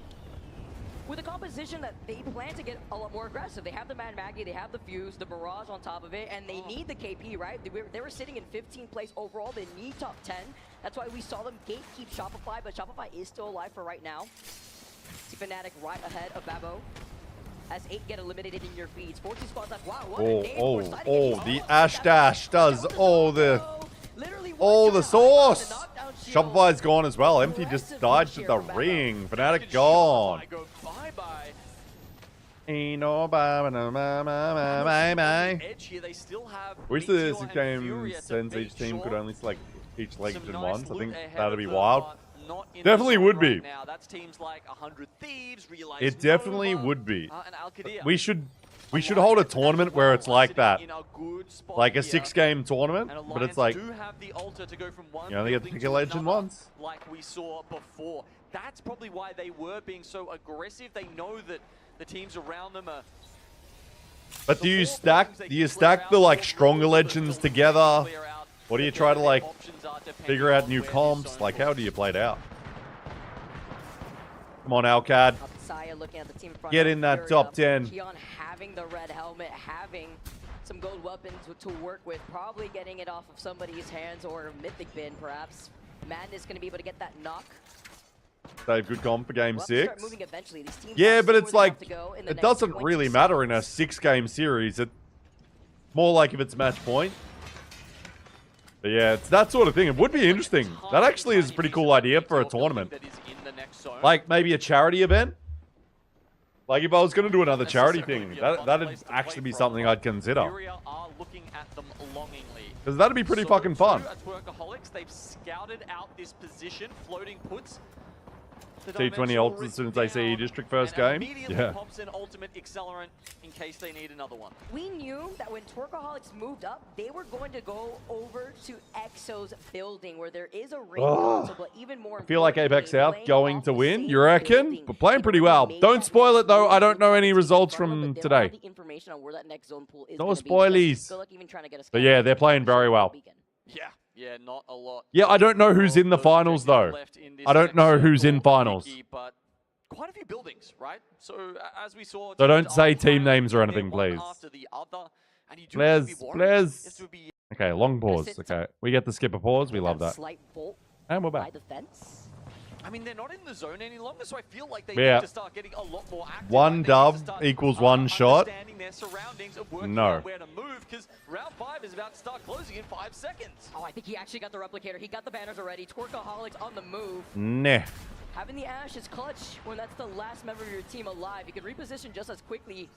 S10: With a composition that they plan to get a lot more aggressive. They have the Mad Maggie, they have the Fuse, the Barrage on top of it, and they need the KP, right? They were sitting in 15th place overall. They need top 10. That's why we saw them gatekeep Shopify, but Shopify is still alive for right now. See Fnatic right ahead of Babo. As 8 get eliminated in your feeds. 14 squads like, wow, what a name for Siding
S1: The Ash Dash does all the sauce. Shopify's gone as well. Empty just died to the ring. Fnatic gone. Ain't no bye.
S2: Edge here, they still have
S1: Wish
S2: Meteor
S1: the
S2: and
S1: 6
S2: Furia
S1: games
S2: to
S1: since
S2: make
S1: each team could
S2: sure
S1: only select each legend
S2: some nice
S1: once. I
S2: loot
S1: think
S2: ahead
S1: that'd
S2: of
S1: be
S2: them,
S1: wild.
S2: but not in the
S1: Definitely
S2: zone
S1: would
S2: right
S1: be.
S2: now. That's teams like 100 Thieves, Realize
S1: It definitely
S2: Nova,
S1: would be.
S2: and Al-Qadir.
S1: We should hold a tournament where it's like that.
S2: In a good spot
S1: Like a
S2: here.
S1: 6-game tournament,
S2: And
S1: but it's
S2: Alliance
S1: like
S2: do have the altar to go from one
S1: you only get to
S2: building
S1: pick a legend
S2: another,
S1: once.
S2: like we saw before. That's probably why they were being so aggressive. They know that the teams around them are.
S1: But do you stack the like stronger legends together? Or do you try to like figure out new comps? Like how do you play it out? Come on, Alcad.
S10: Saya looking at the team in front
S1: Get
S10: of
S1: in that
S10: Furia.
S1: top 10.
S10: Keon having the red helmet, having some gold weapons to work with, probably getting it off of somebody's hands or Mythic bin perhaps. Madness going to be able to get that knock.
S1: They have good comp for game
S10: We'll have to start
S1: 6.
S10: moving eventually. These teams
S1: Yeah,
S10: have
S1: but it's
S10: somewhere they
S1: like,
S10: have to go in the
S1: it
S10: next
S1: doesn't
S10: 20
S1: really matter in a
S10: seconds.
S1: 6-game series. It's more like if it's match point. But yeah, it's that sort of thing. It would be interesting. That actually is a pretty cool idea for a tournament. Like maybe a charity event. Like if I was going to do another charity thing, that'd actually be something I'd consider. Because that'd be pretty fucking fun.
S2: Workaholics, they've scouted out this position, floating puts.
S1: T20 ults as soon as they see E-District first game. Yeah.
S2: Pops an ultimate accelerant in case they need another one.
S10: We knew that when Twerkaholics moved up, they were going to go over to EXO's building where there is a ring console, but even more.
S1: I feel like APAC South going to win. You reckon? But playing pretty well. Don't spoil it though. I don't know any results from today. No spoilies. But yeah, they're playing very well.
S2: Yeah, not a lot.
S1: Yeah, I don't know who's in the finals though. I don't know who's in finals.
S2: But quite a few buildings, right? So as we saw,
S1: So don't say team names or anything, please. Players. Okay, long pause. Okay, we get to skip a pause. We love that. And we're back.
S2: I mean, they're not in the zone any longer, so I feel like they
S1: Yeah.
S2: need to start getting a lot more active.
S1: One dub equals one shot.
S2: Their surroundings and working
S1: No.
S2: out where to move, because round 5 is about to start closing in 5 seconds.
S10: Oh, I think he actually got the replicator. He got the banners already. Twerkaholics on the move.
S1: Nah.
S10: Having the Ash is clutch when that's the last member of your team alive. You can reposition just as quickly.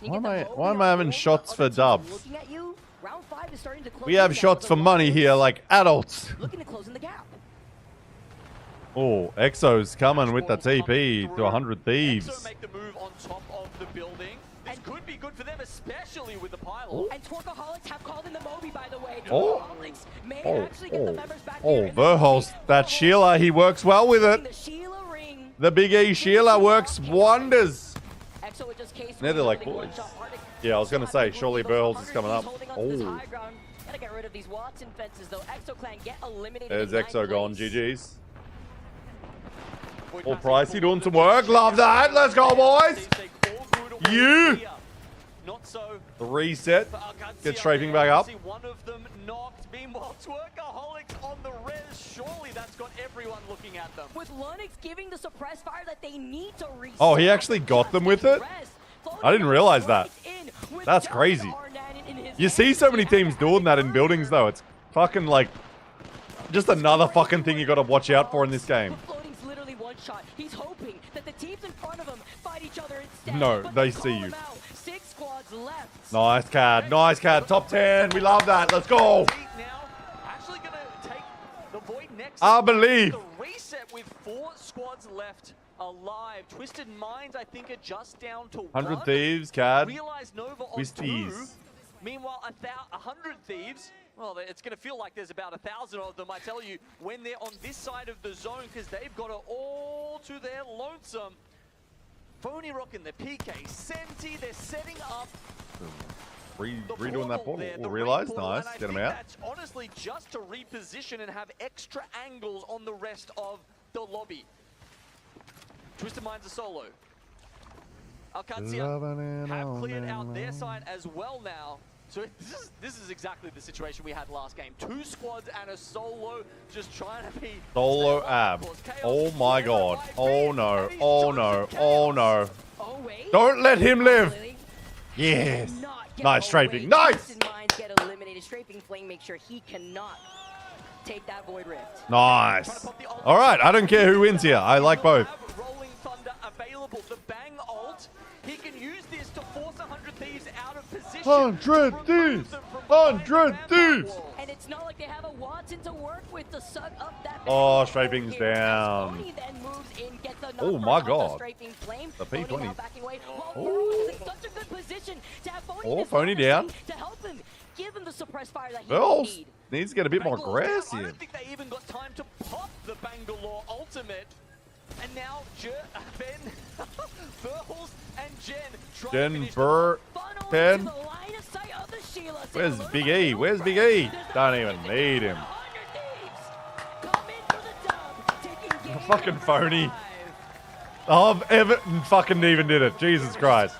S1: Why am I having shots for dubs?
S10: Looking at you, round 5 is starting to close.
S1: We have shots for money here like adults.
S10: Looking to close in the gap.
S1: Oh, EXO's coming with the TP to 100 Thieves.
S2: EXO make the move on top of the building. This could be good for them, especially with the pylon.
S10: And Twerkaholics have called in the Moby, by the way.
S1: Oh.
S10: Twerkaholics may actually get the members back
S1: Oh,
S10: here.
S1: Verholz, that Sheila, he works well with it. The Big E Sheila works wonders. Now they're like boys. Yeah, I was going to say, surely Verholz is coming up. Oh.
S10: Gotta get rid of these Watson fences, though. EXO clan get eliminated.
S1: There's
S10: in
S1: EXO
S10: 9th
S1: gone.
S10: place.
S1: GG's. All pricey doing some work. Love that. Let's go, boys. You.
S2: Not so.
S1: The reset. Get strafing back up.
S2: One of them knocked. Meanwhile, Twerkaholics on the res. Surely that's got everyone looking at them.
S10: With Lunix giving the suppress fire that they need to reset.
S1: Oh, he actually got them with it? I didn't realize that. That's crazy. You see so many teams doing that in buildings, though. It's fucking like just another fucking thing you got to watch out for in this game.
S10: Floating's literally one shot. He's hoping that the teams in front of him fight each other instead.
S1: No,
S10: but
S1: they see you.
S10: 6 squads left.
S1: Nice, Cad. Nice, Cad. Top 10. We love that. Let's go.
S2: Actually gonna take the Void next.
S1: I believe.
S2: The reset with 4 squads left alive. Twisted Minds, I think, are just down to
S1: 100
S2: 1.
S1: Thieves, Cad.
S2: Realize Nova on
S1: Twisties.
S2: 2. Meanwhile, 100 Thieves, well, it's going to feel like there's about 1,000 of them, I tell you, when they're on this side of the zone, because they've got it all to their lonesome. Phony rocking the PK. Senti, they're setting up.
S1: Redoing that portal. We'll realize. Nice. Get him out.
S2: That's honestly just to reposition and have extra angles on the rest of the lobby. Twisted Minds are solo. Alcancia have cleared out their side as well now. So this is exactly the situation we had last game. 2 squads and a solo just trying to be...
S1: Solo ab. Oh my god. Oh no. Oh no. Oh no. Don't let him live. Yes. Nice strafing. Nice.
S10: Get eliminated. Strafing Flame make sure he cannot take that Void Rift.
S1: Nice. All right. I don't care who wins here. I like both.
S2: Rolling Thunder available. The Bang ult. He can use this to force 100 Thieves out of position.
S1: 100 Thieves. 100 Thieves.
S10: And it's not like they have a Watson to work with to suck up that.
S1: Oh, strafing's down.
S10: Then moves in, gets the
S1: Oh my god.
S10: The
S1: P20.
S10: Oh. In such a good position to have Phony
S1: Oh, Phony down.
S10: to help him, give him the suppress fire that he
S1: Verholz
S10: need.
S1: needs to get a bit more
S2: I
S1: aggressive.
S2: don't think they even got time to pop the Bangalore ultimate. And now Ben, Verholz and Jen try to finish
S1: Denver. 10.
S10: The line of sight of the Sheila.
S1: Where's Big E? Where's Big E? Don't even need him. Fucking Phony. Oh, Evan fucking even did it. Jesus Christ.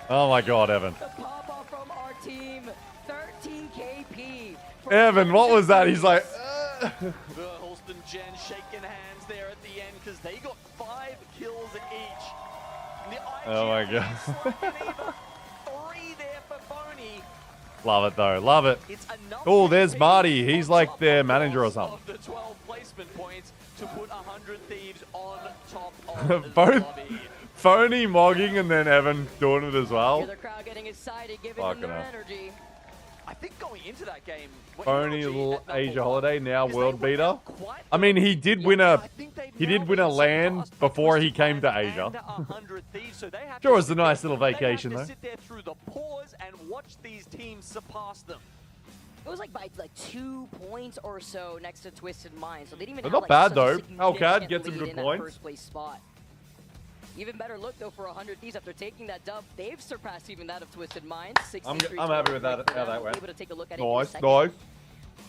S1: Oh my god, Evan.
S10: The pop-off from our team. 13 KP.
S1: Evan, what was that? He's like...
S2: Verholz and Jen shaking hands there at the end because they got 5 kills each. And the
S1: Oh my god.
S2: 3 there for Phony.
S1: Love it though. Love it. Oh, there's Marty. He's like their manager or something.
S2: Of the 12 placement points to put 100 Thieves on top of the
S1: Both
S2: lobby.
S1: Phony mogging and then Evan doing it as well.
S10: The crowd getting excited, giving
S1: Fucking
S10: them their
S1: hell.
S10: energy.
S2: I think going into that game,
S1: Phony little Asia holiday, now world beater. I mean, he did win a LAN before he came to Asia. Sure, it was a nice little vacation though.
S2: Sit there through the pause and watch these teams surpass them.
S10: It was like by 2 points or so next to Twisted Mind, so they didn't even
S1: But
S10: have
S1: not
S10: like,
S1: bad
S10: such a
S1: though.
S10: significant
S1: Alcad gets some
S10: lead
S1: good
S10: in that
S1: points.
S10: first place spot. Even better look though for 100 Thieves after taking that dub. They've surpassed even that of Twisted Mind.
S1: I'm happy with that. How that went.
S10: Able to take a look at it
S1: Nice,
S10: in a
S1: nice.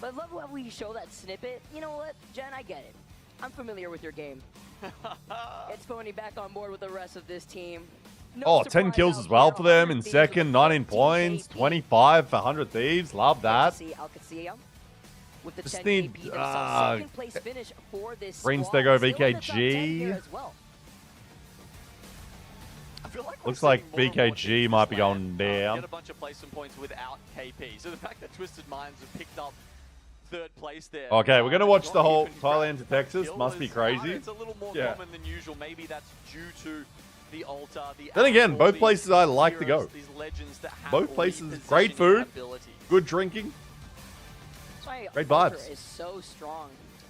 S10: But love how we show that snippet. You know what, Jen, I get it. I'm familiar with your game. It's Phony back on board with the rest of this team. No
S1: 10 kills as well for them in second, 19 points, 25 for 100 Thieves. Love that.
S10: With the
S1: Just
S10: 10
S1: need
S10: KP themselves. Second place finish for this
S1: Green
S10: squad.
S1: Stego
S10: Still in the top 10
S1: VKG.
S10: here as well.
S2: I feel like
S1: Looks like VKG might be going down.
S2: Get a bunch of placement points without KP. So the fact that Twisted Minds have picked up third place there.
S1: Okay, we're going to watch the whole Thailand to Texas. Must be crazy.
S2: It's a little more common than usual. Maybe that's due to the altar.
S1: Then again, both places I like to go.
S2: These legends that have
S1: Both places, great food, good drinking,
S10: That's why
S1: great
S10: Ultra
S1: vibes.
S10: is so strong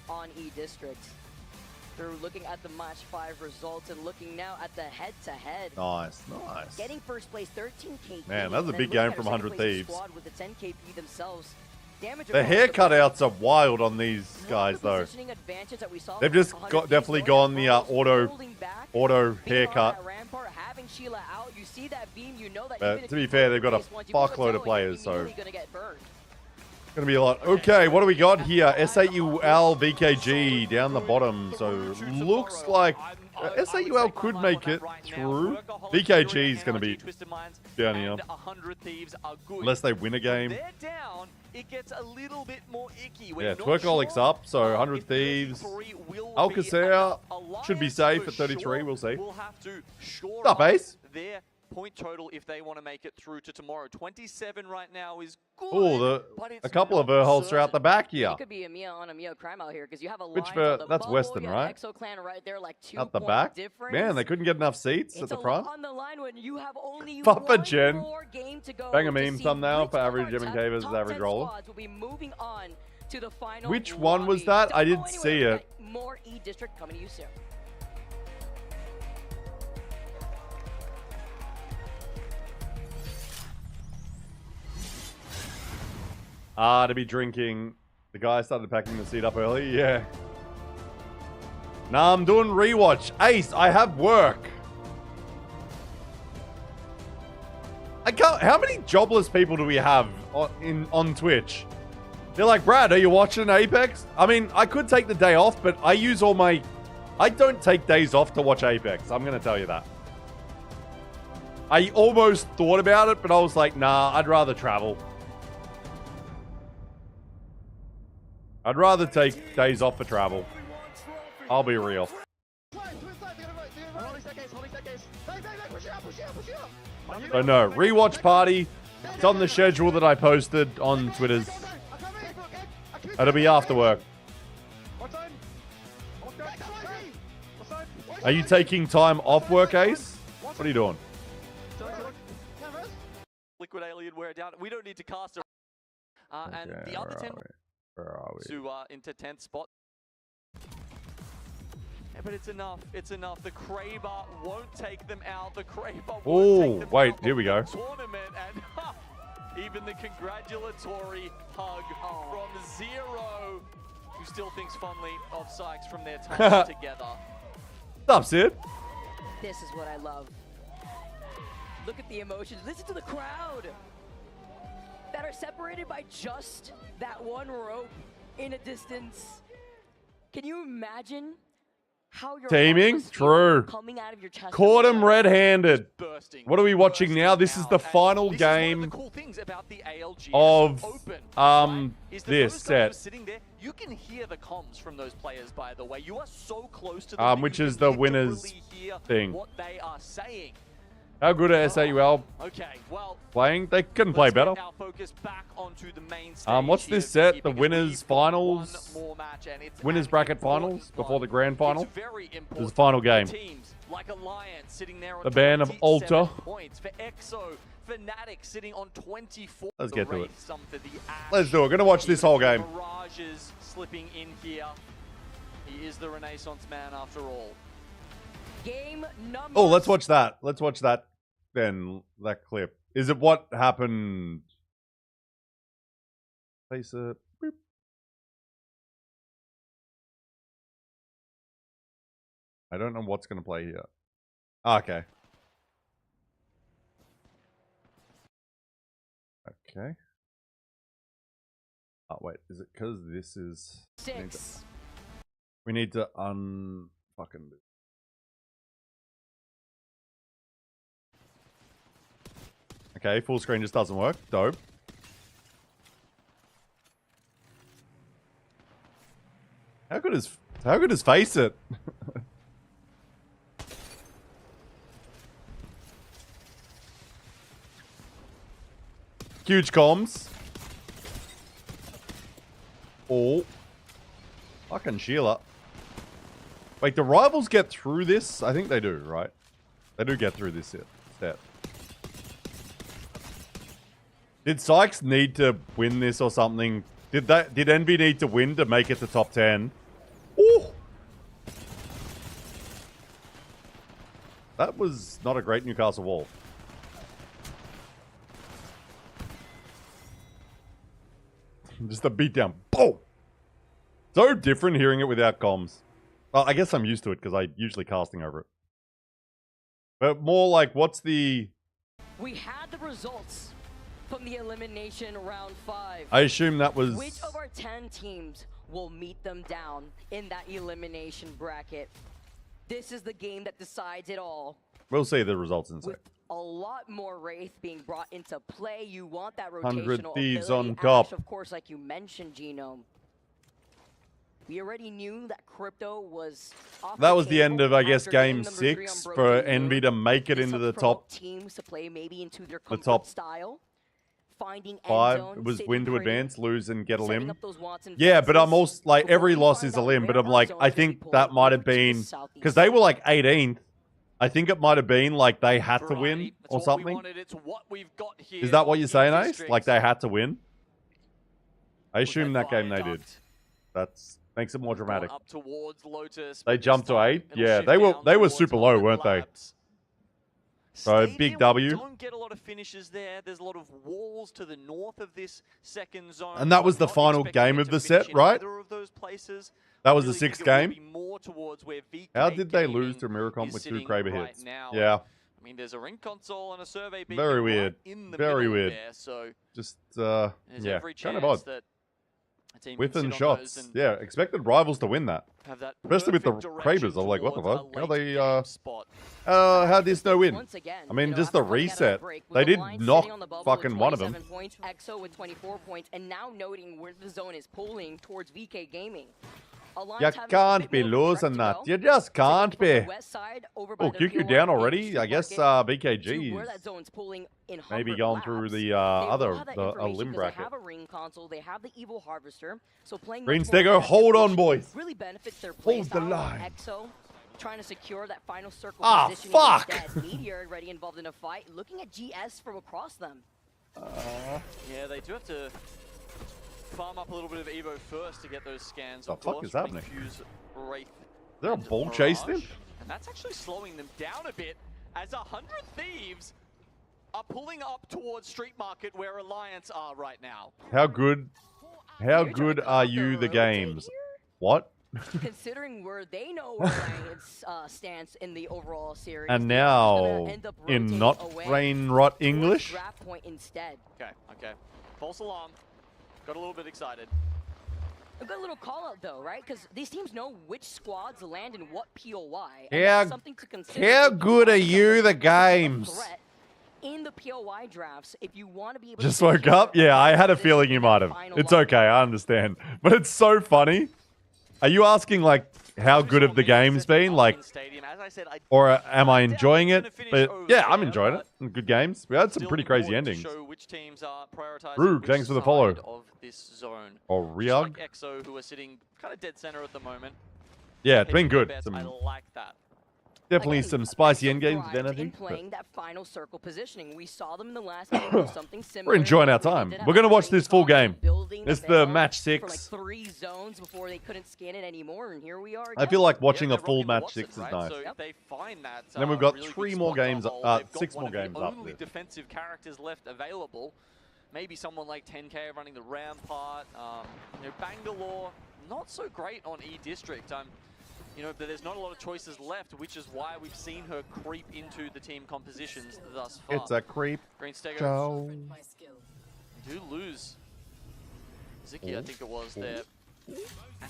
S10: on E-District. They're looking at the match 5 results and looking now at the head-to-head.
S1: Nice, nice.
S10: Getting first place, 13 KP.
S1: Man, that was a
S10: and
S1: big
S10: then
S1: game from
S10: second
S1: 100
S10: place
S1: Thieves.
S10: squad with the 10 KP themselves. Damage
S1: The
S10: across
S1: hair
S10: the board.
S1: cutouts are wild on these guys, though.
S10: Positioning advantage that we saw
S1: They've
S10: from
S1: just
S10: 100
S1: got
S10: Thieves
S1: definitely
S10: going
S1: gone the
S10: across,
S1: auto
S10: holding back, being
S1: haircut.
S10: on that rampart, having Sheila out. You see that beam, you know that
S1: But
S10: even if
S1: to be
S10: you
S1: fair,
S10: go
S1: they've got a
S10: base once, you go
S1: fuckload
S10: to
S1: of
S10: toe, you're
S1: players, so
S10: immediately gonna get burned.
S1: gonna be a lot. Okay, what do we got here? SAUL VKG down the bottom. So looks like SAUL could make it through. VKG is gonna be down here. Unless they win a game.
S2: They're down. It gets a little bit more icky.
S1: Yeah, Twerkolic's up, so 100 Thieves. Alcacer should be safe at 33, we'll see.
S2: We'll have to shore
S1: What's up, Ace?
S2: their point total if they want to make it through to tomorrow. 27 right now is good.
S1: Oh,
S2: but it's
S1: a couple of
S2: not
S1: Verholster out the back here.
S10: It could be a Mia on a Mia crime out here because you have a
S1: Which
S10: line
S1: ver-
S10: on the
S1: that's
S10: bubble,
S1: Western,
S10: you have
S1: right?
S10: Exo Clan right there, like 2
S1: Out the
S10: point
S1: back?
S10: difference.
S1: Man, they couldn't get enough seats
S10: It's
S1: at the
S10: a
S1: front.
S10: lot on the line when you have only
S1: Papa
S10: one
S1: Jen.
S10: more game to go.
S1: Bang a
S10: to
S1: meme
S10: see
S1: thumbnail
S10: which
S1: for
S10: of
S1: average
S10: our
S1: Jim and
S10: top
S1: K versus
S10: 10
S1: average roller.
S10: squads will be moving on to the final
S1: Which one was
S10: lobby.
S1: that? I
S10: Don't
S1: did
S10: go
S1: see
S10: anywhere.
S1: it.
S10: We got more E-District coming to you soon.
S1: To be drinking. The guy started packing the seat up early. Yeah. Nah, I'm doing rewatch. Ace, I have work. I can't. How many jobless people do we have on Twitch? They're like, Brad, are you watching Apex? I mean, I could take the day off, but I use all my... I don't take days off to watch Apex. I'm going to tell you that. I almost thought about it, but I was like, nah, I'd rather travel. I'd rather take days off for travel. I'll be real. So no, rewatch party. It's on the schedule that I posted on Twitter's. It'll be after work. Are you taking time off work, Ace? What are you doing?
S2: Liquid Alien wear down. We don't need to cast a... and the other 10
S1: Where are we?
S2: to into 10th spot. Yeah, but it's enough. It's enough. The Kraber won't take them out. The Kraber won't take them
S1: wait,
S2: out
S1: here we go.
S2: of the tournament, and even the congratulatory hug from Zero, who still thinks fondly of Sykes from their time together.
S1: What's up, Sid?
S10: This is what I love. Look at the emotions. Listen to the crowd that are separated by just that one rope in a distance. Can you imagine how your
S1: Teaming? True.
S10: coming out of your chest?
S1: Caught him red-handed. What are we watching now? This is the final game of this set.
S2: Sitting there, you can hear the comms from those players, by the way. You are so close to them.
S1: Which is the winners
S2: really hear
S1: thing.
S2: what they are saying.
S1: How good are SAUL playing? They couldn't play better. What's this set? The winners finals? Winners bracket finals before the grand final? This is the final game. The band of Alta.
S2: Fnatic sitting on 24.
S1: Let's get to it. Let's do it. Gonna watch this whole game.
S2: Mirage is slipping in here. He is the Renaissance man after all.
S10: Game number.
S1: Oh, let's watch that. Let's watch that then. That clip. Is it what happened? Face it. Boop. I don't know what's gonna play here. Okay. Okay. Oh, wait. Is it because this is...
S10: 6.
S1: We need to fucking... Okay, full screen just doesn't work. Dope. How good is Face It? Huge comms. Oh. Fucking Sheila. Wait, the rivals get through this? I think they do, right? They do get through this set. Did Sykes need to win this or something? Did Envy need to win to make it to top 10? Ooh. That was not a great Newcastle wall. Just a beatdown. Boom! So different hearing it without comms. Well, I guess I'm used to it because I usually casting over it. But more like, what's the...
S10: We had the results from the elimination round 5.
S1: I assume that was...
S10: Which of our 10 teams will meet them down in that elimination bracket? This is the game that decides it all.
S1: We'll see the results in a sec.
S10: A lot more Wraith being brought into play. You want that rotational
S1: 100 Thieves
S10: ability.
S1: on top.
S10: Ash, of course, like you mentioned, Genome. We already knew that Crypto was off
S1: That
S10: the
S1: was the end
S10: table
S1: of, I guess,
S10: after
S1: game
S10: number 3 on
S1: 6
S10: Broken
S1: for
S10: Blue.
S1: Envy to make it into the top
S10: teams to play maybe into their
S1: the
S10: comfort
S1: top
S10: style. Finding
S1: 5.
S10: end zone,
S1: It was
S10: sitting
S1: win to
S10: pretty,
S1: advance, lose and get a
S10: setting
S1: limb.
S10: up those Watson
S1: Yeah, but I'm
S10: fences.
S1: also like
S10: Before
S1: every
S10: we
S1: loss
S10: find
S1: is a
S10: out
S1: limb, but
S10: where
S1: I'm
S10: our
S1: like
S10: zone's
S1: I
S10: gonna be
S1: think
S10: pulling
S1: that might have
S10: over to the
S1: been
S10: southeast
S1: because they were
S10: side.
S1: like 18th. I think it might have been like they had to win or something. Is that what you're saying, Ace? Like they had to win? I assume that game they did. That's makes it more dramatic.
S2: Up towards Lotus.
S1: They jumped to 8. Yeah, they were super low, weren't they? So big W.
S2: Don't get a lot of finishes there. There's a lot of walls to the north of this second zone.
S1: And that was the final game of the set, right?
S2: Of those places.
S1: That was the 6th game.
S2: Where VK
S1: How did they lose
S2: Gaming
S1: to Miracom
S2: is
S1: with 2
S2: sitting
S1: Kraber
S2: right
S1: hits?
S2: now.
S1: Yeah.
S2: I mean, there's a ring console and a survey beacon
S1: Very
S2: right
S1: weird.
S2: in the
S1: Very
S2: middle
S1: weird.
S2: there, so
S1: Just
S2: there's
S1: yeah,
S2: every
S1: kind of
S2: chance
S1: odd.
S2: that a team
S1: With
S2: can
S1: and
S2: sit on those
S1: shots.
S2: and
S1: Yeah, expected rivals to win that.
S2: have that
S1: Especially with the
S2: perfect direction
S1: Krabers. I'm like, what the
S2: towards
S1: fuck?
S2: a
S1: How
S2: late
S1: they
S2: game spot.
S1: how'd this no win?
S10: Once again,
S1: I mean,
S10: you know,
S1: just the
S10: after coming out of that
S1: reset.
S10: break with
S1: They
S10: the
S1: did
S10: line
S1: knock
S10: sitting on the bubble
S1: fucking
S10: with
S1: one of them.
S10: 27 points, EXO with 24 points, and now noting where the zone is pulling towards VK Gaming. Alliance
S1: You
S10: having a
S1: can't
S10: bit
S1: be
S10: more of a
S1: losing
S10: threat
S1: that.
S10: to
S1: You
S10: go.
S1: just can't
S10: From the
S1: be.
S10: west side, over by
S1: Oh,
S10: the
S1: QQ
S10: P1
S1: down
S10: in
S1: already?
S10: Street
S1: I guess
S10: Market, to
S1: BKG's
S10: where that zone's pulling in
S1: maybe
S10: 100
S1: going through
S10: labs.
S1: the
S10: They will
S1: other
S10: have that
S1: the
S10: information
S1: limb
S10: 'cause
S1: bracket.
S10: They have a ring console, they have the Evil Harvester, so playing
S1: Green
S10: much more
S1: Stego,
S10: aggressive,
S1: hold on,
S10: which
S1: boys.
S10: really benefits their
S1: Hold
S10: play
S1: the
S10: style.
S1: line.
S10: EXO trying to secure that final circle
S1: Ah,
S10: positioning
S1: fuck!
S10: instead. Meteor already involved in a fight, looking at GS from across them.
S2: Yeah, they do have to farm up a little bit of Evo first to get those scans.
S1: The
S2: of
S1: fuck
S2: course,
S1: is happening?
S2: Fuse Wraith
S1: Is there a ball chase then?
S2: and that's actually slowing them down a bit as 100 Thieves are pulling up towards Street Market where Alliance are right now.
S1: How good are you the games? What?
S10: Considering where they know where Alliance stands in the overall series.
S1: And
S10: they're just gonna
S1: now
S10: end up
S1: in
S10: rotating
S1: not
S10: away
S1: brain rot
S10: towards
S1: English?
S10: draft point instead.
S2: Okay. False alarm. Got a little bit excited.
S10: A good little call out though, right? Because these teams know which squads land in what POY. And
S1: How
S10: that's something to consider
S1: how
S10: if you
S1: good are
S10: want
S1: you
S10: something
S1: the
S10: to be a
S1: games?
S10: threat in the POY drafts, if you want to be able
S1: Just
S10: to
S1: woke up? Yeah, I had a feeling you might have. It's okay, I understand. But it's so funny. Are you asking like how good have the games been? Like, or am I enjoying it? But yeah, I'm enjoying it. Good games. We had some pretty crazy endings. Roog, thanks for the follow. Or Riog.
S2: EXO, who are sitting kind of dead center at the moment.
S1: Yeah, it's been good.
S2: I like that.
S1: Definitely some spicy end games with energy.
S10: In playing that final circle positioning, we saw them in the last game do something similar.
S1: We're enjoying our time. We're going to watch this full game. It's the match 6.
S10: For like 3 zones before they couldn't scan it anymore, and here we are.
S1: I feel like watching a full match 6 is
S2: right?
S1: nice.
S2: So if they find that,
S1: And then we've got
S2: really
S1: 3
S2: big
S1: more
S2: spot
S1: games,
S2: to hold, they've got
S1: 6
S2: one
S1: more
S2: of the
S1: games after
S2: only
S1: this.
S2: defensive characters left available. Maybe someone like 10K running the Rampart. You know, Bangalore, not so great on E District. You know, but there's not a lot of choices left, which is why we've seen her creep into the team compositions thus far.
S1: It's a creep
S2: Green Stego
S1: show.
S2: do lose Ziki, I think it was there. And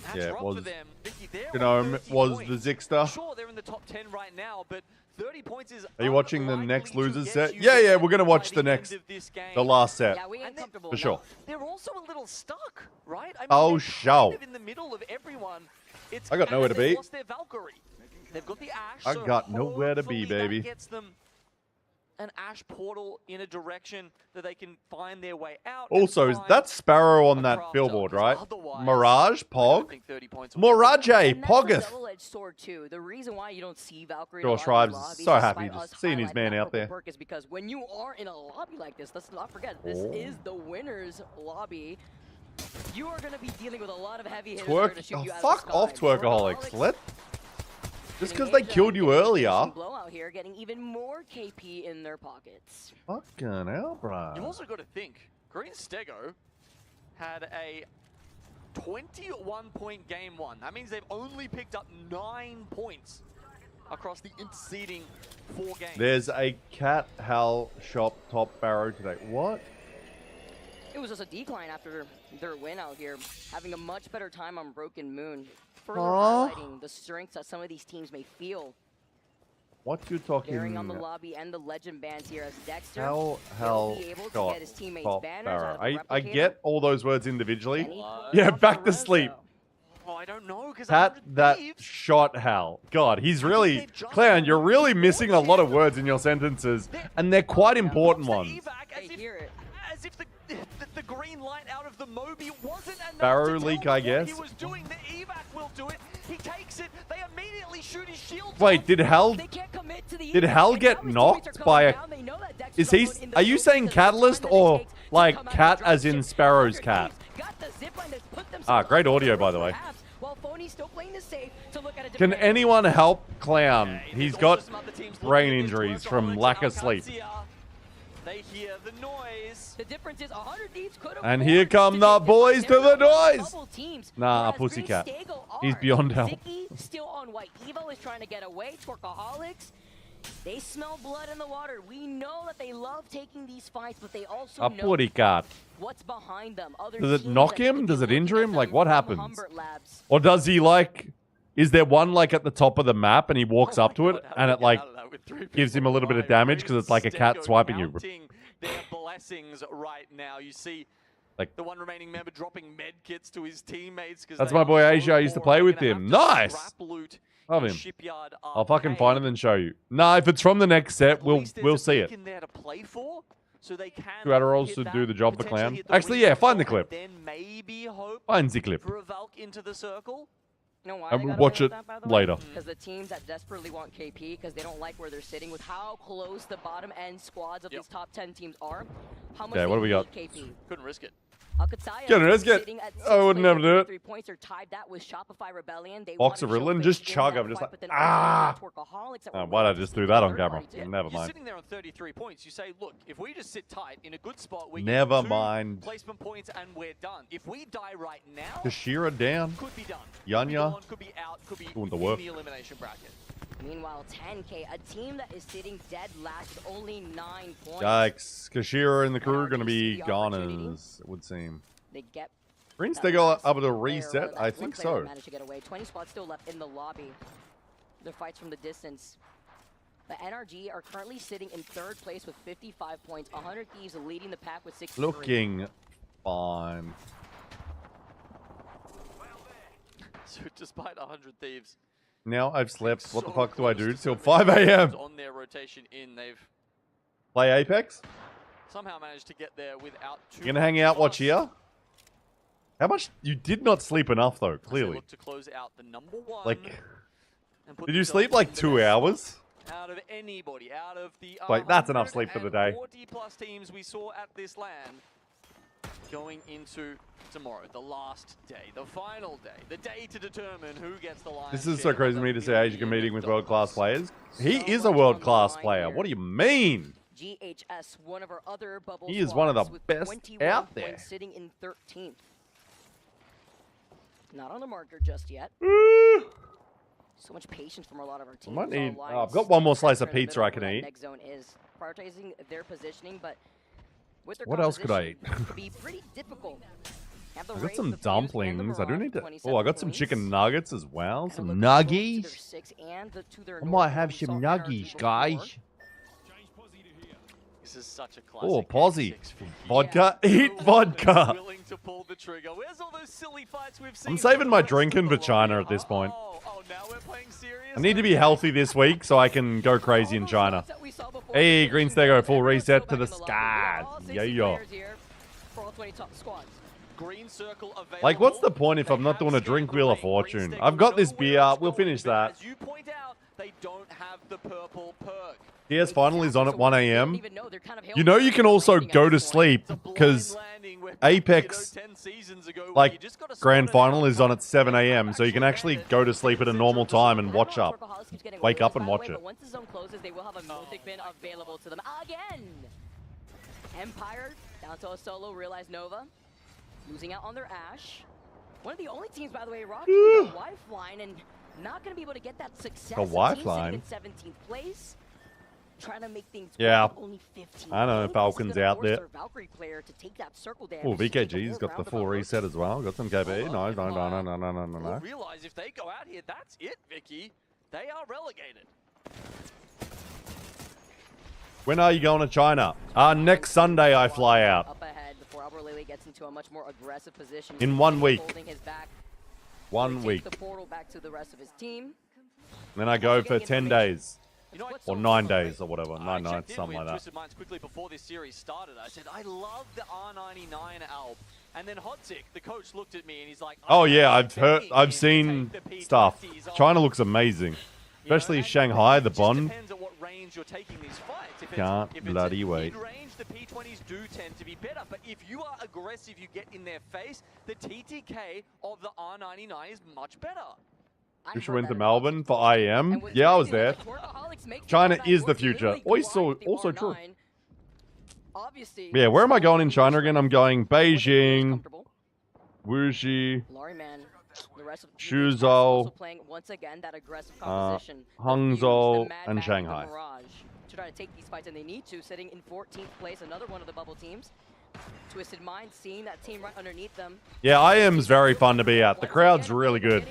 S2: that's
S1: Yeah, it
S2: rough
S1: was.
S2: for them. Vicky, they're
S1: Gnome
S2: on 30
S1: was
S2: points.
S1: the Zixter.
S2: Sure, they're in the top 10 right now, but 30 points is
S1: Are you watching the next
S2: unlikely to
S1: losers
S2: get
S1: set?
S2: you
S1: Yeah, yeah,
S2: there
S1: we're going to
S2: by
S1: watch the
S2: end
S1: next,
S2: of this game.
S1: the last set.
S10: Yeah, we ain't comfortable.
S1: For sure.
S2: They're also a little stuck, right? I mean,
S1: Oh,
S2: they're
S1: show.
S2: kind of in the middle of everyone. It's
S1: I got nowhere to
S2: they
S1: be.
S2: lost their Valkyrie. They've got the Ash.
S1: I
S2: so
S1: got nowhere to be,
S2: hopefully
S1: baby.
S2: That gets them an Ash portal in a direction that they can find their way out.
S1: Also, is that Sparrow on that billboard, right? Mirage, Pog? Mirage, Poggeth.
S10: Double-edged sword too. The reason why you don't see Valkyrie
S1: Josh
S10: in a lot of
S1: Shrives is
S10: lobbies,
S1: so happy
S10: despite
S1: just
S10: us
S1: seeing his
S10: highlighting
S1: man
S10: that
S1: out there.
S10: purple perk, is because when you are in a lobby like this, let's not forget, this
S1: Oh.
S10: is the winner's lobby. You are going to be dealing with a lot of heavy hitters. That are
S1: Twerk.
S10: gonna shoot
S1: Oh,
S10: you out
S1: fuck
S10: of the
S1: off,
S10: sky.
S1: Twerkaholics. Let. Just because they
S10: Getting
S1: killed you earlier.
S10: blowout here, getting even more KP in their pockets.
S1: Fucking hell, bro.
S2: You've also got to think, Green Stego had a 21-point game 1. That means they've only picked up 9 points across the interceding 4 games.
S1: There's a Cat Hal shop top barrow today. What?
S10: It was just a decline after their win out here, having a much better time on Broken Moon, further
S1: Huh?
S10: highlighting the strengths that some of these teams may feel.
S1: What you talking?
S10: Daring on the lobby and the legend bans here as Dexter
S1: Hell,
S10: will be able to
S1: shot
S10: get his teammates
S1: top
S10: banners out
S1: barrow.
S10: of the
S1: I
S10: replicator.
S1: get all those words individually. Yeah, back to sleep.
S2: Oh, I don't know, because
S1: Pat that shot Hal. God, he's really... Clown, you're really missing a lot of words in your sentences, and they're quite important ones.
S2: As if the green light out of the Moby wasn't enough
S1: Barrow
S2: to
S1: leak,
S2: tell
S1: I
S2: them what
S1: guess.
S2: he was doing. The evac will do it. He takes it. They immediately shoot his shield.
S1: Wait, did Hal get knocked by a... Is he... Are you saying Catalyst or like cat as in Sparrow's cat? Ah, great audio, by the way. Can anyone help Clown? He's got brain injuries from lack of sleep.
S2: They hear the noise.
S10: The difference is 100 Thieves could have
S1: And here come the boys to the noise.
S10: teams.
S1: Nah,
S10: whereas
S1: pussycat.
S10: Green Stego
S1: He's
S10: are.
S1: beyond help.
S10: Ziki still on white. Evo is trying to get away. Twerkaholics. They smell blood in the water. We know that they love taking these fights, but they also
S1: A
S10: know
S1: putty cat.
S10: what's behind them. Other
S1: Does it
S10: teams
S1: knock
S10: that
S1: him?
S10: could
S1: Does
S10: be
S1: it injure him? Like, what
S10: from
S1: happens?
S10: Humbert Labs.
S1: Or does he, like... Is there one, like, at the top of the map and he walks up to it and it, like, gives him a little bit of damage because it's like a cat swiping you?
S2: Their blessings right now. You see
S1: Like,
S2: the one remaining member dropping med kits to his teammates.
S1: that's my boy Asia. I used to play with him. Nice! Love him. I'll fucking find him and show you. Nah, if it's from the next set, we'll see it.
S2: There to play for, so they can
S1: 2 Adderalls to do the job for Clown. Actually, yeah, find the clip.
S2: then maybe hope
S1: Find the clip.
S2: for a Valk into the circle.
S10: You know why
S1: I
S10: they
S1: will
S10: gotta
S1: watch
S10: win
S1: it
S10: that, by the way?
S1: later.
S10: Because the teams that desperately want KP, because they don't like where they're sitting, with how close the bottom end squads of these top 10 teams are, how much
S1: Okay, what do we got?
S10: KP.
S2: Couldn't risk it.
S10: Alcataya
S1: Get it, let's get-
S10: sitting at
S1: I would
S10: 6
S1: never do it.
S10: 3 points, are tied that with Shopify Rebellion. They
S1: Box of
S10: wanna show
S1: Ritalin,
S10: face
S1: just
S10: in
S1: chug.
S10: that
S1: I'm just
S10: fight,
S1: like,
S10: but then
S1: ah!
S10: also Twerkaholics that were
S1: Why'd I
S10: waiting
S1: just
S10: to
S1: do
S10: see
S1: that
S10: the
S1: on
S10: third
S1: camera?
S10: party.
S1: Never
S2: You're
S1: mind.
S2: sitting there on 33 points. You say, look, if we just sit tight in a good spot, we
S1: Never
S2: get 2
S1: mind.
S2: placement points and we're done. If we die right now,
S1: Kashira down.
S2: could be done.
S1: Yanya.
S2: Could be out. Could be
S1: Doing the
S2: in
S1: work.
S2: the elimination bracket.
S10: Meanwhile, 10K, a team that is sitting dead last with only 9 points.
S1: Yikes. Kashira and the crew are going to be
S10: the
S1: goners, it would seem.
S10: They get
S1: Green
S10: that
S1: Stego
S10: last
S1: able to
S10: player,
S1: reset?
S10: that
S1: I
S10: one
S1: think
S10: player that
S1: so.
S10: managed to get away. 20 spots still left in the lobby. Their fights from the distance. The NRG are currently sitting in 3rd place with 55 points. 100 Thieves leading the pack with 63.
S1: Looking fine.
S2: So despite 100 Thieves,
S1: Now I've slept. What the fuck do I do till 5 a.m.?
S2: on their rotation in, they've
S1: Play Apex?
S2: somehow managed to get there without too
S1: You gonna hang out, watch here? How much? You did not sleep enough though, clearly.
S2: Look to close out the number one.
S1: Like,
S2: and put
S1: did you
S2: themselves
S1: sleep like
S2: in the
S1: 2
S2: best
S1: hours?
S2: spot Out of anybody, out of the
S1: Like, that's enough sleep for the day.
S2: 40 plus teams we saw at this LAN, going into tomorrow, the last day, the final day, the day to determine who gets the line.
S1: This is so crazy to me to say Asia competing with world-class players. He is a world-class player. What do you mean?
S10: GHS, one of our other bubble
S1: He is one of the
S10: squads with
S1: best
S10: 21
S1: out there.
S10: points, sitting in 13th. Not on the marker just yet. So much patience from a lot of our
S1: I
S10: teams.
S1: might
S10: Our
S1: need.
S10: lines
S1: I've got one more slice of
S10: center in the
S1: pizza I
S10: middle
S1: can
S10: where that
S1: eat.
S10: next zone is prioritizing their positioning, but with their
S1: What else could I eat?
S10: composition, it could be pretty difficult. Have the
S1: I got
S10: Wraith,
S1: some
S10: the Fuse, and the
S1: dumplings. I do
S10: Mirage,
S1: need to.
S10: 27
S1: Oh, I got some
S10: points.
S1: chicken nuggets as well.
S10: Kinda
S1: Some
S10: looking forward to their
S1: nuggies.
S10: 6 and to their
S1: I
S10: North
S1: might have
S10: Coast
S1: some
S10: Salt NRG
S1: nuggies,
S10: before.
S1: guys.
S2: This is such a classic.
S1: Oh, Posy.
S2: X6
S1: Vodka. Eat vodka.
S2: willing to pull the trigger. Where's all those silly fights we've seen?
S1: I'm saving my drinking for China at this point.
S2: Oh, now we're playing serious.
S1: I need to be healthy this week so I can go crazy in China. Hey, Green Stego, full reset to the skies. Yeah, yeah.
S10: For all 20 top squads.
S2: Green circle available.
S1: Like, what's the point if I'm not doing a drink wheel of fortune? I've got this beer. We'll finish that.
S2: As you point out, they don't have the purple perk.
S1: PS final is on at 1 a.m. You know you can also go to sleep because Apex like grand final is on at 7 a.m. So you can actually go to sleep at a normal time and watch up. Wake up and watch it.
S10: But once the zone closes, they will have a mythic bin available to them again. Empire down to a solo. Realize Nova losing out on their Ash. One of the only teams, by the way, rocking the lifeline and not going to be able to get that success.
S1: The lifeline?
S10: 17th place. Trying to make things
S1: Yeah.
S10: only 15.
S1: I know Falcons out there.
S10: Valkyrie player to take that circle damage.
S1: Oh, VKG's got the full reset as well. Got some KB. No.
S2: Realize if they go out here, that's it, Vicky. They are relegated.
S1: When are you going to China? Next Sunday I fly out.
S10: Up ahead before Albert Lily gets into a much more aggressive position.
S1: In 1 week.
S10: Holding his back.
S1: 1 week.
S10: The portal back to the rest of his team.
S1: Then I go for 10 days. Or 9 days or whatever. 9 nights, something like that.
S2: Twisted Minds quickly before this series started. I said, I love the R99 Alp. And then Hotzik, the coach, looked at me and he's like,
S1: Oh yeah, I've seen stuff. China looks amazing. Especially Shanghai, the Bond.
S2: Depends on what range you're taking these fights. If
S1: Can't
S2: it's
S1: bloody wait.
S2: mid-range, the P20s do tend to be better. But if you are aggressive, you get in their face, the TTK of the R99 is much better.
S1: You should went to Melbourne for IEM. Yeah, I was there. China is the future. Also true. Yeah, where am I going in China again? I'm going Beijing, Wuxi, Suzhou, Hangzhou, and Shanghai.
S10: To try to take these fights, and they need to, sitting in 14th place, another one of the bubble teams. Twisted Mind seeing that team right underneath them.
S1: Yeah, IEM's very fun to be at. The crowd's really good.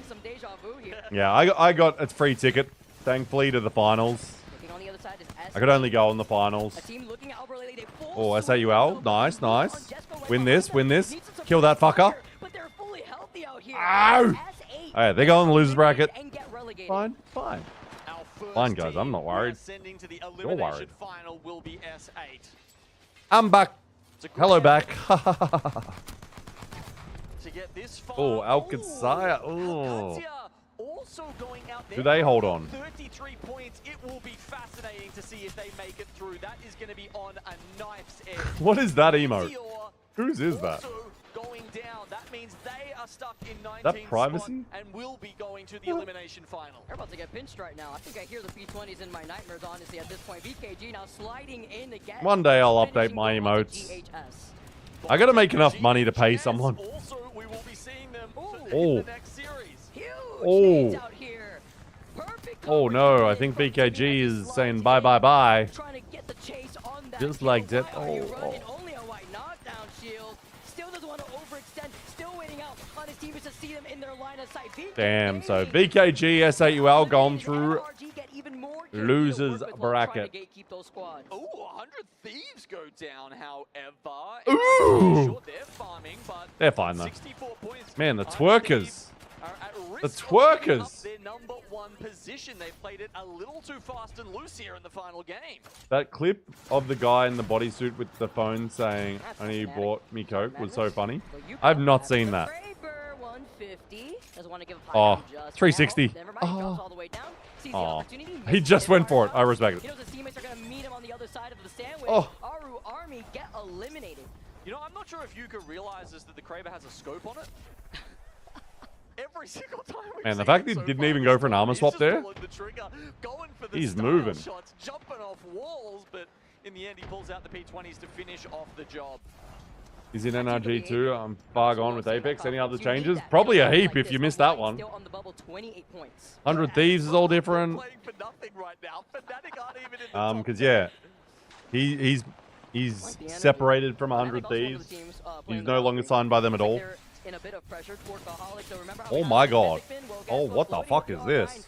S1: Yeah, I got a free ticket, thankfully, to the finals. I could only go in the finals. Oh, SAUL. Nice, nice. Win this, win this. Kill that fucker. Ow! Hey, they're going to the losers bracket. Fine, fine. Fine, guys, I'm not worried. You're worried. I'm back. Hello back. Oh, ALGS. Oh. Do they hold on?
S2: 33 points. It will be fascinating to see if they make it through. That is going to be on a knife's edge.
S1: What is that emote? Whose is that?
S2: Going down. That means they are stuck in 19th
S1: That privacy?
S2: spot and will be going to the elimination final.
S10: They're about to get pinched right now. I think I hear the P20s in my nightmares, honestly, at this point. VKG now sliding in again.
S1: One day I'll update my emotes. I gotta make enough money to pay someone.
S2: Also, we will be seeing them
S1: Oh.
S2: in the next series.
S1: Oh. Oh no, I think VKG is saying bye bye bye. Just like that. Oh.
S10: Only a white knockdown shield. Still doesn't want to overextend. Still waiting out on his teammates to see them in their line of sight.
S1: Damn, so VKG, SAUL going through losers bracket.
S2: Oh, 100 Thieves go down, however.
S1: Ooh.
S2: Sure they're farming, but
S1: They're fine though.
S2: 64 points.
S1: Man, the twerkers.
S2: Are at risk of
S1: twerkers.
S2: giving up their number one position. They've played it a little too fast and loose here in the final game.
S1: That clip of the guy in the bodysuit with the phone saying, "Only you bought me Coke" was so funny. I've not seen that.
S10: 150. Doesn't want to give
S1: Oh,
S10: high just
S1: 360.
S10: Never mind, he drops all the way down. Sees the
S1: Oh,
S10: opportunity,
S1: he
S10: misses
S1: just
S10: it
S1: went
S10: right
S1: for it. I
S10: out.
S1: respect
S10: He
S1: it.
S10: knows his teammates are going to meet him on the other side of the sandwich.
S1: Oh.
S10: Aru Army get eliminated.
S2: You know, I'm not sure if Yuka realizes that the Kraber has a scope on it. Every single time we've
S1: Man, the
S2: seen
S1: fact
S2: it
S1: he
S2: so
S1: didn't
S2: far
S1: even
S2: this
S1: go for an
S2: tournament,
S1: armor
S2: he's
S1: swap
S2: just
S1: there.
S2: pulling the trigger, going for the
S1: He's
S2: style
S1: moving.
S2: shots, jumping off walls, but in the end he pulls out the P20s to finish off the job.
S1: He's in NRG too. I'm far gone with Apex. Any other changes? Probably a heap if you missed that one. 100 Thieves is all different. Because yeah, he's separated from 100 Thieves. He's no longer signed by them at all. Oh my god. Oh, what the fuck is this?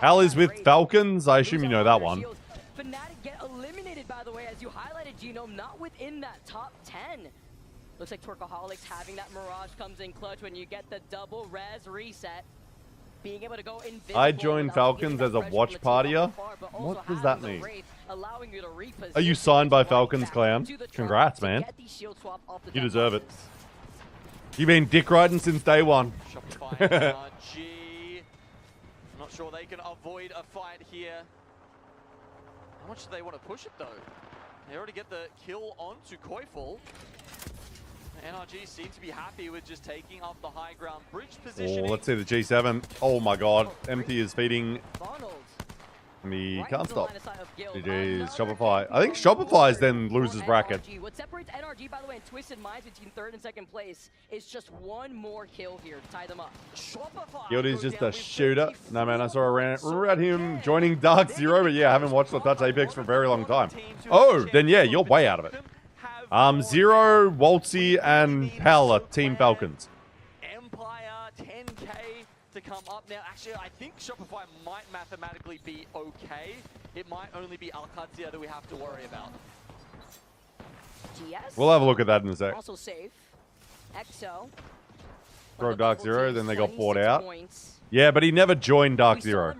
S1: Hal is with Falcons. I assume you know that one.
S10: Fnatic get eliminated, by the way, as you highlighted, Genome, not within that top 10. Looks like Twerkaholics having that Mirage comes in clutch when you get the double res reset. Being able to go invisible.
S1: I joined Falcons as a watch partier. What does that mean? Are you signed by Falcons, Clown? Congrats, man. You deserve it. You've been dick riding since day one.
S2: Not sure they can avoid a fight here. How much do they want to push it, though? They already get the kill onto Koiful. NRG seems to be happy with just taking off the high ground bridge position.
S1: Oh, let's see the G7. Oh my god. Empty is feeding. And he can't stop. GG's Shopify. I think Shopify's then loses bracket.
S10: What separates NRG, by the way, and Twisted Minds between 3rd and 2nd place is just one more kill here to tie them up.
S1: Guilty's just a shooter. No, man, I saw around him joining Dark Zero, but yeah, I haven't watched or touched Apex for a very long time. Oh, then yeah, you're way out of it. Zero, Waltzy, and Pal are Team Falcons.
S2: Empire, 10k to come up now. Actually, I think Shopify might mathematically be okay. It might only be Alcazia that we have to worry about.
S10: GS?
S1: We'll have a look at that in a sec.
S10: Also safe. EXO.
S1: Throw Dark Zero, then they got bought out. Yeah, but he never joined Dark Zero.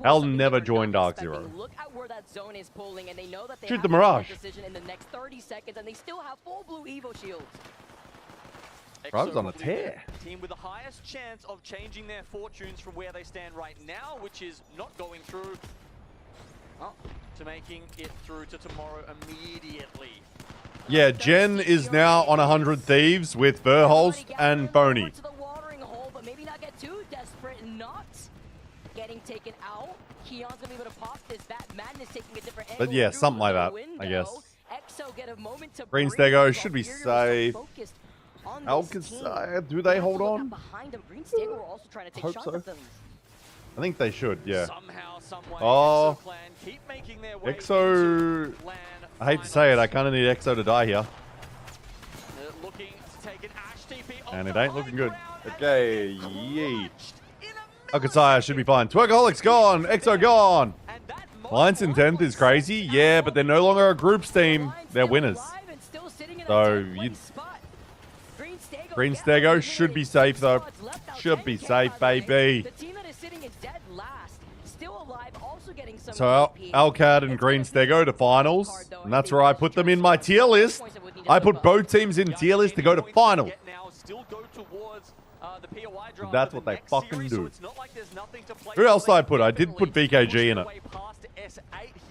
S1: Hal never joined Dark Zero.
S10: Look at where that zone is pulling, and they know that they
S1: Shoot
S10: have
S1: the
S10: to make
S1: Mirage.
S10: a decision in the next 30 seconds, and they still have full blue Evo shields.
S1: Rob's on a tear.
S2: Team with the highest chance of changing their fortunes from where they stand right now, which is not going through to making it through to tomorrow immediately.
S1: Yeah, Jen is now on 100 Thieves with Verholst and Phony.
S10: But maybe not get too desperate and not getting taken out. Keon's gonna be able to pop this bat. Madness taking a different angle.
S1: But yeah, something like that, I guess. Green Stego should be safe. Alcazar, do they hold on? Hope so. I think they should, yeah. Oh, EXO. I hate to say it, I kind of need EXO to die here. And it ain't looking good. Okay, yeet. Alcazar should be fine. Twerkaholics gone. EXO gone. Alliance in 10th is crazy. Yeah, but they're no longer a groups team. They're winners. So, Green Stego should be safe, though. Should be safe, baby. So, Alcad and Green Stego to finals. And that's where I put them in my tier list. I put both teams in tier list to go to finals. That's what they fucking do. Who else did I put? I did put VKG in it.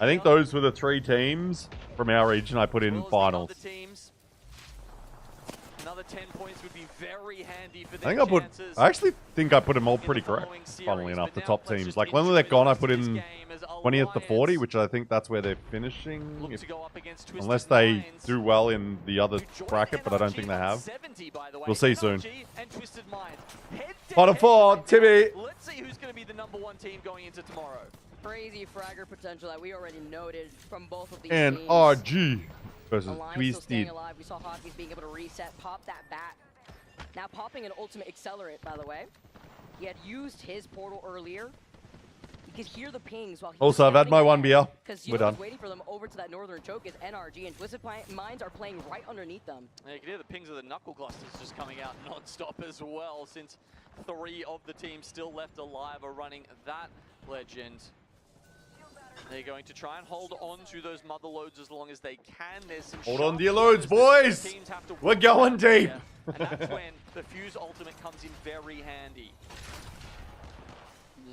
S1: I think those were the 3 teams from our region I put in finals.
S2: Another 10 points would be very handy for
S1: I actually think I put them all pretty correct, funnily enough, the top teams. Like, when they're gone, I put in 20th to 40, which I think that's where they're finishing. Unless they do well in the other bracket, but I don't think they have. We'll see soon. Final 4, Timmy.
S2: Let's see who's going to be the #1 team going into tomorrow.
S10: Crazy fragger potential that we already noted from both of these
S1: and
S10: teams.
S1: RG versus
S10: Twisted. We saw Hockey's being able to reset, pop that bat. Now popping an ultimate accelerate, by the way. He had used his portal earlier. You can hear the pings while he's
S1: Also, I've had my one beer.
S10: because
S1: We're done.
S10: waiting for them over to that northern choke is NRG, and Twisted Minds are playing right underneath them.
S2: Yeah, you can hear the pings of the knuckle clusters just coming out non-stop as well, since 3 of the teams still left alive are running that legend. They're going to try and hold on to those mother loads as long as they can. There's some
S1: Hold on
S2: sharp
S1: to your loads,
S2: corners that
S1: boys.
S2: teams have to
S1: We're
S2: work
S1: going
S2: on
S1: deep.
S2: here, and that's when the Fuse ultimate comes in very handy.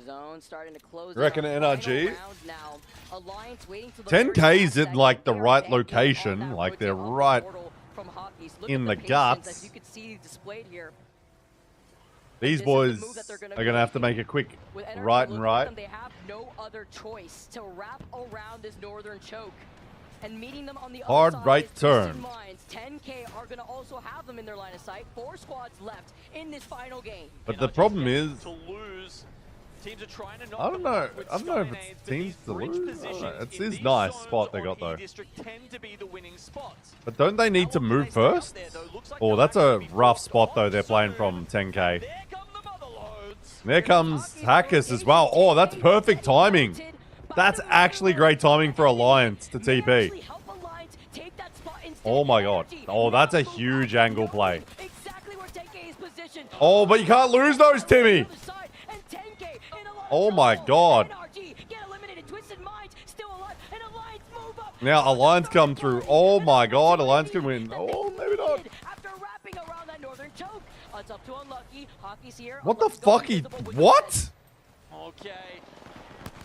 S10: Zone starting to close.
S1: Reckon NRG?
S10: Now. Alliance waiting to the
S1: 10K's in like the right location, like they're right in the guts.
S10: As you could see displayed here.
S1: These boys are gonna have to make a quick right and right.
S10: They have no other choice to wrap around this northern choke. And meeting them on the
S1: Hard
S10: other side
S1: right
S10: is Twisted
S1: turn.
S10: Minds. 10K are going to also have them in their line of sight. 4 squads left in this final game.
S1: But the problem is,
S2: To lose, teams are trying to knock
S1: I don't
S2: them
S1: know.
S2: out with
S1: I don't know if
S2: Skynades,
S1: it's
S2: but
S1: teams
S2: these
S1: to
S2: bridge
S1: lose. I don't
S2: positions
S1: know. It's
S2: in
S1: this
S2: these
S1: nice
S2: zones
S1: spot they
S2: on
S1: got though.
S2: E-District tend to be the winning spots.
S1: But don't they need to move first? Oh, that's a rough spot though. They're playing from 10K. There comes Hackers as well. Oh, that's perfect timing. That's actually great timing for Alliance to TP. Oh my god. Oh, that's a huge angle play. Oh, but you can't lose those, Timmy. Oh my god. Now Alliance come through. Oh my god, Alliance can win. Oh, maybe not. What the fuck? What?
S2: Okay.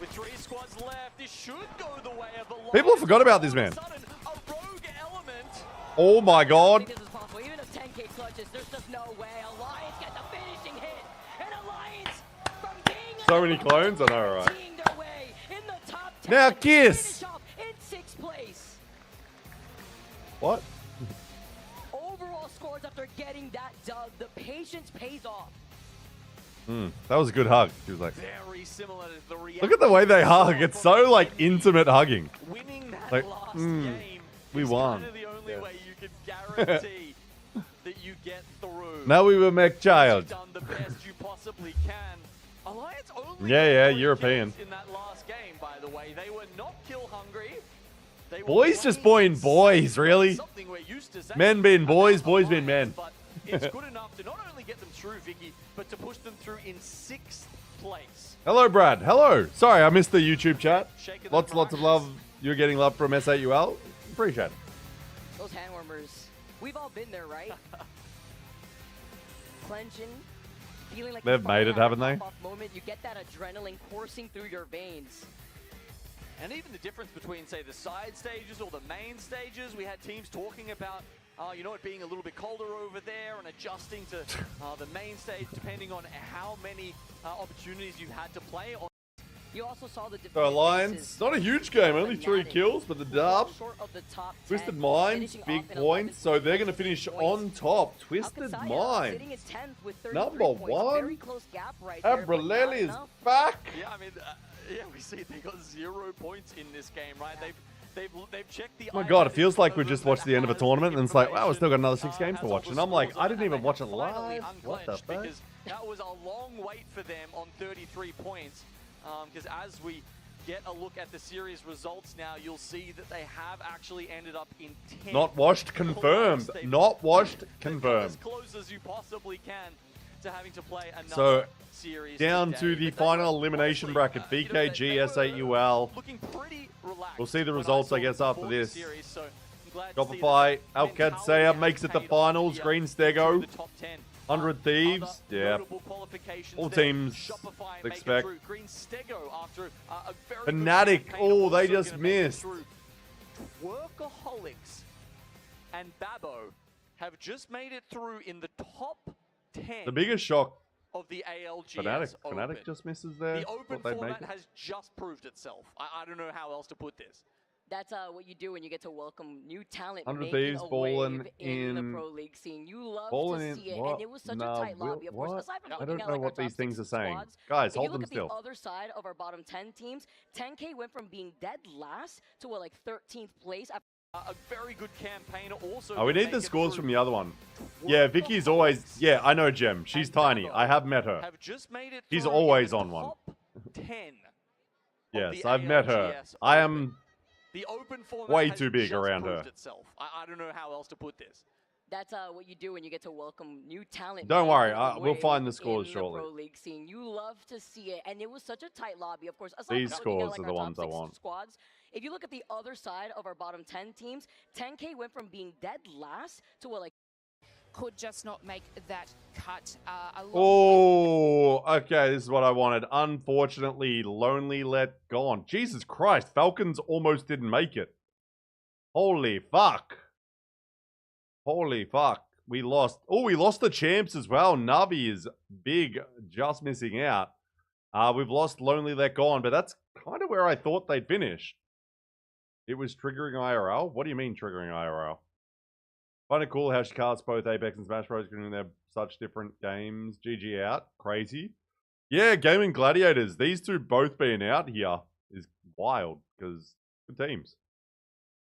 S2: With 3 squads left, this should go the way of Alliance.
S1: People have forgot about this man.
S2: All of a sudden, a rogue element.
S1: Oh my god.
S10: Even if 10K clutches, there's just no way. Alliance get the finishing hit. And Alliance from being
S1: So many clones? I know, right?
S10: seeing their way in the top 10.
S1: Now Kiss.
S10: Finish off in 6th place.
S1: What?
S10: Overall scores after getting that dub, the patience pays off.
S1: That was a good hug. He was like,
S2: Very similar to the
S1: look at the way they hug. It's so like intimate hugging.
S2: winning that
S1: Like,
S2: last game.
S1: we
S2: is
S1: won.
S2: Kind of the only way you can guarantee that you get through.
S1: Now we were Mech Child.
S2: You've done the best you possibly can. Alliance only
S1: Yeah,
S2: got 3
S1: European.
S2: kills in that last game, by the way. They were not kill hungry. They were
S1: Boys just
S2: playing
S1: being boys, really?
S2: something we're used to saying
S1: Men being boys,
S2: about
S1: boys being men.
S2: But it's good enough to not only get them through, Vicky, but to push them through in 6th place.
S1: Hello, Brad. Hello. Sorry, I missed the YouTube chat.
S2: Shaking
S1: Lots of love. You're getting love from SAUL. Appreciate it.
S10: Those hand warmers, we've all been there, right? Clenching, feeling like
S1: They've
S10: you're
S1: made it,
S10: finally
S1: haven't
S10: having
S1: they?
S10: a pop-off moment. You get that adrenaline coursing through your veins.
S2: And even the difference between, say, the side stages or the main stages, we had teams talking about, you know, it being a little bit colder over there and adjusting to the main stage depending on how many opportunities you had to play on.
S10: You also saw the
S1: So Alliance, not a huge game, only 3 kills, but the dub. Twisted Minds, big points, so they're going to finish on top. Twisted Minds, number 1. Abraleli is back.
S2: Yeah, I mean, yeah, we see they got 0 points in this game, right? They've checked the.
S1: Oh my god, it feels like we just watched the end of a tournament and it's like, wow, we've still got another 6 games to watch. And I'm like, I didn't even watch it live. What the fuck?
S2: Because that was a long wait for them on 33 points. Because as we get a look at the series results now, you'll see that they have actually ended up in 10.
S1: Not washed, confirmed. Not washed, confirmed.
S2: As close as you possibly can to having to play another
S1: So,
S2: series
S1: down
S2: today.
S1: to the final elimination bracket, BKG, SAUL.
S2: Looking pretty relaxed.
S1: We'll see the results, I guess, after
S2: for
S1: this.
S2: the series, so I'm glad to see
S1: Shopify,
S2: that
S1: Alcad Saya makes it the finals. Green Stego,
S2: the top 10.
S1: 100 Thieves. Yeah.
S2: Notable qualifications
S1: All
S2: there.
S1: teams
S2: Shopify make it
S1: expect.
S2: through. Green Stego after a very good
S1: Fnatic,
S2: campaign
S1: oh, they
S2: also
S1: just
S2: gonna make it
S1: missed.
S2: through. Workaholics and Babo have just made it through in the top 10
S1: The biggest shock,
S2: of the ALGS
S1: Fnatic.
S2: Open.
S1: Fnatic just misses there.
S2: The open
S1: Thought they'd make
S2: format
S1: it.
S2: has just proved itself. I don't know how else to put this.
S10: That's what you do when you get to welcome new talent.
S1: 100
S10: making
S1: Thieves
S10: a
S1: bowling
S10: wave in the
S1: in-
S10: Pro League scene. You love
S1: Bowling
S10: to
S1: in-
S10: see it,
S1: what?
S10: and it was such
S1: Nah,
S10: a tight lobby. Of course,
S1: what?
S10: aside from
S1: I
S10: looking
S1: don't
S10: at
S1: know
S10: like our
S1: what these
S10: top
S1: things
S10: 6
S1: are saying.
S10: squads,
S1: Guys,
S10: if you
S1: hold
S10: look
S1: them
S10: at
S1: still.
S10: the other side of our bottom 10 teams, 10K went from being dead last to what, like 13th place.
S2: A very good campaign also.
S1: Oh, we need the scores from the other one. Yeah, Vicky's always... Yeah, I know Gem. She's tiny. I have met her.
S2: Have just made it
S1: She's
S2: through
S1: always
S2: in the
S1: on one.
S2: top 10
S1: Yes, I've met her. I am
S2: The open format
S1: way
S2: has
S1: too big
S2: just
S1: around
S2: proved
S1: her.
S2: Itself. I don't know how else to put this.
S10: That's what you do when you get to welcome new talent.
S1: Don't worry,
S10: making a
S1: we'll
S10: way
S1: find the scores
S10: in
S1: shortly.
S10: The Pro League scene. You love to see it, and it was such a tight lobby. Of course, aside
S1: These
S10: from looking at,
S1: scores
S10: like,
S1: are
S10: our
S1: the
S10: top
S1: ones I
S10: 6
S1: want.
S10: squads, if you look at the other side of our bottom 10 teams, 10K went from being dead last to what, like,
S21: could just not make that cut.
S1: Oh, okay, this is what I wanted. Unfortunately, Lonely let gone. Jesus Christ, Falcons almost didn't make it. Holy fuck. Holy fuck. We lost. Oh, we lost the champs as well. Navi is big, just missing out. We've lost Lonely let gone, but that's kind of where I thought they'd finish. It was triggering IRL? What do you mean triggering IRL? Kind of cool how she casts both Apex and Smash Bros. Given they're such different games. GG out. Crazy. Yeah, Gaming Gladiators. These two both being out here is wild because good teams.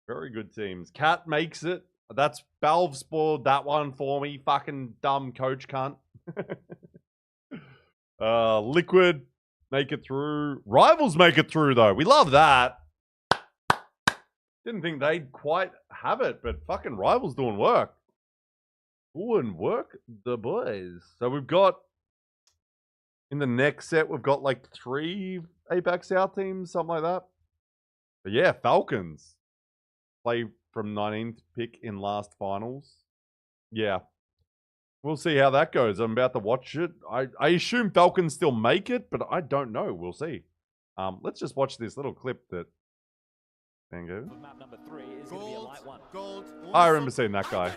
S1: Very good teams. Cat makes it. That's Valve spoiled that one for me. Fucking dumb coach cunt. Liquid make it through. Rivals make it through though. We love that. Didn't think they'd quite have it, but fucking Rivals doing work. Doing work, the boys. So we've got, in the next set, we've got like 3 APAC South teams, something like that. But yeah, Falcons play from 19th pick in last finals. Yeah. We'll see how that goes. I'm about to watch it. I assume Falcons still make it, but I don't know. We'll see. Let's just watch this little clip that Tango.
S2: Map number 3 is going to be a light one.
S5: Gold.
S1: I remember seeing that guy.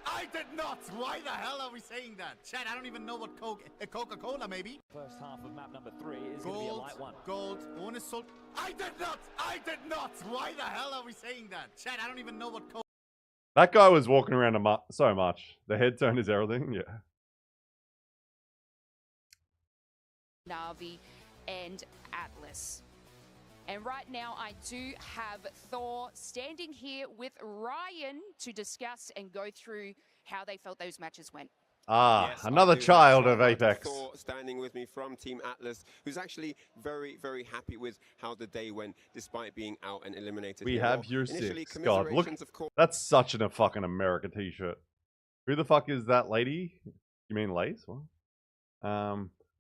S5: I did not. Why the hell are we saying that? Chad, I don't even know what Coca-Cola maybe.
S2: First half of map number 3 is going to be a light one.
S5: Gold. Ohne Salt. I did not. I did not. Why the hell are we saying that? Chad, I don't even know what Coca.
S1: That guy was walking around so much. The head turn is everything. Yeah.
S21: Navi and Atlas. And right now, I do have Thor standing here with Ryan to discuss and go through how they felt those matches went.
S1: Yes, another child of Apex.
S6: Thor standing with me from Team Atlas, who's actually very, very happy with how the day went, despite being out and eliminated.
S1: We have your 6. God, look, that's such a fucking America t-shirt. Who the fuck is that lady? You mean Lace? What?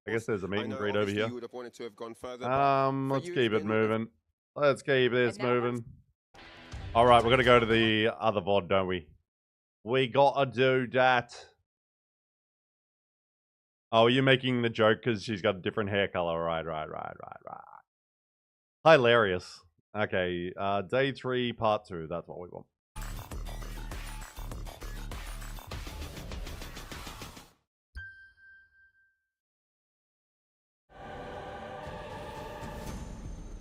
S1: I guess there's a meet and greet over here.
S6: Would have wanted to have gone further,
S1: let's keep it moving. Let's keep this moving. All right, we're gonna go to the other VOD, don't we? We gotta do that. Oh, you're making the joke because she's got a different hair color. Right. Hilarious. Okay, day 3, part 2. That's what we want.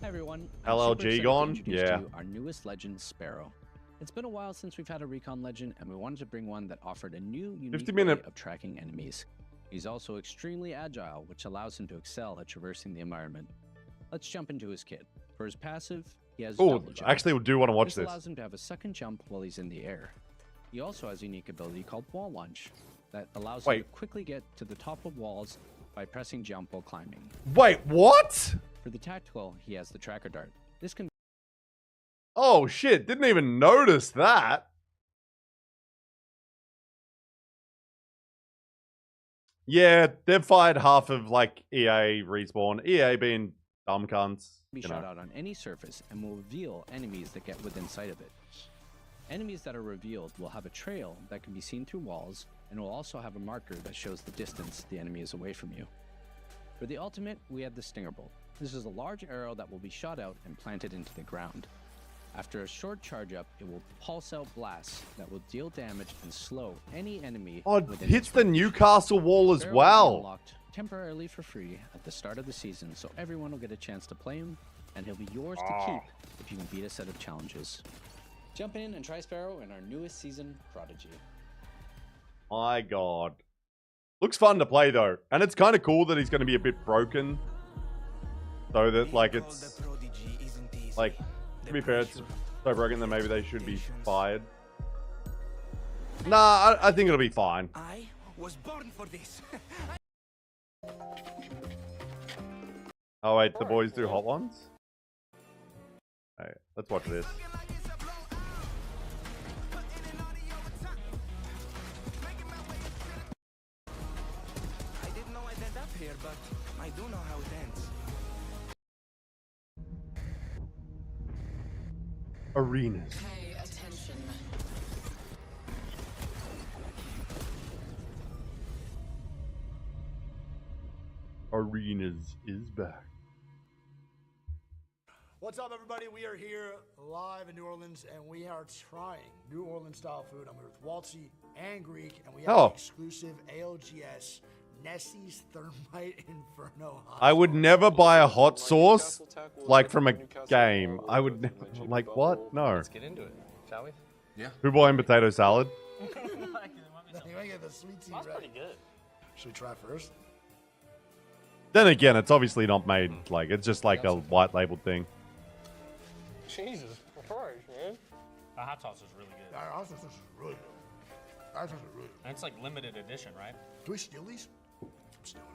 S13: Hi everyone.
S1: LLG gone? Yeah.
S13: Our newest legend, Sparrow. It's been a while since we've had a recon legend, and we wanted to bring one that offered a new, unique way of tracking enemies. He's also extremely agile, which allows him to excel at traversing the environment. Let's jump into his kit. For his passive, he has double jump.
S1: Actually, we do want to watch this.
S13: Allows him to have a second jump while he's in the air. He also has a unique ability called wall launch that allows him to quickly get to the top of walls by pressing jump while climbing.
S1: Wait, what?
S13: For the tactical, he has the tracker dart. This can.
S1: Oh shit! Didn't even notice that. Yeah, they've fired half of like EA Respawn. EA being dumb cunts.
S13: Be shot out on any surface and will reveal enemies that get within sight of it. Enemies that are revealed will have a trail that can be seen through walls and will also have a marker that shows the distance the enemy is away from you. For the ultimate, we have the Stinger Bolt. This is a large arrow that will be shot out and planted into the ground. After a short charge up, it will pulse out blasts that will deal damage and slow any enemy.
S1: Oh, it hits the Newcastle wall as well.
S13: Unlocked temporarily for free at the start of the season, so everyone will get a chance to play him, and he'll be yours to keep if you can beat a set of challenges. Jump in and try Sparrow in our newest season, Prodigy.
S1: My God. Looks fun to play though, and it's kind of cool that he's going to be a bit broken, so that like it's like, to be fair, it's so broken that maybe they should be fired. Nah, I think it'll be fine.
S5: I was born for this.
S1: Oh wait, the boys do hot ones? Alright, let's watch this.
S4: I didn't know I'd end up here, but I do know how it ends.
S1: Arenas.
S4: Pay attention.
S1: Arenas is back.
S7: What's up, everybody? We are here live in New Orleans, and we are trying New Orleans style food. I'm here with Waltzy and Greek, and we have an exclusive ALGS Nessie's Thermite Inferno hot
S1: I would never buy a hot sauce like from a game. I would never, like what? No.
S24: Let's get into it, shall we?
S4: Yeah.
S1: Who bought potato salad?
S7: You might get the sweet tea.
S24: That's pretty good.
S7: Should we try first?
S1: Then again, it's obviously not made like it's just like a white labeled thing.
S24: Jesus Christ, man. The hot sauce is really good.
S7: The hot sauce is really good. Hot sauce is really good.
S24: And it's like limited edition, right?
S7: Do we steal these? I'm stealing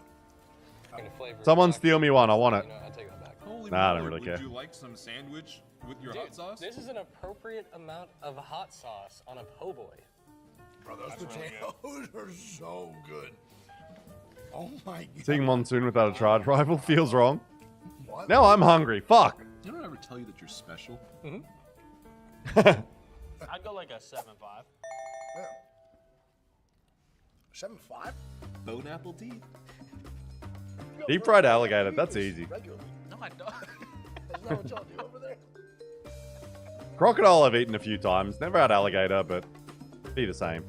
S7: it.
S1: Someone steal me one. I want it.
S24: I take that back.
S1: Nah, I don't really care.
S14: Would you like some sandwich with your hot sauce?
S24: This is an appropriate amount of hot sauce on a po' boy.
S7: Bro, those potatoes are so good. Oh my god.
S1: Seeing Monsoon without a charge rifle feels wrong.
S7: What?
S1: Now I'm hungry. Fuck.
S14: Did anyone ever tell you that you're special?
S24: I'd go like a 7.5.
S7: Yeah. 7.5?
S14: Bone apple tea.
S1: Deep fried alligator. That's easy.
S7: No, I don't. Isn't that what y'all do over there?
S1: Crocodile I've eaten a few times. Never had alligator, but be the same.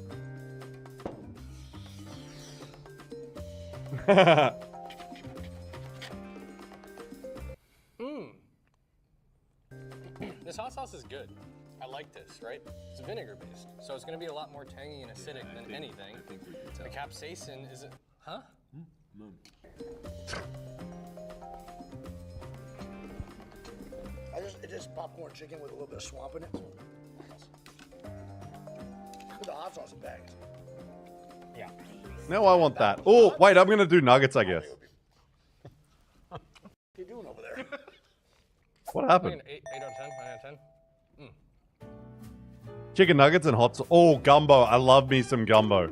S24: This hot sauce is good. I like this, right? It's vinegar based, so it's going to be a lot more tangy and acidic than anything.
S14: I think we can tell.
S24: The capsaicin is it? Huh?
S7: It is popcorn chicken with a little bit of swamp in it. The hot sauce is bagged.
S24: Yeah.
S1: No, I want that. Oh, wait, I'm gonna do nuggets, I guess.
S7: What are you doing over there?
S1: What happened?
S24: 8 out of 10. 9 out of 10.
S1: Chicken nuggets and hot sauce. Oh, gumbo. I love me some gumbo.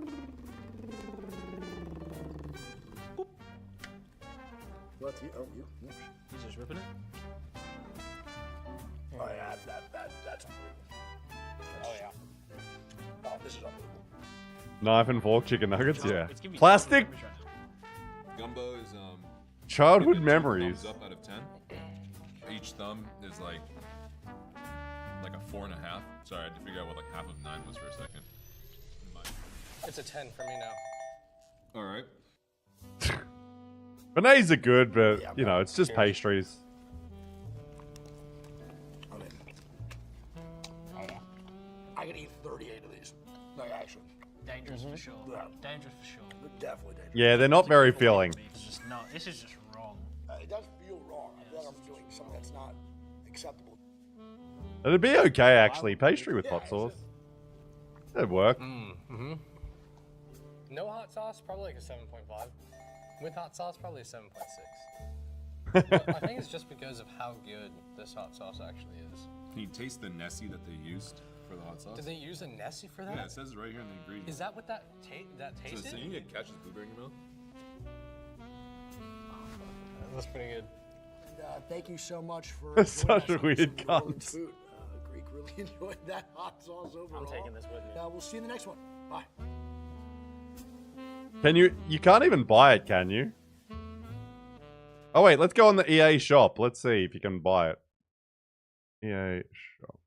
S7: What? You
S24: He's just ripping it?
S7: Oh, yeah, that's unbelievable.
S24: Oh, yeah.
S7: Oh, this is unbelievable.
S1: Knife and fork chicken nuggets, yeah. Plastic
S14: Gumbo is
S1: childhood
S14: give it 2
S1: memories.
S14: thumbs up out of 10. Each thumb is like a 4.5. Sorry, I had to figure out what like half of 9 was for a second.
S24: It's a 10 for me now.
S14: All right.
S1: Beignets are good, but you know, it's just pastries.
S7: I could eat 38 of these. Like, actually.
S24: Dangerous for sure.
S7: Yeah.
S24: Dangerous for sure.
S7: Definitely dangerous.
S1: Yeah, they're not very filling.
S24: It's just not. This is just wrong.
S7: It does feel wrong. I feel like I'm doing something that's not acceptable.
S1: It'd be okay, actually. Pastry with hot sauce. It'd work.
S24: No hot sauce, probably like a 7.5. With hot sauce, probably a 7.6. I think it's just because of how good this hot sauce actually is.
S14: Can you taste the Nessie that they used for the hot sauce?
S24: Did they use a Nessie for that?
S14: Yeah, it says it right here in the ingredients.
S24: Is that what that tasted?
S14: So you need to catch this blueberry in your mouth?
S24: That's pretty good.
S7: And, thank you so much for
S1: That's
S7: joining
S1: such a
S7: us on
S1: weird
S7: some New Orleans
S1: cunt.
S7: food. Greek really enjoyed that hot sauce overall.
S24: I'm taking this with me.
S7: We'll see you in the next one. Bye.
S1: Can you can't even buy it, can you? Oh wait, let's go on the EA shop. Let's see if you can buy it. EA shop.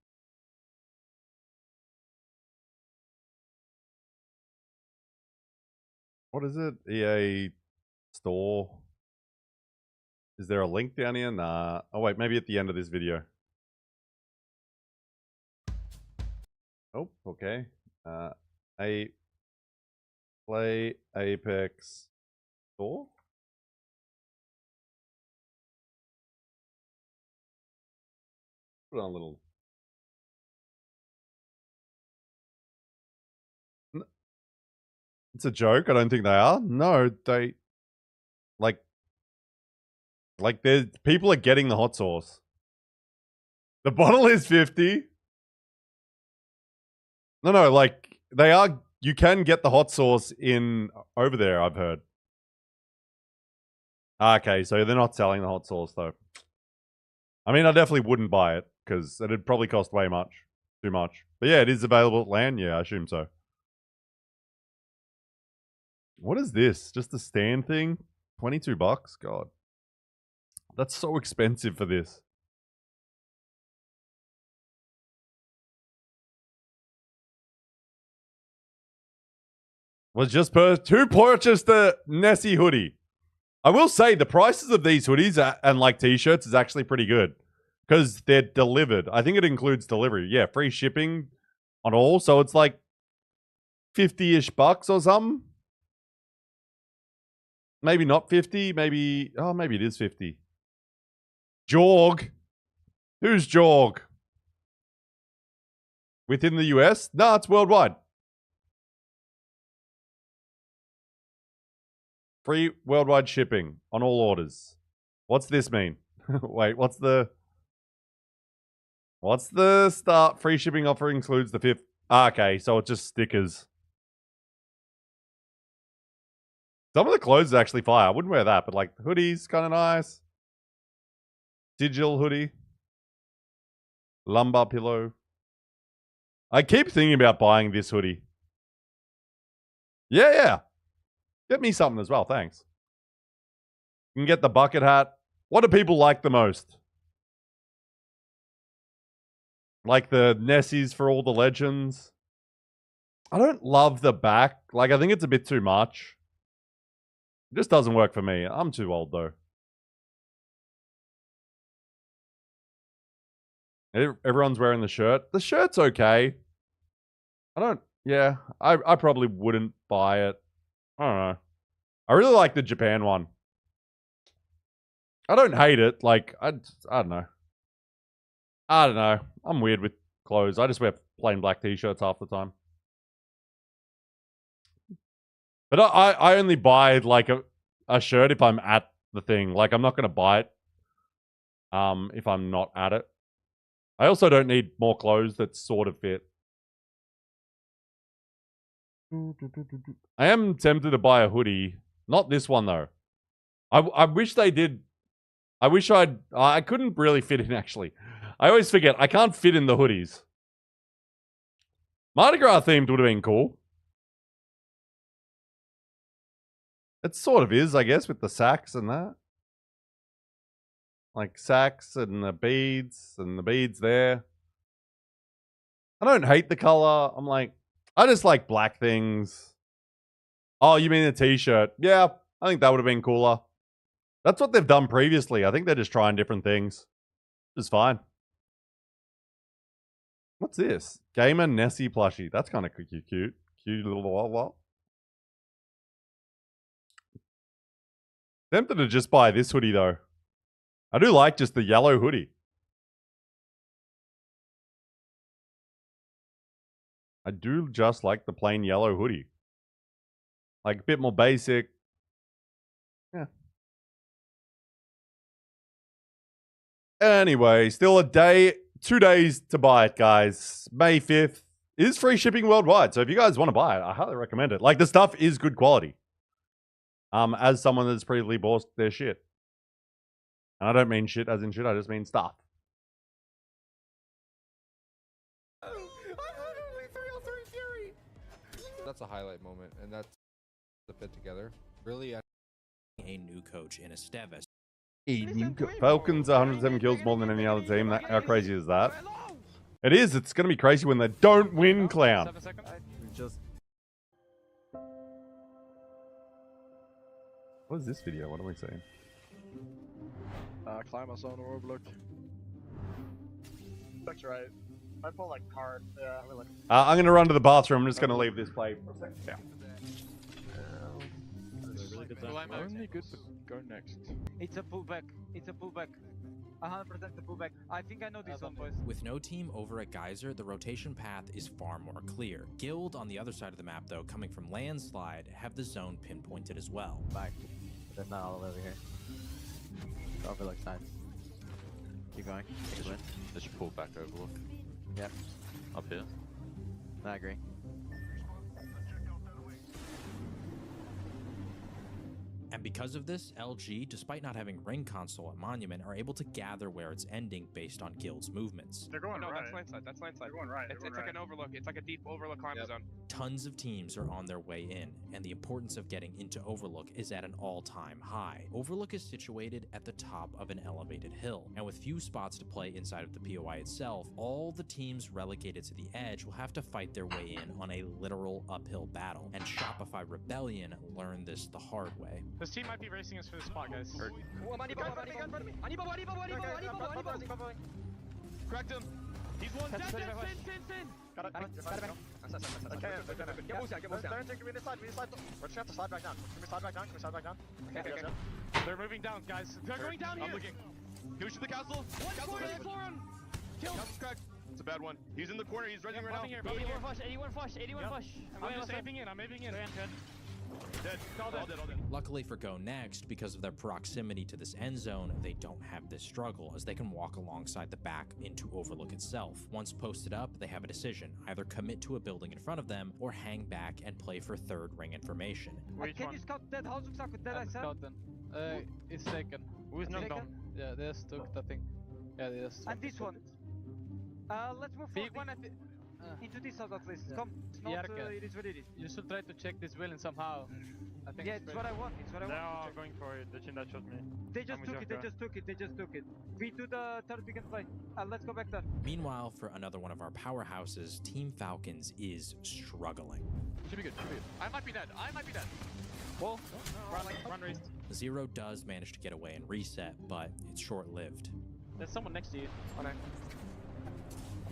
S1: What is it? EA store. Is there a link down here? Nah. Oh wait, maybe at the end of this video. Oh, okay. Play Apex store. Put on a little. It's a joke. I don't think they are. No, they like there's people are getting the hot sauce. The bottle is 50. No, like they are. You can get the hot sauce in over there. I've heard. Okay, so they're not selling the hot sauce though. I mean, I definitely wouldn't buy it because it'd probably cost way too much. But yeah, it is available at LAN. Yeah, I assume so. What is this? Just a stand thing? $22? God, that's so expensive for this. Was just who purchased the Nessie hoodie? I will say the prices of these hoodies and like t-shirts is actually pretty good because they're delivered. I think it includes delivery. Yeah, free shipping on all. So it's like 50-ish bucks or something. Maybe not 50. Maybe it is 50. Jorg. Who's Jorg? Within the US? No, it's worldwide. Free worldwide shipping on all orders. What's this mean? Wait, what's the start? Free shipping offer includes the 5th. Okay, so it's just stickers. Some of the clothes is actually fire. I wouldn't wear that, but like the hoodies, kind of nice. Digital hoodie. Lumbar pillow. I keep thinking about buying this hoodie. Yeah. Get me something as well, thanks. You can get the bucket hat. What do people like the most? Like the Nessies for all the legends. I don't love the back. Like, I think it's a bit too much. It just doesn't work for me. I'm too old, though. Everyone's wearing the shirt. The shirt's okay. I probably wouldn't buy it. I don't know. I really like the Japan one. I don't hate it. Like, I don't know. I don't know. I'm weird with clothes. I just wear plain black t-shirts half the time. But I only buy, like, a shirt if I'm at the thing. Like, I'm not going to buy it if I'm not at it. I also don't need more clothes that sort of fit. I am tempted to buy a hoodie. Not this one, though. I wish they did. I couldn't really fit in, actually. I always forget. I can't fit in the hoodies. Mardi Gras themed would have been cool. It sort of is, I guess, with the sacks and that. Like sacks and the beads there. I don't hate the color. I'm like, I just like black things. Oh, you mean a t-shirt? Yeah, I think that would have been cooler. That's what they've done previously. I think they're just trying different things. It's fine. What's this? Gamer Nessie plushie. That's kind of cute. Cute little what? Tempted to just buy this hoodie, though. I do like just the yellow hoodie. I do just like the plain yellow hoodie. Like a bit more basic. Yeah. Anyway, still 2 days to buy it, guys. May 5th is free shipping worldwide. So if you guys want to buy it, I highly recommend it. Like, the stuff is good quality. As someone that's previously bought their shit. And I don't mean shit as in shit, I just mean stuff.
S9: That's a highlight moment, and that's the fit together. Really, a new coach in Esteves.
S1: Falcons 107 kills more than any other team. How crazy is that? It is. It's going to be crazy when they don't win, clown. What is this video? What are we saying?
S8: Climb us on Roblox. That's right. I pull like card. Yeah, I mean, like.
S1: I'm going to run to the bathroom. I'm just going to leave this play for a second. Yeah.
S8: Only good to go next.
S15: It's a pullback. It's a pullback. 100% a pullback. I think I know this one, boys.
S16: With no team over at Geyser, the rotation path is far more clear. Guild on the other side of the map, though, coming from Landslide, have the zone pinpointed as well.
S18: Back. That's not all over here. It's over like sides.
S12: Keep going. Excellent.
S17: They should pull back overlook.
S12: Yep.
S17: Up here.
S12: I agree.
S16: And because of this, LG, despite not having ring console at Monument, are able to gather where it's ending based on Guild's movements.
S8: They're going
S19: no,
S8: right.
S19: That's landslide. That's landslide.
S8: They're going right.
S19: It's like an overlook. It's like a deep overlook climb zone.
S16: Tons of teams are on their way in, and the importance of getting into Overlook is at an all-time high. Overlook is situated at the top of an elevated hill, and with few spots to play inside of the POI itself, all the teams relegated to the edge will have to fight their way in on a literal uphill battle, and Shopify Rebellion learned this the hard way.
S19: This team might be racing us for the spot, guys.
S8: Cracked him. He's one. Dead. Got it. Okay. Get moves down. We need to slide. We're just gonna have to slide back down. Can we slide back down? Okay.
S19: They're moving down, guys. They're going down here.
S8: I'm looking. Can we shoot the castle?
S19: One floor on. Kill.
S8: Castle's cracked. It's a bad one. He's in the corner. He's ready right now.
S19: 81 flush. I'm just aiming in. Dead. All dead.
S16: Luckily for Go Next, because of their proximity to this end zone, they don't have this struggle, as they can walk alongside the back into Overlook itself. Once posted up, they have a decision: either commit to a building in front of them, or hang back and play for third ring information.
S15: Can you scout that house with that I said?
S24: It's taken.
S19: Who is knocked down?
S24: Yeah, they just took that thing. Yeah, they just.
S15: And this one. Let's move
S24: Big
S15: forward. Into this house at least. Come. It's not, it is what it is.
S24: You should try to check this building somehow. I think
S15: it's what I want. It's what I want.
S19: They are going for it. The team that shot me.
S15: They just took it. We do the third big and play. Let's go back there.
S16: Meanwhile, for another one of our powerhouses, Team Falcons is struggling.
S19: Should be good. I might be dead.
S15: Whoa.
S19: Run raised.
S16: Zero does manage to get away and reset, but it's short-lived.
S19: There's someone next to you. On it.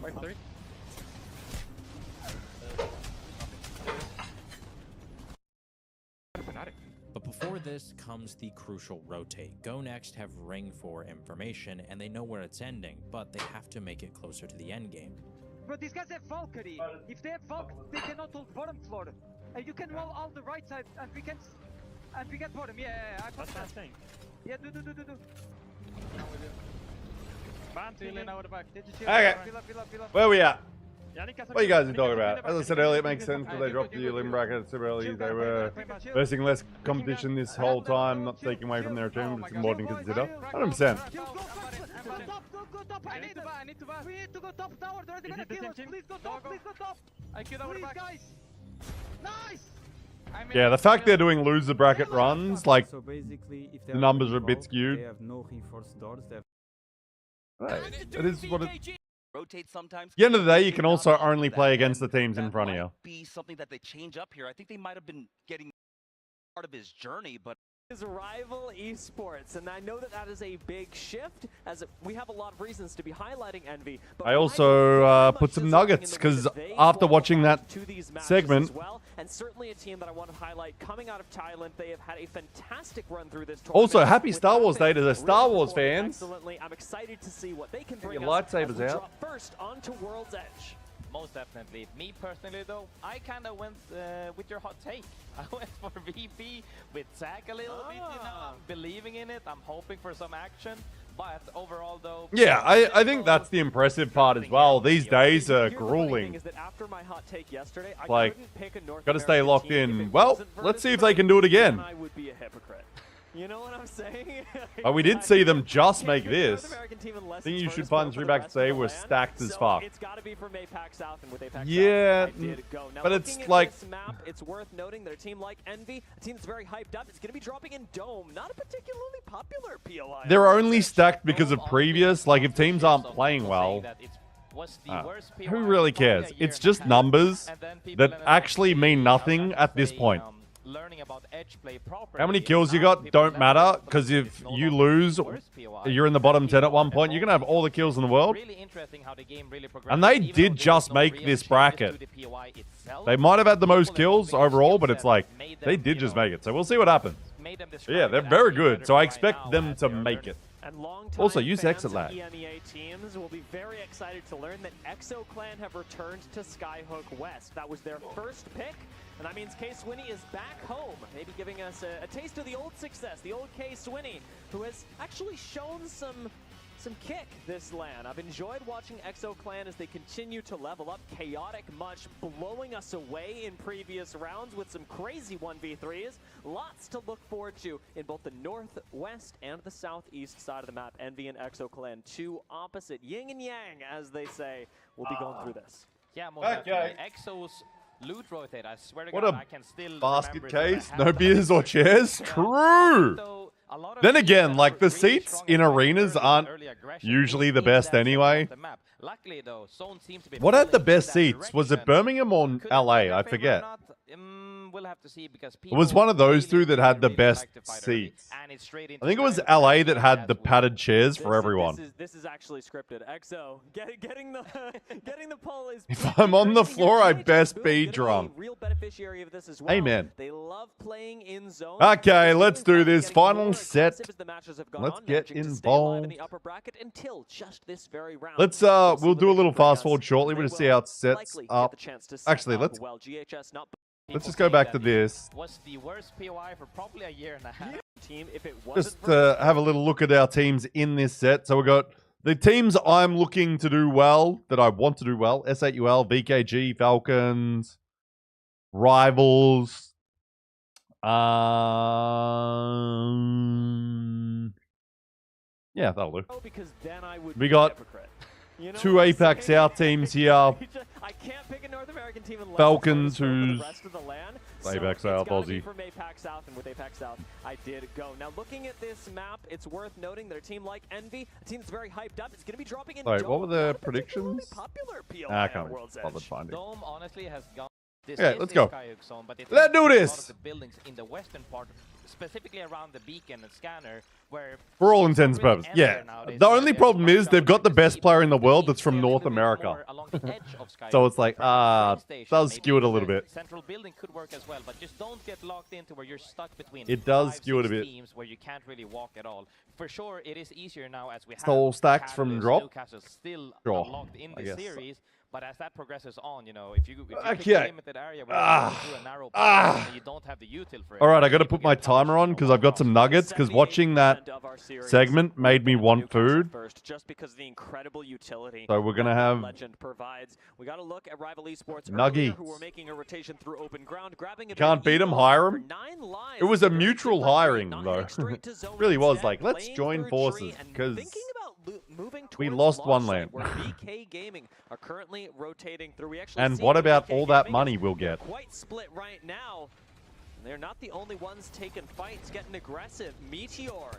S19: Wait, 3.
S16: But before this comes the crucial rotate. Go Next have ring 4 information, and they know where it's ending, but they have to make it closer to the end game.
S15: But these guys have Valkyrie. If they have Valkyrie, they cannot hold bottom floor. And you can wall all the right side, and we get bottom. Yeah.
S19: That's what I'm saying.
S15: Yeah, do.
S1: Okay. Where we at? What you guys are talking about? As I said earlier, it makes sense that they dropped the limb bracket super early. They were facing less competition this whole time, not taking away from their team, but it's more than consider. 100%.
S15: I need to buy. We need to go top tower. They're gonna kill us. Please go top.
S19: I killed our back.
S15: Guys. Nice.
S1: Yeah, the fact they're doing loser bracket runs, like,
S20: so basically, if
S1: the numbers are a bit skewed.
S20: They have no reinforced doors. They have
S1: it is what it.
S3: Rotate sometimes.
S1: At the end of the day, you can also only play against the teams in front of you.
S3: Be something that they change up here. I think they might have been getting part of his journey, but
S2: His rival Esports, and I know that is a big shift, as we have a lot of reasons to be highlighting Envy. But
S1: I also put some nuggets, because after watching that segment,
S2: and certainly a team that I want to highlight coming out of Thailand, they have had a fantastic run through this tournament.
S1: also happy Star Wars Day to the Star Wars fans.
S2: Excellently, I'm excited to see what they can bring
S1: your lightsabers out.
S2: Drop first onto World's Edge.
S22: Most definitely. Me personally though, I kind of went with your hot take. I went for VP with Zack a little bit, you know. I'm believing in it. I'm hoping for some action. But overall though...
S1: Yeah, I think that's the impressive part as well. These days are grueling.
S2: Is that after my hot take yesterday, I
S1: like,
S2: couldn't pick a North
S1: gotta stay
S2: American
S1: locked
S2: team
S1: in. Well, let's see if they can do it again.
S2: I would be a hypocrite. You know what I'm saying?
S1: We did see them just make this. I think you should find 3 back today were stacked as fuck.
S2: It's got to be from APAC South, and with APAC
S1: yeah,
S2: South, I did go. Now,
S1: but it's
S2: looking at
S1: like
S2: this map, it's worth noting that a team like Envy, a team that's very hyped up, is going to be dropping in Dome. Not a particularly popular POI.
S1: they're only stacked because of previous. Like, if teams aren't playing well, who really cares? It's just numbers that actually mean nothing at this point. How many kills you got don't matter, because if you lose, you're in the bottom 10 at one point, you're going to have all the kills in the world. And they did just make this bracket. They might have had the most kills overall, but it's like, they did just make it. So we'll see what happens. Yeah, they're very good, so I expect them to make it. Also, use exit lag.
S2: EMEA teams will be very excited to learn that Exo Clan have returned to Skyhook West. That was their first pick, and that means K Swinney is back home, maybe giving us a taste of the old success, the old K Swinney, who has actually shown some some kick this LAN. I've enjoyed watching EXO Clan as they continue to level up. Chaotic much blowing us away in previous rounds with some crazy 1v3s. Lots to look forward to in both the northwest and the southeast side of the map. Envy and EXO Clan, two opposite yin and yang, as they say. We'll be going through this.
S22: Yeah, most definitely. EXO's loot rotate, I swear to
S1: What
S22: God,
S1: a
S22: I can still
S1: basket
S22: remember
S1: case,
S22: that I
S1: no
S22: had
S1: beers or chairs. True. Then again, like the seats in arenas aren't usually the best anyway.
S22: Luckily, though, Zone seems to be
S1: What had the
S22: pulling
S1: best
S22: in that
S1: seats? Was it Birmingham or LA? I forget.
S22: We'll have to see because
S1: It was one of those two that had the best seats. I think it was LA that had the padded chairs for everyone.
S2: This is actually scripted. EXO getting the pull is.
S1: If I'm on the floor, I best be drunk.
S2: Real beneficiary of this as well.
S1: Amen.
S2: They love playing in zone.
S1: Okay, let's do this. Final set. Let's get involved. Let's we'll do a little fast forward shortly. We'll just see how it sets up. Actually, let's just go back to this.
S22: Was the worst POI for probably a year and a half.
S2: Team, if it
S1: Just have a little look at our teams in this set. So we've got the teams I'm looking to do well, that I want to do well. S8UL, VKG, Falcons, Rivals. Yeah, that'll do. We got two APAC South teams here.
S2: I can't pick a North American team in
S1: Falcons, who's
S2: the rest of the land.
S1: APAC South, Aussie.
S2: From APAC South, and with APAC South, I did go. Now, looking at this map, it's worth noting that a team like Envy, a team that's very hyped up, it's going to be dropping in.
S1: Wait, what were the predictions?
S2: Popular
S1: I can't be bothered finding.
S22: Dome honestly has gone.
S1: Yeah, let's go. Let's do this.
S22: The buildings in the western part, specifically around the beacon and scanner, where
S1: for all intents and purposes, yeah. The only problem is they've got the best player in the world that's from North America. So it's like, does skew it a little bit.
S22: Central building could work as well, but just don't get locked into where you're stuck between.
S1: It does skew it a bit.
S22: Teams where you can't really walk at all. For sure, it is easier now as we have
S1: Stole stacks from drop.
S22: Newcastle still
S1: Sure,
S22: unlocked in
S1: I
S22: the
S1: guess.
S22: series. But as that progresses on, you know, if you pick
S1: Okay.
S22: a limited area where you do a narrow path and you don't have the util for it.
S1: All right, I got to put my timer on because I've got some nuggets. Because watching that segment made me want food.
S2: Just because of the incredible utility.
S1: So we're gonna have
S2: Legend provides. We got to look at Rival Esports
S1: Nuggies.
S2: who were making a rotation through open ground, grabbing a
S1: Can't beat them, hire them. It was a mutual hiring though. Really was like, let's join forces because we lost one land.
S2: Where BK Gaming are currently rotating through. We actually
S1: And
S2: see
S1: what
S2: that
S1: about
S2: BK
S1: all that
S2: Gaming
S1: money
S2: is
S1: we'll get?
S2: Quite split right now. They're not the only ones taking fights, getting aggressive. Meteor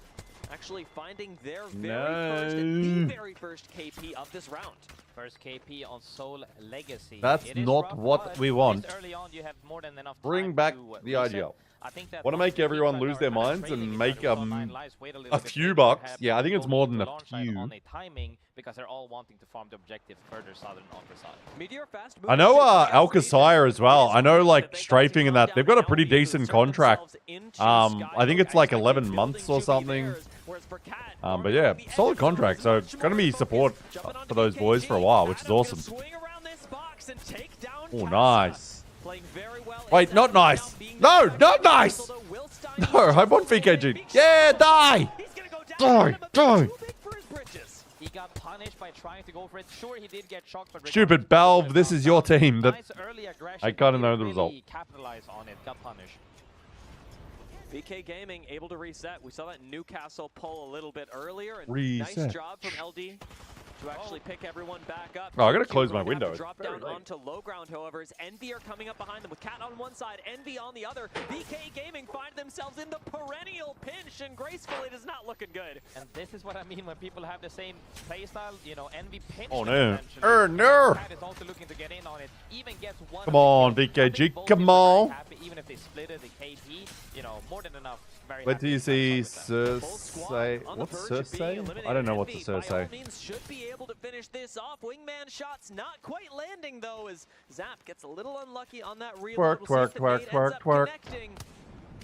S2: actually finding their very first KP of this round.
S22: First KP on Soul Legacy.
S1: That's not what we want.
S22: Early on, you have more than enough
S1: Bring
S22: time
S1: back
S22: to
S1: the
S22: reset.
S1: IGL.
S22: I think that
S1: Want to make everyone lose their minds and make a few
S22: bit
S1: bucks.
S22: have
S1: Yeah, I think it's
S22: going
S1: more
S22: to
S1: than
S22: the
S1: a
S22: launch side
S1: few.
S22: on a timing because they're all wanting to farm the objective further southern on the side.
S2: Meteor fast
S1: I know ALGS as well. I know like Strafing and that. They've got a pretty decent contract. I think it's like 11 months or something. But yeah, solid contract. So it's going to be support for those boys for a while, which is awesome. Oh, nice. Wait, not nice. No, not nice. No, I want VKG. Yeah, die. Die.
S22: He got punished by trying to go for it. Sure, he did get shocked, but
S1: Stupid Valve, this is your team. That
S22: nice early aggression.
S1: I kind of know
S22: Didn't
S1: the result.
S22: really capitalize on it. Got punished.
S2: BK Gaming able to reset. We saw that Newcastle pull a little bit earlier. And
S1: Reset.
S2: nice job from LD to actually pick everyone back up.
S1: Oh, I gotta close my window.
S2: Drop down onto low ground, however, as Envy are coming up behind them with Cat on one side, Envy on the other. BK Gaming find themselves in the perennial pinch, and gracefully it is not looking good.
S22: And this is what I mean when people have the same playstyle. You know, Envy pinch.
S1: Oh no. No.
S22: Cat is also looking to get in on it. Even gets one.
S1: Come on, VKG. Come on.
S22: Happy, even if they split it, the KP, you know, more than enough. Very
S1: Wait till you see
S22: happy.
S1: Cersei. What's Cersei? I don't know what the Cersei.
S2: Should be able to finish this off. Wingman shots not quite landing though, as Zap gets a little unlucky on that reload.
S1: Twerk.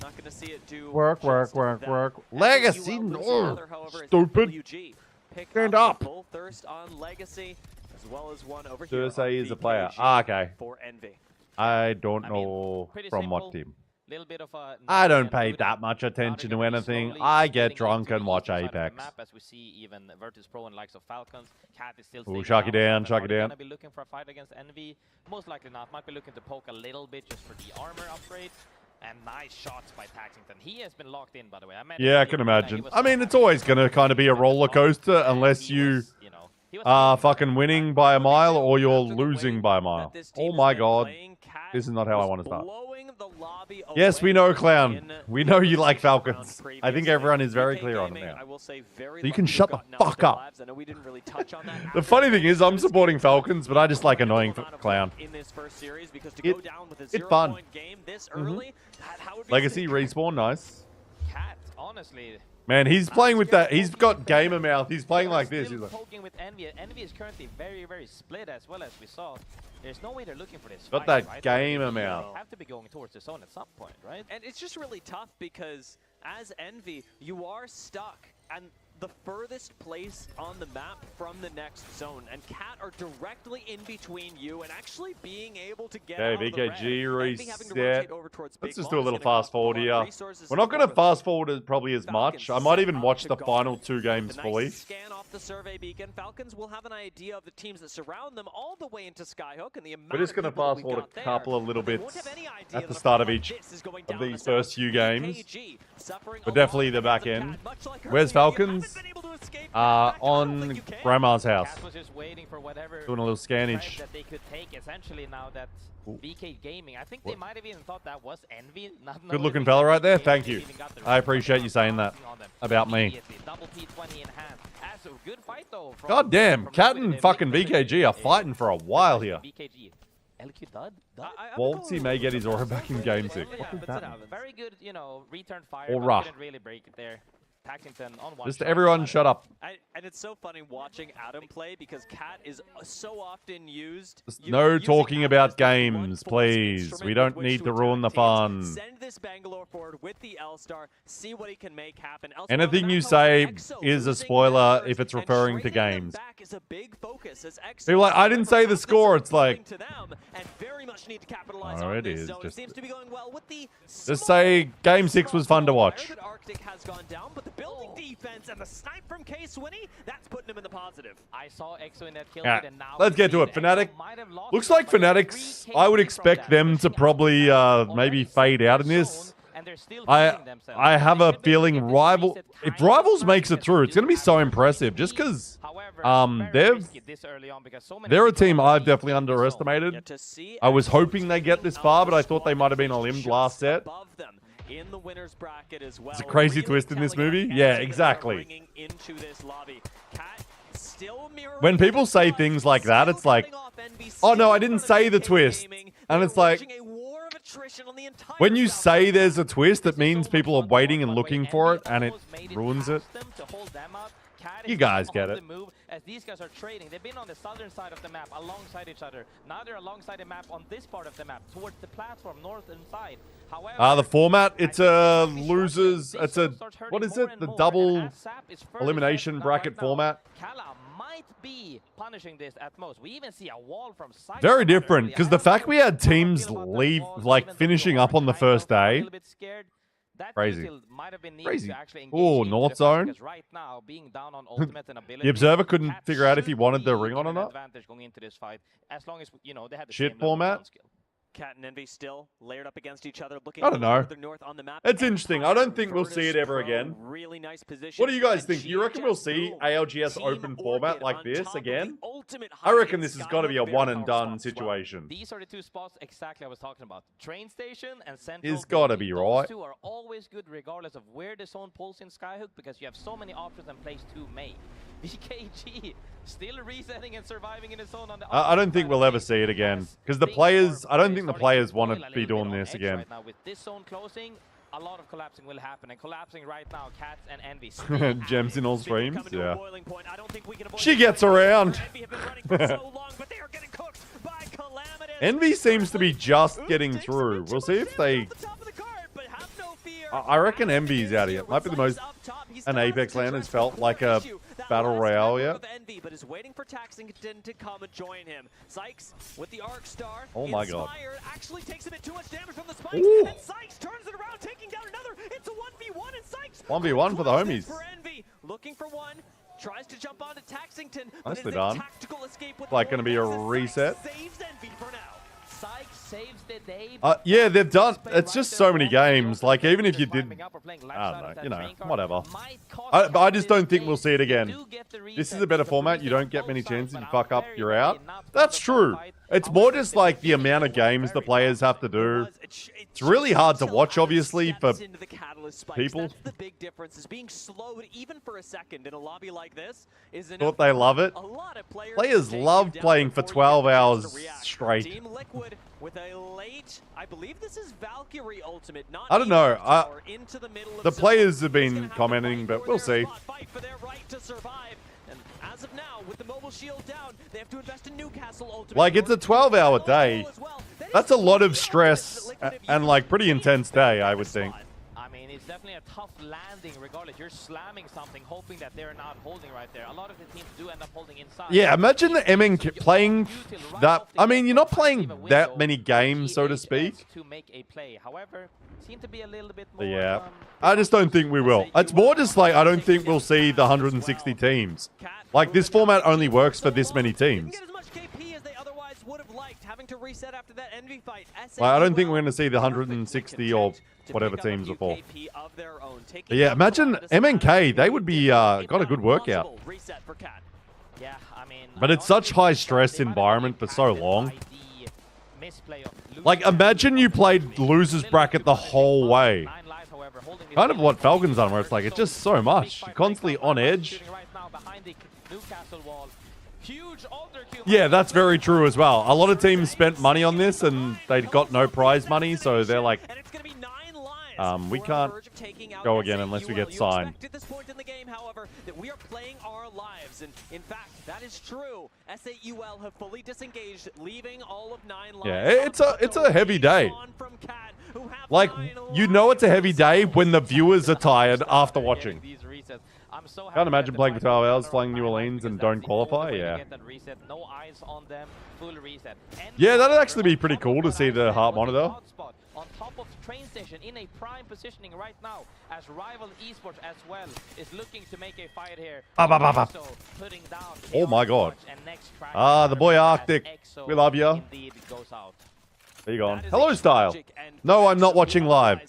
S2: Not gonna see it do.
S1: Work. Legacy. No. Stupid. Stand up.
S2: Full thirst on Legacy, as well as one over here.
S1: Cersei is a player.
S2: VKG
S1: Okay.
S2: For Envy.
S1: I don't know
S22: pretty
S1: from
S22: simple.
S1: what team.
S2: Little bit of a
S1: I don't pay that much attention to anything. I get drunk and watch Apex.
S2: Map, as we see even Virtus Pro and likes of Falcons. Cat is still
S1: Ooh, shock it down, shock it down.
S2: Gonna be looking for a fight against Envy. Most likely not. Might be looking to poke a little bit just for the armor upgrade. And nice shots by Taxington. He has been locked in, by the way.
S1: Yeah, I can imagine. I mean, it's always going to kind of be a roller coaster unless you are fucking winning by a mile or you're losing by a mile. Oh my god. This is not how I want to start. Yes, we know, Clown. We know you like Falcons. I think everyone is very clear on it now. So you can shut the fuck up. The funny thing is, I'm supporting Falcons, but I just like annoying Clown. It's fun. Legacy, respawn, nice.
S2: Honestly,
S1: man, he's playing with that. He's got gamer mouth. He's playing like this. He's like,
S2: poking with Envy. Envy is currently very, very split as well, as we saw. There's no way they're looking for this.
S1: Got that gamer mouth.
S2: Have to be going towards the zone at some point, right?
S10: And it's just really tough because as Envy, you are stuck and the furthest place on the map from the next zone, and Cat are directly in between you and actually being able to get out of the
S1: VKG
S10: red.
S1: reset. Let's just do a little fast forward here. We're not going to fast forward probably as much. I might even watch the final 2 games fully.
S10: Scan off the survey beacon. Falcons will have an idea of the teams that surround them all the way into Skyhook, and the amount
S1: We're just going to fast forward a couple of little bits at the start of each of these first few games. But definitely the back end. Where's Falcons? On Grandma's house.
S2: Was just waiting for whatever
S1: doing a little scannage
S2: that they could take essentially now that VK Gaming. I think they might have even thought that was Envy.
S1: Good looking fella right there. Thank you. I appreciate you saying that about me.
S2: Double T20 in hand. That's a good fight though.
S1: God damn, Cat and fucking VKG are fighting for a while here.
S2: VKG. LQ dud?
S1: Waltzy may get his aura back in game 6. What does that mean?
S2: Very good, you know, return fire.
S1: Aura.
S2: Didn't really break it there. Taxington on one.
S1: Just everyone shut up.
S10: And it's so funny watching Adam play because Cat is so often used.
S1: No talking about games, please. We don't need to ruin the fun.
S10: Send this Bangalore forward with the L-Star. See what he can make happen.
S1: Anything you say is a spoiler if it's referring to games. People are like, I didn't say the score. It's like, oh, it is. Just say Game 6 was fun to watch.
S10: Has gone down, but the building defense and the snipe from K Swinney, that's putting him in the positive.
S2: I saw EXO in that kill
S1: Right,
S2: and now
S1: let's get to it. Fnatic. Looks like Fnatic's, I would expect them to probably maybe fade out in this. I have a feeling if Rivals makes it through, it's going to be so impressive just because they're a team I've definitely underestimated. I was hoping they get this far, but I thought they might have been limbed last set.
S10: In the winner's bracket as well.
S1: It's a crazy twist in this movie. Yeah, exactly. When people say things like that, it's like, oh no, I didn't say the twist. And it's like, when you say there's a twist, it means people are waiting and looking for it, and it ruins it. You guys get it.
S2: As these guys are trading, they've been on the southern side of the map alongside each other. Now they're alongside the map on this part of the map towards the platform north and side. However,
S1: the format, it's a losers, it's a, what is it? The double elimination bracket format.
S2: Kala might be punishing this at most. We even see a wall from side.
S1: Very different, because the fact we had teams leave, like finishing up on the first day. Crazy. Crazy. Oh, North Zone.
S2: Right now, being down on ultimate and ability,
S1: the Observer couldn't figure out if he wanted the ring on or not.
S2: Advantage going into this fight, as long as you know they had the
S1: shit
S2: same
S1: format.
S10: Cat and Envy still layered up against each other, looking
S1: I don't know.
S10: north on the map.
S1: It's interesting. I don't think we'll see it ever again.
S10: Really nice position.
S1: What do you guys think? Do you reckon we'll see ALGS open format like this again? I reckon this has got to be a one and done situation.
S2: These are the 2 spots exactly I was talking about. Train station and central.
S1: It's got to be right.
S2: Those 2 are always good regardless of where the zone pulls in Skyhook because you have so many options and place 2 May. VKG still resetting and surviving in his zone on the
S1: I don't think we'll ever see it again because the players, I don't think the players want to be doing this again.
S2: Right now with this zone closing, a lot of collapsing will happen, and collapsing right now, Cats and Envy.
S1: Gems in all streams, yeah. She gets around. Envy seems to be just getting through. We'll see if they... I reckon Envy's out of here. Might be the most an Apex LAN has felt like a battle royale yet.
S10: But is waiting for Taxington to come and join him. Sykes with the arc star.
S1: Oh my god.
S10: Actually takes a bit too much damage from the spikes,
S1: Ooh.
S10: and Sykes turns
S1: 1v1 for the homies.
S10: For Envy, looking for one, tries to jump onto Taxington.
S1: Nicely done. Like going to be a reset.
S10: Saves Envy for now.
S22: Syke saves the day.
S1: Yeah, they've done. It's just so many games. Like even if you did, I don't know, you know, whatever. I just don't think we'll see it again. This is a better format. You don't get many chances. You fuck up, you're out. That's true. It's more just like the amount of games the players have to do. It's really hard to watch, obviously, for people.
S10: That's the big difference. Is being slowed even for a second in a lobby like this is
S1: Thought they love it. Players love playing for 12 hours straight.
S10: Team Liquid with a late, I believe this is Valkyrie ultimate. Not
S1: I don't know.
S10: into the middle of
S1: The players have been commenting, but we'll see.
S10: fight for their right to survive. And as of now, with the mobile shield down, they have to invest in Newcastle ultimate.
S1: Like it's a 12-hour day. That's a lot of stress and like pretty intense day, I would think.
S22: I mean, it's definitely a tough landing regardless. You're slamming something, hoping that they're not holding right there. A lot of the teams do end up holding inside.
S1: Yeah, imagine the MN playing that. I mean, you're not playing that many games, so to speak.
S22: To make a play. However, seem to be a little bit more.
S1: Yeah, I just don't think we will. It's more just like I don't think we'll see the 160 teams. Like this format only works for this many teams. Like, I don't think we're going to see the 160 or whatever teams before. But yeah, imagine MNK. They would be got a good workout.
S22: Yeah, I mean,
S1: but it's such high stress environment for so long. Like imagine you played losers bracket the whole way. Kind of what Falcon's done, where it's like it's just so much. You're constantly on edge. Yeah, that's very true as well. A lot of teams spent money on this and they got no prize money, so they're like, we can't go again unless we get signed.
S10: At this point in the game, however, that we are playing our lives, and in fact, that is true. SAUL have fully disengaged, leaving all of 9 lives.
S1: Yeah, it's a heavy day. Like you know, it's a heavy day when the viewers are tired after watching. Can't imagine playing for 12 hours, flying New Orleans and don't qualify. Yeah. Yeah, that'd actually be pretty cool to see the heart monitor.
S22: On top of train station in a prime positioning right now, as rival Esports as well is looking to make a fight here.
S1: Oh my god. The boy Arctic. We love you. There you go. Hello, Style. No, I'm not watching live.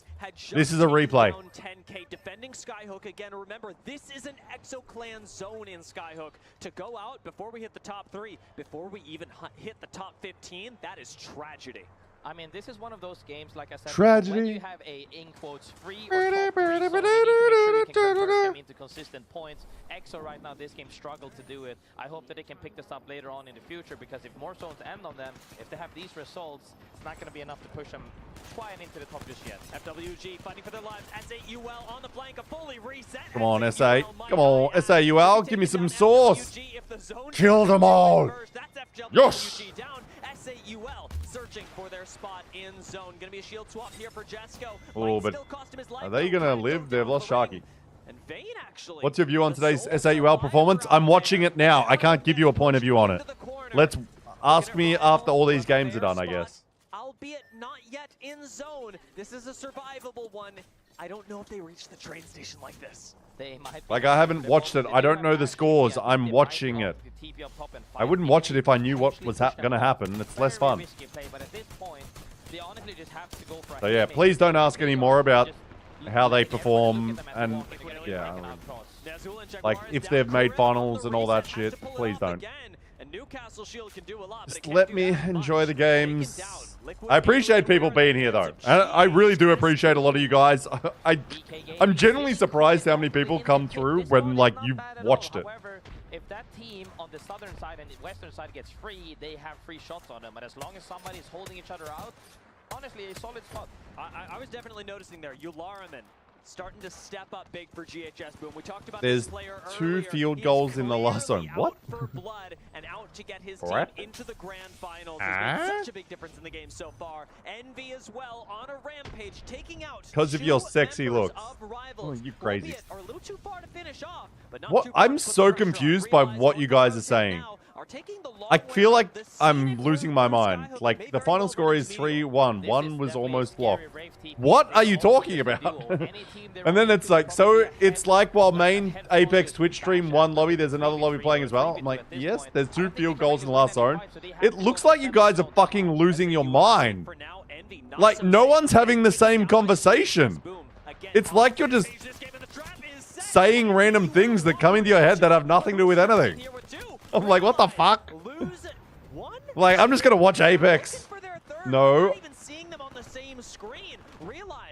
S1: This is a replay.
S10: 10K defending Skyhook again. Remember, this is an ExoClan zone in Skyhook. To go out before we hit the top 3, before we even hit the top 15, that is tragedy.
S22: I mean, this is one of those games, like I said,
S1: tragedy.
S22: When you have a, in quotes, free or top 3 zone, you need to make sure you can convert them into consistent points. EXO right now, this game struggled to do it. I hope that they can pick this up later on in the future, because if more zones end on them, if they have these results, it's not going to be enough to push them quite into the top just yet.
S10: FWG fighting for their lives. SAUL on the flank, a fully reset.
S1: Come on, SA. Come on, SAUL. Give me some sauce. Kill them all. Yes.
S10: SAUL searching for their spot in zone. Gonna be a shield swap here for Jesco.
S1: Oh, but are they gonna live? They've lost Sharky.
S10: And Vayne actually.
S1: What's your view on today's SAUL performance? I'm watching it now. I can't give you a point of view on it. Let's ask me after all these games are done, I guess.
S10: Albeit not yet in zone. This is a survivable one. I don't know if they reach the train station like this.
S22: They might
S1: like I haven't watched it. I don't know the scores. I'm watching it. I wouldn't watch it if I knew what was going to happen. It's less fun. So yeah, please don't ask any more about how they perform and yeah, like if they've made finals and all that shit. Please don't. Just let me enjoy the games. I appreciate people being here though. I really do appreciate a lot of you guys. I'm genuinely surprised how many people come through when like you've watched it.
S22: If that team on the southern side and the western side gets free, they have free shots on them. But as long as somebody's holding each other out, honestly, a solid spot.
S10: I was definitely noticing there. Ularaman starting to step up big for GHS Boom. We talked about
S1: There's
S10: this player
S1: 2
S10: earlier.
S1: field goals in the last zone. What?
S10: For blood and out to get his team
S1: What?
S10: into the grand finals. Has made such a big difference in the game so far. Envy as well on a rampage, taking out
S1: Because of your sexy looks. Oh, you crazy. What? I'm so confused by what you guys are saying.
S10: are taking the long
S1: I
S10: way
S1: feel like
S10: out. The
S1: I'm losing my mind. Like, the final score is 3-1. One was almost blocked. What are you talking about? And then it's like, so it's like while main Apex Twitch stream one lobby, there's another lobby playing as well. I'm like, yes, there's 2 field goals in the last zone. It looks like you guys are fucking losing your mind. Like, no one's having the same conversation. It's like you're just saying random things that come into your head that have nothing to do with anything. I'm like, what the fuck? Like, I'm just gonna watch Apex. No.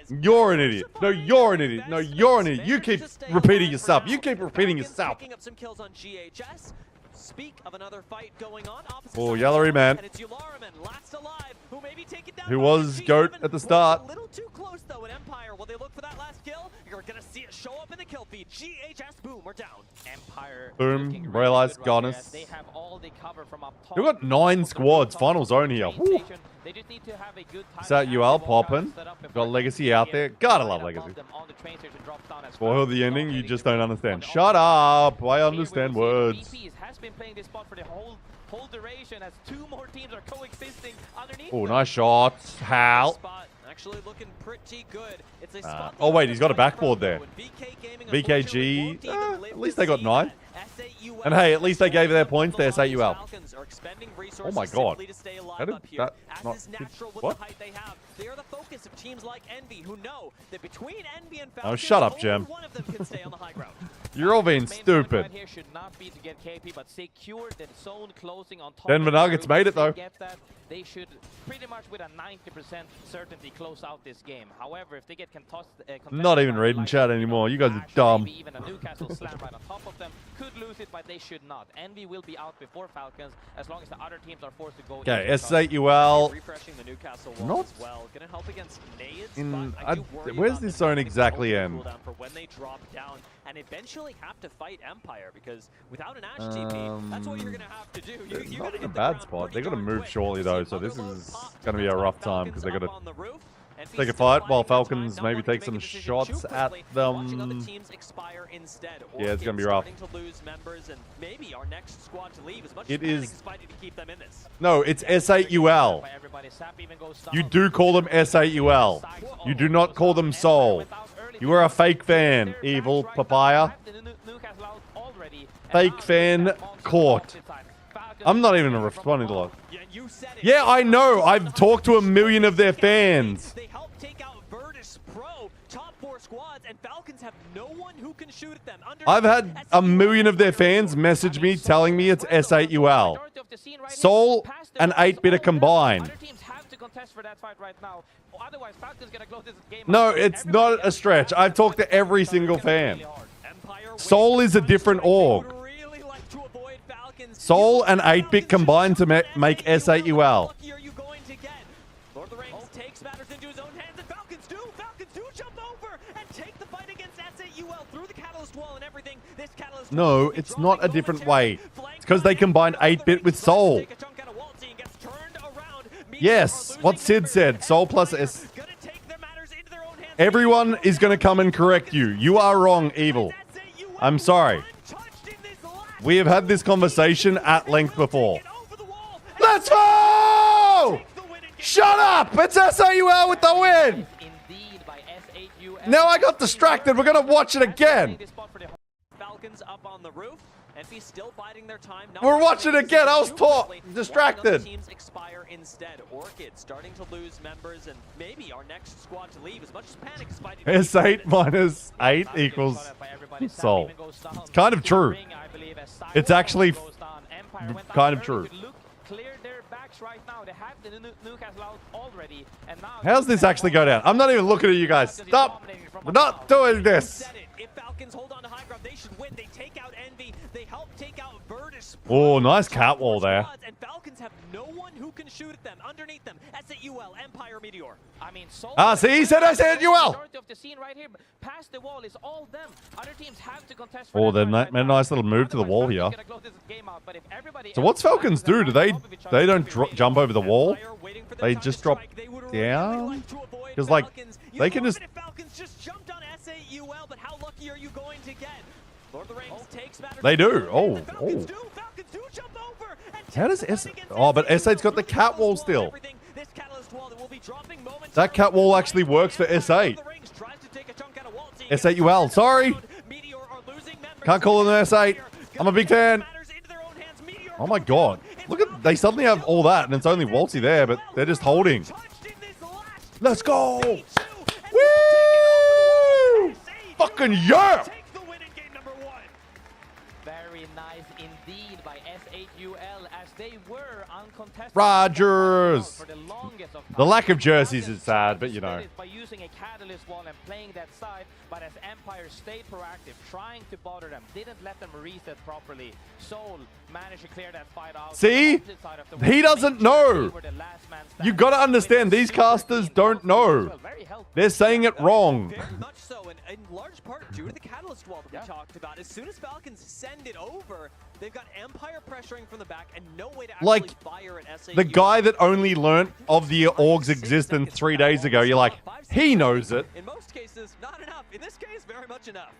S1: You're an idiot. No, you're an idiot. No, you're an idiot. You keep repeating yourself. You keep repeating yourself.
S10: Picking up some kills on GHS. Speak of another fight going on.
S1: Oh, Yellery man. Who was GOAT at the start.
S10: A little too close though in Empire. Will they look for that last kill? You're gonna see it show up in the kill feed. GHS, boom, we're down.
S3: Empire.
S1: Boom, realized, Gonus.
S3: They have all the cover from up top.
S1: We've got 9 squads, final zone here. Woo.
S3: They just need to have a good time.
S1: Is that UL popping? Got Legacy out there. Gotta love Legacy. Spoil the ending, you just don't understand. Shut up! I understand words.
S3: Has been playing this spot for the whole duration as 2 more teams are coexisting underneath.
S1: Oh, nice shots. Hal.
S10: Actually looking pretty good. It's a spot
S1: Oh wait, he's got a backboard there. VKG. At least they got 9. And hey, at least they gave their points to SAUL. Oh my god. How did that not... What?
S10: They are the focus of teams like Envy, who know that between Envy and
S1: Oh,
S10: Falcons,
S1: shut up,
S10: only
S1: Jem.
S10: one of them can stay on the high ground.
S1: You're all being stupid.
S3: Right here should not be to get KP, but secure the zone closing on top.
S1: Denver Nuggets made it though.
S3: They should pretty much with a 90% certainty close out this game. However, if they get
S1: Not even reading chat anymore. You guys are dumb.
S3: Even a Newcastle slam right on top of them could lose it, but they should not. Envy will be out before Falcons as long as the other teams are forced to go.
S1: Okay, S8UL.
S10: Refreshing the Newcastle wall
S1: Not
S10: as well. Gonna help against nades,
S1: in.
S10: but I do worry
S1: Where's
S10: about
S1: this
S10: them
S1: zone
S10: having
S1: exactly
S10: no
S1: in?
S10: cooldown for when they drop down and eventually have to fight Empire, because without an Ash TP, that's what you're gonna have to do. You're
S1: Not
S10: gonna
S1: in a
S10: hit the
S1: bad
S10: ground
S1: spot.
S10: pretty
S1: They're gonna
S10: darn
S1: move
S10: quick.
S1: shortly though, so this is gonna be a rough time because they're gonna
S10: on the roof.
S1: take a fight while Falcons maybe take some shots at them. Yeah, it's gonna be rough. It is. No, it's S8UL. You do call them S8UL. You do not call them Soul. You are a fake fan, evil papaya. Fake fan caught. I'm not even responding to that. Yeah, I know. I've talked to 1 million of their fans.
S10: They help take out Virtus Pro, top 4 squads, and Falcons have no one who can shoot at them.
S1: I've had 1 million of their fans message me telling me it's S8UL. Soul and 8-bitter combined. No, it's not a stretch. I've talked to every single fan. Soul is a different org. Soul and 8-bit combined to make S8UL. No, it's not a different way. It's because they combined 8-bit with Soul. Yes, what Sid said. Soul plus S. Everyone is going to come and correct you. You are wrong, evil. I'm sorry. We have had this conversation at length before. Let's go! Shut up! It's SAUL with the win! Now I got distracted. We're going to watch it again.
S10: Falcons up on the roof. Envy still biding their time.
S1: We're watching it again. I was distracted.
S10: Teams expire instead. Orchid starting to lose members, and maybe our next squad to leave. As much as Panic is fighting.
S1: S8 minus 8 equals Soul. It's kind of true. It's actually kind of true. How's this actually go down? I'm not even looking at you guys. Stop. We're not doing this.
S10: If Falcons hold on to high ground, they should win. They take out Envy. They help take out Virtus.
S1: Oh, nice cat wall there.
S10: And Falcons have no one who can shoot at them. Underneath them, SAUL, Empire, Meteor. I mean,
S1: see, he said SAUL. Oh, they made a nice little move to the wall here. So what's Falcons do? Do they don't jump over the wall? They just drop down? Because like they can just.
S10: But how lucky are you going to get? Lord of the Rings takes matters.
S1: They do. Oh.
S10: Falcons do jump over,
S1: How does S... Oh, but S8's got the cat wall still. That cat wall actually works for S8. S8UL, sorry. Can't call them S8. I'm a big fan. Oh my god. Look at... They suddenly have all that, and it's only Waltzy there, but they're just holding. Let's go! Woo! Fucking yeah!
S22: Very nice indeed by S8UL as they were uncontested.
S1: Rogers!
S22: For the longest of
S1: The lack of jerseys is sad, but you know.
S22: by using a catalyst wall and playing that side, but as Empire stayed proactive, trying to bother them, didn't let them reset properly. Soul managed to clear that fight out.
S1: See? He doesn't know. You gotta understand, these casters don't know. They're saying it wrong.
S10: Very much so, and in large part due to the catalyst wall that we talked about. As soon as Falcons send it over, they've got Empire pressuring from the back and no way to actually fire at SAU.
S1: The guy that only learnt of the ALGS existence 3 days ago, you're like, he knows it.
S10: In most cases, not enough. In this case, very much enough.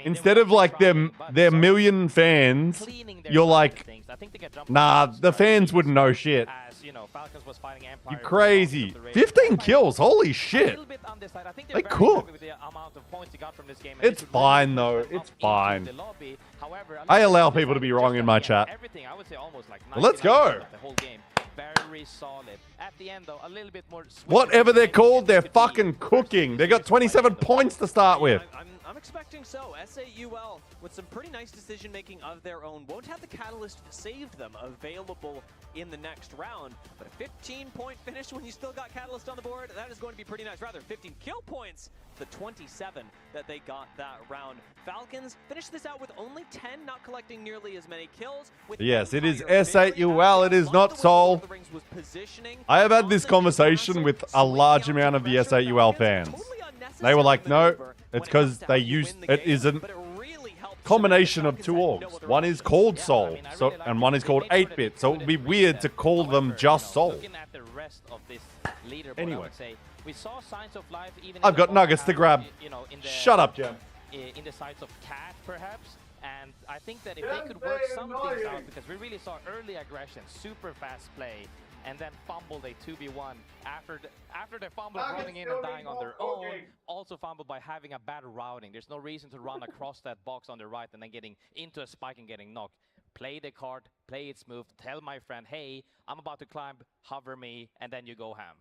S1: Instead of like their million fans, you're like, nah, the fans wouldn't know shit. You crazy. 15 kills, holy shit. They cook. It's fine though, it's fine. I allow people to be wrong in my chat. Well, let's go.
S22: Very solid. At the end, though, a little bit more.
S1: Whatever they're called, they're fucking cooking. They got 27 points to start with.
S10: I'm expecting so. SAUL, with some pretty nice decision-making of their own, won't have the catalyst saved them available in the next round. But a 15-point finish when you still got catalyst on the board, that is going to be pretty nice. Rather, 15 kill points, the 27 that they got that round. Falcons finished this out with only 10, not collecting nearly as many kills.
S1: Yes, it is S8UL, it is not Soul. I have had this conversation with a large amount of the S8UL fans. They were like, no, it's because they use it isn't combination of two orgs. One is called Soul, so and one is called 8-bit. So it would be weird to call them just Soul. Anyway,
S22: we saw signs of life even
S1: I've got nuggets to grab. Shut up, Jem.
S22: In the sides of Cat, perhaps. And I think that if they could work some things out, because we really saw early aggression, super fast play, and then fumbled a 2v1 after they fumbled running in and dying on their own, also fumbled by having a bad routing. There's no reason to run across that box on the right and then getting into a spike and getting knocked. Play the card, play it smooth, tell my friend, hey, I'm about to climb, hover me, and then you go ham.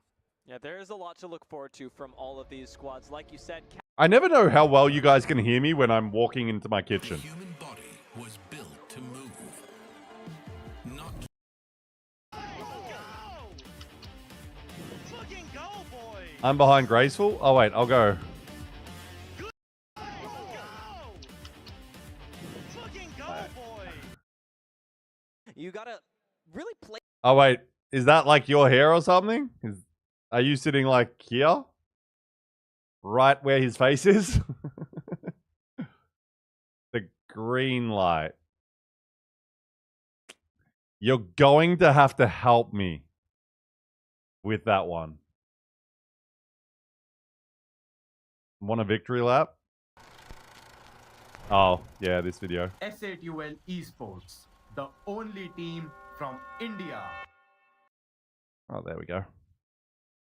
S10: Yeah, there is a lot to look forward to from all of these squads. Like you said,
S1: I never know how well you guys can hear me when I'm walking into my kitchen.
S6: The human body was built to move. Not
S1: I'm behind Graceful. Oh wait, I'll go.
S10: you gotta really play.
S1: Oh wait, is that like your hair or something? Are you sitting like here? Right where his face is? The green light. You're going to have to help me with that one. Want a victory lap? Oh, yeah, this video.
S11: S8UL Esports, the only team from India.
S1: Oh, there we go.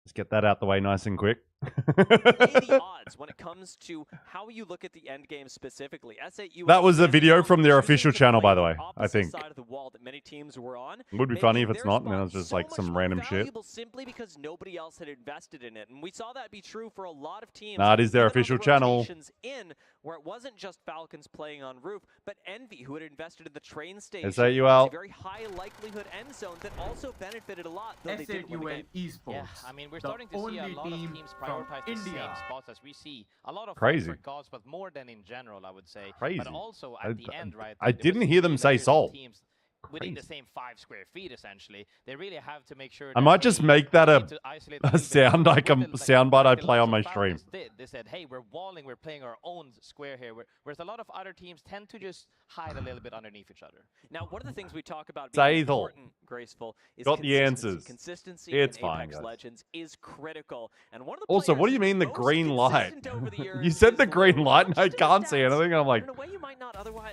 S1: Let's get that out the way nice and quick.
S10: The odds when it comes to how you look at the end game specifically. SAU
S1: that was a video from their official channel, by the way, I think.
S10: Side of the wall that many teams were on.
S1: It would be funny if it's not, and then it's just like some random shit.
S10: Simply because nobody else had invested in it, and we saw that be true for a lot of teams.
S1: Nah, it is their official channel.
S10: In where it wasn't just Falcons playing on roof, but Envy, who had invested in the train station.
S1: SAUL.
S10: A very high likelihood end zone that also benefited a lot.
S11: S8UL Esports.
S22: Yeah, I mean, we're starting to see a lot of teams prioritize the same spots as we see. A lot of
S1: crazy
S22: gods, but more than in general, I would say.
S1: Crazy.
S22: But also at the end, right?
S1: I didn't hear them say Soul.
S22: Within the same 5 square feet, essentially, they really have to make sure.
S1: I might just make that a sound like a soundbite I play on my stream.
S22: They said, "Hey, we're walling, we're playing our own square here." Whereas a lot of other teams tend to just hide a little bit underneath each other.
S10: Now, one of the things we talk about being important, Graceful, is
S1: got the answers.
S10: Consistency
S1: it's
S10: in
S1: fine,
S10: Apex
S1: guys.
S10: Legends is critical. And one of the
S1: also, what do you mean the green light? You said the green light, and I can't see anything. And I'm like,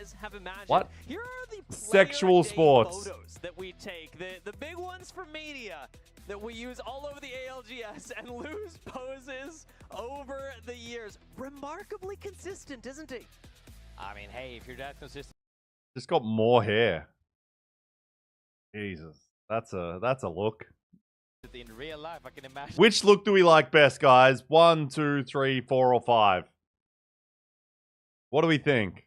S10: guys have imagined.
S1: What?
S10: Here are the player
S1: Sexual
S10: day
S1: sports.
S10: photos that we take, the big ones for media that we use all over the ALGS and lose poses over the years. Remarkably consistent, isn't he?
S22: I mean, hey, if you're that consistent.
S1: Just got more hair. Jesus. That's a look.
S22: In real life, I can imagine.
S1: Which look do we like best, guys? 1, 2, 3, 4, or 5? What do we think?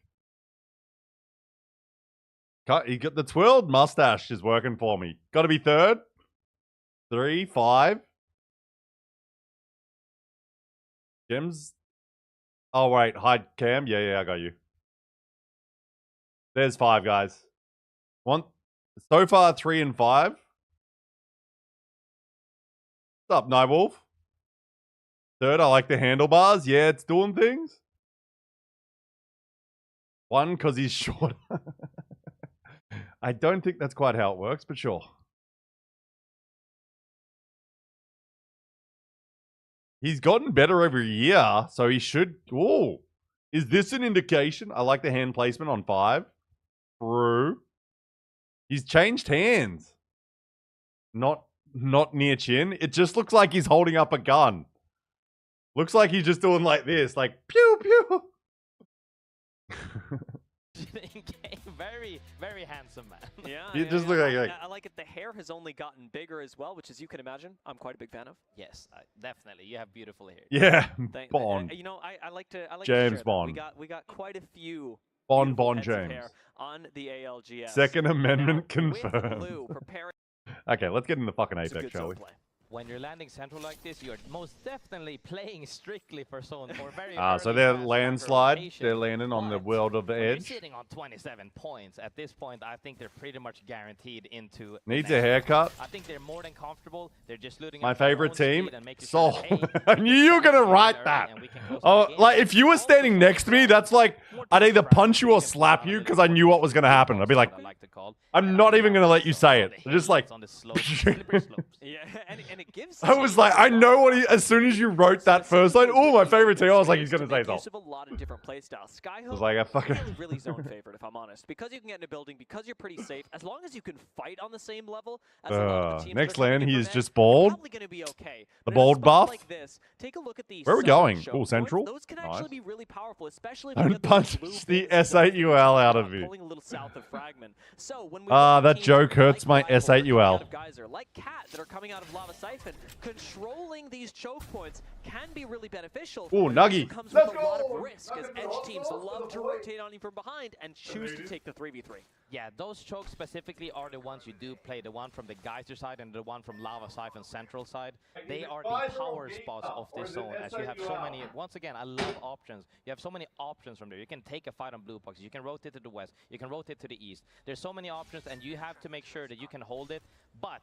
S1: He got the twirled mustache is working for me. Got to be third. 3, 5. Gems. Oh wait, hide cam. Yeah, I got you. There's 5 guys. So far 3 and 5. What's up, Nightwolf? Third, I like the handlebars. Yeah, it's doing things. 1, because he's short. I don't think that's quite how it works, but sure. He's gotten better every year, so he should... Ooh. Is this an indication? I like the hand placement on 5. True. He's changed hands. Not near chin. It just looks like he's holding up a gun. Looks like he's just doing like this, like pew pew.
S22: Very, very handsome man.
S10: Yeah,
S1: He just look like
S10: I like it. The hair has only gotten bigger as well, which, as you can imagine, I'm quite a big fan of.
S22: Yes, definitely. You have beautiful hair.
S1: Yeah, Bond.
S10: You know, I like to. I like
S1: James
S10: to share
S1: Bond.
S10: That. We got quite a few.
S1: Bond
S10: heads of
S1: James.
S10: hair on the ALGS.
S1: Second Amendment
S10: Now, with
S1: confirmed.
S10: Lou preparing
S1: Okay, let's get in the fucking
S10: some
S1: Apex,
S10: good
S1: shall
S10: zone
S1: we?
S10: play.
S22: When you're landing central like this, you're most definitely playing strictly for zone or very.
S1: So
S22: early
S1: they're
S22: fast
S1: landslide.
S22: rotation.
S1: They're landing on the world of the
S22: When you're
S1: edge.
S22: sitting on 27 points at this point, I think they're pretty much guaranteed into.
S1: Needs
S22: next
S1: a haircut.
S22: I think they're more than comfortable. They're just looting.
S1: My
S22: up their
S1: favorite
S22: own speed
S1: team,
S22: and making
S1: Soul.
S22: sure that, hey,
S1: I knew you were gonna write that. Oh, like if you were standing next to me, that's like I'd either punch you or slap you because I knew what was gonna happen. I'd be like, I'm not even gonna let you say it. Just like.
S10: Yeah, and it gives.
S1: I was like, I know what he. As soon as you wrote that first line, oh, my favorite team. I was like, he's gonna say
S10: Use
S1: Soul.
S10: of a lot of different playstyles. Skyhook
S1: I was like, I fucking.
S10: really zone favored, if I'm honest, because you can get in a building, because you're pretty safe. As long as you can fight on the same level as a lot of the teams
S1: Next
S10: that are
S1: land,
S10: coming
S1: he
S10: from
S1: is
S10: edge,
S1: just
S10: you're
S1: bald.
S10: probably gonna be okay.
S1: The
S10: But in a
S1: bald
S10: spot
S1: buff.
S10: Like this, take a look at these.
S1: Where are we
S10: southern
S1: going?
S10: choke
S1: Cool,
S10: points.
S1: Central.
S10: Those can
S1: Nice.
S10: actually be really powerful, especially if you
S1: Don't
S10: get those
S1: punch
S10: blue
S1: the
S10: bits that
S1: S8UL out of you.
S10: pulling a little south of Fragment. So when we
S1: That joke hurts my S8UL.
S10: Geyser, like Cat, that are coming out of Lava Siphon, controlling these choke points can be really beneficial.
S1: Ooh,
S10: But it
S1: Nuggy.
S10: also comes
S1: Let's
S10: with a lot
S1: go.
S10: of risk, as edge teams love to rotate on you from behind and choose to take the 3v3.
S22: Yeah, those chokes specifically are the ones you do play. The one from the Geyser side and the one from Lava Siphon Central side. They are the power spots of this zone, as you have so many. Once again, I love options. You have so many options from there. You can take a fight on blue boxes. You can rotate to the west. You can rotate to the east. There's so many options, and you have to make sure that you can hold it. But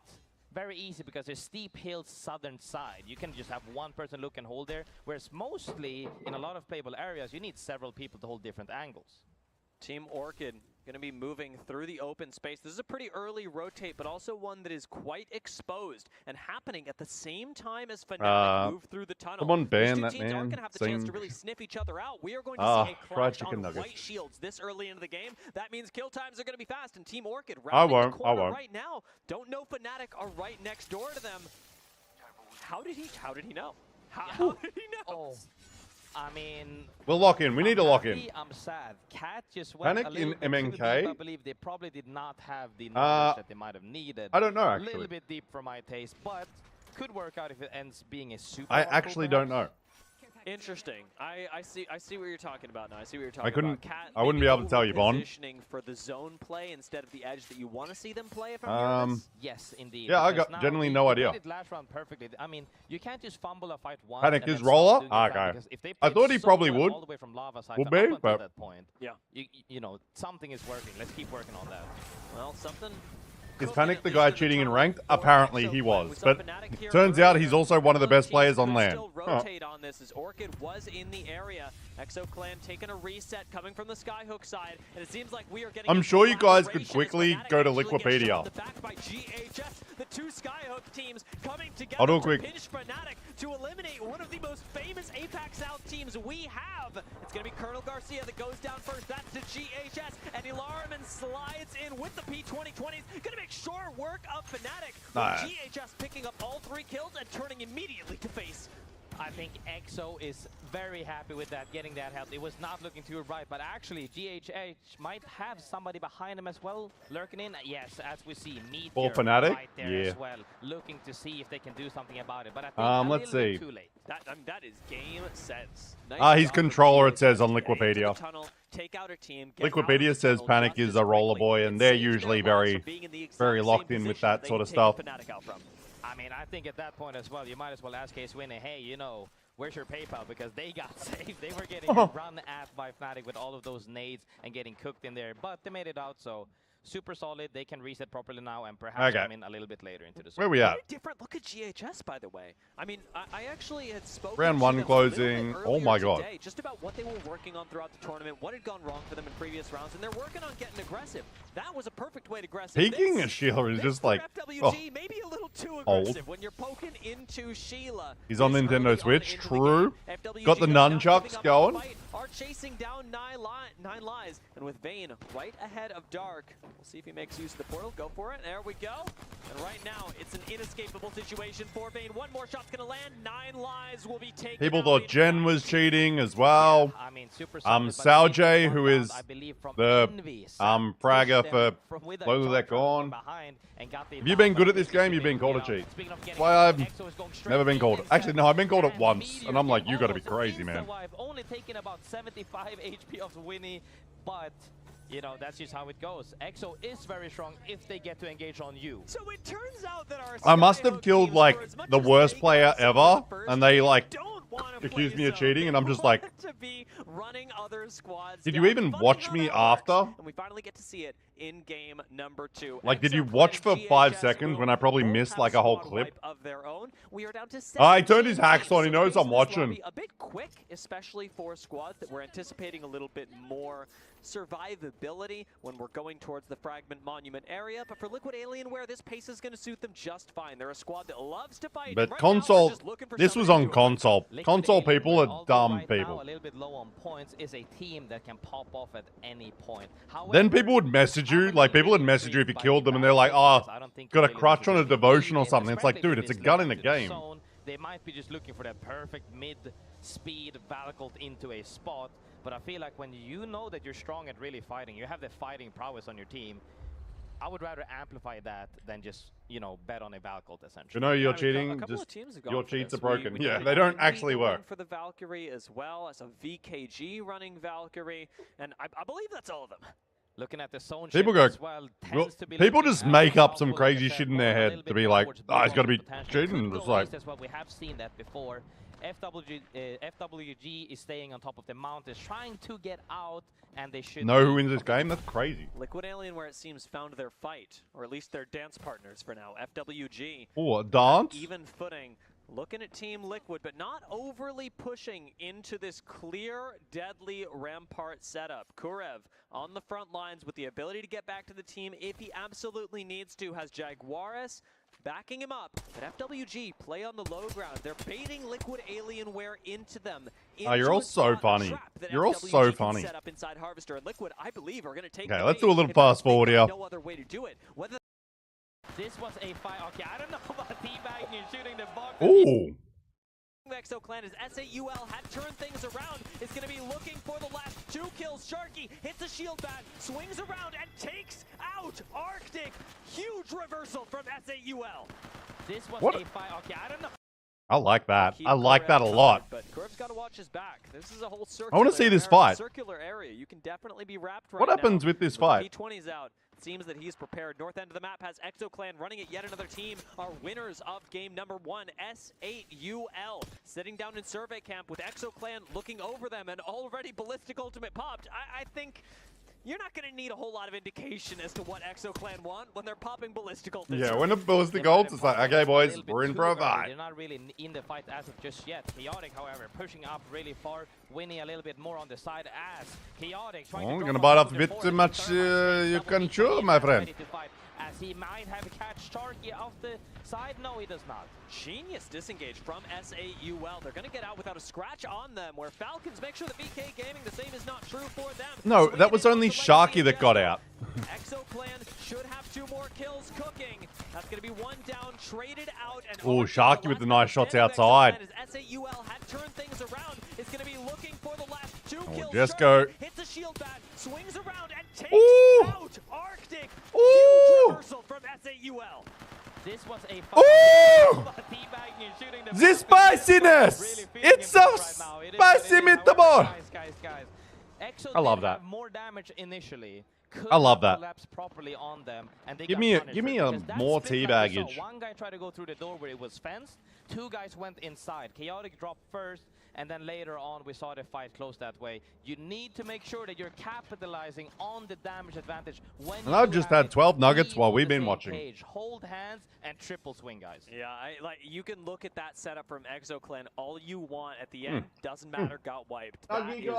S22: very easy because there's steep hills southern side. You can just have one person look and hold there, whereas mostly in a lot of playable areas, you need several people to hold different angles.
S10: Team Orchid going to be moving through the open space. This is a pretty early rotate, but also one that is quite exposed and happening at the same time as Fnatic move through the tunnel.
S1: Someone ban
S10: These two
S1: that
S10: teams
S1: man.
S10: aren't going to have the chance to really sniff each other out. We are going to see a
S1: fried
S10: crash
S1: chicken
S10: on
S1: nuggets.
S10: white shields this early into the game. That means kill times are going to be fast, and Team Orchid
S1: I
S10: rounding
S1: won't.
S10: the corner
S1: I won't.
S10: right now. Don't know Fnatic are right next door to them. How did he know? How did he know?
S22: Oh. I mean,
S1: We'll lock in. We need to lock in.
S22: I'm sad. Cat just went
S1: Panic
S22: a little
S1: in
S22: bit too
S1: MNK?
S22: deep. I believe they probably did not have the knowledge that they might have needed.
S1: I don't know,
S22: A
S1: actually.
S22: little bit deep for my taste, but could work out if it ends being a super.
S1: I
S22: hardcore
S1: actually don't know.
S22: perhaps.
S10: Interesting. I see what you're talking about now. I see what you're talking about. Cat
S1: I wouldn't be able to tell you, Bond.
S10: Positioning for the zone play instead of the edge that you want to see them play. If I'm hearing this.
S22: Yes, indeed.
S1: Yeah, I
S22: because
S1: got
S22: now
S1: generally
S22: you
S1: no
S22: played
S1: idea.
S22: it last round perfectly. I mean, you can't just fumble a fight once.
S1: Panic
S22: and
S1: is
S22: then
S1: roller?
S22: stop doing it
S1: Okay.
S22: because if they
S1: I
S22: played
S1: thought he
S22: so
S1: probably
S22: well
S1: would.
S22: all the way from Lava
S1: Would
S22: Siphon
S1: be,
S22: up until
S1: but-
S22: that point.
S10: Yeah.
S22: You know, something is working. Let's keep working on that.
S10: Well, something
S1: Is Panic the guy cheating in ranked? Apparently he was, but turns out he's also one of the best players on LAN.
S10: Rotate on this as Orchid was in the area. Exo Clan taking a reset coming from the Skyhook side, and it seems like we are getting.
S1: I'm sure you guys could quickly go to Liquipedia.
S10: By GHS, the two Skyhook teams coming together
S1: I'll do a quick.
S10: to pinch Fnatic to eliminate one of the most famous APAC South teams we have. It's going to be Colonel Garcia that goes down first. That's to GHS, and Ilariman slides in with the P2020s. Going to make short work of Fnatic. GHS picking up all 3 kills and turning immediately to face.
S22: I think EXO is very happy with that, getting that help. It was not looking too bright, but actually GHH might have somebody behind him as well, lurking in. Yes, as we see,
S1: Full
S22: Meteor
S1: Fnatic?
S22: right there
S1: Yeah.
S22: as well, looking to see if they can do something about it. But I think
S1: let's see.
S22: too late.
S10: That is game sense.
S1: He's controller, it says on Liquipedia.
S10: Take out a team.
S1: Liquipedia says Panic is a roller boy, and they're usually very locked in with that sort of stuff.
S22: I mean, I think at that point as well, you might as well ask Case Winnie, hey, you know, where's your PayPal? Because they got saved. They were getting run at by Fnatic with all of those nades and getting cooked in there. But they made it out, so super solid. They can reset properly now and perhaps come in a little bit later into the zone.
S1: Where we at?
S10: Very different look at GHS, by the way. I mean, I actually had spoken
S1: Round
S10: to
S1: 1
S10: them
S1: closing. Oh my god.
S10: today, just about what they were working on throughout the tournament, what had gone wrong for them in previous rounds, and they're working on getting aggressive. That was a perfect way to aggressive.
S1: Peeking at Sheila is just like,
S10: maybe a little too
S1: old.
S10: aggressive when you're poking into Sheila.
S1: He's on Nintendo Switch, true. Got the nunchucks going.
S10: Are chasing down nine lives, and with Vayne right ahead of Dark. We'll see if he makes use of the portal. Go for it. There we go. And right now, it's an inescapable situation for Vayne. One more shot's gonna land. 9 lives will be taken.
S1: People thought Jen was cheating as well.
S22: I mean, super
S1: Saljay, who is the fragger for Low That Gone. Have you been good at this game? You've been called a cheat. That's why I've never been called. Actually, no, I've been called it once, and I'm like, you gotta be crazy, man.
S22: Only taking about 75 HP of Winnie, but you know, that's just how it goes. EXO is very strong if they get to engage on you.
S10: So it turns out that our
S1: I must have killed like the worst player ever, and they like accused me of cheating, and I'm just like,
S10: to be running other squads.
S1: did you even watch me after?
S10: And we finally get to see it in game number 2.
S1: Like, did you watch for 5 seconds when I probably missed like a whole clip?
S10: Of their own. We are down to
S1: I turned his hacks on. He knows I'm watching.
S10: A bit quick, especially for squads that we're anticipating a little bit more survivability when we're going towards the Fragment Monument area. But for Liquid Alienware, this pace is going to suit them just fine. They're a squad that loves to fight.
S1: But console, this was on console. Console people are dumb people.
S22: A little bit low on points is a team that can pop off at any point.
S1: Then people would message you, like people would message you if you killed them, and they're like, oh, got a crutch on a devotion or something. It's like, dude, it's a gun in the game.
S22: They might be just looking for that perfect mid-speed Valkylt into a spot, but I feel like when you know that you're strong at really fighting, you have the fighting prowess on your team, I would rather amplify that than just, you know, bet on a Valkylt, essentially.
S1: You know you're cheating, just your cheats are broken. Yeah, they don't actually work.
S10: For the Valkyrie as well, as a VKG running Valkyrie, and I believe that's all of them.
S22: Looking at the zone
S1: people go,
S22: as well,
S1: people just make up some crazy shit in their head to be like, oh, he's got to be cheating. It's like,
S22: that's what we have seen that before. FWG is staying on top of the mountains, trying to get out, and they should
S1: know who wins this game. That's crazy.
S10: Liquid Alien, where it seems, found their fight, or at least their dance partners for now. FWG.
S1: Oh, a dance?
S10: Even footing. Looking at Team Liquid, but not overly pushing into this clear, deadly Rampart setup. Kurev on the front lines with the ability to get back to the team if he absolutely needs to. Has Jaguaris backing him up. But FWG play on the low ground. They're baiting Liquid Alienware into them.
S1: Oh, you're all so funny. You're all so funny.
S10: Set up inside Harvester and Liquid, I believe, are going to take.
S1: Okay, let's do a little fast forward here.
S10: No other way to do it. Whether
S22: this was a fight. Okay, I don't know about teabagging and shooting the box.
S1: Ooh.
S10: Exo Clan, as SAUL had turned things around, is going to be looking for the last 2 kills. Sharky hits a shield bat, swings around, and takes out Arctic. Huge reversal from SAUL.
S22: This was
S1: What?
S22: a fight. Okay, I don't know.
S1: I like that. I like that a lot.
S10: But Kurev's got to watch his back. This is a whole circular
S1: I want to see this fight.
S10: Circular area. You can definitely be wrapped right
S1: What happens
S10: now.
S1: with this fight?
S10: P20's out. It seems that he's prepared. North end of the map has Exo Clan running it. Yet another team are winners of game number 1. S8UL sitting down in survey camp with Exo Clan looking over them and already Ballistic Ultimate popped. I think you're not going to need a whole lot of indication as to what ExoClan want when they're popping ballistical.
S1: Yeah, when the ballistic ults, it's like, okay, boys, we're in for a fight.
S22: They're not really in the fight as of just yet. Chaotic, however, pushing up really far, winning a little bit more on the side as Chaotic trying to
S1: Gonna bite off a bit too much you can chew, my friend.
S22: As he might have catch Sharky off the side. No, he does not.
S10: Genius disengage from SAUL. They're going to get out without a scratch on them, where Falcons make sure that VK Gaming, the same is not true for them.
S1: No, that was only Sharky that got out.
S10: ExoClan should have 2 more kills cooking. That's going to be 1 down, traded out. And
S1: Oh, Sharky with the nice shots outside.
S10: As SAUL had turned things around, is going to be looking for the last 2 kills.
S1: Just go.
S10: Hits a shield bat, swings around, and takes
S1: Ooh.
S10: out Arctic.
S1: Ooh.
S10: Huge reversal from SAUL.
S22: This was a
S1: Ooh! The spiciness! It's so spicy, meatball!
S22: Guys.
S1: I love that.
S22: Have more damage initially.
S1: I love that.
S22: Collapse properly on them, and they
S1: Give
S22: got
S1: me
S22: punished
S1: a
S22: because that
S1: more
S22: split that we saw,
S1: teabaggage.
S22: 1 guy tried to go through the door where it was fenced. 2 guys went inside. Chaotic dropped first, and then later on we saw the fight close that way. You need to make sure that you're capitalizing on the damage advantage when
S1: And I've just had 12 nuggets while we've been watching.
S22: Cage. Hold hands and triple swing, guys.
S10: Yeah, you can look at that setup from ExoClan all you want. At the end, doesn't matter, got wiped. That is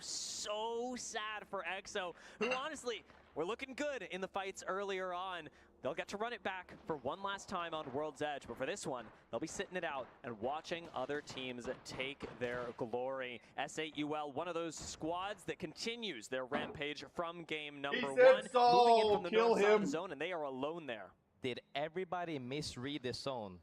S10: so sad for Exo, who honestly were looking good in the fights earlier on. They'll get to run it back for one last time on World's Edge, but for this one, they'll be sitting it out and watching other teams take their glory. SAUL, one of those squads that continues their rampage from game number 1, moving in from the north side of the zone, and they are alone there.
S22: Did everybody misread the zone?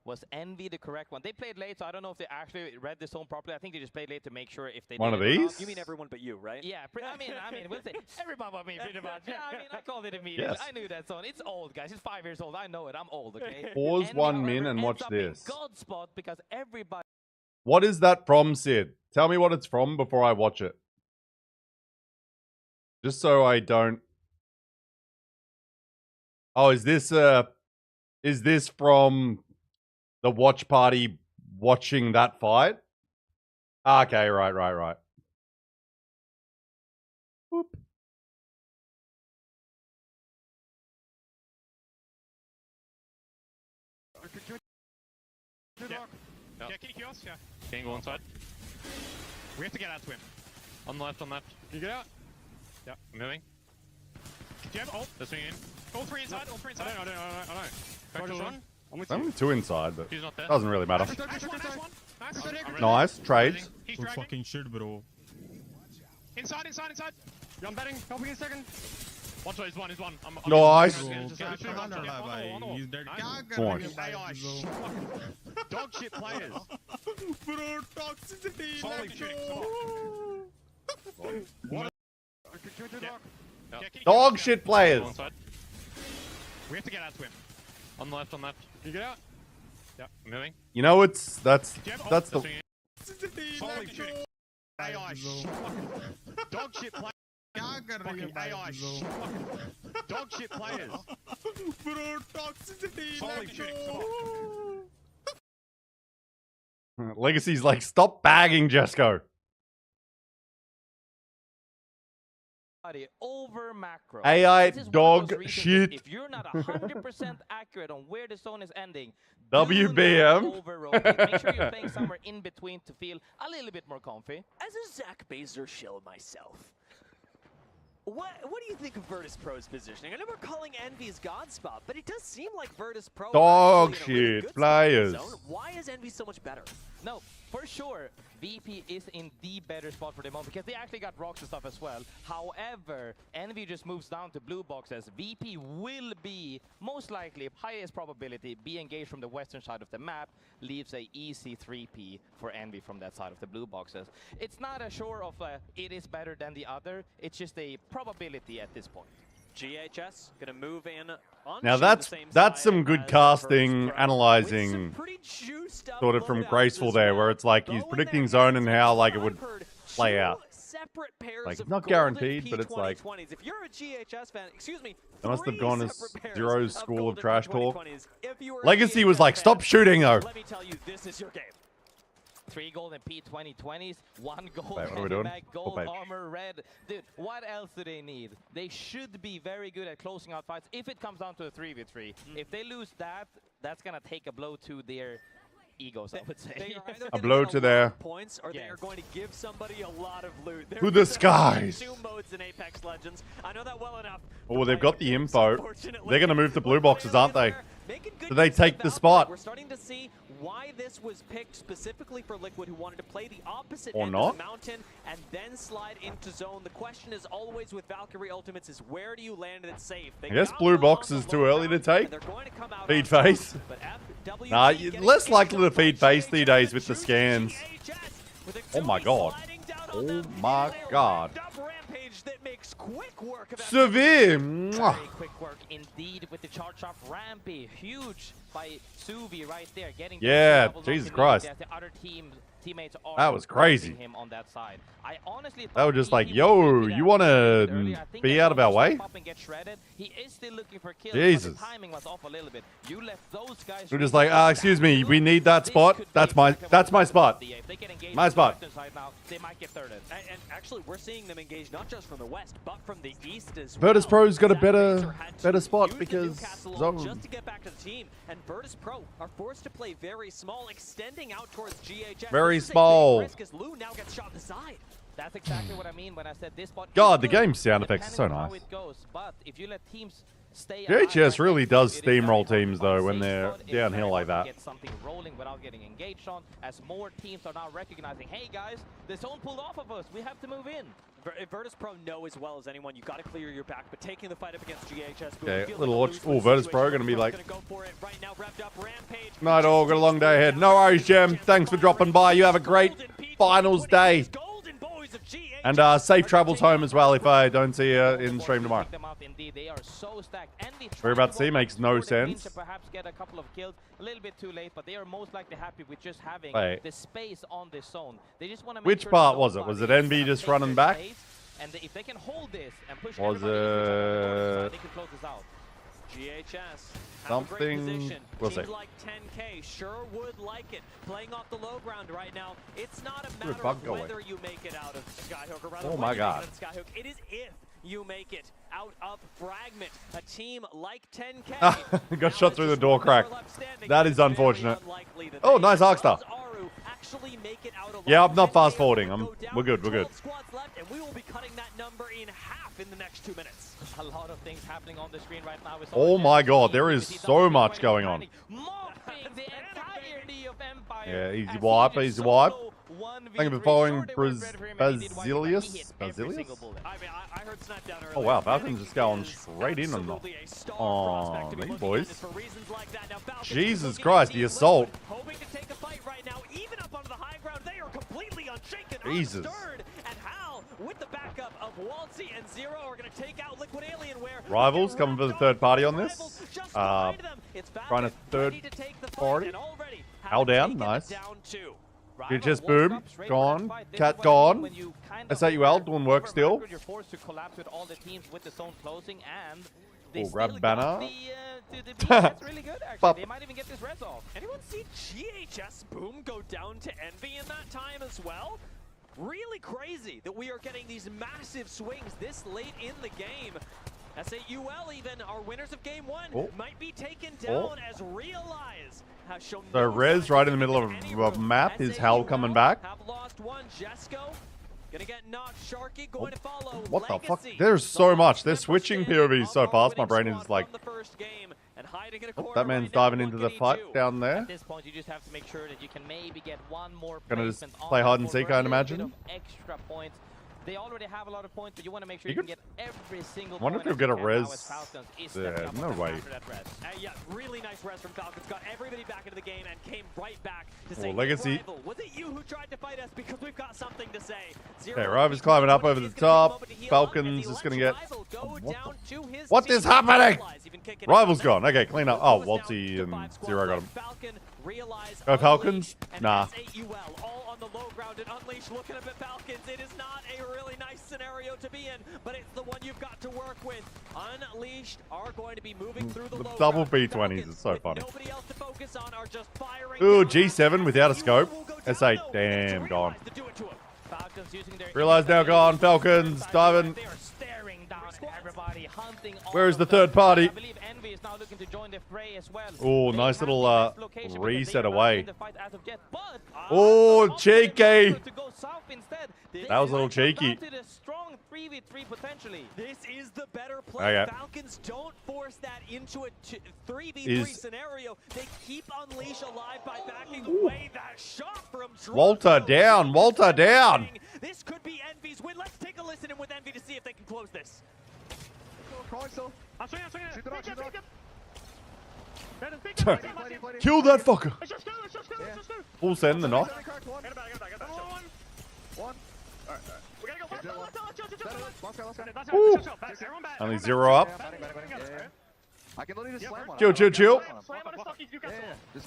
S22: Was Envy the correct one? They played late, so I don't know if they actually read the zone properly. I think they just played late to make sure if they
S1: One
S22: did
S1: of
S22: it or not.
S1: these?
S10: You mean everyone but you, right?
S22: Yeah, I mean, we'll say everyone but me, pretty much. Yeah, I mean, I called it immediately.
S1: Yes.
S22: I knew that zone. It's old, guys. It's 5 years old. I know it. I'm old, okay?
S1: Pause
S22: Envy,
S1: 1
S22: however,
S1: min and watch
S22: ends up in
S1: this.
S22: God spot because everybody.
S1: What is that from, Sid? Tell me what it's from before I watch it. Just so I don't... Oh, is this from the watch party watching that fight? Okay, right. Whoop.
S19: Yeah, can you kill us? Yeah.
S17: Can you go inside?
S19: We have to get out to him.
S17: On the left, on left.
S19: Can you get out? Yeah.
S17: I'm moving.
S19: Do you have ult?
S17: This wing in.
S19: All 3 inside, all 3 inside. I don't.
S17: Back to run.
S19: I'm with
S1: Only 2 inside, but
S17: He's not there.
S1: doesn't really matter.
S19: Nice one.
S1: Nice, trades.
S19: He's dragging.
S20: Fucking shit, bro.
S19: Inside. Yeah, I'm betting. Helping in a second.
S17: One shot, he's one.
S1: Nice.
S20: He's dead.
S1: Nice.
S19: AI dog shit players.
S20: Bro, toxicity.
S19: Holy shit.
S1: Dog shit players.
S19: We have to get out to him.
S17: On the left, on left.
S19: Can you get out? Yeah.
S17: I'm moving.
S1: You know, that's the...
S19: Holy shit. AI dog shit players. Fucking AI dog shit players.
S20: Bro, toxicity.
S19: Holy shit.
S1: Legacy's like, stop bagging, Jesco.
S22: Over macro.
S1: AI
S22: This is one of
S1: dog
S22: those reasons
S1: shit.
S22: If you're not 100% accurate on where the zone is ending,
S1: WBM.
S22: over-rotate. Make sure you're playing somewhere in between to feel a little bit more comfy.
S10: As a Zach Baser shill myself, what do you think of Virtus Pro's positioning? I know we're calling Envy's God spot, but it does seem like Virtus Pro are
S1: Dog
S10: actually in a really
S1: shit
S10: good spot in the
S1: players.
S10: zone. Why is Envy so much better?
S22: No, for sure, VP is in the better spot for the moment because they actually got rocks and stuff as well. However, Envy just moves down to blue boxes. VP will be, most likely, highest probability, be engaged from the western side of the map, leaves a easy 3P for Envy from that side of the blue boxes. It's not a sure of it is better than the other, it's just a probability at this point.
S10: GHS gonna move in on
S1: Now that's some good casting, analyzing, sort of from Graceful there, where it's like he's predicting zone and how like it would play out. Like it's not guaranteed, but it's like
S10: if you're a GHS fan, excuse me,
S1: they must have gone as Zero's school of trash talk.
S10: If you were a
S1: Legacy was
S10: GHS
S1: like,
S10: fan,
S1: stop shooting though.
S10: Let me tell you, this is your game.
S22: 3 gold in P2020s, 1 gold
S1: Wait, what are we doing?
S22: mag, gold
S1: page?
S22: armor, red. Dude, what else do they need? They should be very good at closing out fights if it comes down to a 3v3. If they lose that, that's gonna take a blow to their egos, I would say.
S10: They are either
S1: A
S10: gonna
S1: blow
S10: get
S1: to
S10: lot
S1: their-
S10: of points, or they are going to give somebody a lot of loot.
S1: To the skies.
S10: 2 modes in Apex Legends. I know that well enough.
S1: Oh, they've got the info. They're going to move the blue boxes, aren't they? Do they take the spot?
S10: We're starting to see why this was picked specifically for Liquid, who wanted to play the opposite
S1: Or
S10: end
S1: not?
S10: of the mountain and then slide into zone. The question is always with Valkyrie ultimates is where do you land it safe?
S1: I guess blue box is too early to take. Feed face. Nah, less likely to feed face these days with the scans. Oh my god. Oh my god.
S22: That makes quick work of
S1: Severe. Mwah.
S22: Very quick work indeed with the charge off Rampy. Huge by Suvi right there. Getting
S1: Yeah,
S22: those levels
S1: Jesus
S22: up in
S1: Christ.
S22: lead as the other teammates are
S1: That was crazy.
S22: pressing him on that side. I honestly
S1: They were just like, yo, you want to be out of our way?
S22: He is still looking for kills,
S1: Jesus.
S22: but the timing was off a little bit. You left those guys
S1: We're just like, excuse me, we need that spot. That's my spot.
S22: If they get engaged
S1: My
S22: on the
S1: spot.
S22: western side now, they might get thirded.
S10: And actually, we're seeing them engage not just from the west, but from the east as
S1: Virtus
S10: well.
S1: Pro's got a
S10: Zach
S1: better
S10: Racer had to
S1: spot
S10: use the
S1: because
S10: Newcastle
S1: zone.
S10: just to get back to the team, and Virtus Pro are forced to play very small, extending out towards GHS.
S1: Very
S10: This is a big
S1: small.
S10: risk as Lou now gets shot in the side.
S22: That's exactly what I mean when I said this spot.
S1: God, the
S22: is good,
S1: game sound effects are so
S22: depending on
S1: nice.
S22: how it goes. But if you let teams stay
S1: GHS really does
S22: it is very
S1: steamroll
S22: hard to
S1: teams
S22: find a
S1: though when
S22: safe
S1: they're
S22: spot. It is
S1: downhill
S22: very
S1: like
S22: hard to
S1: that.
S22: Get something rolling without getting engaged on, as more teams are now recognizing, hey guys, the zone pulled off of us. We have to move in.
S10: Virtus Pro know as well as anyone, you got to clear your back, but taking the fight up against GHS.
S1: Okay, little watch. Oh, Virtus Pro going to be like,
S10: Go for it right now, revved up Rampage.
S1: night all, got a long day ahead. No worries, Gem. Thanks for dropping by. You have a great finals day. And safe travels home as well if I don't see you in the stream tomorrow.
S22: They are so stacked. And they
S1: We're about to see makes no sense.
S22: to perhaps get a couple of kills a little bit too late, but they are most likely happy with just having
S1: Wait.
S22: the space on this zone. They just want to make
S1: Which
S22: sure
S1: part
S22: that
S1: was it? Was it Envy just running back?
S22: And if they can hold this and push
S1: Was
S22: everybody they can close this out.
S10: GHS
S1: Something- we'll
S10: Teams
S1: see.
S10: like 10K sure would like it. Playing off the low ground right now. It's not a
S1: Where'd
S10: matter
S1: Bug
S10: of
S1: go away?
S10: whether you make it out of Skyhook or rather
S1: Oh
S10: when
S1: my
S10: you
S1: God.
S10: make it out of Skyhook. It is if you make it out of Fragment. A team like 10K.
S1: Got shot through the door crack. That is unfortunate. Oh, nice Arcstar.
S10: Actually make it out alive.
S1: Yeah, I'm not fast forwarding. We're good. We're good.
S10: 12 squads left, and we will be cutting that number in half in the next 2 minutes.
S22: A lot of things happening on the screen right now.
S1: Oh my god, there is so much going on.
S22: Mopping the entirety of Empire.
S1: Yeah, easy wipe, easy wipe. Thank you for following Basilius. Oh wow, Falcon's just going straight in on them. Oh, these boys. Jesus Christ, the assault.
S10: Hoping to take a fight right now, even up onto the high ground. They are completely unshaken,
S1: Jesus.
S10: unstirred. And Hal, with the backup of Waltzy and Zero, are going to take out Liquid Alienware.
S1: Rivals coming for the third party on this. Trying a third party. Hell down, nice. Just boom, gone. Cat gone. SAUL doing work still.
S22: You're forced to collapse with all the teams with the zone closing, and
S1: We'll grab banner.
S22: That's really good, actually.
S1: Pop.
S22: They might even get this res off.
S10: Anyone see GHS Boom go down to Envy in that time as well? Really crazy that we are getting these massive swings this late in the game. SAUL even, our winners of game 1, might be taken down as Realize has shown
S1: So Rez right in the middle of a map. Is Hell coming back?
S10: have lost one. Jesco gonna get knocked. Sharky going to follow.
S1: What the fuck? There's so much. They're switching POVs so fast. My brain is like, that man's diving into the fight down there.
S22: At this point, you just have to make sure that you can maybe get one more
S1: Gonna just
S22: placement on
S1: play
S22: that
S1: hide and
S22: board
S1: seek,
S22: for a
S1: I'd
S22: little bit
S1: imagine.
S22: of extra points. They already have a lot of points, but you want to make sure
S1: You
S22: you can
S1: could-
S22: get every single
S1: I wonder
S22: point
S1: if
S22: that
S1: he'll
S22: you
S1: get a
S22: can now
S1: res
S22: as Falcons is
S1: there.
S22: stepping up
S1: No
S22: on them
S1: way.
S22: after that res.
S10: Yeah, really nice res from Falcons. Got everybody back into the game and came right back to
S1: Oh,
S10: say,
S1: Legacy.
S10: Rival, was it you who tried to fight us? Because we've got something to say.
S1: Okay, Rival's climbing up over the top. Falcons just gonna get. What is happening? Rival's gone. Okay, clean up. Oh, Waltzy and Zero got him.
S10: realize
S1: Go Falcons? Nah.
S10: AUL all on the low ground, and Unleash looking up at Falcons. It is not a really nice scenario to be in, but it's the one you've got to work with. Unleashed are going to be moving through the low
S1: Double
S10: ground.
S1: B20s is so funny.
S10: Nobody else to focus on are just firing.
S1: Ooh, G7 without a scope. S8, damn, gone. Realize now gone. Falcons diving. Where is the third party? Oh, nice little reset away. Oh, cheeky. That was a little cheeky.
S10: This is the better play.
S1: Okay.
S10: Falcons don't force that into a 3v3 scenario. They keep Unleash alive by backing away that shot from
S1: Walter down. Walter down.
S10: This could be Envy's win. Let's take a listen in with Envy to see if they can close this.
S19: I'm swinging.
S8: Shoot the rock, shoot the rock.
S1: Kill that fucker.
S19: Let's just go.
S1: Full send the knock.
S19: Get it back.
S8: One. Alright.
S19: We gotta go. Let's go.
S1: Woo. Only 0 up.
S8: I can literally just slam on
S1: Chill.
S8: Just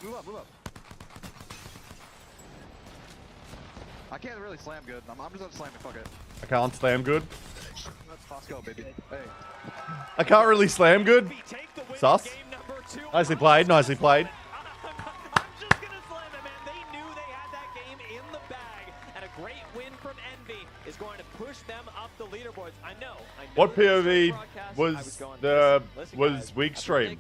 S8: move up. I can't really slam good. I'm just gonna slam it, fuck it.
S1: I can't slam good.
S8: Let's go, baby. Hey.
S1: I can't really slam good. Sus. Nicely played.
S10: I'm just gonna slam it, man. They knew they had that game in the bag, and a great win from Envy is going to push them up the leaderboards. I know.
S1: What POV was weak stream?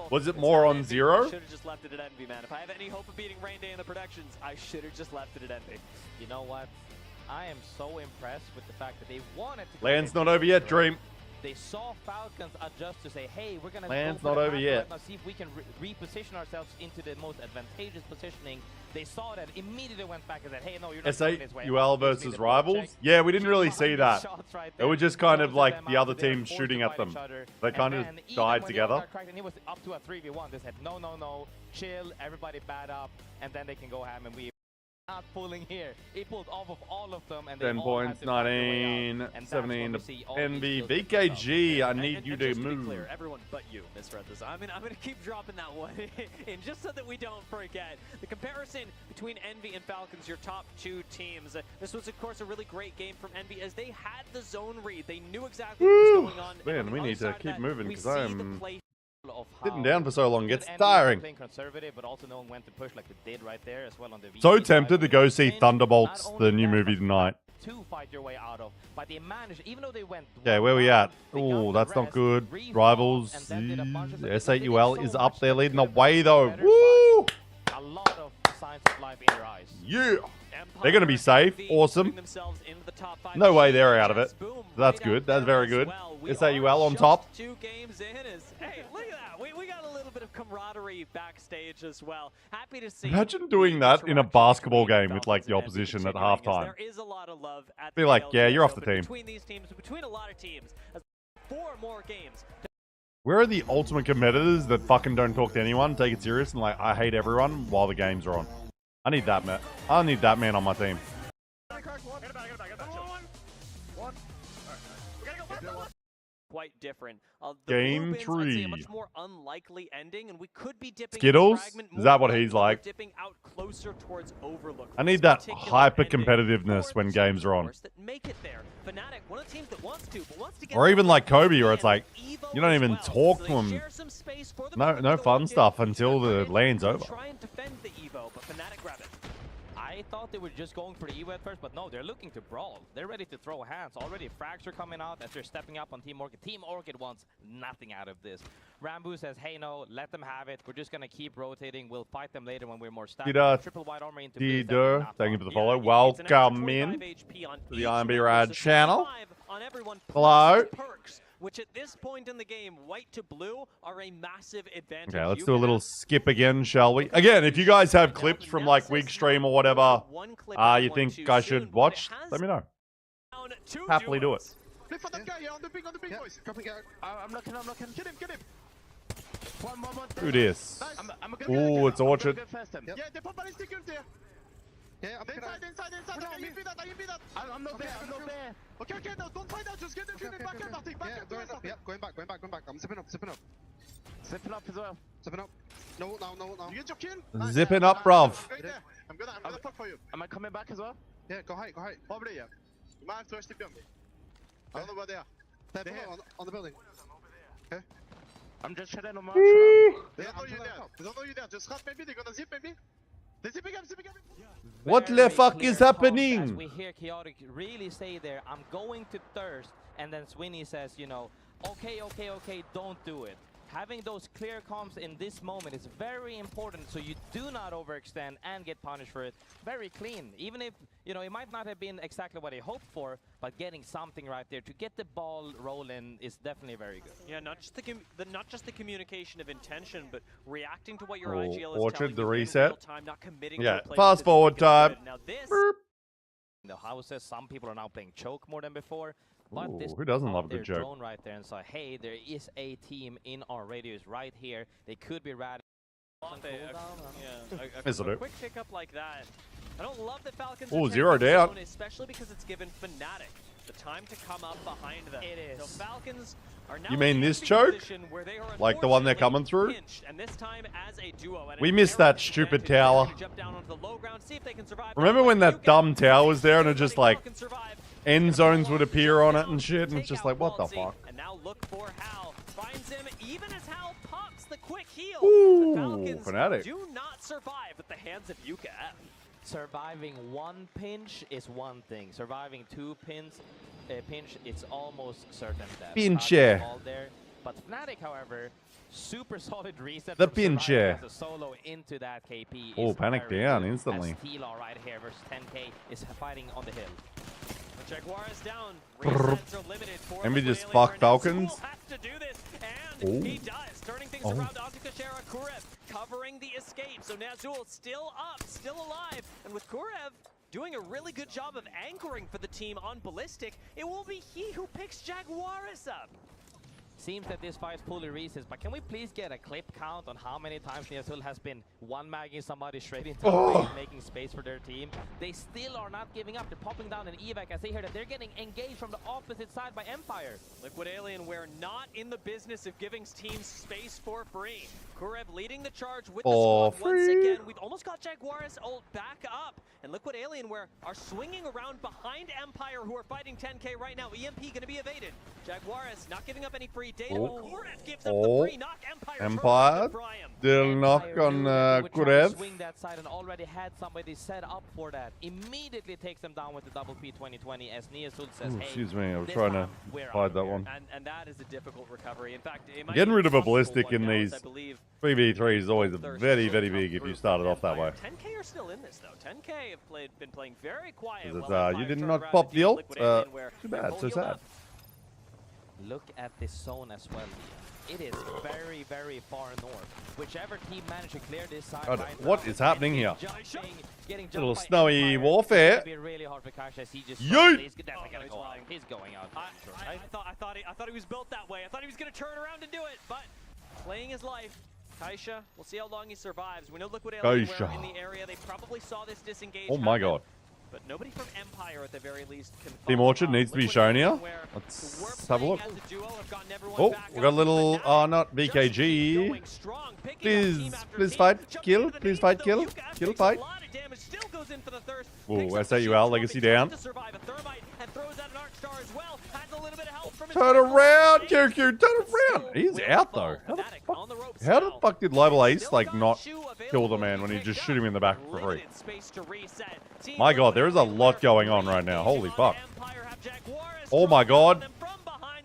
S1: Was it more on 0?
S10: Should have just left it at Envy, man. If I have any hope of beating Rain Day in the predictions, I should have just left it at Envy.
S22: You know what? I am so impressed with the fact that they wanted to.
S1: Land's not over yet, Dream.
S22: They saw Falcons adjust to say, hey, we're going to
S1: Land's
S22: go for
S1: not
S22: the
S1: over
S22: macro
S1: yet.
S22: right now, see if we can reposition ourselves into the most advantageous positioning. They saw that, immediately went back and said, hey, no, you're not going this way.
S1: S8 UL versus rivals? Yeah, we didn't really see that. It was just kind of like the other team shooting at them. They kind of died together.
S22: And it was up to a 3v1. They said, no, chill, everybody bad up, and then they can go ham, and we not pulling here. He pulled off of all of them, and
S1: 10 points, 19, 17 to Envy. VKG, I need you to move.
S10: Clear, everyone but you, Mr. Rethus. I'm gonna keep dropping that one in just so that we don't forget. The comparison between Envy and Falcons, your top 2 teams. This was, of course, a really great game from Envy as they had the zone read. They knew exactly what was going on.
S1: Man, we need to keep moving because I'm
S22: of
S1: sitting down for so long gets tiring.
S22: Playing conservative, but also knowing when to push, like they did right there as well on the
S1: So tempted to go see Thunderbolts, the new movie tonight.
S22: To fight your way out of, but they managed, even though they went.
S1: Okay, where we at? Oh, that's not good. Rivals. S8 UL is up there leading the way though. Woo!
S22: A lot of signs of life in their eyes.
S1: Yeah. They're going to be safe. Awesome. No way they're out of it. That's good. That's very good. S8 UL on top.
S10: 2 games in is, hey, look at that. We got a little bit of camaraderie backstage as well. Happy to see.
S1: Imagine doing that in a basketball game with like the opposition at halftime.
S10: There is a lot of love at
S1: be like, yeah, you're off the team.
S10: Between these teams, between a lot of teams, 4 more games.
S1: Where are the ultimate competitors that fucking don't talk to anyone, take it serious, and like, I hate everyone while the games are on? I need that man. I need that man on my team.
S10: Quite different.
S1: Game
S10: Blue Bins, I'd say,
S1: 3.
S10: a much more unlikely ending, and we could be dipping
S1: Skittles?
S10: Fragment
S1: Is that
S10: more
S1: what he's
S10: likely,
S1: like?
S10: Dipping out closer towards Overlook.
S1: I need that hyper competitiveness when games are on.
S10: That make it there. Fnatic, one of the teams that wants to, but wants to get
S1: Or even like Kobe, where it's like, you don't even talk to him. No fun stuff until the lane's over.
S10: Try and defend the Evo, but Fnatic grab it.
S22: I thought they were just going for the Evo at first, but no, they're looking to brawl. They're ready to throw hands. Already frags are coming out as they're stepping up on Team Orchid. Team Orchid wants nothing out of this. Rambo says, hey, no, let them have it. We're just going to keep rotating. We'll fight them later when we're more stacked. Triple white armor into blue.
S1: Thank you for the follow. Welcome in to the IMB Rad channel. Hello.
S10: Which at this point in the game, white to blue are a massive advantage.
S1: Okay, let's do a little skip again, shall we? Again, if you guys have clips from like week stream or whatever you think I should watch, let me know. Happily do it.
S8: Flip for that guy, yeah, on the ping, boys. Dropping out. I'm looking. Get him. One.
S1: Who this? Oh, it's Orchard.
S8: Yeah, they pop ballistic ult there. Yeah, I'm inside. I can be that. I'm not there. Okay, no, don't fight out. Just get them back up. Back up.
S5: Yeah, going back. I'm zipping up.
S22: Zipping up as well.
S8: Zipping up. No, no. You get your kill.
S1: Zipping up, bruv.
S8: Right there. I'm gonna push for you.
S22: Am I coming back as well?
S8: Yeah, go high. Over there, yeah. You might have to STP on me. I don't know where they are. They're here. On the building. Okay.
S22: I'm just shutting on my
S8: They don't know you there. They don't know you there. Just run maybe. They're gonna zip maybe. They're zipping up.
S1: What the fuck is happening?
S22: We hear Chaotic really say there, I'm going to thirst, and then Swinny says, you know, okay, don't do it. Having those clear comms in this moment is very important, so you do not overextend and get punished for it. Very clean, even if, you know, it might not have been exactly what he hoped for, but getting something right there to get the ball rolling is definitely very good.
S10: Yeah, not just the communication of intention, but reacting to what your
S1: Oh,
S10: IGL is
S1: Orchard,
S10: telling
S1: the
S10: you in
S1: reset.
S10: real time, not committing
S1: Yeah,
S10: to a play
S1: fast
S10: because
S1: forward
S10: it's gonna be
S1: time.
S10: good. Now this,
S22: The houses, some people are now playing choke more than before. But
S1: Ooh,
S22: this
S1: who doesn't
S22: caught
S1: love a good
S22: their
S1: joke?
S22: drone right there and saw, hey, there is a team in our radius right here. They could be ratting.
S10: A quick kick up like that. I don't love the Falcons.
S1: Oh,
S10: are
S1: 0
S10: taking
S1: down.
S10: zone, especially because it's given Fnatic the time to come up behind them.
S22: It is.
S10: So Falcons are now
S1: You mean
S10: in
S1: this
S10: a
S1: choke?
S10: position where they are
S1: Like the one they're coming through?
S10: pinched, and this time as a duo. And
S1: We
S10: an
S1: missed that
S10: arrogant
S1: stupid
S10: advantage. They're
S1: tower.
S10: gonna jump down onto the low ground, see if they can survive.
S1: Remember when that dumb tower was there and it just like end zones would appear on it and shit, and it's just like, what the fuck?
S10: And now look for Hal. Finds him even as Hal pops the quick heal.
S1: Ooh,
S10: The Falcons
S1: Fnatic.
S10: do not survive at the hands of UKF.
S22: Surviving one pinch is one thing. Surviving two pinch, it's almost certain death.
S1: Pinche.
S22: All there. But Fnatic, however, super solid reset.
S1: The
S22: from surviving
S1: pinche.
S22: as a solo into that KP.
S1: Oh,
S22: is
S1: panic
S22: very
S1: down
S22: good,
S1: instantly.
S22: As T-Law right here versus 10K is fighting on the hill.
S10: Jaguar is down. Resets are limited for
S1: Envy
S10: Liquid
S1: just
S10: Alien
S1: fuck
S10: right now.
S1: Falcons.
S10: Zool has to do this, and he
S1: Oh.
S10: does. Turning things
S1: Oh.
S10: around. Azukashara, Kurev covering the escape. So Nazul still up, still alive, and with Kurev doing a really good job of anchoring for the team on Ballistic, it will be he who picks Jaguaris up.
S22: Seems that this fight is fully resets, but can we please get a clip count on how many times Niazul has been one-magging somebody straight into the lane, making space for their team? They still are not giving up. They're popping down an evac as they hear that they're getting engaged from the opposite side by Empire.
S10: Liquid Alienware not in the business of giving teams space for free. Kurev leading the charge with the squad once again. We've almost got Jaguaris ult back up. And Liquid Alienware are swinging around behind Empire, who are fighting 10K right now. EMP going to be evaded. Jaguaris not giving up any free data, but Kurev gives up the free knock.
S1: Empire. They'll knock on Kurev.
S22: Swing that side and already had somebody set up for that. Immediately takes them down with the double P 2020 as Niazul says,
S1: Ooh,
S22: hey,
S1: excuse me, I was
S22: this
S1: trying
S22: time
S1: to
S22: we're
S1: hide
S22: out
S1: that
S22: here.
S1: one.
S10: And that is a difficult recovery. In fact, it might
S1: Getting
S10: be
S1: rid of a
S10: impossible
S1: ballistic
S10: one
S1: in
S10: now, as
S1: these
S10: I believe
S1: 3v3 is always very, very big if you start it off that way.
S10: 10K are still in this though. 10K have been playing very quiet.
S1: Because
S10: while
S1: it's, you
S10: Empire
S1: did
S10: turned
S1: not
S10: around
S1: pop
S10: and
S1: the
S10: beat
S1: ult.
S10: Liquid Alienware.
S1: Too
S10: They're
S1: bad,
S10: full
S1: so
S10: healed
S1: sad.
S10: up.
S22: Look at this zone as well, Liam. It is very, very far north. Whichever team managed to clear this side
S1: God,
S22: right
S1: what
S22: now,
S1: is happening here?
S22: getting
S1: A little
S22: jumped by
S1: snowy
S22: Empire.
S1: warfare.
S22: It's gonna be really hard for Kasha as he just
S1: Yeet!
S22: he's definitely gonna go out. He's going out.
S10: I thought he was built that way. I thought he was going to turn around and do it, but playing his life. Kaisha, we'll see how long he survives. We know Liquid Alienware in the area. They probably saw this disengage.
S1: Oh my god.
S10: But nobody from Empire at the very least can.
S1: Team Orchard needs to be shown here. Let's have a look. Oh, we got a little, not VKG. Please fight, kill, please fight, kill, fight. Oh, SAUL, Legacy down. Turn around, QQ, turn around. He's out though. How the fuck did Global Ace like not kill the man when he just shoot him in the back for free? My god, there is a lot going on right now. Holy fuck. Oh my god.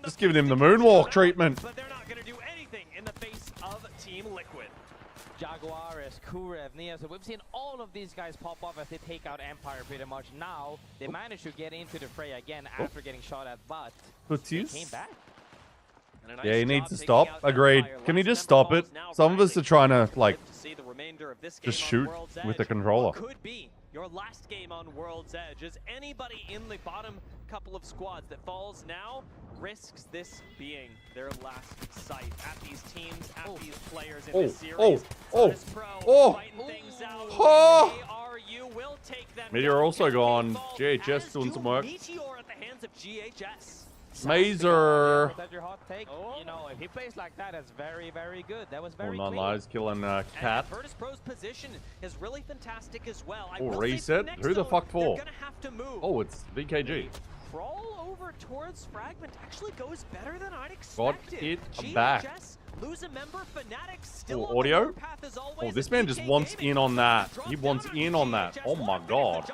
S1: Just giving him the moonwalk treatment.
S10: But they're not going to do anything in the face of Team Liquid.
S22: Jaguaris, Kurev, Nia. So we've seen all of these guys pop off as they take out Empire pretty much. Now they managed to get into the fray again after getting shot at, but they came back.
S1: Yeah, he needs to stop. Agreed. Can he just stop it? Some of us are trying to, like, just shoot with the controller.
S10: Could be your last game on World's Edge, as anybody in the bottom couple of squads that falls now risks this being their last sight at these teams, at these players in this series. Fighting things out. ARU will take them.
S1: Meteor also gone. GHS doing some work.
S10: Meteor at the hands of GHS.
S1: Mazer.
S22: That's your hot take. You know, if he plays like that, that's very, very good. That was
S1: Oh,
S22: very
S1: non
S22: clean.
S1: lies killing Cat.
S10: And Virtus Pro's position is really fantastic as well. I
S1: Oh,
S10: will say
S1: reset.
S10: next
S1: Who the
S10: zone,
S1: fuck for?
S10: they're gonna have to move.
S1: Oh, it's VKG.
S10: Crawl over towards Fragment actually goes better than I'd
S1: Got
S10: expected.
S1: it back.
S10: Lose a member, Fnatic still
S1: Oh,
S10: on the
S1: audio.
S10: warpath as always.
S1: Oh, this man just wants in on that. He wants in on that. Oh my god.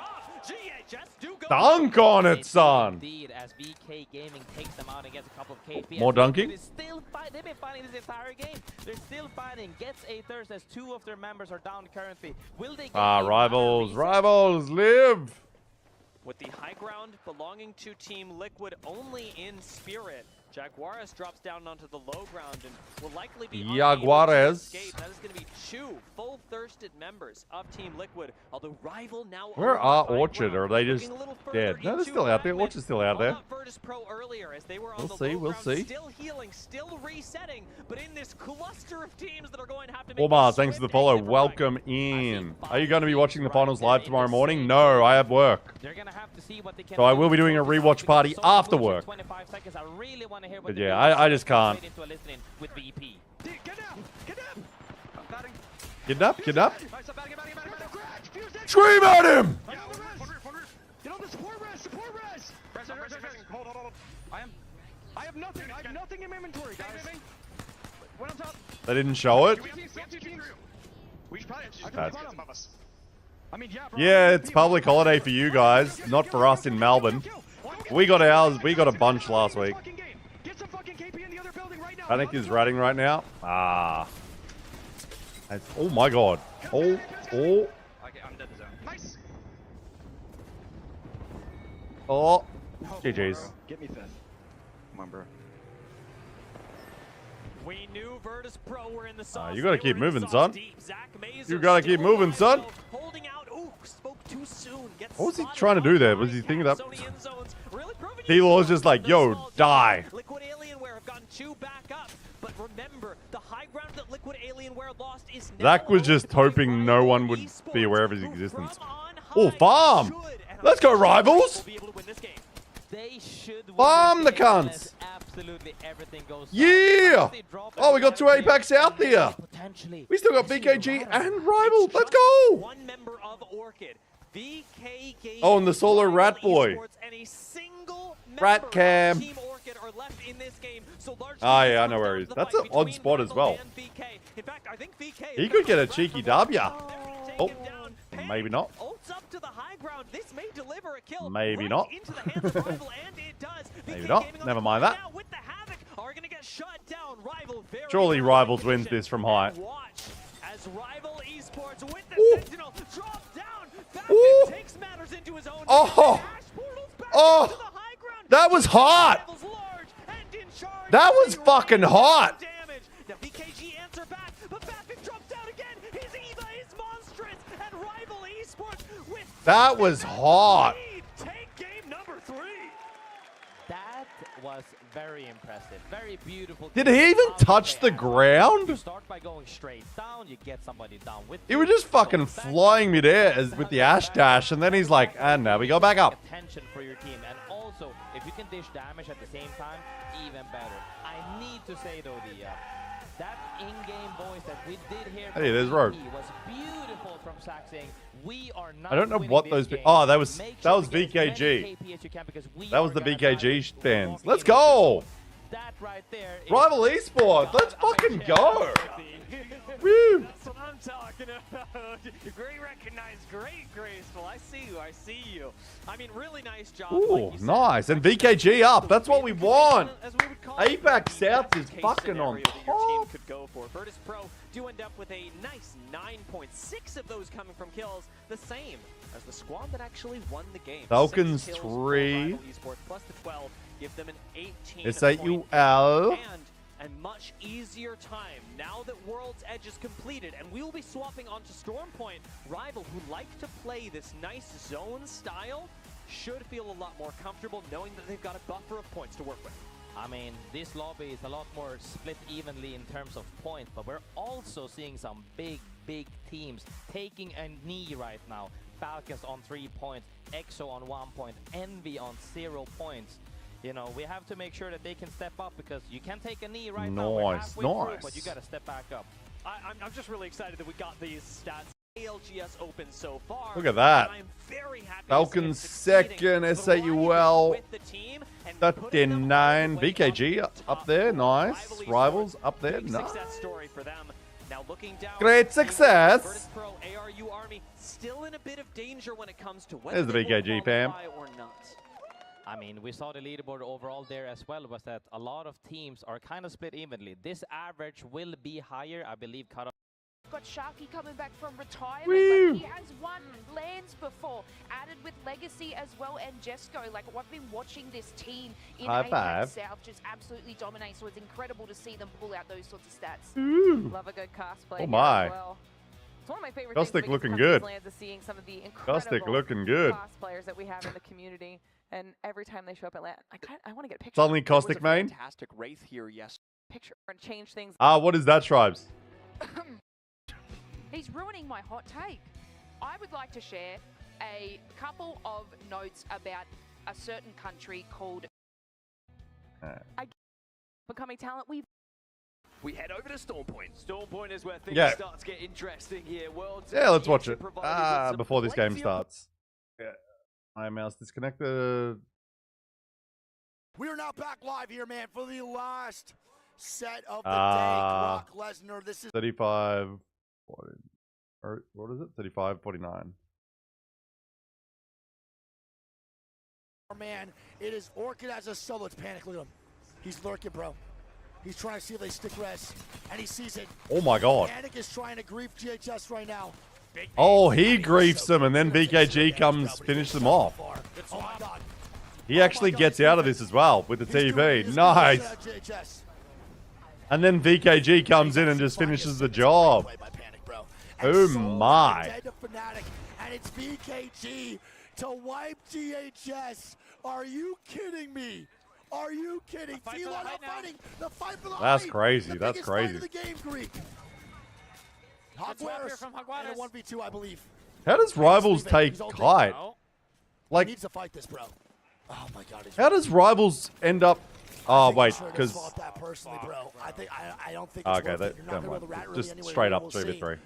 S1: Dunk on it, son.
S22: Indeed, as VK Gaming takes them out and gets a couple of KP.
S1: More dunking?
S22: They've been fighting this entire game. They're still fighting. Gets a thirst as 2 of their members are down currently. Will they get
S1: Rivals. Rivals, live.
S10: With the high ground belonging to Team Liquid only in spirit, Jaguares drops down onto the low ground and will likely be
S1: Jaguares.
S10: That is going to be 2 full-thirsted members of Team Liquid, although Rival now
S1: Where
S10: on
S1: are
S10: the high
S1: Orchard?
S10: ground,
S1: Are they just
S10: looking a little further
S1: dead? No, they're
S10: into
S1: still out there.
S10: Fragment.
S1: Orchard's still out there.
S10: Called out Virtus Pro earlier as they were on
S1: We'll
S10: the
S1: see,
S10: low
S1: we'll
S10: ground,
S1: see.
S10: still healing, still resetting, but in this cluster of teams that are going to have to make
S1: Omar,
S10: a
S1: thanks for the
S10: swift
S1: follow.
S10: exit from
S1: Welcome in. Are you going to be watching the finals live tomorrow morning? No, I have work.
S22: They're gonna have to see what they can
S1: So I will be doing a rewatch party after work.
S22: 25 seconds. I really want to hear what
S1: But
S22: they're
S1: yeah,
S22: doing.
S1: I just can't.
S22: Straight into a listening with VP.
S1: Kidnap, kidnap. Scream at him!
S19: Get on the support res, Hold on. I have nothing. I have nothing in my inventory, guys. One on top.
S1: They didn't show it?
S19: We should probably
S1: That's-
S19: above us. I mean, yeah, bro.
S1: Yeah, it's public holiday for you guys, not for us in Melbourne. We got ours. We got a bunch last week. Panic is ratting right now. Ah. Oh my god. Oh.
S19: Okay, I'm dead to zone. Nice.
S1: Oh. GG's.
S19: Get me fed. Come on, bro.
S10: We knew Virtus Pro were in the sauce.
S1: You gotta keep moving, son.
S10: Zach Mazer
S1: You gotta keep
S10: still
S1: moving, son.
S10: holding out. Ooh, spoke too soon. Gets
S1: What was he
S10: spotted
S1: trying to do there?
S10: by
S1: Was he thinking that?
S10: Sony end zones. Really proving
S1: T-Law was just like, yo, die.
S10: Liquid Alienware have gotten 2 back up, but remember, the high ground that Liquid Alienware lost is now
S1: Zach was just hoping no one would be aware of his existence. Oh, farm! Let's go, Rivals!
S22: They should
S1: Farm the cunts!
S22: Absolutely everything goes
S1: Yeah! Oh, we got 2 APAC South here. We still got VKG and Rivals. Let's go!
S10: One member of Orchid. VK Gaming,
S1: Oh, and the solo rat boy.
S10: Esports, and a single
S1: Rat
S10: member
S1: cam.
S10: of Team Orchid are left in this game. So largely
S1: Ah,
S10: this
S1: yeah, I
S10: comes
S1: know where
S10: down
S1: he is.
S10: to the
S1: That's
S10: fight
S1: an odd
S10: between
S1: spot as
S10: Rival
S1: well.
S10: and VK. In fact, I think VK
S1: He
S10: is
S1: could get
S10: gonna
S1: a cheeky W. Oh, maybe not.
S10: ults up to the high ground. This may deliver a kill.
S1: Maybe
S10: right
S1: not.
S10: into the hands of Rival, and it does.
S1: Maybe
S10: VK
S1: not.
S10: Gaming on
S1: Never
S10: the
S1: mind
S10: corner
S1: that.
S10: now with the Havoc are gonna get shut down. Rival very
S1: Surely
S10: well
S1: Rivals wins
S10: positioned.
S1: this from high.
S10: And watch as Rival Esports with the
S1: Ooh.
S10: Sentinel drop down. Back
S1: Ooh.
S10: and takes matters into his own.
S1: Oh. Oh. That was hot. That was fucking hot.
S10: Damage. Now VKG answer back, but Bapik drops down again. His EVA is monstrous, and Rival Esports with
S1: That was hot.
S10: take game number 3.
S22: That was very impressive. Very beautiful.
S1: Did he even touch the ground?
S22: You start by going straight down, you get somebody down with
S1: He was just fucking flying midair with the Ash Dash, and then he's like, and now we go back up.
S22: attention for your team. And also, if you can dish damage at the same time, even better. I need to say though, that in-game voice that we did hear
S1: Hey, there's Rogue.
S22: was beautiful from Zach saying, we are not
S1: I don't know
S22: winning
S1: what
S22: this
S1: those.
S22: game.
S1: Oh, that was
S22: Make
S1: that
S22: sure
S1: was
S22: to get as many
S1: VKG.
S22: KP as you can because we
S1: That was
S22: are
S1: the
S22: gonna
S1: VKG
S22: die
S1: fans.
S22: for
S1: Let's
S22: the game.
S1: go.
S22: That right there is
S1: Rival Esports. Let's fucking go. Woo.
S10: That's what I'm talking about. Great recognized, great graceful. I see you, I see you. I mean, really nice job.
S1: Ooh,
S10: like you said.
S1: nice. And VKG up. That's what we want. APAC South is fucking on
S10: That your team
S1: top.
S10: could go for. Virtus Pro do end up with a nice 9.6 of those coming from kills, the same as the squad that actually won the game.
S1: Falcons
S10: 6 kills for
S1: 3.
S10: Rival Esports plus the 12 give them an 18
S1: SAUL.
S10: and a much easier time now that World's Edge is completed, and we will be swapping onto Stormpoint. Rival, who like to play this nice zone style, should feel a lot more comfortable knowing that they've got a buffer of points to work with.
S22: I mean, this lobby is a lot more split evenly in terms of points, but we're also seeing some big teams taking a knee right now. Falcons on 3 points, EXO on 1 point, Envy on 0 points. You know, we have to make sure that they can step up because you can take a knee right now. We're
S1: Nice,
S22: halfway through,
S1: nice.
S22: but you got to step back up.
S10: I'm just really excited that we got these stats. ALGS Open so far.
S1: Look at that.
S10: I'm very happy
S1: Falcons second, SAUL 39. VKG up there, nice. Rivals up there, nice.
S10: Success story for them. Now looking down,
S1: Great success.
S10: Pro ARU Army still in a bit of danger when it comes to
S1: There's the VKG, Pam.
S22: Or not. I mean, we saw the leaderboard overall there as well, was that a lot of teams are kind of split evenly. This average will be higher, I believe, cut off.
S5: Got Sharky coming back from retirement,
S1: Woo!
S5: but he has won lands before, added with Legacy as well and Jesco. Like, I've been watching this team in
S1: High
S5: APAC
S1: five.
S5: South just absolutely dominate, so it's incredible to see them pull out those sorts of stats.
S1: Ooh.
S5: Love a good cast play
S1: Oh
S5: here
S1: my.
S5: as well. It's one of my favorite
S1: Gustic
S5: things
S1: looking
S5: about
S1: good.
S5: Lands is seeing some of the
S1: Gustic
S5: incredible
S1: looking good.
S5: class players that we have in the community, and every time they show up at LAN, I want to get a picture.
S1: Suddenly Caustic main.
S5: Fantastic Wraith here, yes. Picture and change things.
S1: What is that, Tribes?
S5: He's ruining my hot take. I would like to share a couple of notes about a certain country called becoming talent.
S2: We head over to Storm Point. Storm Point is where things
S1: Yeah.
S2: start to get interesting here. World's
S1: Yeah, let's watch it.
S2: provided with some
S1: Before this game
S2: plenty of-
S1: starts. Yeah. My mouse disconnected.
S7: We are now back live here, man, for the last set of the day. Brock Lesnar. This is
S1: 35. What is it? 35, 49.
S7: man. It is Orchid as a solo. It's Panic. Look at him. He's lurking, bro. He's trying to see if they stick res, and he sees it.
S1: Oh my god.
S7: Panic is trying to grief GHS right now.
S1: Oh, he griefs them, and then VKG comes finish them off.
S7: Oh my god.
S1: He actually gets out of this as well with the TP. Nice. And then VKG comes in and just finishes the job. Oh my.
S7: And it's VKG to wipe GHS. Are you kidding me? Are you kidding? T-Law not fighting. The fight for the
S1: That's
S7: height.
S1: crazy.
S7: The
S1: That's
S7: biggest fight
S1: crazy.
S7: of the game, Greek. Hogwarts and a 1v2, I believe.
S1: How does Rivals take Kite? Like,
S7: He needs to fight this, bro. Oh my god.
S1: how does Rivals end up? Oh wait, because
S7: that personally, bro. I don't think it's
S1: okay,
S7: worth
S1: that
S7: it. You're not
S1: never
S7: gonna be able to rat
S1: mind.
S7: really
S1: Just
S7: anywhere
S1: straight
S7: near,
S1: up
S7: we'll
S1: 3v3.
S7: see.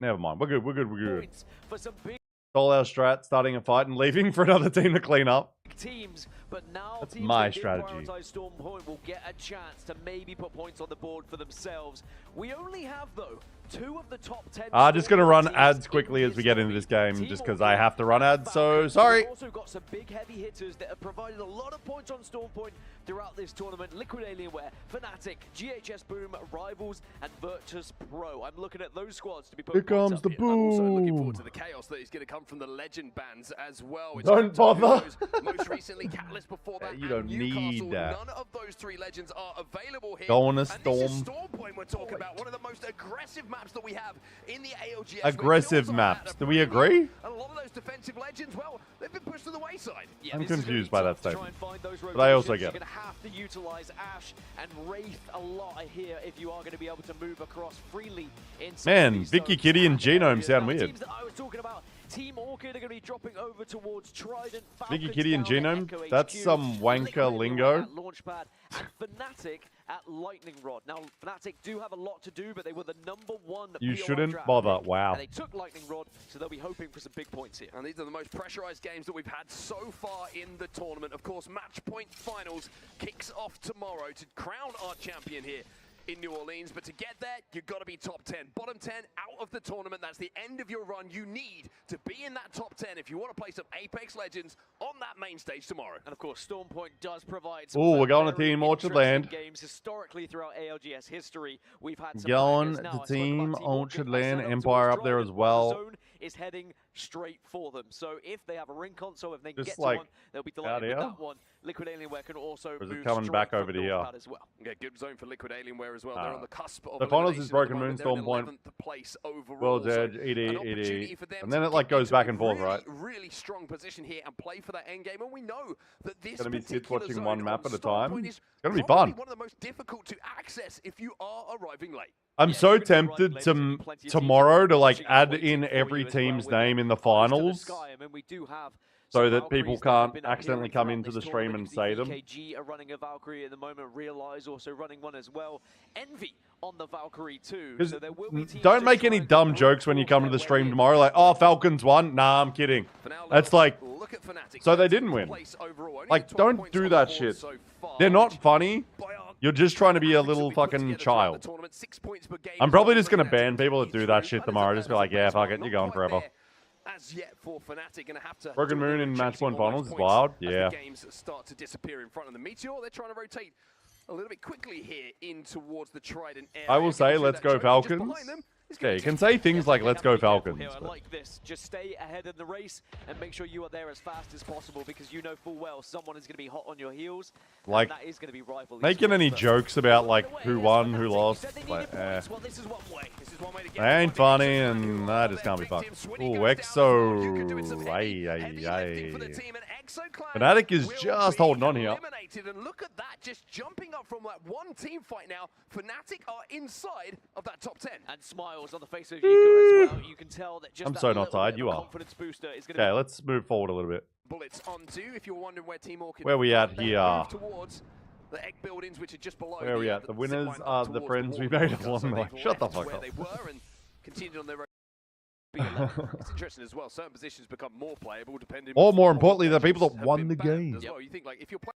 S1: Never mind. We're good. We're good. We're good.
S2: For some big
S1: Stole our strat, starting a fight and leaving for another team to clean up.
S2: teams, but now
S1: That's
S2: teams
S1: my
S2: that did
S1: strategy.
S2: prioritize Storm Point will get a chance to maybe put points on the board for themselves. We only have, though, 2 of the top 10.
S1: Just gonna run ads quickly as we get into this game, just because I have to run ads. So sorry.
S2: We've also got some big heavy hitters that have provided a lot of points on Storm Point throughout this tournament. Liquid Alienware, Fnatic, GHS Boom, Rivals, and Virtus Pro. I'm looking at those squads to be put
S1: Here comes the boom.
S2: to the chaos that is going to come from the legend bands as well.
S1: Don't bother.
S2: Most recently, Catalyst before that.
S1: You don't need that.
S2: None of those 3 legends are available here.
S1: Go on a
S2: And this is
S1: storm.
S2: Storm Point we're talking about. One of the most aggressive maps that we have in the ALGS.
S1: Aggressive maps. Do we agree?
S2: And a lot of those defensive legends, well, they've been pushed to the wayside. Yeah,
S1: I'm
S2: this is gonna
S1: confused
S2: be
S1: by
S2: tough
S1: that
S2: to try
S1: statement.
S2: and find those
S1: But I also
S2: rotations.
S1: get
S2: You're
S1: it.
S2: going to have to utilize Ash and Wraith a lot here if you are going to be able to move across freely in some of
S1: Man,
S2: these
S1: Vicky
S2: zones.
S1: Kitty and Genome sound weird.
S2: Teams that I was talking about, Team Orchid are going to be dropping over towards Trident.
S1: Vicky
S2: Falcons
S1: Kitty and
S2: down at
S1: Genome?
S2: Echo
S1: That's
S2: HQ,
S1: some wanker
S2: Liquid
S1: lingo.
S2: at Launchpad, and Fnatic at Lightning Rod. Now, Fnatic do have a lot to do, but they were the #1
S1: You
S2: POI
S1: shouldn't
S2: draft
S1: bother.
S2: pick,
S1: Wow.
S2: And they took Lightning Rod, so they'll be hoping for some big points here. And these are the most pressurized games that we've had so far in the tournament. Of course, Match Point Finals kicks off tomorrow to crown our champion here in New Orleans, but to get there, you've got to be top 10. Bottom 10 out of the tournament, that's the end of your run. You need to be in that top 10 if you want to play some Apex Legends on that main stage tomorrow. And of course, Storm Point does provide some
S1: Ooh, we're going to
S2: very
S1: Team Orchard
S2: interesting
S1: Land.
S2: games historically throughout ALGS history. We've had some
S1: Going
S2: players. Now,
S1: to
S2: I spoke
S1: Team
S2: about Team
S1: Orchard
S2: I
S1: Land,
S2: set up
S1: Empire
S2: towards
S1: up there as
S2: Trident.
S1: well.
S2: The zone is heading straight for them. So if they have a ring console, if they can
S1: Just
S2: get
S1: like
S2: to one, they'll be delighted with
S1: here?
S2: that one. Liquid Alienware can also
S1: Or is it
S2: move
S1: coming
S2: straight
S1: back
S2: from
S1: over to here?
S2: Northpad as well. Yeah, good zone for Liquid Alienware as well. They're on the cusp of
S1: The finals
S2: elimination
S1: is
S2: at
S1: Broken
S2: the
S1: Moon,
S2: moment. They're in
S1: Storm Point,
S2: 11th place overall.
S1: World's
S2: So
S1: Edge, ED,
S2: an opportunity
S1: ED.
S2: for them
S1: And then
S2: to
S1: it like
S2: get
S1: goes
S2: into a
S1: back and forth, right?
S2: really strong position here and play for that end game. And we know that this
S1: Gonna be kids
S2: particular
S1: watching
S2: zone
S1: one map
S2: on
S1: at a
S2: Storm
S1: time.
S2: Point
S1: It's
S2: is
S1: gonna be
S2: probably
S1: fun.
S2: one of the most difficult to access if you are arriving late.
S1: I'm so tempted to tomorrow to like add in every team's name in the finals.
S2: I mean, we do have
S1: so that people can't accidentally come into the stream and say them.
S2: EKG are running a Valkyrie at the moment. Realize also running one as well. Envy on the Valkyrie too. So there will be teams
S1: Don't make any dumb jokes when you come to the stream tomorrow. Like, oh, Falcons won. Nah, I'm kidding. That's like, so they didn't win. Like, don't do that shit. They're not funny. You're just trying to be a little fucking child. I'm probably just going to ban people that do that shit tomorrow. Just be like, yeah, fuck it. You're going forever.
S4: As yet for Fnatic, gonna have to
S1: Broken Moon in match point finals is wild. Yeah.
S4: The games start to disappear in front of the Meteor. They're trying to rotate a little bit quickly here in towards the Trident area.
S1: I will say, let's go Falcons. Yeah, you can say things like, let's go Falcons.
S2: I like this. Just stay ahead in the race and make sure you are there as fast as possible because you know full well someone is going to be hot on your heels.
S1: Like,
S2: that is going to be rival.
S1: making any jokes about, like, who won, who lost, like, they ain't funny, and I just can't be fucked. Ooh, EXO. Ay, ay, ay. Fnatic is just holding on here.
S4: And look at that, just jumping up from that one team fight now. Fnatic are inside of that top 10.
S2: And smiles on the face of Yiko as well. You can tell that just
S1: I'm so not tired, you are.
S2: Confidence booster is going
S1: Okay, let's move forward a little bit.
S4: Bullets onto, if you're wondering where Team Orchid
S1: Where we at here?
S4: Towards the egg buildings, which are just below.
S1: Where are we at? The winners are the friends we made along the way. Shut the fuck up.
S4: They were and continued on their road. It's interesting as well. Certain positions become more playable depending.
S1: Or more importantly, the people that won the game.
S4: As well. You think like if you're playing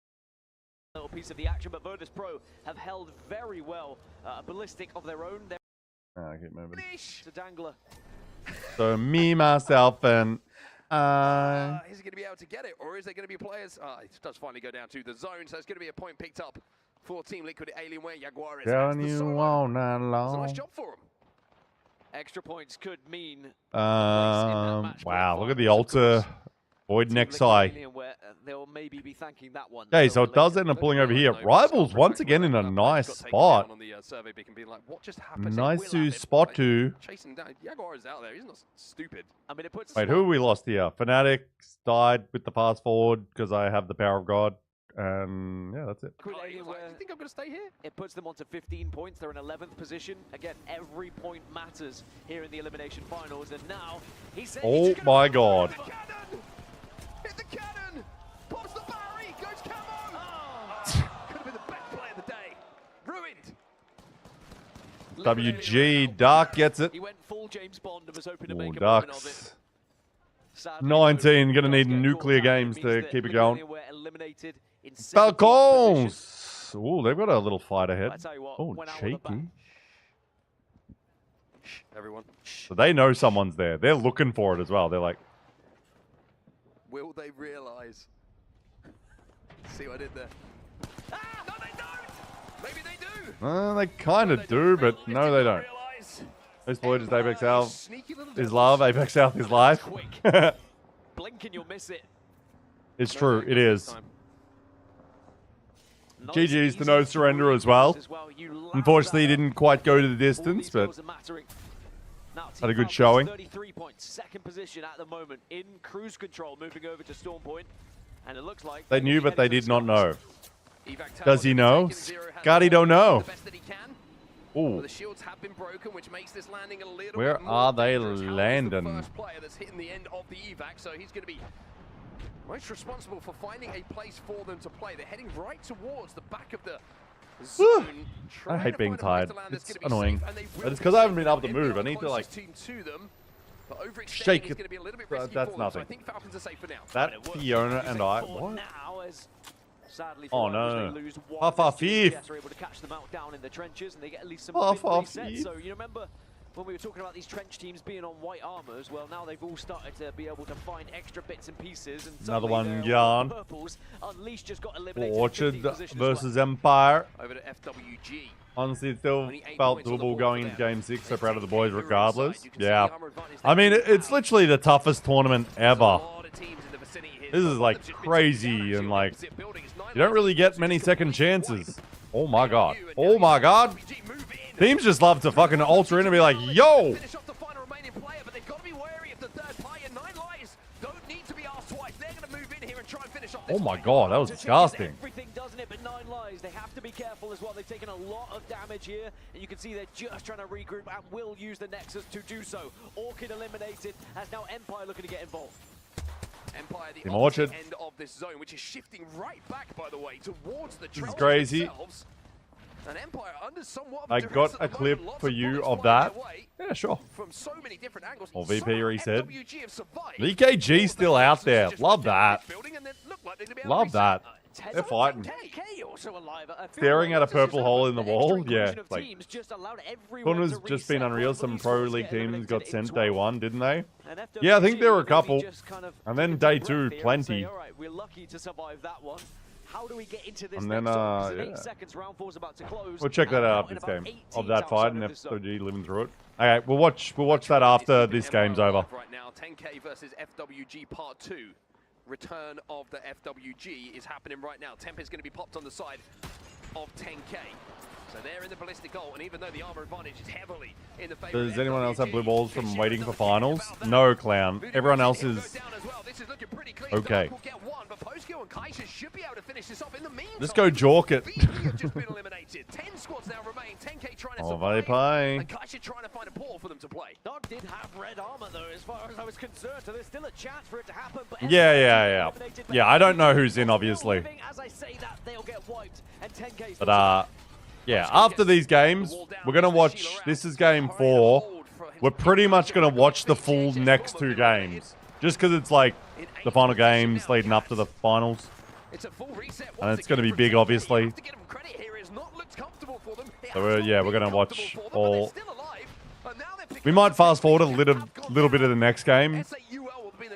S2: a little piece of the action, but Virtus Pro have held very well. A ballistic of their own.
S1: I keep moving.
S2: To Dangler.
S1: So me, myself, and
S4: is he going to be able to get it, or is there going to be players? It does finally go down to the zone, so it's going to be a point picked up for Team Liquid Alienware. Jaguar is
S1: telling you all night
S4: It's a
S1: long.
S4: nice job for him.
S2: Extra points could mean.
S1: Wow, look at the altar. Void next eye.
S2: They'll maybe be thanking that one.
S1: Okay, so it does end up pulling over here. Rivals once again in a nice spot. Nice to spot to.
S4: Chasing down. Jaguar is out there. He's not stupid.
S2: I mean, it puts.
S1: Wait, who have we lost here? Fnatic died with the fast forward because I have the power of God. And yeah, that's it.
S4: Do you think I'm going to stay here?
S2: It puts them onto 15 points. They're in 11th position. Again, every point matters here in the elimination finals. And now he said,
S1: oh my God.
S4: Hit the cannon! Pops the Barry! Goes Camon! Oh, could have been the best play of the day. Ruined.
S1: WG, Dark gets it.
S2: He went full James Bond and was hoping to
S1: Ooh,
S2: make a moment of
S1: Ducks.
S2: it. Sadly,
S1: 19, gonna need nuclear games to keep it going. Falcons! Ooh, they've got a little fight ahead. Oh, cheeky.
S4: Everyone.
S1: So they know someone's there. They're looking for it as well. They're like,
S4: will they realize? See what I did there? Ah, no, they don't! Maybe they do!
S1: they kind of do, but no, they don't. This boy just APAC South is love. APAC South is life.
S2: Blink and you'll miss it.
S1: It's true. It is. GG's to no surrender as well. Unfortunately, he didn't quite go to the distance, but had a good showing.
S2: 33 points, second position at the moment in cruise control, moving over to Storm Point, and it looks like
S1: they knew, but they did not know. Does he know? God, he don't know. Ooh.
S4: The shields have been broken, which makes this landing a little
S1: Where
S4: bit more
S1: are they
S4: dangerous.
S1: landing?
S4: The first player that's hitting the end of the evac, so he's going to be most responsible for finding a place for them to play. They're heading right towards the back of the zone.
S1: I hate being tired. It's annoying. It's because I haven't been able to move. I need to like shake it. That's nothing. That Fiona and I. What?
S2: Sadly
S1: oh no! Half-half-eef.
S2: They're able to catch them out down in the trenches, and they get at least some
S1: Half-half-eef.
S2: So you remember when we were talking about these trench teams being on white armors? Well, now they've all started to be able to find extra bits and pieces. And
S1: another one, Yarn.
S2: Purples, Unleashed just got eliminated.
S1: Orchard versus Empire.
S4: Over to FWG.
S1: Honestly, it still felt doable going into Game 6. So proud of the boys regardless. Yeah. I mean, it's literally the toughest tournament ever. This is like crazy and like you don't really get many second chances. Oh my God. Oh my God. Teams just love to fucking alter in and be like, yo. Oh my God, that was disgusting.
S2: Everything doesn't it, but 9 lives. They have to be careful as well. They've taken a lot of damage here, and you can see they're just trying to regroup and will use the Nexus to do so. Orchid eliminated, as now Empire looking to get involved.
S4: Empire, the
S1: Team Orchard.
S4: opposite end of this zone, which is shifting right back, by the way, towards the
S1: This is
S4: Trojans
S1: crazy.
S4: themselves. And Empire under somewhat of
S1: I
S4: duress
S1: got
S4: at
S1: a
S4: the
S1: clip
S4: moment.
S1: for
S4: Lots of
S1: you
S4: bullets
S1: of
S4: flying
S1: that.
S4: their way
S1: Yeah, sure.
S4: From so many different angles.
S1: Or VP reset.
S4: FWG have survived.
S1: VKG still out there. Love that. Love that. They're fighting. Staring at a purple hole in the wall. Yeah, like Corner's just been unreal. Some pro league teams got sent day one, didn't they? Yeah, I think there were a couple. And then day two, plenty.
S2: We're lucky to survive that one. How do we get into this
S1: And then,
S2: next one? 'Cause in
S1: yeah.
S2: 8 seconds, round 4's about to close.
S1: We'll check that
S2: And
S1: out
S2: in
S1: this
S2: about
S1: game
S2: 8
S1: of that
S2: teams
S1: fight
S2: outside
S1: and
S2: of the zone.
S1: FWG living through it. Okay, we'll watch that after this game's over.
S4: Right now, 10K versus FWG Part 2. Return of the FWG is happening right now. Temp is going to be popped on the side of 10K. So they're in the ballistic goal, and even though the armor advantage is heavily in the favor
S1: Does anyone else have blue balls from waiting for finals? No, Clown. Everyone else is okay. Just go jork it. Oh, bye.
S4: And Kaisha trying to find a portal for them to play.
S2: Dog did have red armor though, as far as I was concerned, so there's still a chance for it to happen. But
S1: Yeah. Yeah, I don't know who's in, obviously.
S2: as I say that, they'll get wiped, and 10K.
S1: But, yeah, after these games, we're going to watch, this is game 4. We're pretty much going to watch the full next 2 games. Just because it's like the final games leading up to the finals. And it's going to be big, obviously. So, yeah, we're going to watch all. We might fast forward a little bit of the next game.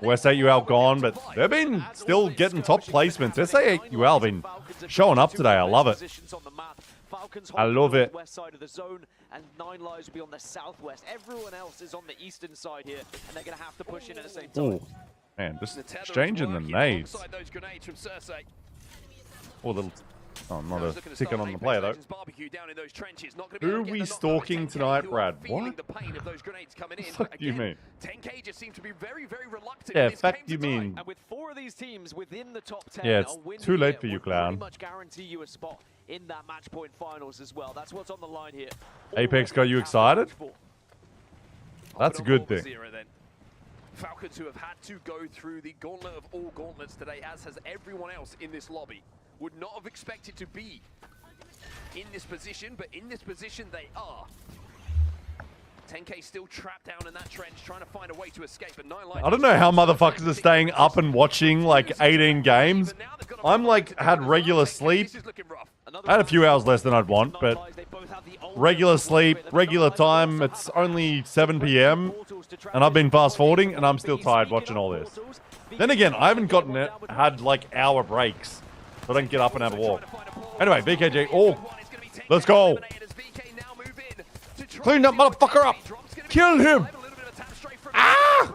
S1: SAUL gone, but they've been still getting top placements. SAUL been showing up today. I love it. I love it.
S2: West side of the zone, and 9 Lives will be on the southwest. Everyone else is on the eastern side here, and they're going to have to push in at the same time.
S1: Ooh, man, just exchanging the nades. Oh, little. Oh, not a ticket on the player, though. Who are we stalking tonight, Brad? What? What the fuck do you mean?
S4: 10K just seems to be very, very reluctant.
S1: Yeah, fuck you mean?
S2: And with 4 of these teams within the top 10,
S1: Yeah, it's too late for you, Clown.
S2: pretty much guarantee you a spot in that match point finals as well. That's what's on the line here.
S1: Apex got you excited? That's a good thing.
S4: Falcons who have had to go through the gauntlet of all gauntlets today, as has everyone else in this lobby. Would not have expected to be in this position, but in this position they are. 10K still trapped down in that trench, trying to find a way to escape. But 9 Lives,
S1: I don't know how motherfuckers are staying up and watching like 18 games. I'm like had regular sleep. I had a few hours less than I'd want, but regular sleep, regular time. It's only 7 p.m. and I've been fast forwarding and I'm still tired watching all this. Then again, I haven't had like hour breaks, so I don't get up and have a walk. Anyway, VKG. Oh, let's go. Clean that motherfucker up. Kill him. Ah!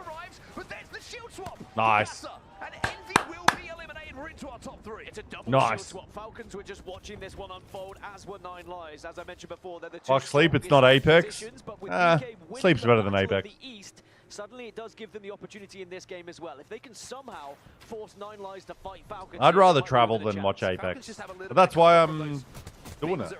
S1: Nice.
S2: It's a double
S1: Nice.
S2: swap. Falcons were just watching this one unfold, as were 9 Lives. As I mentioned before, they're the 2
S1: Fuck sleep, it's not Apex. Sleep's better than Apex.
S2: Suddenly it does give them the opportunity in this game as well. If they can somehow force 9 Lives to fight Falcons,
S1: I'd rather travel than watch Apex. But that's why I'm doing it.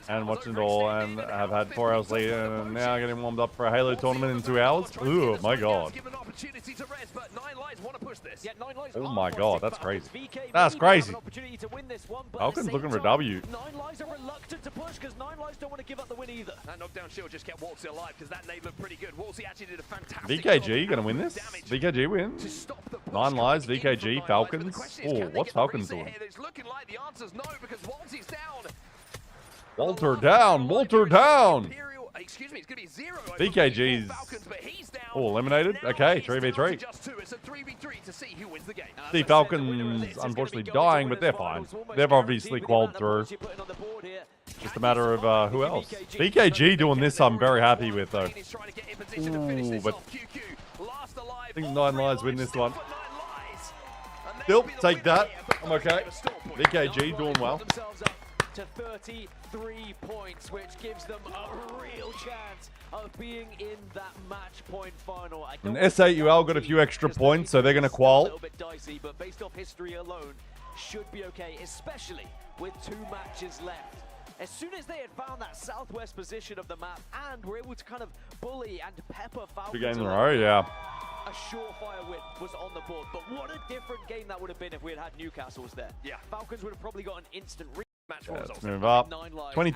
S1: And watching it all, and I've had 4 hours later, and now getting warmed up for a Halo tournament in 2 hours. Ooh, my god. Oh my god, that's crazy. That's crazy. Falcons looking for a W.
S2: 9 Lives are reluctant to push because 9 Lives don't want to give up the win either.
S4: That knockdown shield just kept Waltzy alive because that nade looked pretty good. Waltzy actually did a fantastic
S1: VKG gonna win this? VKG wins. 9 Lives, VKG, Falcons. Oh, what's Falcons doing?
S4: It's looking like the answer's no because Waltzy's down.
S1: Walter down, Walter down.
S4: Excuse me, it's going to be 0.
S1: VKG's eliminated. Okay, 3v3.
S4: It's a 3v3 to see who wins the game.
S1: The Falcons unfortunately dying, but they're fine. They've obviously qualified through. Just a matter of who else. VKG doing this I'm very happy with though. Ooh, but I think 9 Lives win this one. Still, take that. I'm okay. VKG doing well.
S2: To 33 points, which gives them a real chance of being in that match point final.
S1: And SAUL got a few extra points, so they're going to qual.
S2: A little bit dicey, but based off history alone, should be okay, especially with 2 matches left. As soon as they had found that southwest position of the map and were able to kind of bully and pepper Falcons.
S1: 2 games in a row, yeah.
S2: a surefire win was on the board. But what a different game that would have been if we had had Newcastle was there.
S4: Yeah.
S2: Falcons would have probably got an instant rematch.
S1: Yeah, let's move up. 20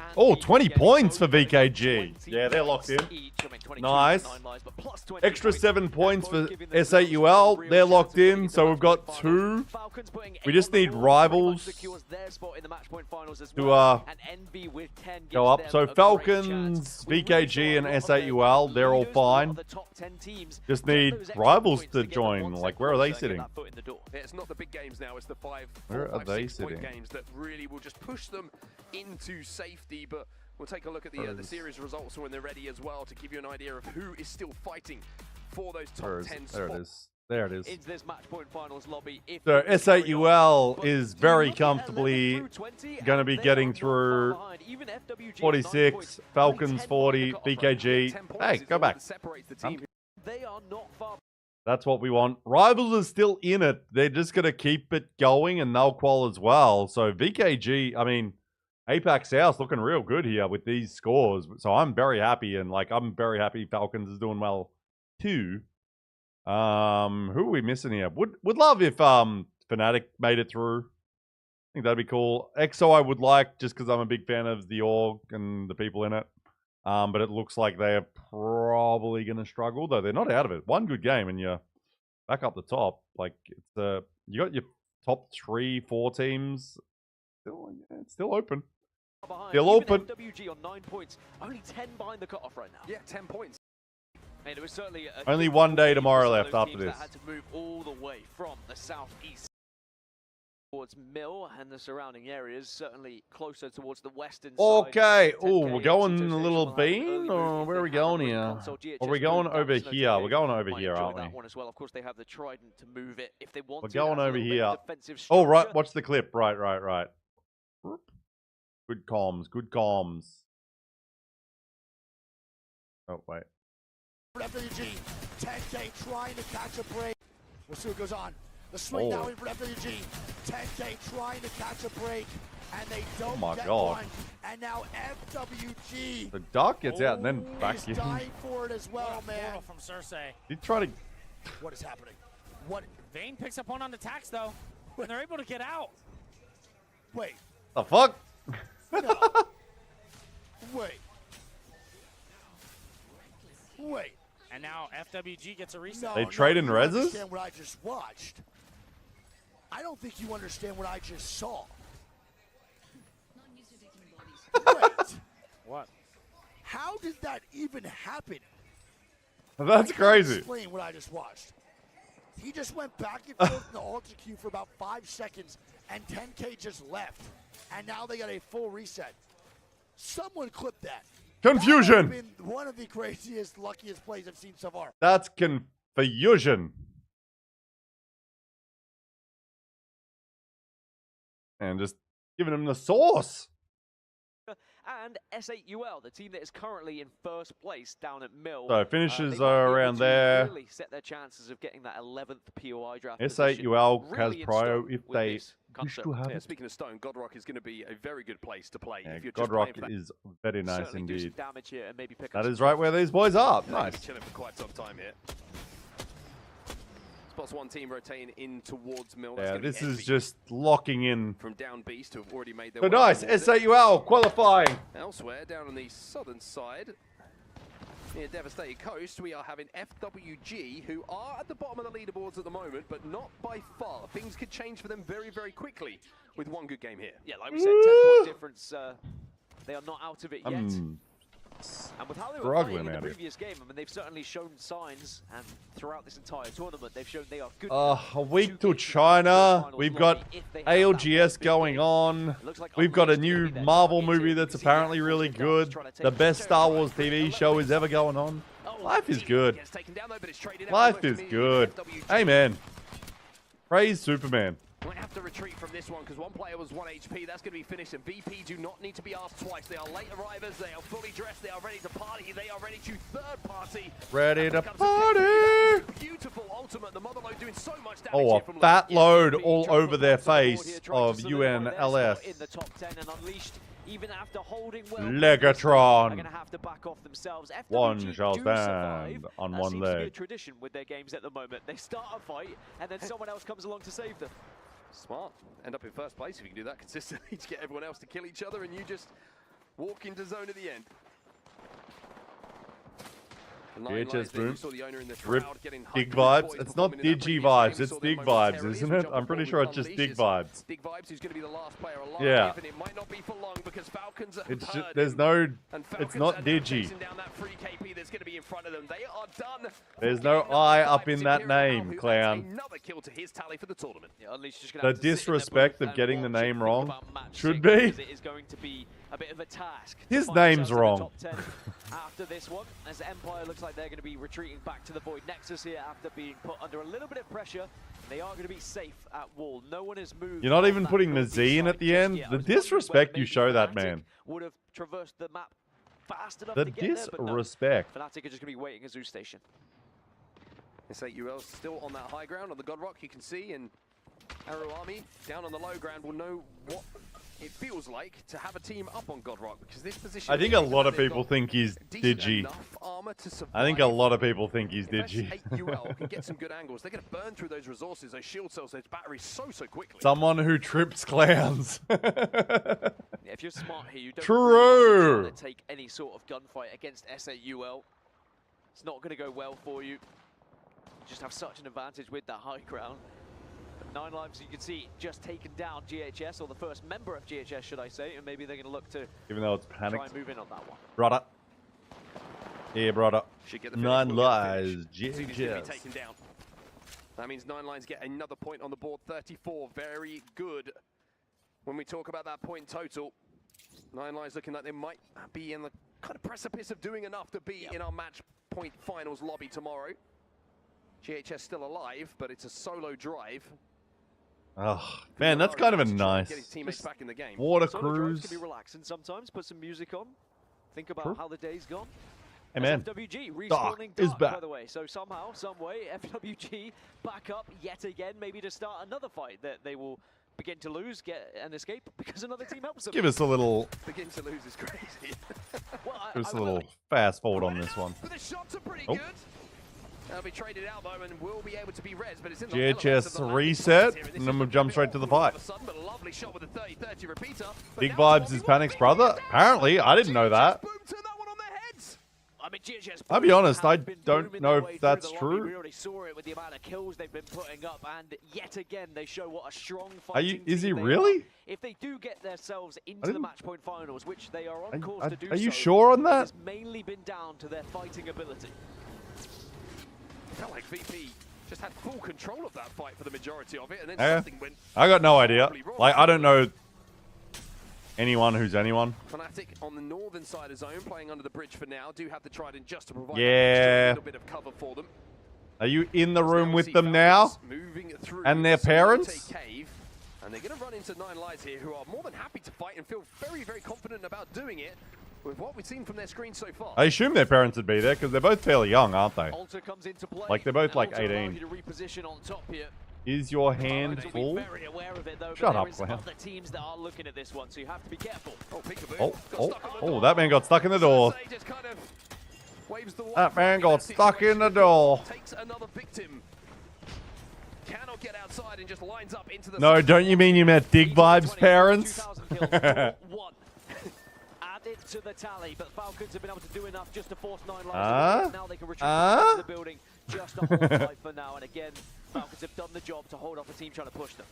S1: points for VKG. Yeah, they're locked in. Nice. Extra 7 points for S8UL. They're locked in, so we've got 2. We just need rivals to go up. So Falcons, VKG, and S8UL, they're all fine. Just need rivals to join. Like, where are they sitting?
S4: It's not the big games now, it's the 5,
S1: Where
S4: 4,
S1: are
S4: 5,
S1: they
S4: 6 point
S1: sitting?
S4: games that really will just push them into safety. But we'll take a look at the series results when they're ready as well to give you an idea of who is still fighting for those top 10 spots.
S1: There it is. There it is.
S2: Into this match point finals lobby.
S1: So S8UL is very comfortably going to be getting through 46, Falcons 40, VKG. Hey, go back.
S2: They are not far.
S1: That's what we want. Rivals are still in it. They're just going to keep it going, and they'll qual as well. So VKG, I mean, APAC South looking real good here with these scores. So I'm very happy, and like I'm very happy Falcons is doing well too. Who are we missing here? Would love if Fnatic made it through. I think that'd be cool. EXO I would like just because I'm a big fan of the org and the people in it. But it looks like they are probably going to struggle, though they're not out of it. One good game and you're back up the top. Like it's you got your top 3, 4 teams. It's still open. Still open.
S2: FWG on 9 points, only 10 behind the cutoff right now.
S4: Yeah, 10 points.
S2: And it was certainly
S1: only one day tomorrow left after this.
S2: That had to move all the way from the southeast towards Mill and the surrounding areas, certainly closer towards the western side.
S1: Okay. Oh, we're going a little bean, or where are we going here? Are we going over here? We're going over here, aren't we?
S2: That one as well. Of course, they have the trident to move it if they want
S1: We're
S2: to.
S1: going over here. Oh, right. Watch the clip. Right. Good comms. Good comms. Oh, wait.
S7: FWG, 10K trying to catch a break. We'll see what goes on. The swing now in for FWG. 10K trying to catch a break, and they don't get one. And now FWG.
S1: The Dark gets out and then back in.
S7: He's dying for it as well, man.
S13: From Cersei.
S1: He's trying to.
S7: What is happening? What?
S13: Vayne picks up one on the tax though, and they're able to get out.
S7: Wait.
S1: The fuck?
S7: No. Wait.
S13: And now FWG gets a reset.
S1: They trade in
S7: you
S1: reses?
S7: Understand what I just watched. I don't think you understand what I just saw. Wait.
S13: What?
S7: How did that even happen?
S1: That's crazy.
S7: Explain what I just watched. He just went back and forth in the alter queue for about 5 seconds, and 10K just left. And now they got a full reset. Someone clip that.
S1: Confusion.
S7: That been one of the craziest, luckiest plays I've seen so far.
S1: That's confusion. And just giving him the sauce.
S2: And S8UL, the team that is currently in first place down at Mill.
S1: So finishes are around there.
S2: Really set their chances of getting that 11th POI draft.
S1: S8UL has prio if they wish to have it.
S4: Speaking of Stone, Godrock is going to be a very good place to play.
S1: Yeah,
S4: if you're
S1: Godrock
S4: just
S1: is very nice
S2: certainly do some
S1: indeed.
S2: damage here and maybe pick
S1: That
S2: up
S1: is right where these boys are.
S4: Yeah,
S1: Nice.
S4: chilling for quite some time here. Spots one team rotating in towards Mill.
S1: Yeah, this is just locking in.
S4: From down beast who have already made their
S1: So
S4: way
S1: nice,
S4: towards it.
S1: S8UL qualifying.
S4: Elsewhere, down on the southern side, near Devastated Coast, we are having FWG, who are at the bottom of the leaderboards at the moment, but not by far. Things could change for them very, very quickly with one good game here.
S2: Yeah, like we said, 10-point difference. They are not out of it yet. And with how they were playing in the previous game, I mean, they've certainly shown signs, and throughout this entire tournament, they've shown they are good.
S1: A week to China. We've got ALGS going on. We've got a new Marvel movie that's apparently really good. The best Star Wars TV show is ever going on. Life is good. Life is good. Amen. Praise Superman.
S4: Won't have to retreat from this one because one player was 1 HP. That's going to be finished. And VP do not need to be asked twice. They are late arrivers. They are fully dressed. They are ready to party. They are ready to third party.
S1: Ready to party.
S4: Beautiful ultimate. The Motherload doing so much damage.
S1: Oh, a fat load all over their face of UNLS.
S2: In the top 10 and unleashed even after holding well.
S1: Legatron.
S2: Are going to have to back off themselves. FWG
S1: One shall
S2: do
S1: stand
S2: survive.
S1: on
S2: That
S1: one
S2: seems to be a
S1: leg.
S2: tradition with their games at the moment. They start a fight, and then someone else comes along to save them.
S4: Smart. End up in first place if you can do that consistently to get everyone else to kill each other, and you just walk into zone at the end.
S1: VHS boom.
S4: Saw the owner in the
S1: Rip
S4: crowd getting
S1: Dig
S4: hyped
S1: vibes.
S4: for his
S1: It's not
S4: performance in that
S1: Digi
S4: previous
S1: vibes,
S4: game.
S1: it's
S4: Saw them
S1: Dig vibes,
S4: momentarily
S1: isn't
S4: as we
S1: it?
S4: jump
S1: I'm
S4: on
S1: pretty
S4: board
S1: sure
S4: with
S1: it's just Dig
S4: Unleashes.
S1: vibes.
S4: Dig vibes, who's going to be the last player alive,
S1: Yeah.
S4: and it might not be for long because Falcons have
S1: It's
S4: heard
S1: just, there's
S4: him.
S1: no,
S4: And
S1: it's
S4: Falcons
S1: not
S4: are now
S1: Digi.
S4: chasing down that free KP that's going to be in front of them. They are done.
S1: There's no I up in that name, clown.
S4: Another kill to his tally for the tournament.
S2: Yeah, Unleashed just gonna
S1: The
S2: have to sit in their
S1: disrespect
S2: booth
S1: of
S2: and
S1: getting the
S2: watch and
S1: name
S2: think
S1: wrong
S2: about match
S1: should
S2: 6,
S1: be.
S2: because it is going to be a bit of a task. to
S1: His
S2: find
S1: name's
S2: themselves in the
S1: wrong.
S2: top 10 after this one, as Empire looks like they're going to be retreating back to the Void Nexus here after being put under a little bit of pressure. They are going to be safe at wall. No one has moved.
S1: You're not
S2: from
S1: even
S2: that
S1: putting the
S2: Northeast
S1: Z in
S2: side
S1: at the
S2: just
S1: end.
S2: yet. I
S1: The
S2: was wondering whether
S1: disrespect you
S2: maybe
S1: show that,
S2: Fnatic
S1: man.
S2: would have traversed the map fast enough
S1: The
S2: to get there, but no.
S1: disrespect.
S2: Fnatic are just going to be waiting at Zoo Station.
S4: This 8UL still on that high ground on the God Rock, you can see, and Arrow Army down on the low ground will know what it feels like to have a team up on God Rock, because this position.
S1: I think a lot of people think he's Digi. I think a lot of people think he's Digi.
S4: 8UL can get some good angles. They're going to burn through those resources, those shield cells, those batteries so quickly.
S1: Someone who trips clowns.
S2: Yeah, if you're smart here, you don't
S1: True.
S2: really want to take any sort of gunfight against S8UL. It's not going to go well for you. You just have such an advantage with that high ground. But 9 lives, you can see, just taken down GHS, or the first member of GHS, should I say, and maybe they're going to look to
S1: Even though it's
S2: try
S1: panicked.
S2: and move in on that one.
S1: Brother. Yeah, brother.
S4: Should get the finish,
S1: 9
S4: will get the
S1: lies.
S4: finish. Seems he's gonna be
S1: GHS.
S4: taken down. That means 9 Lions get another point on the board, 34. Very good. When we talk about that point total, 9 Lions looking like they might be in the kind of precipice of doing enough to be in our match point finals lobby tomorrow. GHS still alive, but it's a solo drive.
S1: Oh, man, that's kind of a nice
S4: Get his teammates back in the game.
S1: water
S2: Solo drives
S1: cruise.
S2: can be relaxing sometimes. Put some music on. Think about
S1: True.
S2: how the day's gone.
S1: Hey, man.
S2: FWG
S1: Dark
S2: respawning
S1: is
S2: Dark,
S1: back.
S2: by the way. So somehow, some way, FWG back up yet again, maybe to start another fight that they will begin to lose, get an escape because another team helps them.
S1: Give us a little,
S4: Begin to lose is crazy.
S1: give us a little fast forward on this one.
S4: But the shots are pretty
S1: Oh.
S4: good. They'll be traded out though and will be able to be res, but it's in the elements of
S1: GHS
S4: the
S1: reset,
S4: here,
S1: and
S4: this
S1: then
S4: is
S1: we'll jump straight to the fight.
S4: all of a sudden, but a lovely shot with a 30-30 repeater. But
S1: Big
S4: now
S1: Vibes is Panic's brother? Apparently, I didn't know that.
S2: I mean, GHS
S1: I'll be honest, I
S2: have been
S1: don't
S2: booming
S1: know
S2: their
S1: if
S2: way
S1: that's
S2: through the lobby.
S1: true.
S2: We already saw it with the amount of kills they've been putting up, and yet again they show what a strong
S1: Are you?
S2: fighting
S1: Is he
S2: team they
S1: really?
S2: are. If they do get themselves into the
S1: didn't-
S2: match point finals, which they are on course to do
S1: Are you
S2: so,
S1: sure on that?
S2: it's mainly been down to their fighting ability.
S4: Felt like VP just had full control of that fight for the majority of it, and then
S1: Yeah.
S4: something went
S1: I got no idea.
S4: horribly wrong.
S1: Like, I don't know anyone who's anyone.
S4: Fnatic on the northern side of zone, playing under the bridge for now, do have the Trident just to provide
S1: Yeah.
S4: a little bit of cover for them.
S1: Are you in the room with them now?
S4: Moving through
S1: And their
S4: Solite
S1: parents?
S4: Cave, and they're going to run into 9 Lives here, who are more than happy to fight and feel very confident about doing it with what we've seen from their screen so far.
S1: I assume their parents would be there because they're both fairly young, aren't they?
S2: Alter comes into play.
S1: Like, they're both like
S2: Alter allows
S1: 18.
S2: you to reposition on top here.
S1: Is your hand
S2: Alter will
S1: full?
S2: be very aware of it though,
S1: Shut
S2: but
S1: up,
S2: there is
S1: Clown.
S2: other teams that are looking at this one, so you have to be careful.
S1: Oh, that man got stuck in the door.
S4: Just kind of waves the
S1: That man got stuck in the door.
S4: Takes another victim. Cannot get outside and just lines up into the
S1: No, don't you mean you met Dig Vibes parents?
S2: One. Added to the tally, but Falcons have been able to do enough just to force 9 lives.
S1: Ah?
S2: Now they can retreat back into the building just to hold the fight for now. And again, Falcons have done the job to hold off a team trying to push them.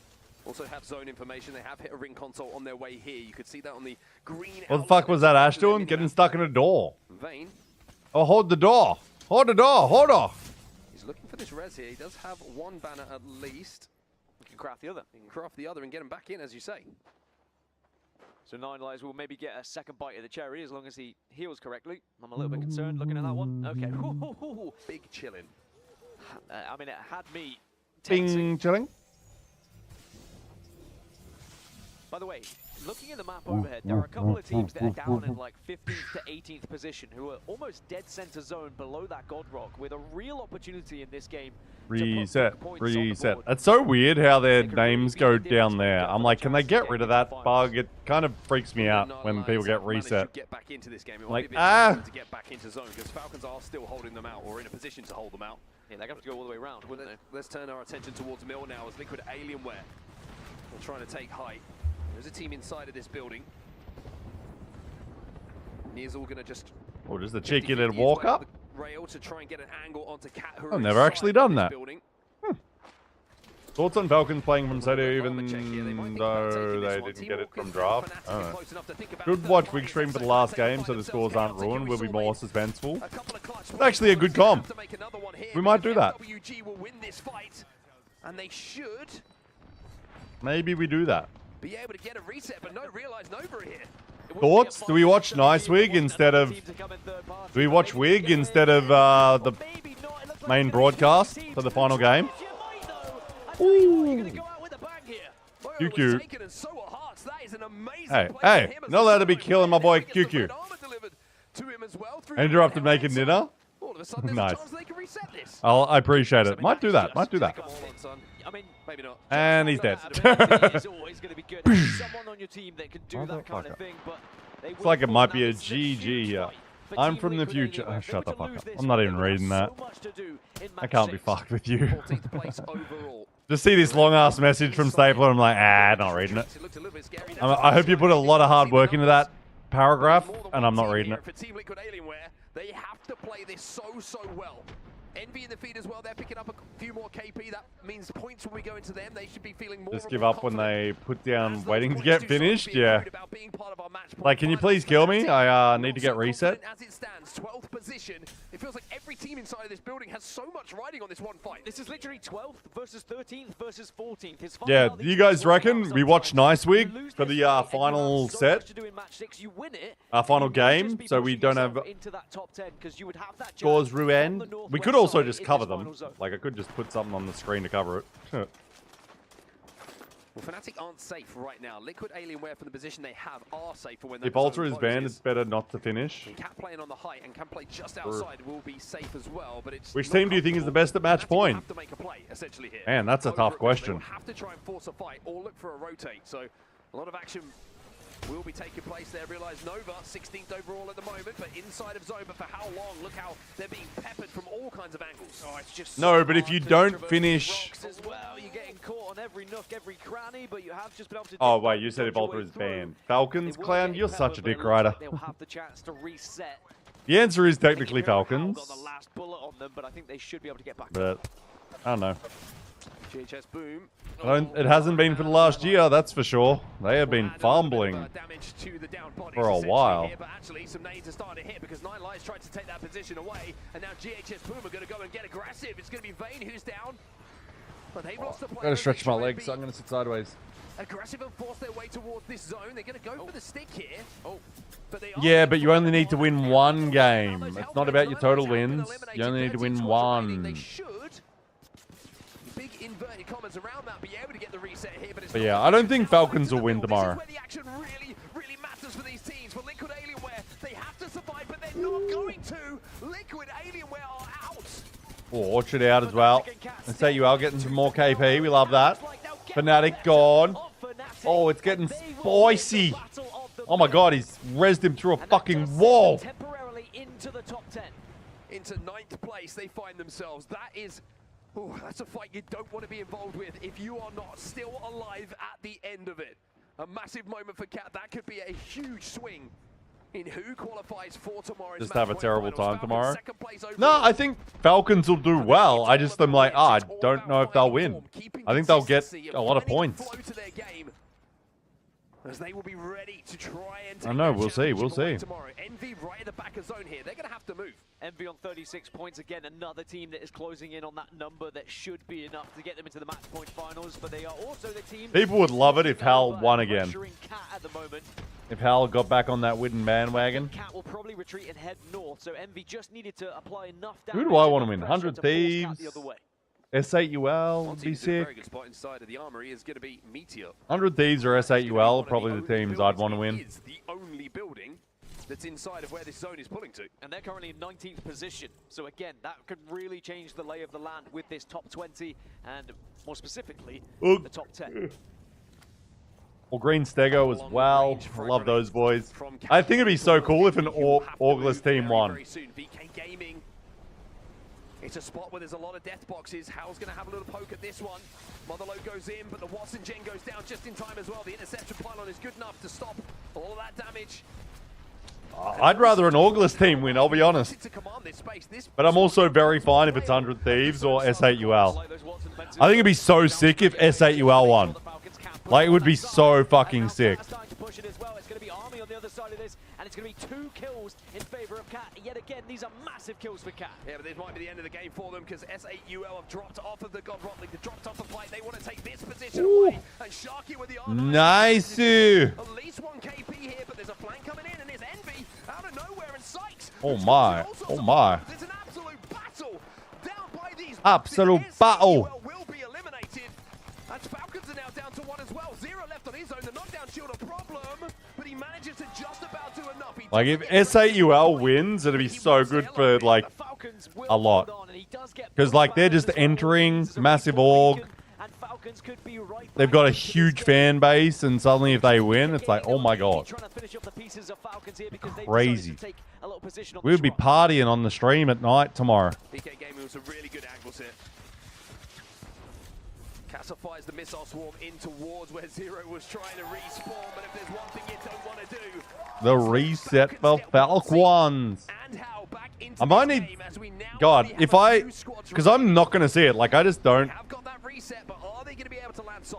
S4: Also have zone information. They have hit a ring console on their way here. You could see that on the green.
S1: What the fuck was that Ash doing? Getting stuck in a door.
S4: Vayne.
S1: Oh, hold the door. Hold the door. Hold on.
S4: He's looking for this res here. He does have one banner at least.
S2: You can craft the other.
S4: You can craft the other and get him back in, as you say.
S2: So 9 lives will maybe get a second bite of the cherry as long as he heals correctly. I'm a little bit concerned looking at that one. Okay.
S4: Big chilling.
S2: I mean, it had me
S1: Bing, chilling.
S2: By the way, looking at the map overhead, there are a couple of teams that are down in like 15th to 18th position who are almost dead center zone below that God Rock with a real opportunity in this game.
S1: Reset. It's so weird how their names go down there. I'm like, can they get rid of that bug? It kind of freaks me out when people get reset.
S4: Get back into this game.
S1: Like,
S4: to get back into zone because Falcons are still holding them out or in a position to hold them out.
S2: Yeah, they're going to have to go all the way around, wouldn't they?
S4: Let's turn our attention towards Mill now as Liquid Alienware are trying to take height. There's a team inside of this building. He's all gonna just.
S1: Oh, just a cheeky little walk up.
S4: Rail to try and get an angle onto Cat.
S1: I've never actually done that. Thoughts on Falcons playing from Sato even though they didn't get it from draft? I don't know. Good watch Wig stream for the last game so the scores aren't ruined. Will be more suspenseful. It's actually a good comp. We might do that.
S4: WG will win this fight, and they should
S1: maybe we do that.
S4: be able to get a reset, but no, realize Nova here.
S1: Thoughts? Do we watch Nice Wig instead of... Do we watch Wig instead of the main broadcast for the final game? Ooh. QQ. Hey, not allowed to be killing my boy QQ. Interrupted making dinner? Nice. I appreciate it. Might do that. Might do that.
S2: Maybe not.
S1: And he's dead.
S2: It's always going to be good. Someone on your team that can do that kind of thing, but
S1: it's like it might be a GG here. I'm from the future. Oh, shut the fuck up. I'm not even reading that. I can't be fucked with you. Just see this long ass message from Stapler. I'm like, not reading it. I hope you put a lot of hard work into that paragraph, and I'm not reading it.
S4: For Team Liquid Alienware, they have to play this so well. Envy in the feed as well. They're picking up a few more KP. That means points will be going to them. They should be feeling more.
S1: Just give up when they put down waiting to get finished. Yeah. Like, can you please kill me? I need to get reset.
S4: As it stands, 12th position. It feels like every team inside of this building has so much riding on this one fight.
S2: This is literally 12th versus 13th versus 14th.
S1: Yeah, you guys reckon we watch Nice Wig for the final set? Our final game, so we don't have scores ruined. We could also just cover them. Like, I could just put something on the screen to cover it.
S4: Well, Fnatic aren't safe right now. Liquid Alienware, for the position they have, are safe for when
S1: if Ultra is banned, it's better not to finish.
S4: Cat playing on the height and can play just outside will be safe as well. But it's
S1: which team do you think is the best at match point?
S4: Have to make a play, essentially here.
S1: Man, that's a tough question.
S4: Have to try and force a fight or look for a rotate. So a lot of action will be taking place there. Realize Nova 16th overall at the moment, but inside of zone. But for how long? Look how they're being peppered from all kinds of angles. Oh, it's just
S1: no, but if you don't finish.
S2: As well, you're getting caught on every nook, every cranny, but you have just been able to.
S1: Oh wait, you said if Ultra is banned. Falcons, Clown, you're such a dick rider.
S2: They'll have the chance to reset.
S1: The answer is technically Falcons.
S2: Got the last bullet on them, but I think they should be able to get back.
S1: But I don't know.
S4: GHS boom.
S1: It hasn't been for the last year, that's for sure. They have been fumbling for a while.
S4: Here, but actually, some nades are starting to hit because Nine Lives tried to take that position away, and now GHS boom are going to go and get aggressive. It's going to be Vayne who's down. But they've lost the play.
S1: Gotta stretch my legs, so I'm going to sit sideways.
S4: Aggressive and force their way towards this zone. They're going to go for the stick here. But they
S1: yeah, but you only need to win one game. It's not about your total wins. You only need to win one.
S4: They should. Big inverted comments around that, be able to get the reset here, but it's
S1: yeah, I don't think Falcons will win tomorrow.
S4: This is where the action really matters for these teams. For Liquid Alienware, they have to survive, but they're not going to. Liquid Alienware are out.
S1: Oh, Orchard out as well. And say you are getting some more KP. We love that. Fnatic gone. Oh, it's getting spicy. Oh my god, he's rezzed him through a fucking wall.
S2: Temporarily into the top 10.
S4: Into 9th place, they find themselves. That is... Oh, that's a fight you don't want to be involved with if you are not still alive at the end of it. A massive moment for Cat. That could be a huge swing in who qualifies for tomorrow's
S1: just have a terrible time tomorrow. No, I think Falcons will do well. I just am like, I don't know if they'll win. I think they'll get a lot of points.
S4: As they will be ready to try and
S1: I know, we'll see, we'll see.
S4: Envy right at the back of zone here. They're going to have to move.
S2: Envy on 36 points again, another team that is closing in on that number that should be enough to get them into the match point finals, but they are also the team.
S1: People would love it if Hal won again. If Hal got back on that wooden bandwagon.
S2: Cat will probably retreat and head north, so Envy just needed to apply enough
S1: damage. Who do I want to win? 100 Thieves. S8UL would be
S4: A
S1: sick.
S4: very good spot inside of the armory is going to be Meteor.
S1: 100 Thieves or S8UL, probably the teams I'd want to win.
S4: It's the only building that's inside of where this zone is pulling to.
S2: And they're currently in 19th position. So again, that could really change the lay of the land with this top 20 and more specifically, the top 10.
S1: Or Green Stego as well. I love those boys. I think it'd be so cool if an Orgless team won.
S4: Very soon, VK Gaming. It's a spot where there's a lot of death boxes. Hal's going to have a little poke at this one. Motherload goes in, but the Watson Gen goes down just in time as well. The interception pylon is good enough to stop all of that damage.
S1: I'd rather an Orgless team win, I'll be honest. But I'm also very fine if it's 100 Thieves or S8UL. I think it'd be so sick if S8UL won. Like, it would be so fucking sick.
S2: It's going to be Army on the other side of this, and it's going to be 2 kills in favor of Cat. Yet again, these are massive kills for Cat.
S4: Yeah, but this might be the end of the game for them because S8UL have dropped off of the God Rock League. They've dropped off the fight. They want to take this position away. And Sharky with the R9.
S1: Nice.
S4: At least 1 KP here, but there's a flank coming in, and there's Envy out of nowhere, and Sykes.
S1: Oh my. Oh my.
S4: It's an absolute battle down by these.
S1: Absolute battle.
S4: Will be eliminated. And Falcons are now down to 1 as well. 0 left on his own. The knockdown shield a problem, but he manages to just about do enough.
S1: Like, if S8UL wins, it'd be so good for, like, a lot. Because, like, they're just entering massive org. They've got a huge fan base, and suddenly if they win, it's like, oh my god. Crazy. We would be partying on the stream at night tomorrow.
S4: PK Gaming was a really good angles here. Castle fires the missile swarm in towards where Zero was trying to respawn, but if there's one thing you don't want to do...
S1: The reset for Falcons. I might need... God, if I... Because I'm not going to see it. Like, I just don't...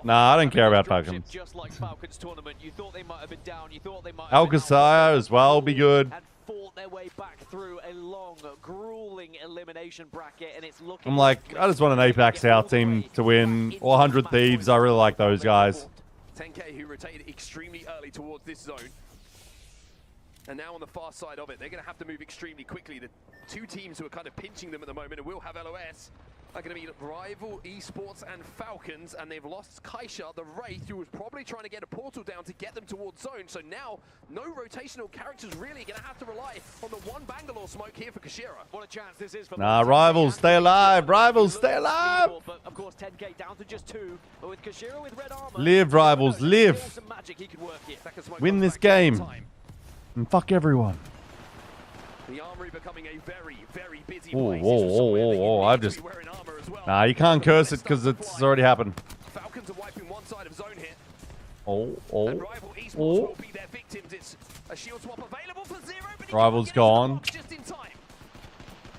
S1: Nah, I don't care about Falcons.
S2: Just like Falcons tournament, you thought they might have been down, you thought they might have
S1: ALGS as well will be good.
S2: and fought their way back through a long, grueling elimination bracket, and it's looking
S1: I'm like, I just want an APAC South team to win. Or 100 Thieves, I really like those guys.
S4: 10K who rotated extremely early towards this zone. And now on the far side of it, they're going to have to move extremely quickly. The 2 teams who are kind of pinching them at the moment and will have LOS are going to be Rival, Esports, and Falcons, and they've lost Kaisha, the Wraith, who was probably trying to get a portal down to get them towards zone. So now, no rotational characters really going to have to rely on the 1 Bangalore smoke here for Kashira.
S2: What a chance this is for
S1: Nah, Rivals, stay alive. Rivals, stay alive.
S2: But of course, 10K down to just 2. But with Kashira with red armor,
S1: Live, Rivals, live. Win this game. And fuck everyone.
S4: The armory becoming a very, very busy
S1: Oh,
S4: place.
S1: I've just... Nah, you can't curse it because it's already happened.
S4: Falcons are wiping one side of zone here.
S1: Oh.
S4: Will be their victims. It's a shield swap available for Zero, but
S1: Rival's gone.
S4: just in time.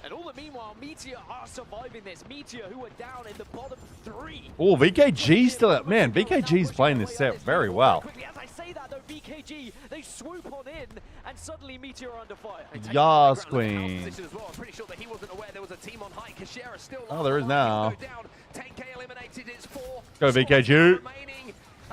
S2: And all the meanwhile, Meteor are surviving this. Meteor, who are down in the bottom 3.
S1: Oh, VKG still out. Man, VKG's playing this set very well.
S2: As I say that, though, VKG, they swoop on in, and suddenly Meteor are under fire.
S1: Yas, Queen.
S4: I'm pretty sure that he wasn't aware there was a team on high. Kashira still
S1: Oh, there is now.
S4: 10K eliminated, it's 4.
S1: Go, VKG.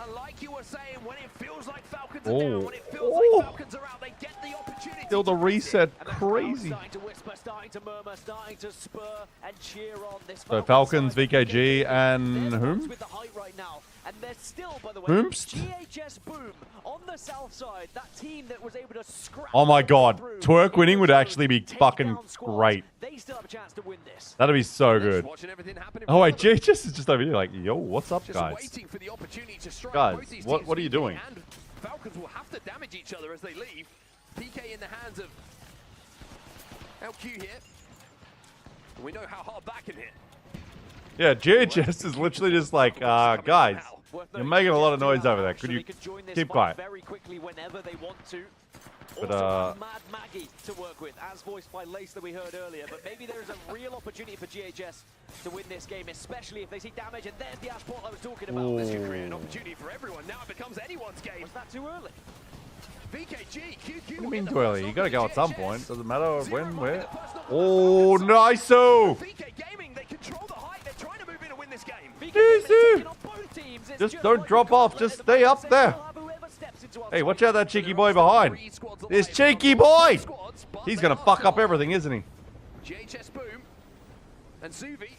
S4: And like you were saying, when it feels like Falcons are down, when it feels like Falcons are out, they get the opportunity.
S1: Still the reset. Crazy.
S2: Starting to whisper, starting to murmur, starting to spur and cheer on this.
S1: So Falcons, VKG, and whom?
S2: With the height right now. And there's still, by the way,
S1: Whomst?
S2: GHS Boom on the south side. That team that was able to scrap.
S1: Oh my god. Twerk winning would actually be fucking great.
S2: They still have a chance to win this.
S1: That'd be so good. Oh wait, GHS is just over here like, yo, what's up, guys?
S4: Waiting for the opportunity to strike.
S1: Guys, what are you doing?
S4: And Falcons will have to damage each other as they leave. PK in the hands of LQ here. And we know how hard back can hit.
S1: Yeah, GHS is literally just like, guys, you're making a lot of noise over there. Could you keep quiet?
S2: Very quickly whenever they want to.
S1: But,
S2: Mad Maggie to work with, as voiced by Lace that we heard earlier. But maybe there is a real opportunity for GHS to win this game, especially if they see damage. And there's the Ashport I was talking about.
S4: This could create an opportunity for everyone. Now it becomes anyone's game.
S2: Was that too early?
S4: VKG, QQ.
S1: What do you mean too early? You gotta go at some point. Doesn't matter when, where. Oh, nice-o!
S4: VK Gaming, they control the height. They're trying to move in and win this game.
S1: Easy! Just don't drop off. Just stay up there. Hey, watch out that cheeky boy behind. This cheeky boy! He's gonna fuck up everything, isn't he?
S4: GHS Boom and Suvi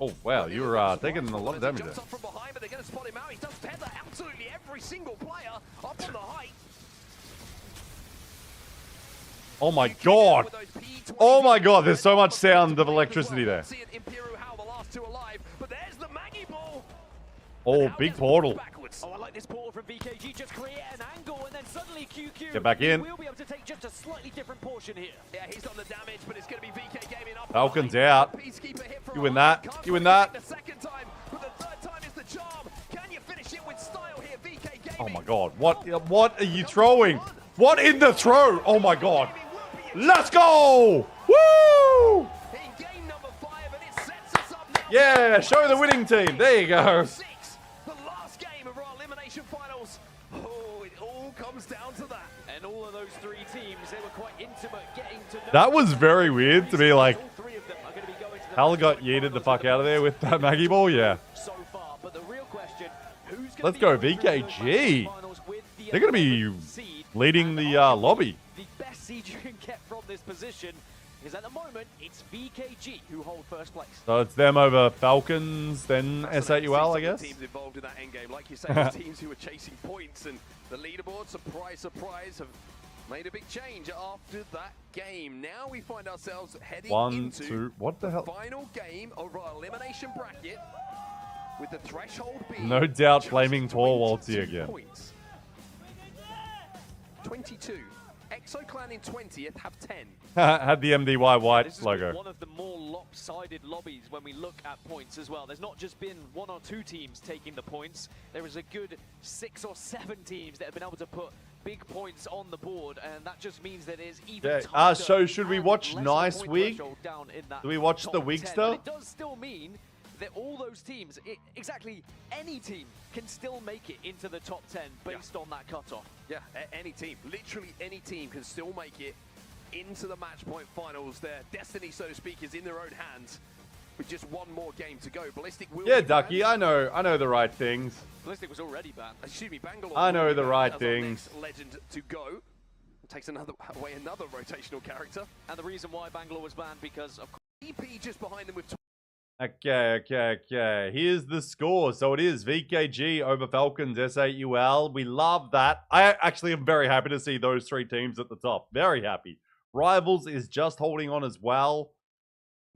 S1: Oh, wow. You were taking a lot of damage there.
S4: Jumps up from behind, but they're going to spot him out. He does tether absolutely every single player up on the height.
S1: Oh my god. Oh my god, there's so much sound of electricity there. Oh, big portal.
S2: Oh, I like this portal from VKG. Just create an angle and then suddenly QQ
S1: Get back in.
S2: will be able to take just a slightly different portion here.
S4: Yeah, he's done the damage, but it's going to be VK gaming up.
S1: Falcon's out. You win that. You win that.
S4: The second time, but the third time is the charm. Can you finish it with style here, VK gaming?
S1: Oh my god. What are you throwing? What in the throw? Oh my god. Let's go! Woo! Yeah, show the winning team. There you go.
S4: The last game of our elimination finals. Oh, it all comes down to that.
S2: And all of those three teams, they were quite intimate getting to know.
S1: That was very weird to be like, Hal got yeeted the fuck out of there with that Maggie ball, yeah.
S2: So far, but the real question, who's
S1: Let's go, VKG. They're going to be leading the lobby.
S2: The best seed you can get from this position is at the moment, it's VKG who hold first place.
S1: So it's them over Falcons, then SAUL, I guess?
S4: Teams involved in that endgame, like you say, the teams who were chasing points and the leaderboard, surprise, surprise, have made a big change after that game. Now we find ourselves heading into
S1: what the hell?
S4: Final game of our elimination bracket with the threshold being
S1: No doubt flaming tall Waltzy again.
S4: Points. 22. ExoClan in 20th have 10.
S1: Had the MDY white
S2: This is
S1: logo.
S2: one of the more lopsided lobbies when we look at points as well. There's not just been 1 or 2 teams taking the points. There is a good 6 or 7 teams that have been able to put big points on the board, and that just means that it is even tighter.
S1: So should we watch
S2: and
S1: Nice
S2: point
S1: Wig?
S2: threshold down in that
S1: Do we watch
S2: top
S1: the
S2: 10.
S1: Wigster?
S2: But it does still mean that all those teams, exactly any team, can still make it into the top 10 based on that cutoff.
S4: Yeah, any team, literally any team can still make it into the match point finals. Their destiny, so to speak, is in their own hands with just one more game to go. Ballistic will
S1: Yeah,
S4: be
S1: Ducky,
S4: banned.
S1: I know the right things.
S2: Ballistic was already banned.
S4: Excuse me, Bangalore.
S1: I know
S4: will be
S1: the
S4: banned
S1: right
S4: as our
S1: things.
S4: next legend to go. Takes another rotational character.
S2: And the reason why Bangalore was banned because of
S4: EP just behind them with.
S1: Okay. Here's the score. So it is VKG over Falcons, SAUL. We love that. I actually am very happy to see those 3 teams at the top. Very happy. Rivals is just holding on as well.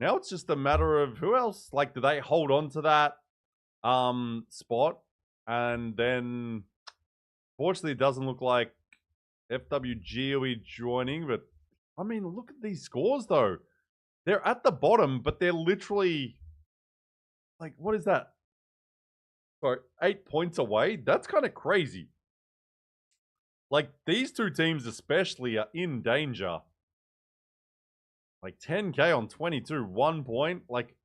S1: Now it's just a matter of who else. Like, do they hold on to that spot? And then, fortunately, it doesn't look like FWG will be joining. But, I mean, look at these scores, though. They're at the bottom, but they're literally... Like, what is that? Sorry, 8 points away? That's kind of crazy. Like, these 2 teams especially are in danger. Like, 10k on 22, 1 point. Like,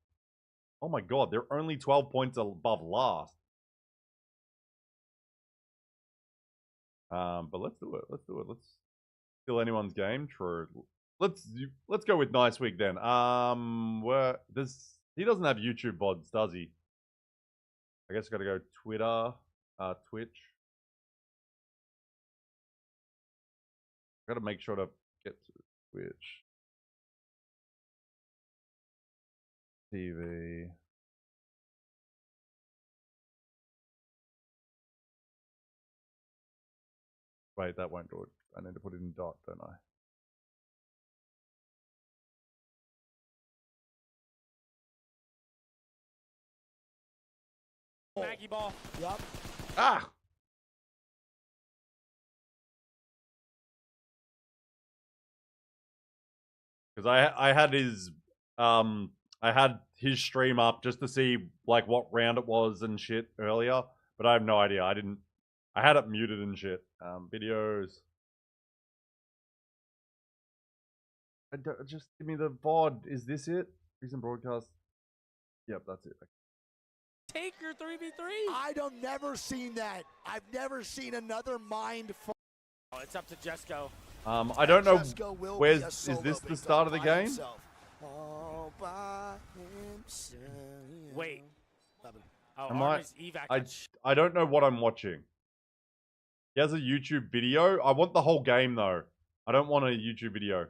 S1: oh my god, they're only 12 points above last. But let's do it. Let's steal anyone's game. True. Let's go with Nice Week then. He doesn't have YouTube VODs, does he? I guess I gotta go Twitter, Twitch. Gotta make sure to get to Twitch. TV. Wait, that won't do it. I need to put it in dot, don't I?
S13: Maggie ball.
S7: Yup.
S1: Ah! Because I had his stream up just to see like what round it was and shit earlier, but I have no idea. I had it muted and shit. Videos. Just give me the VOD. Is this it? Recent broadcast. Yep, that's it.
S13: Take your 3v3.
S7: I've never seen that. I've never seen another mind.
S13: Oh, it's up to Jesco.
S1: I don't know. Is this the start of the game?
S7: All by himself.
S13: Wait. Oh,
S1: Am
S13: Army's evac.
S1: I don't know what I'm watching. He has a YouTube video. I want the whole game though. I don't want a YouTube video.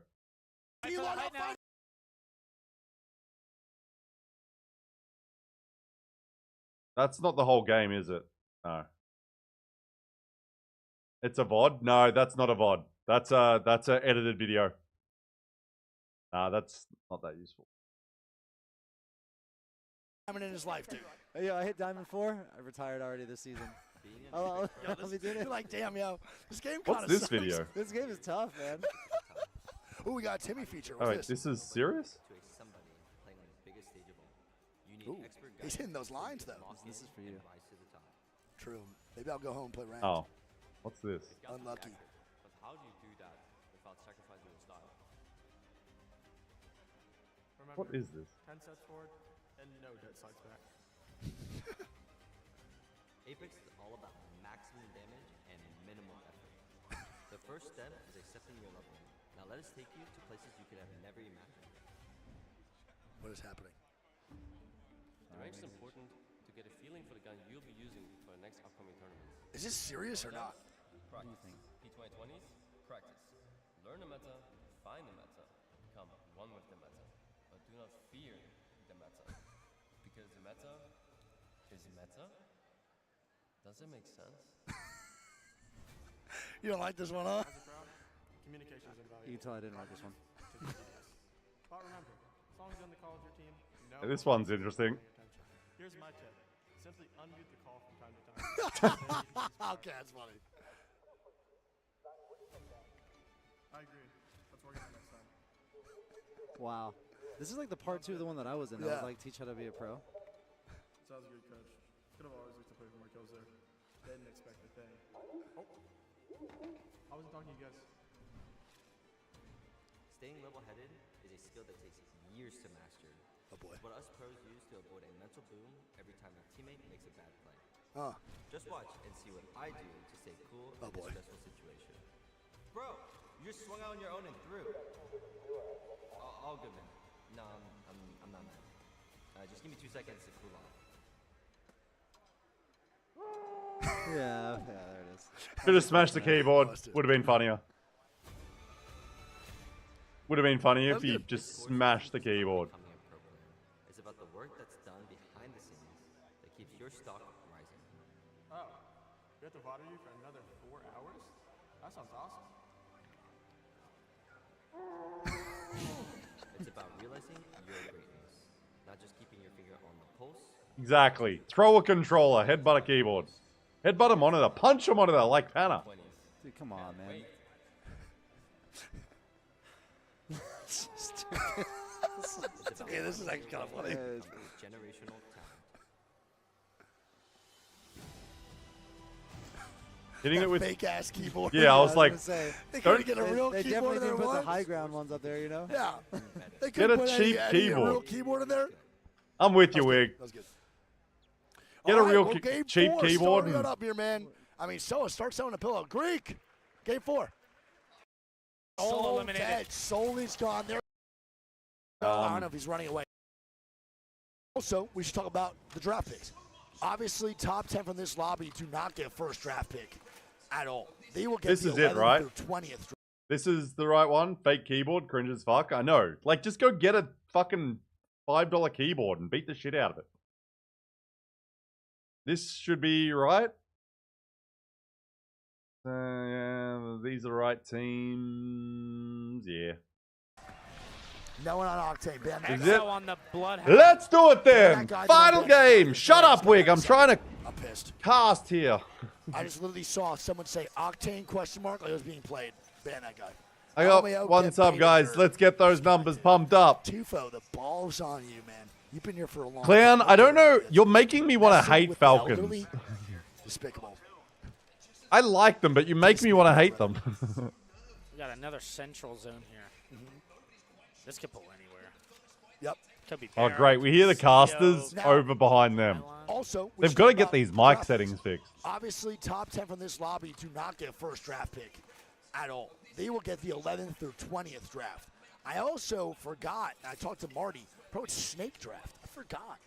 S7: Do you want to find
S1: That's not the whole game, is it? No. It's a VOD? No, that's not a VOD. That's a edited video. Nah, that's not that useful.
S7: Diamond in his life, dude.
S9: Yo, I hit Diamond 4. I retired already this season. I'll be doing it.
S7: You're like, damn, yo, this game kind
S1: What's
S7: of
S1: this
S7: sucks.
S1: video?
S9: This game is tough, man.
S7: Ooh, we got a Timmy feature.
S1: Oh,
S7: What's
S1: wait, this is serious?
S7: Ooh, he's hitting those lines, though.
S9: This is for you.
S7: True. Maybe I'll go home and play ranked.
S1: Oh, what's this?
S7: Unlucky.
S18: But how do you do that without sacrificing your style?
S1: What is this?
S8: 10 sets forward and no dead sides back.
S18: Apex is all about maximum damage and minimum effort. The first step is accepting your level. Now let us take you to places you could have never imagined.
S7: What is happening?
S18: The rank is important to get a feeling for the gun you'll be using for the next upcoming tournaments.
S7: Is this serious or not?
S18: Practice. P2020s, practice. Learn the meta, find the meta, become one with the meta. But do not fear the meta. Because the meta is meta. Does it make sense?
S7: You don't like this one, huh?
S8: Communication is invaluable.
S9: You can tell I didn't like this one.
S8: But remember, as long as you're on the call with your team,
S1: Hey, this one's interesting.
S8: Here's my tip. Simply unmute the call from time to time.
S7: Okay, that's funny.
S8: I agree. Let's work on it next time.
S9: Wow. This is like the part 2 of the one that I was in. That was like teach how to be a pro.
S8: Sounds good, coach. Could have always looked to play for more kills there. Didn't expect a thing. Oh. I wasn't talking to you guys.
S18: Staying level-headed is a skill that takes years to master.
S7: Oh boy.
S18: What us pros use to avoid a mental boom every time a teammate makes a bad play.
S7: Huh.
S18: Just watch and see what I do to stay cool in a stressful situation. Bro, you just swung out on your own and threw. All good, man. No, I'm not mad. Just give me 2 seconds to cool off.
S9: Yeah, there it is.
S1: Could have smashed the keyboard. Would have been funnier. Would have been funnier if you just smashed the keyboard.
S18: It's about the work that's done behind the scenes that keeps your stock rising.
S8: Oh, we have to bother you for another 4 hours? That sounds awesome.
S18: It's about realizing your greatness, not just keeping your finger on the pulse.
S1: Exactly. Throw a controller, headbutt a keyboard. Headbutt a monitor, punch a monitor like Panna.
S9: Dude, come on, man.
S7: Okay, this is actually kind of funny.
S18: Generational talent.
S1: Hitting it with
S7: fake ass keyboard.
S1: Yeah, I was like,
S7: they
S1: don't
S7: couldn't get a real
S9: They
S7: keyboard
S9: definitely
S7: in there
S9: didn't put the
S7: once.
S9: high ground ones up there, you know?
S7: Yeah. They
S1: Get a
S7: couldn't put
S1: cheap
S7: any
S1: keyboard.
S7: real keyboard in there.
S1: I'm with you, Wig.
S7: That was good.
S1: Get
S7: All
S1: a
S7: right,
S1: real
S7: well, game
S1: cheap
S7: 4
S1: keyboard.
S7: starting
S1: And
S7: up here, man. I mean, Soa, start selling a pillow. Greek, game 4. Soul
S13: eliminated.
S7: dead. Soul is gone. There. I don't know if he's running away. Also, we should talk about the draft picks. Obviously, top 10 from this lobby do not get first draft pick at all. They will get
S1: This
S7: the
S1: is it,
S7: 11th
S1: right?
S7: through 20th.
S1: this is the right one. Fake keyboard, cringe as fuck. I know. Like, just go get a fucking $5 keyboard and beat the shit out of it. This should be right. Yeah, these are the right teams. Yeah.
S7: No one on Octane. Ben.
S1: Is
S13: Exo
S1: it?
S13: on the Bloodhound.
S1: Let's do it then.
S7: That guy
S1: Final
S7: did not
S1: game.
S7: bet.
S1: Shut up, Wig. I'm trying to
S7: I'm pissed.
S1: cast here.
S7: I just literally saw someone say Octane question mark like it was being played. Ban that guy.
S1: I got
S7: Romeo,
S1: one
S7: get
S1: sub,
S7: paid
S1: guys.
S7: for-
S1: Let's get those numbers pumped up.
S7: Tufo, the ball's on you, man. You've been here for a long
S1: Clown,
S7: time.
S1: I don't know. You're making me want to
S7: Messing
S1: hate
S7: with the
S1: Falcons.
S7: elderly? Despicable.
S1: I like them, but you make me want to hate them.
S13: We got another central zone here. This could pull anywhere.
S7: Yep.
S13: Could be
S1: Oh,
S13: Baron,
S1: great. We hear the casters
S7: Now-
S1: over behind them.
S7: Also, we
S1: They've
S7: should
S1: got to
S7: talk
S1: get
S7: about
S1: these mic
S7: draft
S1: settings
S7: picks.
S1: fixed.
S7: Obviously, top 10 from this lobby do not get first draft pick at all. They will get the 11th through 20th draft. I also forgot, I talked to Marty, bro, it's snake draft. I forgot.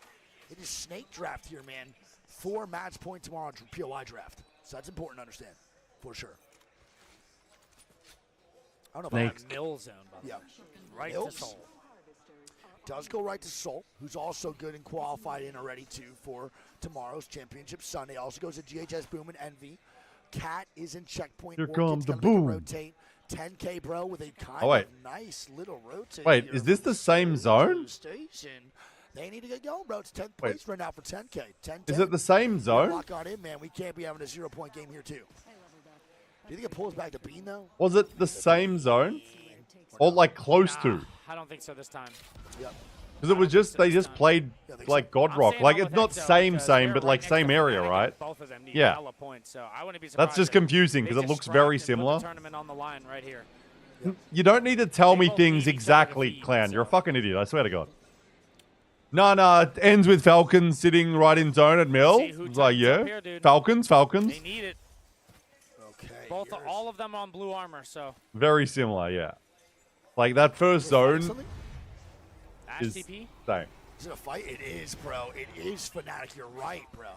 S7: It is snake draft here, man. 4 match point tomorrow POI draft. So that's important to understand, for sure. I don't know if I
S1: Snakes.
S7: have
S13: Mill zone, by the
S7: Yeah.
S13: way. Right
S7: Mills?
S13: to soul.
S7: does go right to Soul, who's also good and qualified in already, too, for tomorrow's Championship Sunday. Also goes to GHS Boom and Envy. Cat is in checkpoint.
S1: Here
S7: Orchid's
S1: comes the
S7: gonna make a
S1: Boom.
S7: Rotate. 10K, bro, with a kind
S1: Oh, wait.
S7: of nice little rotate.
S1: Wait,
S7: here
S1: is this
S7: from
S1: the same zone?
S7: Station. They need to get going, bro. It's 10th
S1: Wait.
S7: place right now for 10K. 10
S1: Is it the same zone?
S7: Lock on in, man. We can't be having a 0-point game here, too. Do you think it pulls back to Bean, though?
S1: Was it the same zone? Or like close to?
S13: I don't think so this time.
S7: Yep.
S1: Because it was just, they just played like God Rock. Like it's not same, but like same area, right?
S13: Both of them need
S1: Yeah.
S13: hella points, so I wouldn't be surprised.
S1: That's just
S13: if
S1: confusing
S13: they
S1: because it
S13: just
S1: looks
S13: scrapped
S1: very
S13: and put the
S1: similar.
S13: tournament on the line right here.
S1: You don't need to tell me things exactly, Clown. You're a fucking idiot, I swear to God. No, it ends with Falcons sitting right in zone at Mill. It's like, yeah, Falcons.
S13: They need it.
S7: Okay.
S13: Both, all of them on blue armor, so.
S1: Very similar, yeah. Like that first zone is
S13: TP?
S1: same.
S7: Is it a fight? It is, bro. It is Fnatic. You're right, bro.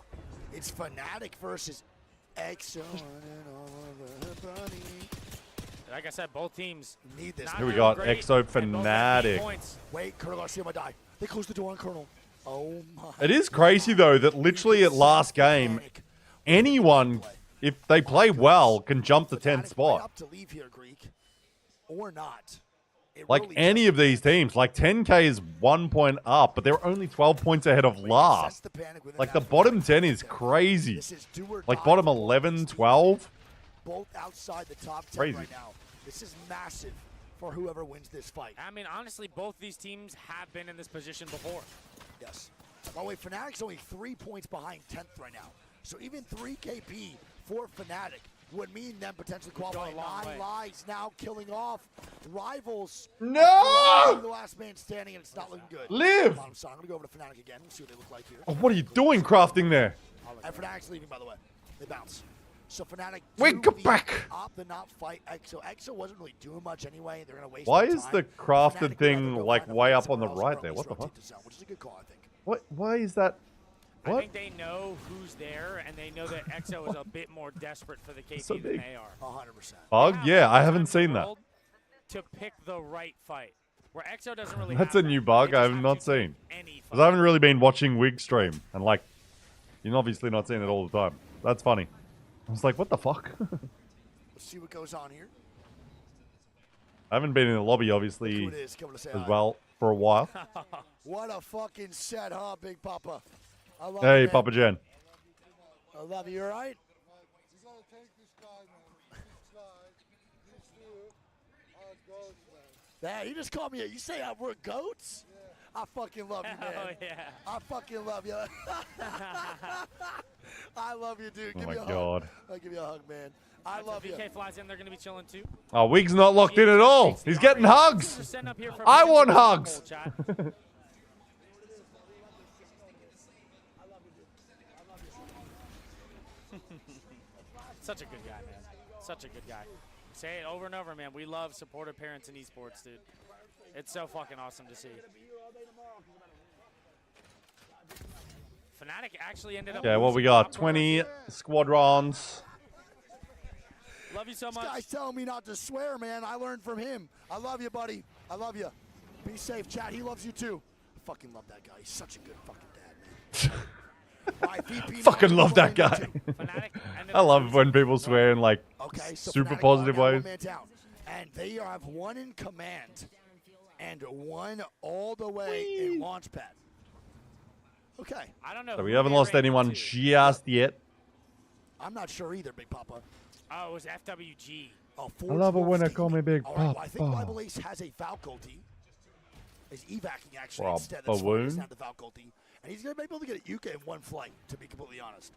S7: It's Fnatic versus EXO.
S13: Like I said, both teams
S7: need this.
S1: Here we got EXO Fnatic.
S7: Wait, Colonel Garcia might die. They closed the door on Colonel. Oh my.
S1: It is crazy though that literally at last game, anyone, if they play well, can jump the 10th spot.
S7: Up to leave here, Greek, or not.
S1: Like any of these teams, like 10K is 1 point up, but they're only 12 points ahead of last. Like the bottom 10 is crazy. Like bottom 11, 12.
S7: Both outside the top 10
S1: Crazy.
S7: right now. This is massive for whoever wins this fight.
S13: I mean, honestly, both these teams have been in this position before.
S7: Yes. By the way, Fnatic's only 3 points behind 10th right now. So even 3 KP for Fnatic would mean them potentially qualifying. 9 lives now killing off rivals.
S1: No!
S7: The last man standing, and it's not looking good.
S1: Live!
S7: I'm going to go over to Fnatic again and see what they look like here.
S1: Oh, what are you doing crafting there?
S7: And Fnatic's leaving, by the way. They bounce. So Fnatic
S1: Wait, go back!
S7: Opt to not fight EXO. EXO wasn't really doing much anyway. They're going to waste
S1: Why
S7: their
S1: is
S7: time.
S1: the crafted
S7: Fnatic
S1: thing
S7: would
S1: like
S7: rather go
S1: way
S7: find
S1: up on the
S7: somewhere else
S1: right
S7: or
S1: there?
S7: at
S1: What the
S7: least
S1: fuck?
S7: rotate to zone, which is a good call, I think.
S1: What? Why is that?
S13: I
S1: What?
S13: think they know who's there, and they know that EXO is a bit more desperate for the KP
S1: So
S13: than
S1: big.
S13: they are.
S7: 100%.
S1: Bug? Yeah, I haven't seen that.
S13: To pick the right fight, where EXO doesn't really.
S1: That's
S13: have
S1: a new bug I have not seen. Because I haven't really been watching Wig stream. And like, you're obviously not seeing it all the time. That's funny. I was like, what the fuck?
S7: Let's see what goes on here.
S1: I haven't been in the lobby, obviously,
S7: Look who it is coming to say
S1: as
S7: hi.
S1: well, for a while.
S7: What a fucking set, huh, Big Papa? I love
S1: Hey,
S7: you, man.
S1: Papa Jen.
S7: I love you. You all right? Yeah, you just called me. You say we're goats? I fucking love you, man.
S13: Oh, yeah.
S7: I fucking love you. I love you, dude.
S1: Oh
S7: Give
S1: my
S7: me a
S1: God.
S7: hug. I'll give you a hug, man. I love you.
S13: VK flies in, they're going to be chilling too.
S1: Oh, Wig's not locked in at all. He's getting hugs. I want hugs.
S13: Such a good guy, man. Such a good guy. Say it over and over, man. We love supportive parents in esports, dude. It's so fucking awesome to see. Fnatic actually ended up.
S1: Yeah, what we got? 20 squadrons.
S13: Love you so much.
S7: This guy's telling me not to swear, man. I learned from him. I love you, buddy. I love you. Be safe, chat. He loves you too. I fucking love that guy. He's such a good fucking dad, man. Right, VP
S1: Fucking love that
S7: now,
S1: guy. I love when people swear in like
S7: so
S1: super
S7: Fnatic
S1: positive
S7: are now
S1: ways.
S7: one man down. And they have one in command and one all the way in launchpad. Okay.
S13: I don't know.
S1: So we haven't lost anyone just yet.
S7: I'm not sure either, Big Papa.
S13: Oh, it was FWG.
S7: Oh,
S1: I love it when they call me Big
S7: All right, well, I think
S1: Papa.
S7: Bible Ace has a faculty. Is evacing actually
S1: For a
S7: instead. That's why he's
S1: balloon?
S7: not the faculty. And he's going to be able to get a Yuka in one flight, to be completely honest.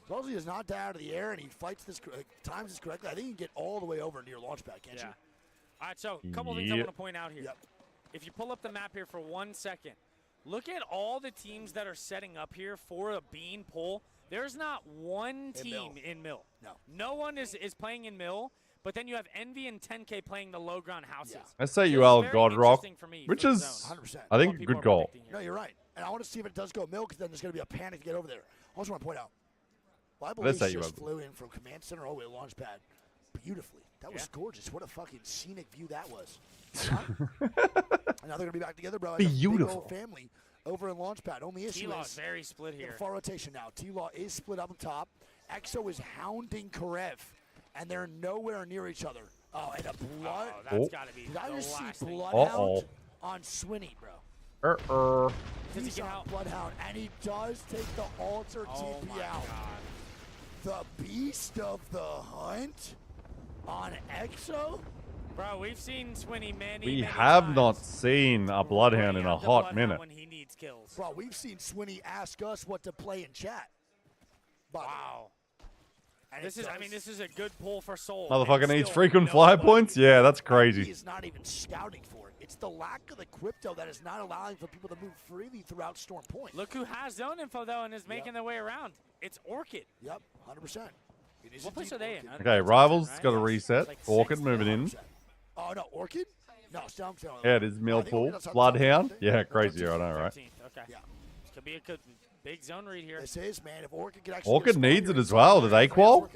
S7: As long as he does not die out of the air and he fights this, times this correctly, I think he can get all the way over near launchpad, can't you?
S13: All right, so a couple things I
S1: Yep.
S13: want to point out here. If you pull up the map here for 1 second, look at all the teams that are setting up here for a bean pull. There's not one team in Mill.
S7: No.
S13: No one is playing in Mill, but then you have Envy and 10K playing the low ground houses.
S1: I say
S13: So
S1: you all
S13: it's very
S1: God Rock,
S13: interesting for me
S1: which
S13: for the
S1: is,
S13: zone.
S7: 100%.
S1: I think,
S13: What
S1: a
S13: people
S1: good
S13: are
S1: goal.
S13: predicting here.
S7: No, you're right. And I want to see if it does go milk, because then there's going to be a panic to get over there. I also want to point out, Bible
S1: Let's
S7: Ace
S1: say you
S7: just
S1: have-
S7: flew in from command center all the way to launchpad beautifully. That was gorgeous. What a fucking scenic view that was. I And now they're going to be back together, bro. As
S1: Beautiful.
S7: A big old family over in Launchpad. Only issue
S13: T-Law
S7: is
S13: is very split here.
S7: far rotation now. T-Law is split up on top. EXO is hounding Karev, and they're nowhere near each other. Oh, and a blood.
S13: That's got to be
S7: Did I
S13: the
S7: just
S13: last
S7: see
S13: thing.
S7: Bloodhound on Swinny, bro?
S13: Does he
S7: He's
S13: get
S7: on
S13: out?
S7: Bloodhound, and he does take the alter TP out. The beast of the hunt on EXO?
S13: Bro, we've seen Swinny many,
S1: We
S13: many
S1: have
S13: times.
S1: not seen a Bloodhound in a
S13: The
S1: hot
S13: Bloodhound
S1: minute.
S13: when he needs kills.
S7: Bro, we've seen Swinny ask us what to play in chat.
S13: Wow.
S7: And
S13: This
S7: it
S13: is, I
S7: does-
S13: mean, this is a good pull for Soul.
S1: Motherfucker
S13: and
S1: needs
S13: still
S1: frequent fly
S13: nobody-
S1: points? Yeah, that's
S7: He
S1: crazy.
S7: is not even scouting for it. It's the lack of the crypto that is not allowing for people to move freely throughout Storm Point.
S13: Look who has zone info, though, and is making their way around. It's Orchid.
S7: Yep, 100%. It is
S13: What place
S7: indeed
S13: are they in?
S7: Orchid.
S1: Okay, Rivals
S13: right?
S1: got to reset.
S13: Like
S1: Orchid
S13: six.
S1: moving in.
S7: Oh, no, Orchid? No, still I'm still.
S1: Yeah, it is Millpool. Bloodhound. Yeah, crazy. I know, right?
S13: 13th. Okay.
S7: Yeah.
S13: This could be a good big zone read here.
S7: This is, man. If Orchid could actually.
S1: Orchid
S7: get a spot
S1: needs
S7: here,
S1: it
S7: it's
S1: as well.
S7: fine.
S1: Do they qual?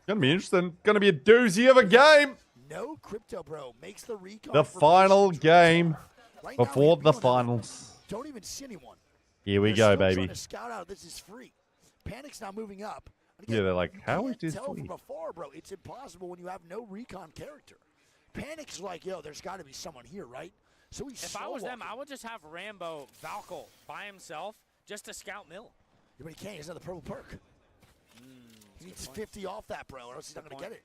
S1: Gonna be interesting. Gonna be a doozy of a game.
S7: No crypto, bro. Makes the recon.
S1: The
S7: formation
S1: final
S7: drop
S1: game
S7: off. Right now,
S1: before
S7: we
S1: the
S7: don't
S1: finals.
S7: Don't even see anyone.
S1: Here we
S7: They're
S1: go,
S7: still
S1: baby.
S7: trying to scout out. This is free. Panic's now moving up. And
S1: Yeah, they're like,
S7: you
S1: how
S7: can't
S1: is this
S7: tell
S1: free?
S7: from afar, bro. It's impossible when you have no recon character. Panic's like, yo, there's got to be someone here, right? So he's.
S13: If I was them, I would just have Rambo Valkyl by himself just to scout Mill.
S7: Yeah, but he can't. He doesn't have the purple perk. He needs 50 off that, bro, or else he's not going to get it.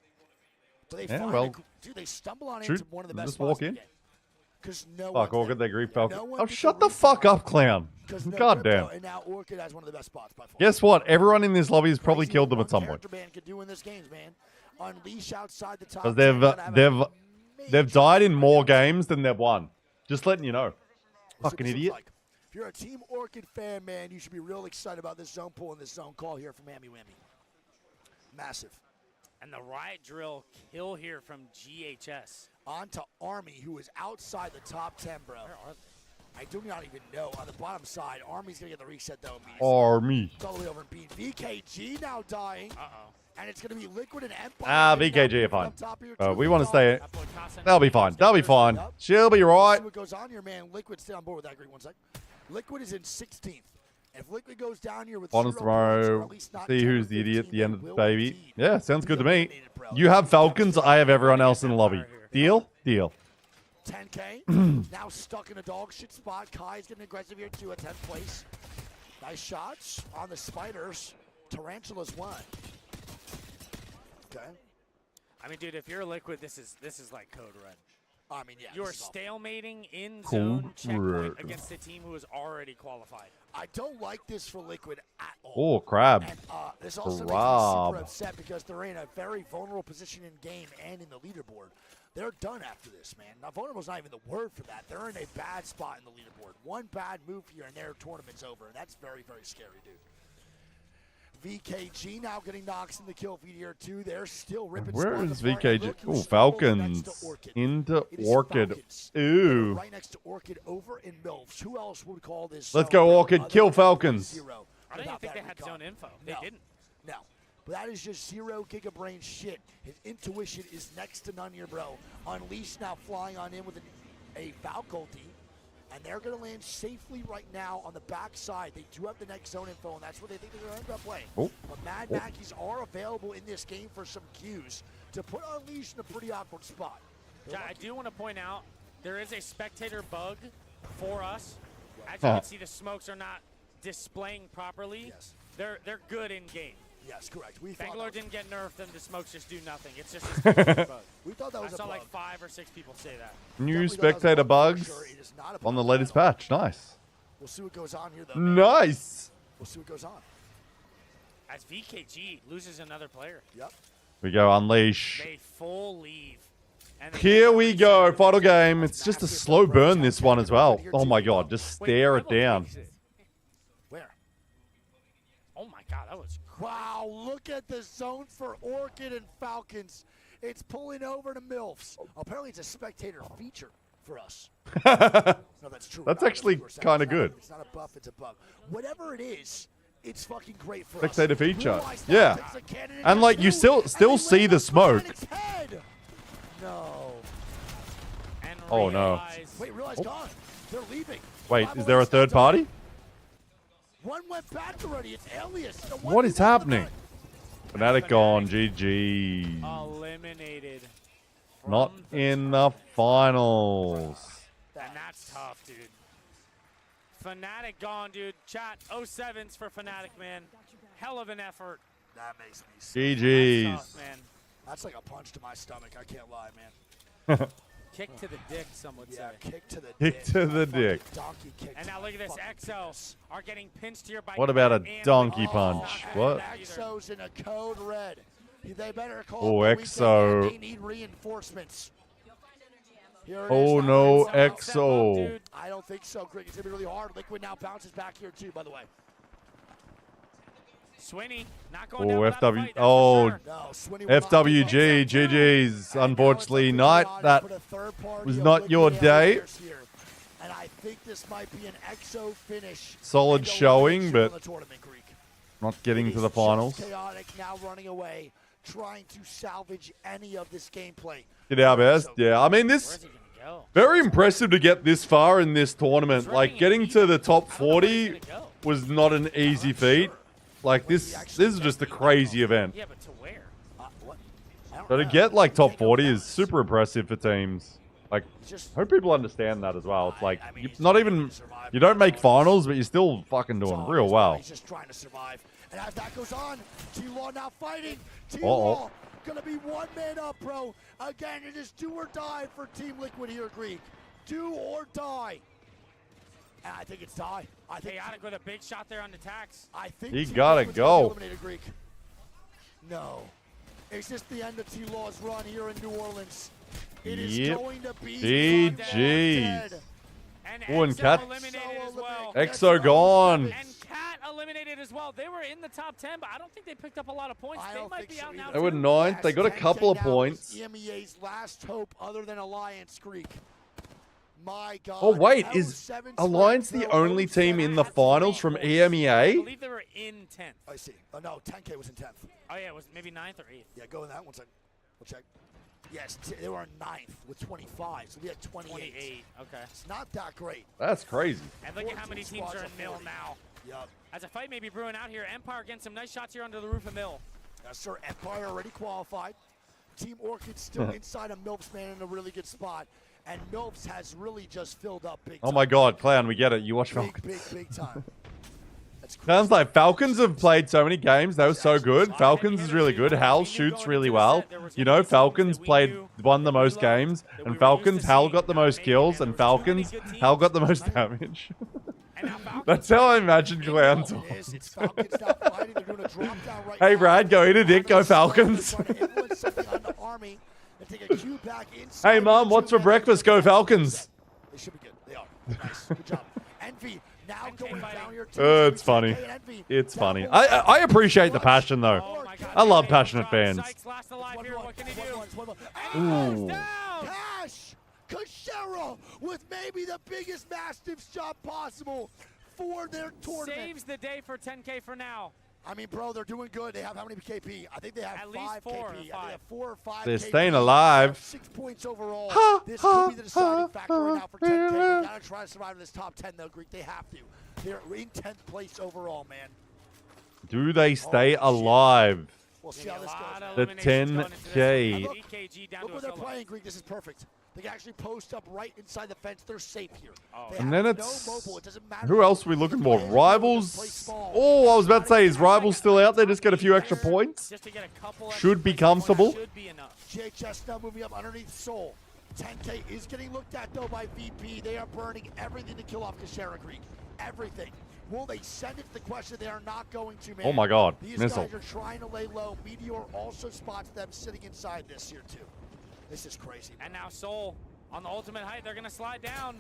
S7: But they
S1: Yeah,
S7: find
S1: well,
S7: dude, they stumble on
S1: shoot,
S7: into one of the best
S1: just
S7: spots
S1: walk
S7: in
S1: in.
S7: the game. Because no
S1: Fuck,
S7: one's
S1: Orchid,
S7: there.
S1: they grief Falcon.
S7: No one
S1: Oh,
S7: gets
S1: shut
S7: the
S1: the fuck up, clown.
S7: 'Cause no
S1: God
S7: crypto,
S1: damn.
S7: And now Orchid has one of the best spots by far.
S1: Guess what? Everyone in this lobby has probably
S7: Crazy
S1: killed
S7: what
S1: them at some
S7: one
S1: point.
S7: character man can do in this game, man. Unleash outside the top.
S1: Because
S7: 10, gonna have a
S1: they've died in more games than they've won. Just letting you know.
S7: We'll see
S1: Fucking
S7: what this looks
S1: idiot.
S7: like. If you're a Team Orchid fan, man, you should be real excited about this zone pull and this zone call here from Mammy Whammy. Massive.
S13: And the riot drill kill here from GHS.
S7: On to Army, who is outside the top 10, bro. I do not even know. On the bottom side, Army's going to get the reset, though. immediately.
S1: Army.
S7: It's all the way over in B. VKG now dying.
S13: Uh-oh.
S7: And it's going to be Liquid and Empire.
S1: Ah, VKG are fine. We want to stay. They'll be fine. They'll be fine. She'll be right.
S7: See what goes on here, man. Liquid, stay on board with that, Greg. 1 sec. Liquid is in 16th. If Liquid goes down here with
S1: Honest
S7: 0 points, or
S1: tomorrow.
S7: at least not
S1: See
S7: 10 or
S1: who's the idiot at the end of
S7: 15,
S1: the
S7: they will
S1: baby.
S7: indeed
S1: Yeah, sounds good to me.
S7: eliminated, bro.
S1: You have Falcons. I have everyone else in the lobby. Deal? Deal.
S7: 10K. Now stuck in a dog shit spot. Kai's getting aggressive here too at 10th place. Nice shots on the spiders. Tarantulas won. Okay.
S13: I mean, dude, if you're Liquid, this is like code red.
S7: I mean, yeah.
S13: You're
S7: this is awful.
S13: stalemating in
S1: Code
S13: zone checkpoint
S1: red.
S13: against a team who is already qualified.
S7: I don't like this for Liquid at all.
S1: Oh, crab.
S7: And this also makes me
S1: Crab.
S7: super upset because they're in a very vulnerable position in game and in the leaderboard. They're done after this, man. Now, vulnerable's not even the word for that. They're in a bad spot in the leaderboard. One bad move here and their tournament's over, and that's very, very scary, dude. VKG now getting knocks in the kill feed here, too. They're still ripping
S1: Where
S7: spot
S1: is
S7: to far.
S1: VKG?
S7: Look
S1: Oh,
S7: who's
S1: Falcons.
S7: next to Orchid.
S1: Into
S7: It is
S1: Orchid.
S7: Falcons.
S1: Ooh.
S7: Right next to Orchid over in MILFs. Who else would call this?
S1: Let's go, Orchid.
S7: other
S1: Kill
S7: than
S1: Falcons.
S7: Zero
S13: I don't even
S7: without
S13: think they
S7: that
S13: had
S7: recon?
S13: zone info. They
S7: No.
S13: didn't.
S7: No. But that is just 0 gigabrain shit. His intuition is next to none here, bro. Unleash now flying on in with a Valkulti. And they're going to land safely right now on the backside. They do have the next zone info, and that's where they think they're going to end up playing.
S1: Oh.
S7: But Mad Mackies are available in this game for some Qs to put Unleash in a pretty awkward spot. They're
S13: I
S7: lucky.
S13: do want to point out there is a spectator bug for us. As you can see, the smokes are not displaying properly.
S7: Yes.
S13: They're good in game.
S7: Yes, correct. We thought
S13: Bangalore
S7: that was-
S13: didn't get nerfed and the smokes just do nothing. It's just a spectator bug.
S7: We thought that was
S13: I
S7: a
S13: saw like
S7: bug.
S13: 5 or 6 people say that.
S1: New
S7: Definitely thought that was a
S1: spectator
S7: bug for
S1: bugs
S7: sure. It is not a
S1: on the
S7: bug
S1: latest
S7: at all.
S1: patch. Nice.
S7: We'll see what goes on here, though. man.
S1: Nice.
S7: We'll see what goes on.
S13: As VKG loses another player,
S7: Yep.
S1: We go Unleash.
S13: they full leave. And they
S1: Here
S13: get
S1: we
S13: reset
S1: go.
S13: with
S1: Final
S13: it.
S1: game. It's just a slow burn, this one as well. Oh my god. Just
S13: Wait,
S1: stare it
S13: Rebel
S1: down.
S13: takes it.
S7: Where?
S13: Oh my god, that was
S7: Wow, look at the zone for Orchid and Falcons. It's pulling over to MILFs. Apparently, it's a spectator feature for us. No, that's true.
S1: That's
S7: No,
S1: actually
S7: we're saying
S1: kinda
S7: it's not-
S1: good.
S7: It's not a buff, it's a bug. Whatever it is, it's fucking great for
S1: Spectator
S7: us.
S1: feature.
S7: Blue Eyes now
S1: Yeah.
S7: takes a cannon
S1: And like you
S7: gets
S1: still
S7: through, and they
S1: see
S7: land
S1: the
S7: on
S1: smoke.
S7: Fanatic's head. No.
S13: And
S1: Oh no.
S7: Wait, realize gone. They're leaving.
S1: Wait, is there a third party?
S7: One went back already. It's Alias.
S1: What is happening? Fnatic gone. GG.
S13: Eliminated.
S1: Not in the finals.
S13: And that's tough, dude. Fnatic gone, dude. Chat, 07s for Fnatic, man. Hell of an effort.
S7: That makes me sick.
S1: GG's.
S13: That's tough, man.
S7: That's like a punch to my stomach. I can't lie, man.
S13: Kick to the dick, some would say.
S7: Kick to the
S1: Kick to the dick.
S7: Donkey kick.
S13: And now look at this. EXO are getting pinched here by
S1: What about a
S13: Cat and
S1: donkey
S13: Ricky.
S1: punch? What?
S7: EXO's in a code red. They better call
S1: Oh,
S7: up the
S1: EXO.
S7: weekend. They need reinforcements. Here it
S1: Oh
S7: is.
S1: no,
S7: Now it's
S1: EXO.
S7: I don't think so, Greg. It's going to be really hard. Liquid now bounces back here, too, by the way.
S13: Swinny, not going down
S1: Oh,
S13: without a
S1: FW.
S13: fight, that's
S1: Oh,
S13: for sure.
S7: No, Swinny will not
S1: FWG. GG's. Unfortunately, night. That was not your day.
S7: And I think this might be an EXO finish.
S1: Solid showing,
S7: on
S1: but
S7: the tournament, Greek.
S1: not getting
S7: It
S1: to
S7: is
S1: the finals.
S7: just chaotic now running away, trying to salvage any of this gameplay.
S1: Did our best. Yeah, I mean, this very impressive to get this far in this tournament. Like, getting to the top 40 was not an easy feat. Like, this is just a crazy event.
S13: Yeah, but to where?
S1: So to get, like, top 40 is super impressive for teams. Like, I hope people understand that as well. It's like, not even, you don't make finals, but you're still fucking doing real well.
S7: He's just trying to survive. And as that goes on, T-Law now fighting.
S1: Uh-oh.
S7: T-Law gonna be one man up, bro. Again, it is do or die for Team Liquid here, Greek. Do or die. And I think it's die. I think
S13: Chaotic with a big shot there on the tax.
S7: I think
S1: He
S7: Team
S1: gotta
S7: Liquid's gonna be
S1: go.
S7: eliminated, Greek. No. It's just the end of T-Law's run here in New Orleans. It is
S1: Yep.
S7: going to be
S1: GG's.
S13: And
S1: Oh, and
S13: EXO
S1: Cat.
S13: eliminated as well.
S1: EXO gone.
S13: And Cat eliminated as well. They were in the top 10, but I don't think they picked up a lot of points. They might be out now.
S1: They were
S13: too.
S1: ninth. They got a couple of points.
S7: EMEA's last hope other than Alliance, Greek. My God.
S1: Oh, wait. Is Alliance the only team in the finals from
S13: I
S1: EMEA?
S13: believe they were in 10th.
S7: I see. Oh, no, 10K was in 10th.
S13: Oh, yeah, it was maybe 9th or 8th.
S7: Yeah, go in that one second. We'll check. Yes, they were in 9th with 25, so we had 28.
S13: Okay.
S7: It's not that great.
S1: That's crazy.
S13: And look at how many teams are in Mill now.
S7: Yup.
S13: As a fight may be brewing out here, Empire getting some nice shots here under the roof of Mill.
S7: Yes, sir. Empire already qualified. Team Orchid still inside of Milf's, man, in a really good spot. And Milf's has really just filled up big time.
S1: Oh my God, Clown, we get it. You watch
S7: Big,
S1: Falcons.
S7: big time.
S1: Sounds like Falcons have played so many games. They were so good. Falcons is really good. Hal shoots really well. You know, Falcons won the most games. And Falcons, Hal got the most kills. And Falcons, Hal got the most damage. That's how I imagine Clown talk. Hey, Brad, go eat a dick. Go Falcons. Hey, Mom, what's for breakfast? Go Falcons.
S7: They should be good. They are. Nice. Good job. Envy now going down here.
S1: It's funny. It's funny. I appreciate the passion, though. I love passionate fans. Ooh.
S7: Cash Kashera with maybe the biggest Mastiffs job possible for their tournament.
S13: Saves the day for 10K for now.
S7: I mean, bro, they're doing good. They have how many KP? I think they have
S13: At least
S7: 5
S13: 4
S7: KP.
S13: or
S7: I think they
S13: 5.
S7: have 4 or 5
S1: They're
S7: KP.
S1: staying alive.
S7: 6 points overall. This could be the deciding factor right now for 10K. They gotta try to survive in this top 10, though, Greek. They have to. They're in 10th place overall, man.
S1: Do they stay alive?
S7: We'll see how this goes.
S1: The 10K.
S7: Look where they're playing, Greek. This is perfect. They can actually post up right inside the fence. They're safe here. They
S1: And
S7: have
S1: then
S7: no
S1: it's...
S7: mobile. It doesn't matter.
S1: Who else are we looking for? Rivals? Oh, I was about to say, is Rivals still out there? Just get a few extra points?
S13: Just to get a couple
S1: Should be comfortable.
S13: should be enough.
S7: JHS now moving up underneath Soul. 10K is getting looked at, though, by VP. They are burning everything to kill off Kashera Greek. Everything. Will they send it to the question? They are not going to, man.
S1: Oh my God,
S7: These
S1: missile.
S7: guys are trying to lay low. Meteor also spots them sitting inside this here, too. This is crazy.
S13: And now Soul on the ultimate height. They're going to slide down.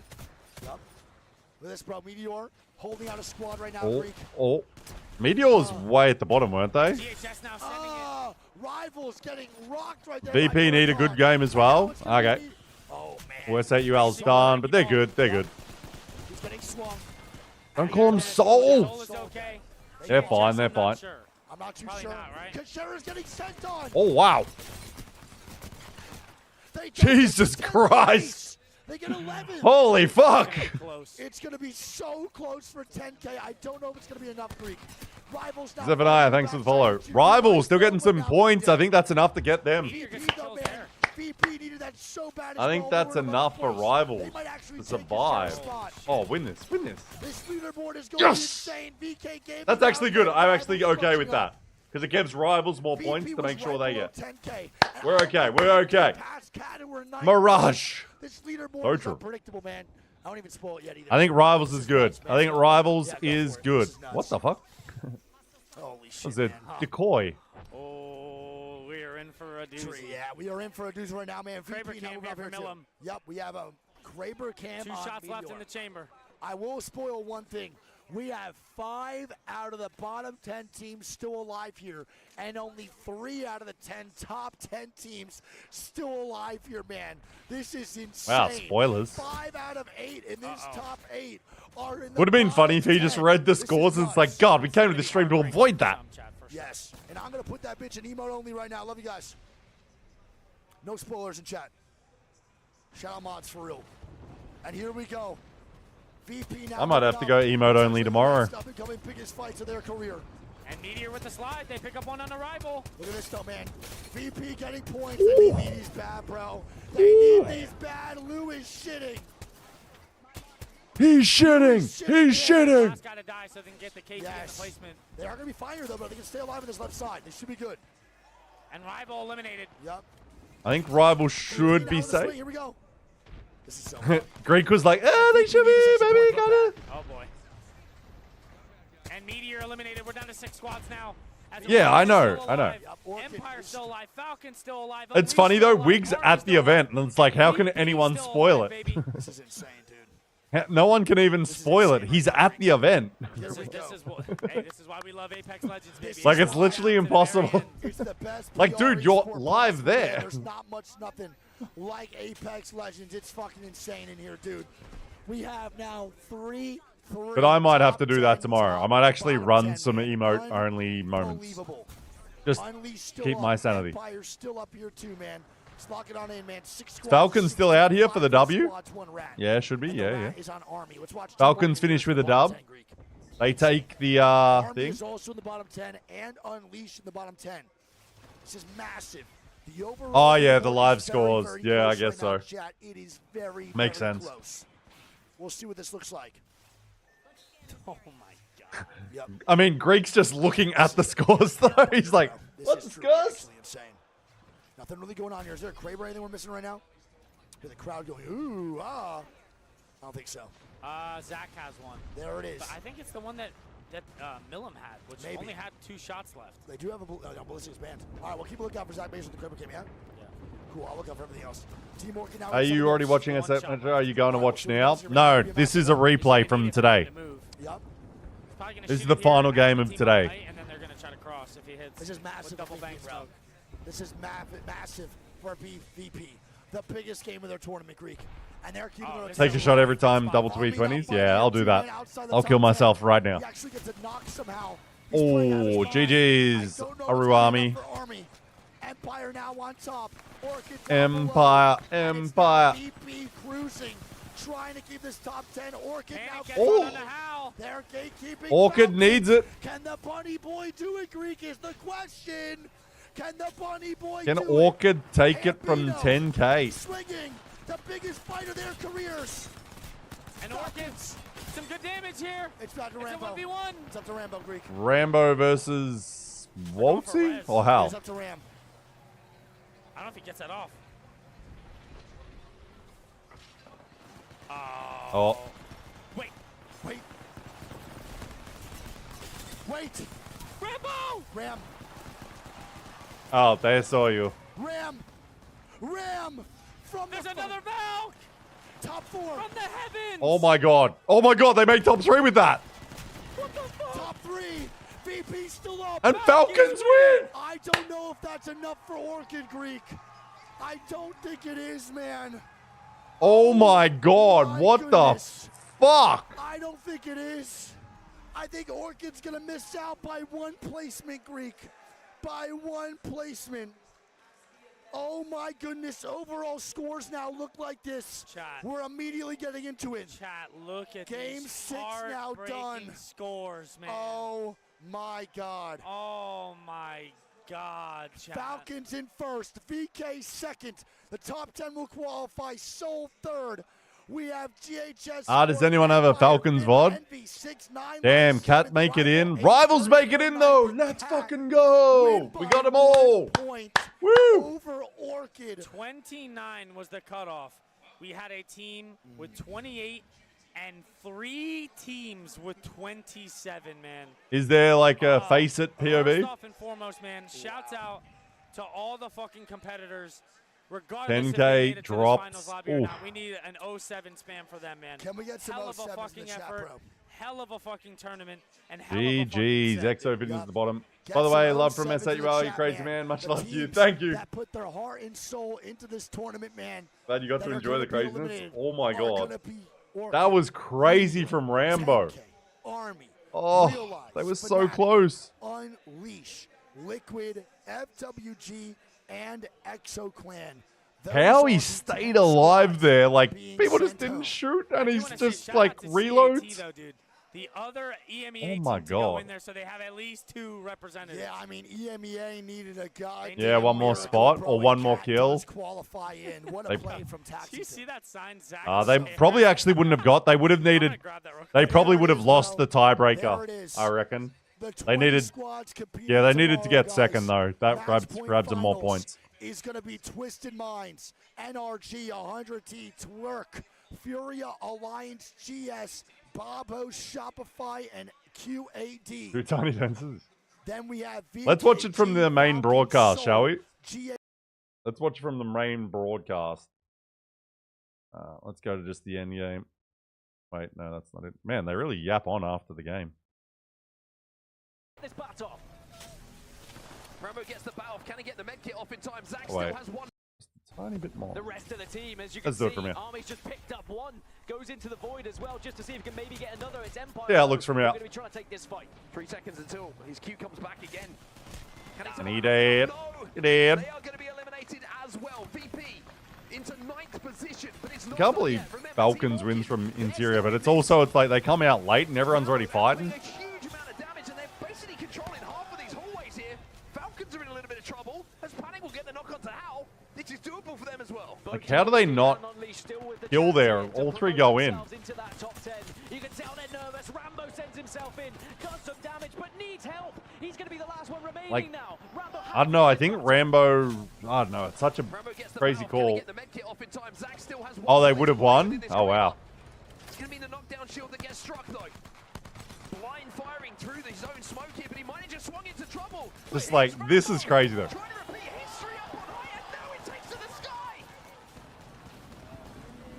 S7: Yup. Look at this, bro. Meteor holding out a squad right now,
S1: Oh,
S7: Greek.
S1: oh. Meteor's way at the bottom, weren't they?
S13: GHS now sending
S7: Rivals getting rocked right there.
S1: VP need a good game as well. Okay.
S7: Oh,
S1: Worst 8UL's done, but they're good. They're good.
S7: He's getting swung.
S1: Don't call them Soul.
S13: Soul is okay.
S1: They're fine. They're fine.
S7: I'm not too
S13: Probably
S7: sure.
S13: not, right?
S7: Kashera's getting sent on.
S1: Oh, wow.
S7: They don't
S1: Jesus
S7: get 10
S1: Christ.
S7: place. They get 11.
S1: Holy fuck!
S7: It's going to be so close for 10K. I don't know if it's going to be enough, Greek. Rivals now.
S1: Zephaniah, thanks for the follow. Rivals still getting some points. I think that's enough to get them.
S7: VP needed that so bad.
S1: I think that's enough for Rivals to survive. Oh, win this. Win this.
S7: This leaderboard is going insane. VK game.
S1: That's actually good. I'm actually okay with that. Because it gives Rivals more points to make sure they get. We're okay. We're okay. Mirage.
S7: This leaderboard is unpredictable, man. I don't even spoil it yet either.
S1: I think Rivals is good. I think Rivals is good. What the fuck?
S7: Holy shit,
S1: Was it decoy?
S13: Oh, we are in for a doozy.
S7: Yeah, we are in for a doozy right now, man.
S13: Kraber cam here for Millum.
S7: Yep, we have a Kraber cam.
S13: 2 shots left in the chamber.
S7: I will spoil one thing. We have 5 out of the bottom 10 teams still alive here, and only 3 out of the 10 top 10 teams still alive here, man. This is insane.
S1: Wow, spoilers.
S7: 5 out of 8 in this top 8 are in the
S1: Would have been
S7: bottom
S1: funny if he just
S7: 10.
S1: read the scores and it's like, God, we came to the stream to avoid that.
S7: Yes, and I'm going to put that bitch in emote only right now. Love you guys. No spoilers in chat. Shout out mods for real. And here we go. VP now
S1: I might have to go emote only tomorrow.
S7: Biggest fights of their career.
S13: And Meteor with the slide. They pick up one on arrival.
S7: Look at this stuff, man. VP getting points. They need these bad, bro. They need these bad. Lou is shitting.
S1: He's shitting. He's shitting.
S13: Last guy to die so they can get the case and get the placement.
S7: They are going to be fire, though, but they can stay alive on this left side. They should be good.
S13: And Rival eliminated.
S7: Yep.
S1: I think Rival should be safe.
S7: Here we go. This is so
S1: Greek was like, they should be, baby, gotta.
S13: Oh boy. And Meteor eliminated. We're down to 6 squads now.
S1: Yeah, I know, I know.
S13: Empire still alive. Falcon still alive.
S1: It's funny though, Wig's at the event, and it's like, how can anyone spoil it?
S7: This is insane, dude.
S1: No one can even spoil it. He's at the event.
S13: This is why we love Apex Legends, baby.
S1: Like, it's literally impossible.
S7: It's the best
S1: Like, dude, you're
S7: PR
S1: live
S7: possible.
S1: there.
S7: There's not much, nothing like Apex Legends. It's fucking insane in here, dude. We have now 3
S1: But I might have to do that tomorrow. I might actually run some emote-only moments. Just keep my sanity.
S7: Empire's still up here too, man. Let's lock it on in, man. 6 squads,
S1: Falcons still out here for the
S7: 5
S1: W?
S7: squads, 1 rat.
S1: Yeah, should be.
S7: And the
S1: Yeah,
S7: rat
S1: yeah.
S7: is on Army. Let's watch
S1: Falcons finish with a dub. They take the
S7: Army
S1: thing.
S7: is also in the bottom 10 and Unleashed in the bottom 10. This is massive. The overall
S1: Oh, yeah, the
S7: score
S1: live
S7: is
S1: scores.
S7: very
S1: Yeah, I
S7: close
S1: guess
S7: right now,
S1: so.
S7: chat. It is very,
S1: Makes
S7: very
S1: sense.
S7: close. We'll see what this looks like.
S13: Oh my god.
S7: Yep.
S1: I mean, Greek's just looking at the scores, though. He's like,
S7: This
S1: what's
S7: is
S1: the
S7: truly
S1: scores?
S7: actually insane. Nothing really going on here. Is there a Kraber or anything we're missing right now? Hear the crowd going, ooh, ah. I don't think so.
S13: Zach has one.
S7: There it is.
S13: But I think it's the one that Millum had, which
S7: Maybe.
S13: only had 2 shots left.
S7: They do have a ballistics band. All right, well, keep a lookout for Zach Mason with the Kraber came, yeah?
S13: Yeah.
S7: Cool, I'll look out for everything else. Team working now.
S1: Are you already watching SF Manager? Are you going to watch now? No, this is a replay from today.
S7: Yep.
S1: This is the final game of today.
S13: And then they're going to try to cross if he hits.
S7: This is massive.
S13: Double bang smoke.
S7: This is massive for VP. The biggest game of their tournament, Greek. And they're keeping their
S1: Take a shot every time, double 320s? Yeah, I'll do that. I'll kill myself right now.
S7: He actually gets a knock somehow.
S1: Oh, GG's, Aru Army.
S7: Empire now on top.
S1: Empire.
S7: VP cruising, trying to keep this top 10. Orchid now.
S1: Oh.
S7: They're gatekeeping.
S1: Orchid needs it.
S7: Can the bunny boy do it, Greek, is the question. Can the bunny boy
S1: Can
S7: do
S1: Orchid take it
S7: Ambino
S1: from 10K?
S7: swinging the biggest fight of their careers.
S13: And Orchids, some good damage here.
S7: It's back to
S13: It's
S7: Rambo.
S13: a 1v1.
S7: It's up to Rambo, Greek.
S1: Rambo versus Waltzy? Or Hal?
S7: It's up to Ram.
S13: I don't know if he gets that off.
S1: Oh.
S13: Wait.
S7: Rambo! Ram.
S1: Oh, they saw you.
S7: Ram. From
S13: There's another Valk.
S7: Top 4.
S13: From the heavens.
S1: Oh my god. Oh my god, they made top 3 with that.
S13: What the fuck?
S7: Top 3. VP still up.
S1: And Falcons win.
S7: I don't know if that's enough for Orchid, Greek. I don't think it is, man.
S1: Oh my god, what
S7: goodness.
S1: the fuck?
S7: I don't think it is. I think Orchid's going to miss out by 1 placement, Greek. By 1 placement. Oh my goodness, overall scores now look like this.
S13: Chat.
S7: We're immediately getting into it.
S13: Chat, look at
S7: Game
S13: these
S7: 6 now done.
S13: scores, man.
S7: Oh my God.
S13: Oh my God, chat.
S7: Falcons in first, VK second. The top 10 will qualify. Soul third. We have GHS.
S1: Does anyone have a Falcons VOD? Damn, Cat make it in. Rivals make it in though. Let's fucking go. We got them all. Woo.
S7: Over Orchid.
S13: 29 was the cutoff. We had a team with 28 and 3 teams with 27, man.
S1: Is there like a face it POV?
S13: First off and foremost, man, shouts out to all the fucking competitors. Regardless
S1: 10K
S13: if they made it to this
S1: drops.
S13: finals lobby or not, we need an 07 spam for them, man.
S7: Can we get some
S13: hell of a
S7: 07s
S13: fucking
S7: in the chat,
S13: effort,
S7: bro?
S13: hell of a fucking tournament, and hell of a fucking
S1: GG's.
S13: set.
S1: XO finishes at the bottom.
S7: Get
S1: By the way,
S7: some
S1: love from
S7: 07s
S1: SAUL,
S7: in the
S1: you
S7: chat,
S1: crazy man. Much
S7: The
S1: love to you.
S7: teams
S1: Thank you.
S7: That put their heart and soul into this tournament, man.
S1: Glad you got to
S7: that are
S1: enjoy the
S7: gonna be
S1: craziness.
S7: eliminated
S1: Oh my
S7: are
S1: god.
S7: gonna be Orchid,
S1: That was crazy from Rambo.
S7: 10K, Army,
S1: Oh,
S7: Realize,
S1: they were so
S7: Fnatic,
S1: close.
S7: Unleash, Liquid, FWG, and Exo Clan. Those
S1: How
S7: are
S1: he
S7: the
S1: stayed
S7: 10
S1: alive
S7: squads
S1: there. Like,
S7: being
S1: people just
S7: sent
S1: didn't
S7: home.
S1: shoot, and he's
S13: wanna say
S1: just
S13: shout
S1: like
S13: out to
S1: reloads.
S13: CAT though, dude. The other EMEA
S1: Oh
S13: team
S1: my
S13: to go
S1: God.
S13: in there, so they have at least 2 representatives.
S7: Yeah, I mean, EMEA needed a guy.
S1: Yeah, one more spot or one more kill.
S7: Qualify in. What
S1: They-
S7: a play from Taxi.
S13: Do you see that sign, Zach?
S1: They probably actually wouldn't have got. They would have needed. They probably would have lost the tiebreaker. I reckon. They needed. Yeah, they needed to get second though. That grabs them more points.
S7: Is going to be Twisted Minds, NRG, 100T, Twerk, Furia, Alliance, GS, Bobo, Shopify, and QAD.
S1: Two tiny dances.
S7: Then we have
S1: Let's watch it from the main broadcast, shall we?
S7: GA.
S1: Let's watch it from the main broadcast. Let's go to just the end game. Wait, no, that's not it. Man, they really yap on after the game.
S2: This bat off. Rambo gets the bat off. Can he get the med kit off in time? Zach
S1: Wait.
S2: still has one.
S1: Just a tiny bit more.
S2: The rest of the team, as you can
S1: Let's do
S2: see,
S1: it from here.
S2: Army's just picked up one. Goes into the void as well, just to see if he can maybe get another. It's Empire.
S1: Yeah, it looks from here.
S2: We're going to be trying to take this fight. 3 seconds until his Q comes back again.
S1: And he did. He did.
S2: They are going to be eliminated as well. VP into 9th position, but it's
S1: I
S2: not
S1: can't
S2: done
S1: believe
S2: yet. Remember,
S1: Falcons
S2: Team
S1: wins
S2: Rocket,
S1: from interior, but it's also like they come out late and everyone's already fighting.
S2: a huge amount of damage, and they're basically controlling half of these hallways here. Falcons are in a little bit of trouble, as Panic will get the knock onto Hal. This is doable for them as well.
S1: Like, how do they not kill there? All 3 go in.
S2: Into that top 10. You can tell they're nervous. Rambo sends himself in, does some damage, but needs help. He's going to be the last one remaining
S1: Like,
S2: now. Rambo
S1: I don't know. I think Rambo. I don't know. It's such a crazy call. Oh, they would have won? Oh, wow.
S2: It's going to be the knockdown shield that gets struck, though. Blind firing through the zone smoke here, but he might have just swung into trouble.
S1: Just like, this is crazy, though.
S2: Trying to repeat history up on high, and now it takes to the sky.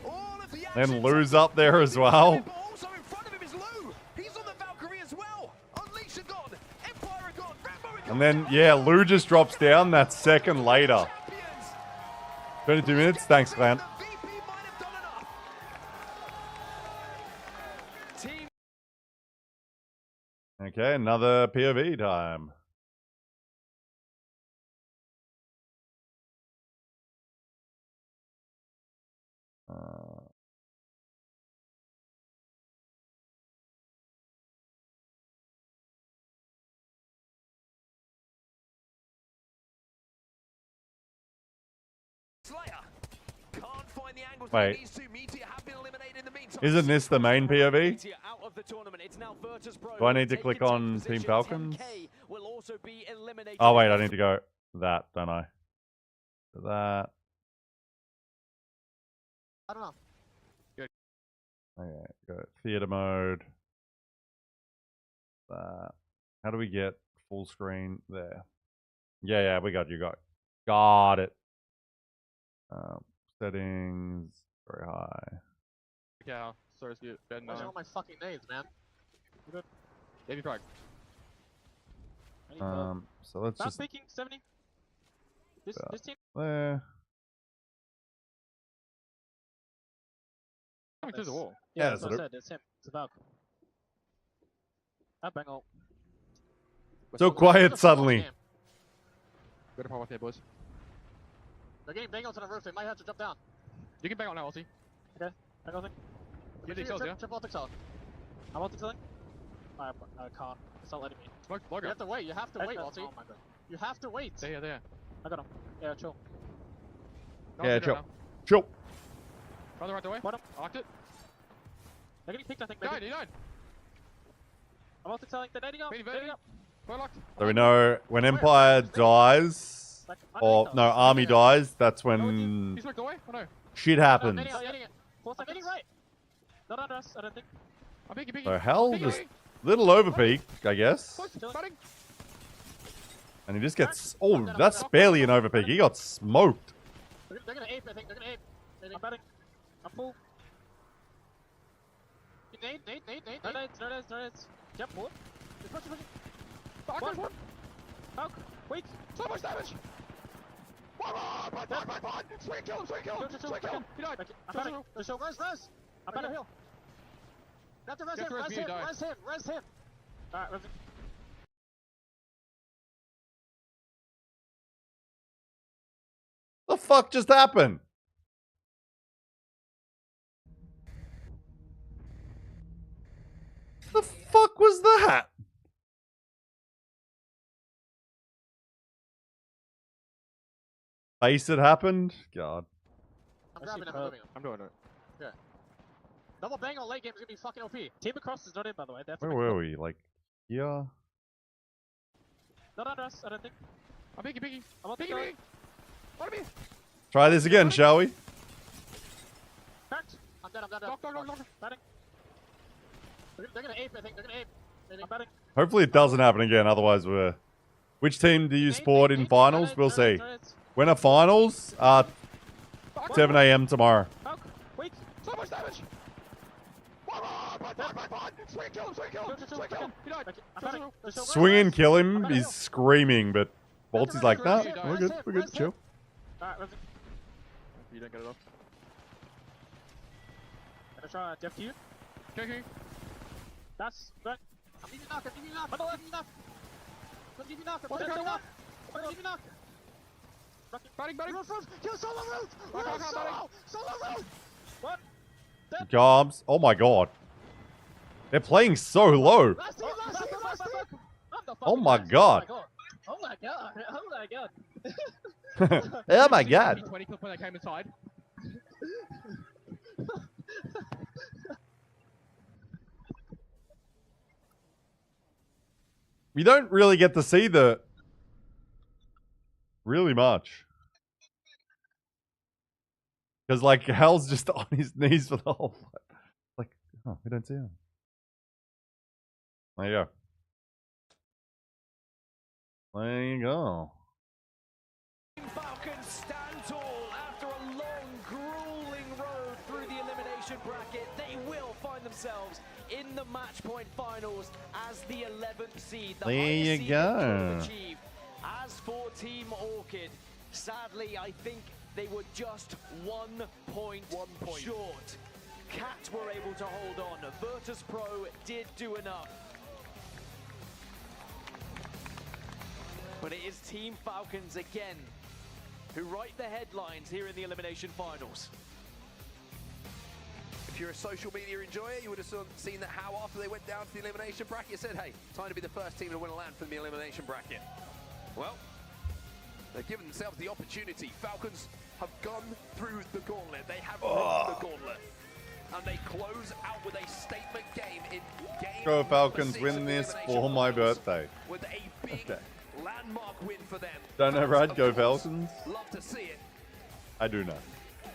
S2: All of the
S1: Then
S2: actions
S1: Lou's up there as well.
S2: but also in front of him is Lou. He's on the Valkyrie as well. Unleash are gone. Empire are gone. Rambo are gone.
S1: And then, yeah, Lou just drops down that second later. 22 minutes. Thanks, Clan. Okay, another POV time.
S2: Can't find the angles
S1: Wait.
S2: that he needs to. Meteor have been eliminated in the meantime.
S1: Isn't this the main POV?
S2: Meteor out of the tournament. It's now Virtus Pro.
S1: Do I need to
S2: Taken
S1: click
S2: to
S1: on
S2: position.
S1: Team Falcons?
S2: 10K will also be eliminated.
S1: Oh, wait, I need to go that, don't I? That.
S8: I don't know. Good.
S1: Okay, go theater mode. That. How do we get full screen there? Yeah, we got you. Got it. Settings very high.
S8: Yeah, sorry, good. Where's all my fucking names, man? Good. Baby Prague.
S1: So let's
S8: Stop
S1: just
S8: picking 70. This team.
S1: there.
S8: Coming through the wall.
S1: Yeah,
S8: Yeah,
S1: that's
S8: that's
S1: what
S8: what I said. It's him. It's a Valk. That Bengal.
S1: So quiet suddenly.
S8: Good power there, boys. They're getting bangled to the roof. They might have to jump down.
S17: You can bang on now, Ulti.
S8: Okay. Bangle thing.
S17: Get these cells, yeah?
S8: Triple ultic cell. I'm ultic selling. I can't. It's not letting me.
S17: Smoke,
S8: You have to wait. You have to wait, Walty.
S17: Oh my god.
S8: You have to wait.
S17: There.
S8: I got him. Yeah, chill.
S1: Yeah, chill. Chill.
S17: Brother, right the way.
S8: Bottom.
S17: I locked it.
S8: They're getting picked, I think.
S17: He
S8: Maybe.
S17: died.
S8: I'm ultic selling. They're nading up. Nading up.
S17: We're locked.
S1: So we know when Empire dies, or no, Army dies, that's when
S17: He's smoked away? Oh no.
S1: shit happens.
S8: Nading it. 4 seconds. Nading right. Not under us, I don't think.
S17: I'm biggie.
S1: So hell, just little overpeak, I guess.
S17: Fighting.
S1: And he just gets, oh, that's barely an overpeak. He got smoked.
S8: They're gonna ape, I think. They're gonna ape. I'm betting. I'm full. Nade. No nades. Jump forward. Push. Fuck, one. Fuck. Wait.
S17: So much damage. One. Sweet kill him. He died.
S8: I'm betting. Res. I'm betting heal. Got to res him. Alright, res him.
S1: The fuck just happened? The fuck was that? Face it happened? God.
S8: I'm grabbing him.
S17: I'm doing it.
S8: Yeah. Double bang on late game is gonna be fucking OP. Team across is not in, by the way.
S1: Where were we? Like, yeah.
S8: Not under us, I don't think.
S17: I'm biggie.
S8: I'm on biggie.
S17: What me?
S1: Try this again, shall we?
S8: Cracked. I'm dead.
S17: Knock.
S8: Batting. They're gonna ape, I think. I'm betting.
S1: Hopefully it doesn't happen again, otherwise we're... Which team do you support in finals? We'll see. Winner finals, 7 AM tomorrow.
S8: Wait.
S17: So much damage. One. Sweet kill him. He died.
S1: Swing and kill him, he's screaming, but Bolty's like, nah, we're good, chill.
S8: Alright, res him.
S17: You don't get it off.
S8: Gonna try def to you.
S17: Okay.
S8: That's good. I'm giving knock.
S17: Batting.
S8: Roof. Kill solo roof. Solo roof. What?
S1: Gobs. Oh my god. They're playing so low.
S8: Last team.
S1: Oh my god.
S8: Oh my god.
S1: Oh my god.
S17: 20 clip when I came inside.
S1: We don't really get to see the... Really much. Because, like, Hal's just on his knees for the whole fight. Like, oh, we don't see him. There you go. There you go.
S2: Falcons stand tall after a long, grueling road through the elimination bracket. They will find themselves in the match point finals as the 11th seed. The
S1: There you
S2: highest seed
S1: go.
S2: they've achieved. As for Team Orchid, sadly, I think they were just 1 point short. Cat were able to hold on. Virtus Pro did do enough. But it is Team Falcons again who write the headlines here in the elimination finals.
S4: If you're a social media enjoyer, you would have seen that how after they went down to the elimination bracket, said, hey, time to be the first team to win a LAN from the elimination bracket. Well, they've given themselves the opportunity. Falcons have gone through the gauntlet. They have won the gauntlet. And they close out with a statement game in game
S1: Go
S4: number
S1: Falcons,
S4: 6
S1: win
S4: of the
S1: this
S4: elimination
S1: for my
S4: finals
S1: birthday.
S4: with a big landmark win for them.
S1: Don't know,
S4: Fans,
S1: right?
S4: of
S1: Go
S4: course,
S1: Falcons.
S4: Love to see it.
S1: I do not.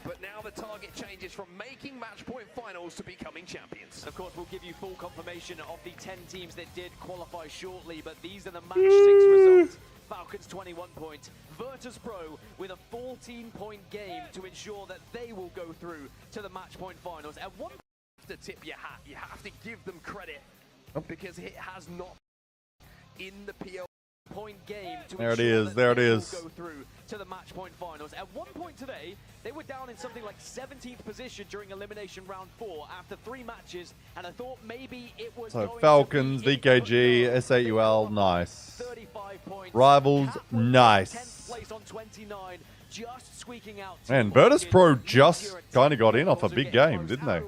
S4: But now the target changes from making match point finals to becoming champions.
S2: Of course, we'll give you full confirmation of the 10 teams that did qualify shortly, but these are the match 6 results. Falcons 21 points, Virtus Pro with a 14-point game to ensure that they will go through to the match point finals. And one
S4: to tip your hat, you have to give them credit because it has not in the PL
S2: point game to
S1: There it
S2: ensure
S1: is,
S2: that
S1: there it
S2: they will
S1: is.
S2: go through to the match point finals. At one point today, they were down in something like 17th position during elimination round 4 after 3 matches, and I thought maybe it was
S1: So
S2: going
S1: Falcons,
S2: to be
S1: VKG, SAUL, nice.
S2: 35 points.
S1: Rivals,
S2: Cat was
S1: nice.
S2: 10th place on 29. just squeaking out.
S1: Man, Virtus Pro just kind of got in off a big game, didn't they?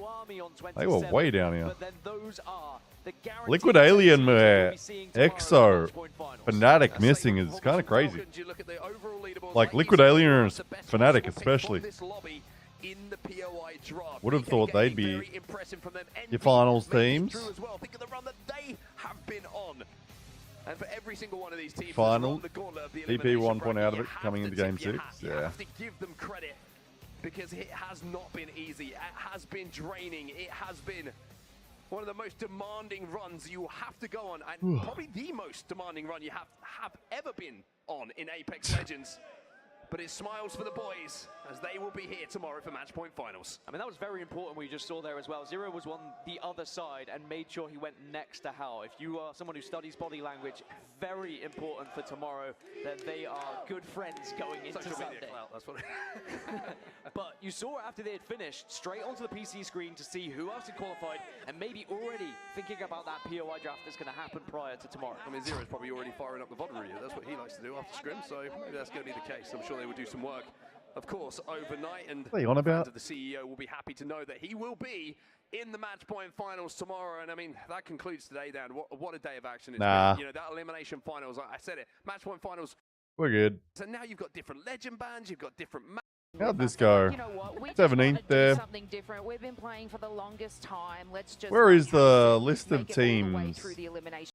S1: They were way down here. Liquid Alien, EXO, Fnatic missing is kind of crazy. Like Liquid Alien and Fnatic especially. Would have thought they'd be your finals teams.
S4: And for every single one of these teams,
S1: Final.
S4: EP
S1: EP 1 point out of it coming into game 6.
S4: You
S1: Yeah.
S4: have to give them credit because it has not been easy. It has been draining. It has been one of the most demanding runs you have to go on, and probably the most demanding run you have ever been on in Apex Legends. But it smiles for the boys as they will be here tomorrow for Match Point Finals.
S2: I mean, that was very important what you just saw there as well. Zero was on the other side and made sure he went next to Hal. If you are someone who studies body language, very important for tomorrow that they are good friends going into Sunday.
S4: That's what
S2: But you saw after they had finished, straight onto the PC screen to see who else had qualified and maybe already thinking about that POI draft that's going to happen prior to tomorrow.
S4: I mean, Zero's probably already firing up the VOD reader. That's what he likes to do after scrim, so maybe that's going to be the case. I'm sure they will do some work, of course, overnight, and
S1: what are you on about?
S4: fans of the CEO will be happy to know that he will be in the Match Point Finals tomorrow. And I mean, that concludes today, Dan. What a day of action it's
S1: Nah.
S4: been. You know, that elimination finals, I said it, Match Point Finals.
S1: We're good.
S4: So now you've got different legend bands, you've got different
S1: How'd this go? 17th there.
S5: Something different. We've been playing for the longest time. Let's just
S1: Where is the list of teams?
S5: through the elimination.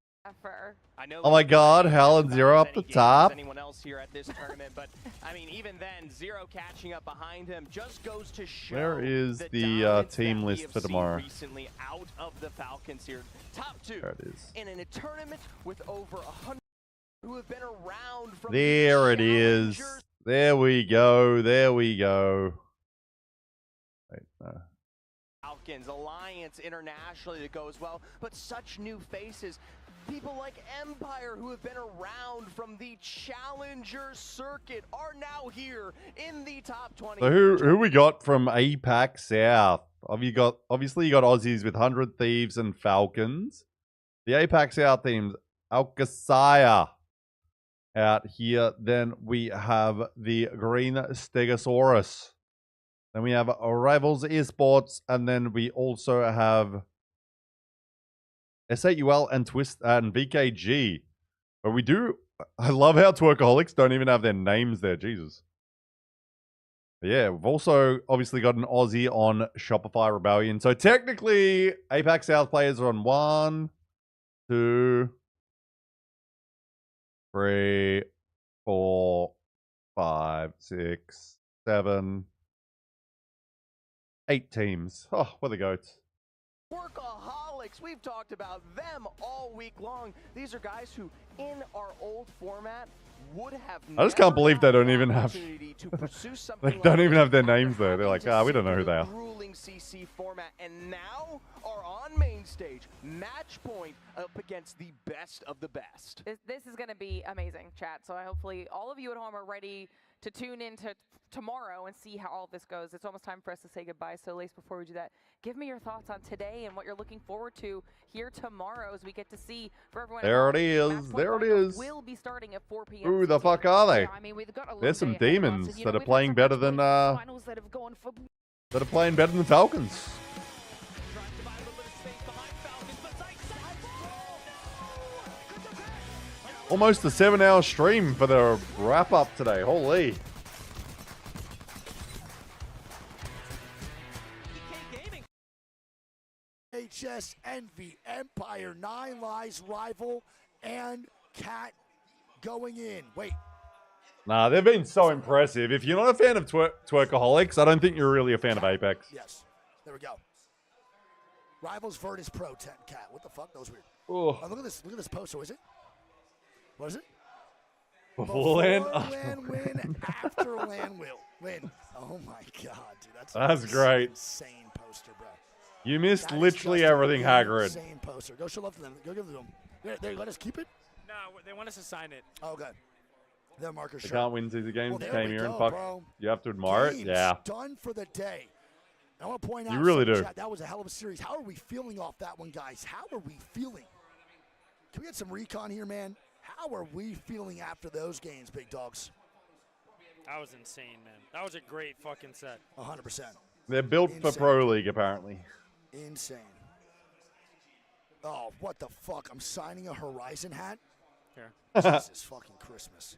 S1: Oh my god, Hal and Zero up the top.
S22: Anyone else here at this tournament, but I mean, even then, Zero catching up behind him just goes to show.
S1: Where is the team list for tomorrow?
S22: Recently out of the Falcons here, top two
S1: There it is.
S22: in a tournament with over 100 who have been around from.
S1: There it is. There we go. There we go. Wait, no.
S22: Falcons Alliance internationally that goes well, but such new faces. People like Empire, who have been around from the Challenger circuit, are now here in the top 20.
S1: So who we got from APAC South? Obviously you got Aussies with 100 Thieves and Falcons. The APAC South teams, ALGS out here. Then we have the Green Stegosaurus. Then we have Rivals Esports, and then we also have SAUL and Twist and VKG. But we do, I love how Twerkaholics don't even have their names there. Jesus. But yeah, we've also obviously got an Aussie on Shopify Rebellion. So technically, APAC South players are on 1, 2, 3, 4, 5, 6, 7, 8 teams. Oh, we're the goats.
S22: Workaholics, we've talked about them all week long. These are guys who, in our old format, would have.
S1: I just can't believe they don't even have. They don't even have their names there. They're like, we don't know who they are.
S22: Ruling CC format, and now are on main stage, match point up against the best of the best.
S5: This is going to be amazing, chat. So hopefully all of you at home are ready to tune in to tomorrow and see how all this goes. It's almost time for us to say goodbye. So, Lace, before we do that, give me your thoughts on today and what you're looking forward to here tomorrow as we get to see for everyone.
S1: There it is. There it is.
S5: Will be starting at 4 p.m.
S1: Who the fuck are they?
S5: Yeah, I mean, we've got a
S1: There's some
S5: long day ahead of us,
S1: demons
S5: and, you
S1: that
S5: know,
S1: are
S5: we've
S1: playing
S5: had
S1: better
S5: some
S1: than
S5: finals that have gone for
S1: Falcons. Almost a 7-hour stream for the wrap up today. Holy.
S7: HS, Envy, Empire, 9 Lives, Rival, and Cat going in. Wait.
S1: Nah, they've been so impressive. If you're not a fan of Twerkaholics, I don't think you're really a fan of Apex.
S7: Yes. There we go. Rivals Virtus Pro 10 Cat. What the fuck? That was weird.
S1: Oh.
S7: Look at this. Look at this poster. What is it? What is it?
S1: Before land
S7: win, after land win. Oh my god, dude.
S1: That's great.
S7: Insane poster, bro.
S1: You missed
S7: That is
S1: literally
S7: just
S1: everything,
S7: an
S1: Hagrid.
S7: Insane poster. Go show love to them. Go give it to them. They let us keep it?
S13: No, they want us to sign it.
S7: Oh, good. Their marker
S1: They
S7: shirt.
S1: can't win 2 games.
S7: Well, there
S1: Came
S7: we
S1: here and
S7: go,
S1: fuck.
S7: bro.
S1: You have to admire
S7: Games
S1: it. Yeah.
S7: done for the day. I want to point out,
S1: You really do.
S7: Chat, that was a hell of a series. How are we feeling off that one, guys? How are we feeling? Can we get some recon here, man? How are we feeling after those games, big dogs?
S13: That was insane, man. That was a great fucking set.
S7: 100%.
S1: They're built for Pro League, apparently.
S7: Insane. Oh, what the fuck? I'm signing a Horizon hat?
S13: Here.
S7: Jesus fucking Christmas.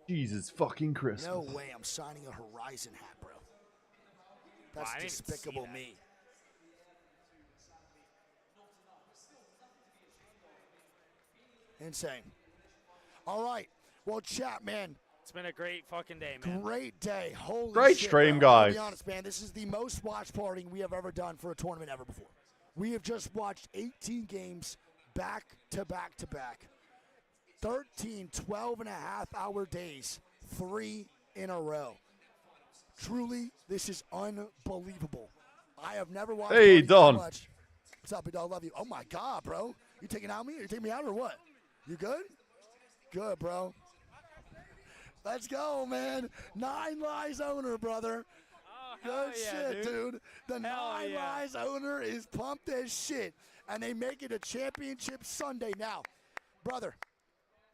S1: Jesus fucking Christmas.
S7: No way I'm signing a Horizon hat, bro. That's despicable me. Insane. All right. Well, chat, man.
S13: It's been a great fucking day, man.
S7: Great day. Holy
S1: Great
S7: shit,
S1: stream,
S7: bro. I'll
S1: guys.
S7: be honest, man. This is the most watch partying we have ever done for a tournament ever before. We have just watched 18 games back to back to back. 13 12-and-a-half-hour days, 3 in a row. Truly, this is unbelievable. I have never watched
S1: Hey,
S7: party
S1: Don.
S7: so much. What's up, big dog? Love you. Oh, my God, bro. You taking out me? You taking me out or what? You good? Good, bro. Let's go, man. 9 Lives owner, brother. Good shit, dude. The 9 Lives owner is pumped as shit. And they make it a championship Sunday. Now, brother,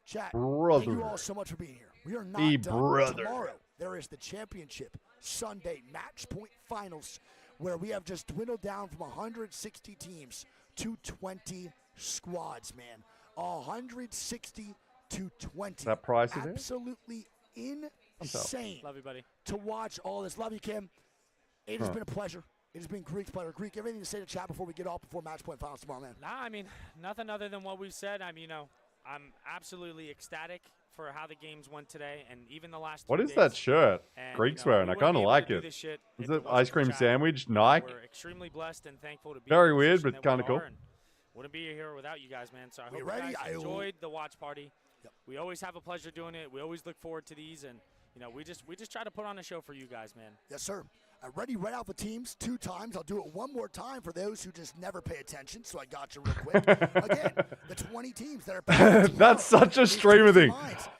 S7: chat, thank you all so much for being here. We are not done. Tomorrow, there is the championship Sunday match point finals where we have just dwindled down from 160 teams to 20 squads, man. 160 to 20.
S1: That price is
S7: absolutely insane.
S13: Love you, buddy.
S7: To watch all this. Love you, Kim. It has been a pleasure. It has been Greek's pleasure. Greek, everything to say to chat before we get off before match point finals tomorrow, man?
S13: Nah, I mean, nothing other than what we've said. I mean, you know, I'm absolutely ecstatic for how the games went today, and even the last.
S1: What
S13: 2
S1: is
S13: days.
S1: that shirt?
S13: And,
S1: Greek's
S13: you know,
S1: wearing. I kind of like it. Is it ice cream sandwich? Nike?
S13: We're extremely blessed and thankful to be
S1: Very
S13: in the
S1: weird,
S13: position
S1: but
S13: that we
S1: kind of cool.
S13: are, and wouldn't be here without you guys, man. So I hope
S7: We
S13: you
S7: ready?
S13: guys enjoyed the watch party. We always have a pleasure doing it. We always look forward to these, and you know, we just try to put on a show for you guys, man.
S7: Yes, sir. I already read out the teams 2 times. I'll do it one more time for those who just never pay attention, so I got you real quick. Again, the 20 teams that are
S1: That's such a streamer thing.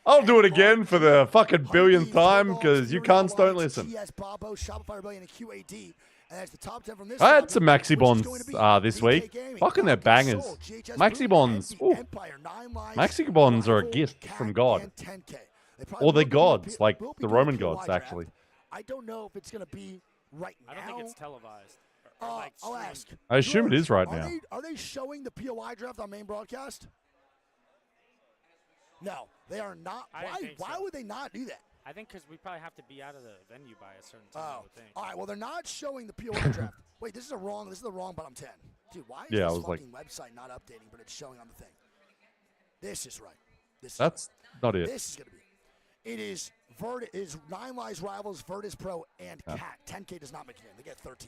S1: I'll do it again for the fucking billionth time because you cunts don't listen.
S7: GS, Bobo, Shopify Rebellion, and QAD. And that's the top 10 from this
S1: I had
S7: lobby,
S1: some Maxi
S7: which is
S1: Bonds
S7: going to be
S1: this week.
S7: Gaming,
S1: Fucking they're bangers.
S7: Soul, GHS
S1: Maxi
S7: Blue,
S1: Bonds.
S7: Envy,
S1: Ooh.
S7: Empire, 9 Lives,
S1: Maxi Bonds are a
S7: Rival,
S1: gift
S7: Cat,
S1: from God.
S7: and 10K.
S1: Or they're gods, like
S7: will be
S1: the
S7: doing a
S1: Roman
S7: POI
S1: gods,
S7: draft.
S1: actually.
S7: I don't know if it's going to be right now.
S13: I don't think it's televised. Or like
S7: I'll
S13: streamed.
S7: ask.
S1: I assume it is right
S7: are
S1: now.
S7: Are they showing the POI draft on main broadcast? No, they are not.
S13: I didn't think
S7: Why
S13: so.
S7: would they not do that?
S13: I think because we probably have to be out of the venue by a certain time. I would think.
S7: All right. Well, they're not showing the POI draft. Wait, this is the wrong bottom 10. Dude, why is
S1: Yeah, I
S7: this
S1: was like-
S7: fucking website not updating, but it's showing on the thing? This is right. This is
S1: That's not it.
S7: This is going to be. It is is 9 Lives Rivals, Virtus Pro, and Cat. 10K does not make it in. They get 13th.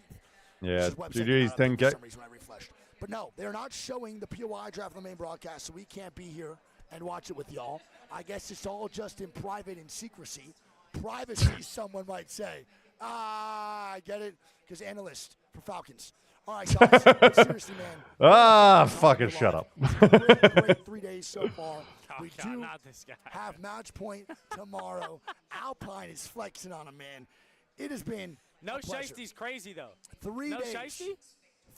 S1: Yeah,
S7: This website
S1: GG's
S7: did not update
S1: 10K.
S7: For some reason when I refreshed. But no, they're not showing the POI draft on the main broadcast, so we can't be here and watch it with y'all. I guess it's all just in private and secrecy. Privacy, someone might say. I get it, because analyst for Falcons. All right, guys, but seriously, man.
S1: Fucking shut up.
S7: Great 3 days so far. We
S13: God,
S7: do
S13: not this guy.
S7: have match point tomorrow. Alpine is flexing on him, man. It has been
S13: No
S7: a pleasure.
S13: Shiesty's crazy though.
S7: 3
S13: no
S7: days.
S13: Shiesty?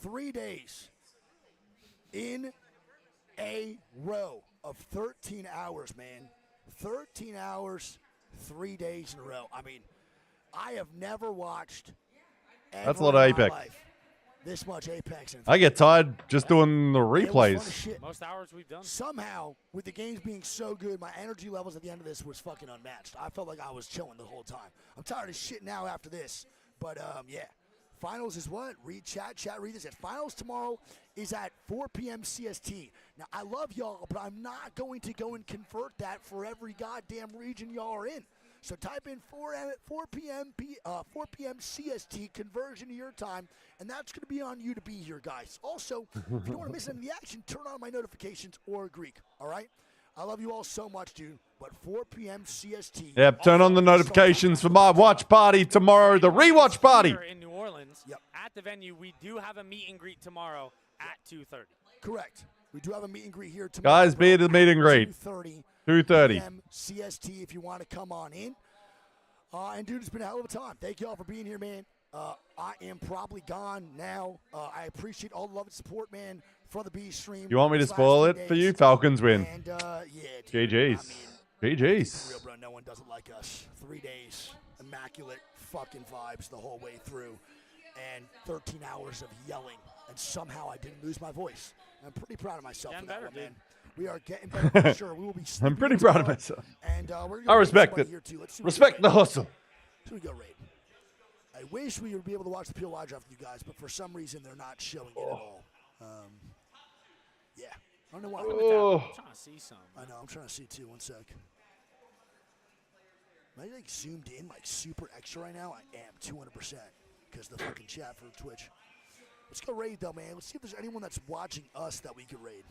S7: 3 days in a row of 13 hours, man. 13 hours, 3 days in a row. I mean, I have never watched
S1: That's a lot of
S7: ever in my
S1: Apex.
S7: life this much Apex.
S1: I get tired just doing the replays.
S13: Most hours we've done.
S7: Somehow, with the games being so good, my energy levels at the end of this was fucking unmatched. I felt like I was chilling the whole time. I'm tired of shit now after this. But, yeah. Finals is what? Read chat, read this. Finals tomorrow is at 4 p.m. CST. Now, I love y'all, but I'm not going to go and convert that for every goddamn region y'all are in. So type in 4 p.m. CST, conversion to your time, and that's going to be on you to be here, guys. Also, if you don't want to miss any of the action, turn on my notifications or Greek, all right? I love you all so much, dude, but 4 p.m. CST.
S1: Yep, turn on the notifications for my watch party tomorrow, the rewatch party.
S13: Here in New Orleans, at the venue, we do have a meet and greet tomorrow at 2:30.
S7: Correct. We do have a meet and greet here tomorrow.
S1: Guys, be at the meet and greet. 2:30.
S7: p.m. CST if you want to come on in. And, dude, it's been a hell of a time. Thank you all for being here, man. I am probably gone now. I appreciate all the love and support, man, for the B stream.
S1: You want me to
S7: these last
S1: spoil
S7: 3
S1: it for
S7: days.
S1: you? Falcons win.
S7: And, yeah, dude,
S1: GG's.
S7: I mean,
S1: GG's.
S7: Real, bro, no one doesn't like us. 3 days, immaculate fucking vibes the whole way through, and 13 hours of yelling, and somehow I didn't lose my voice. I'm pretty proud of myself for that one, man. We are getting better for sure. We will be.
S1: I'm pretty proud of myself.
S7: And we're
S1: I respect it. Respect the hustle.
S7: So we go raid. I wish we would be able to watch the POI draft with you guys, but for some reason they're not showing it at all. Yeah. I don't know why.
S1: Oh.
S13: I'm trying to see something.
S7: I know. I'm trying to see too. One sec. Am I like zoomed in like super extra right now? I am 200% because the fucking chat for Twitch. Let's go raid though, man. Let's see if there's anyone that's watching us that we could raid.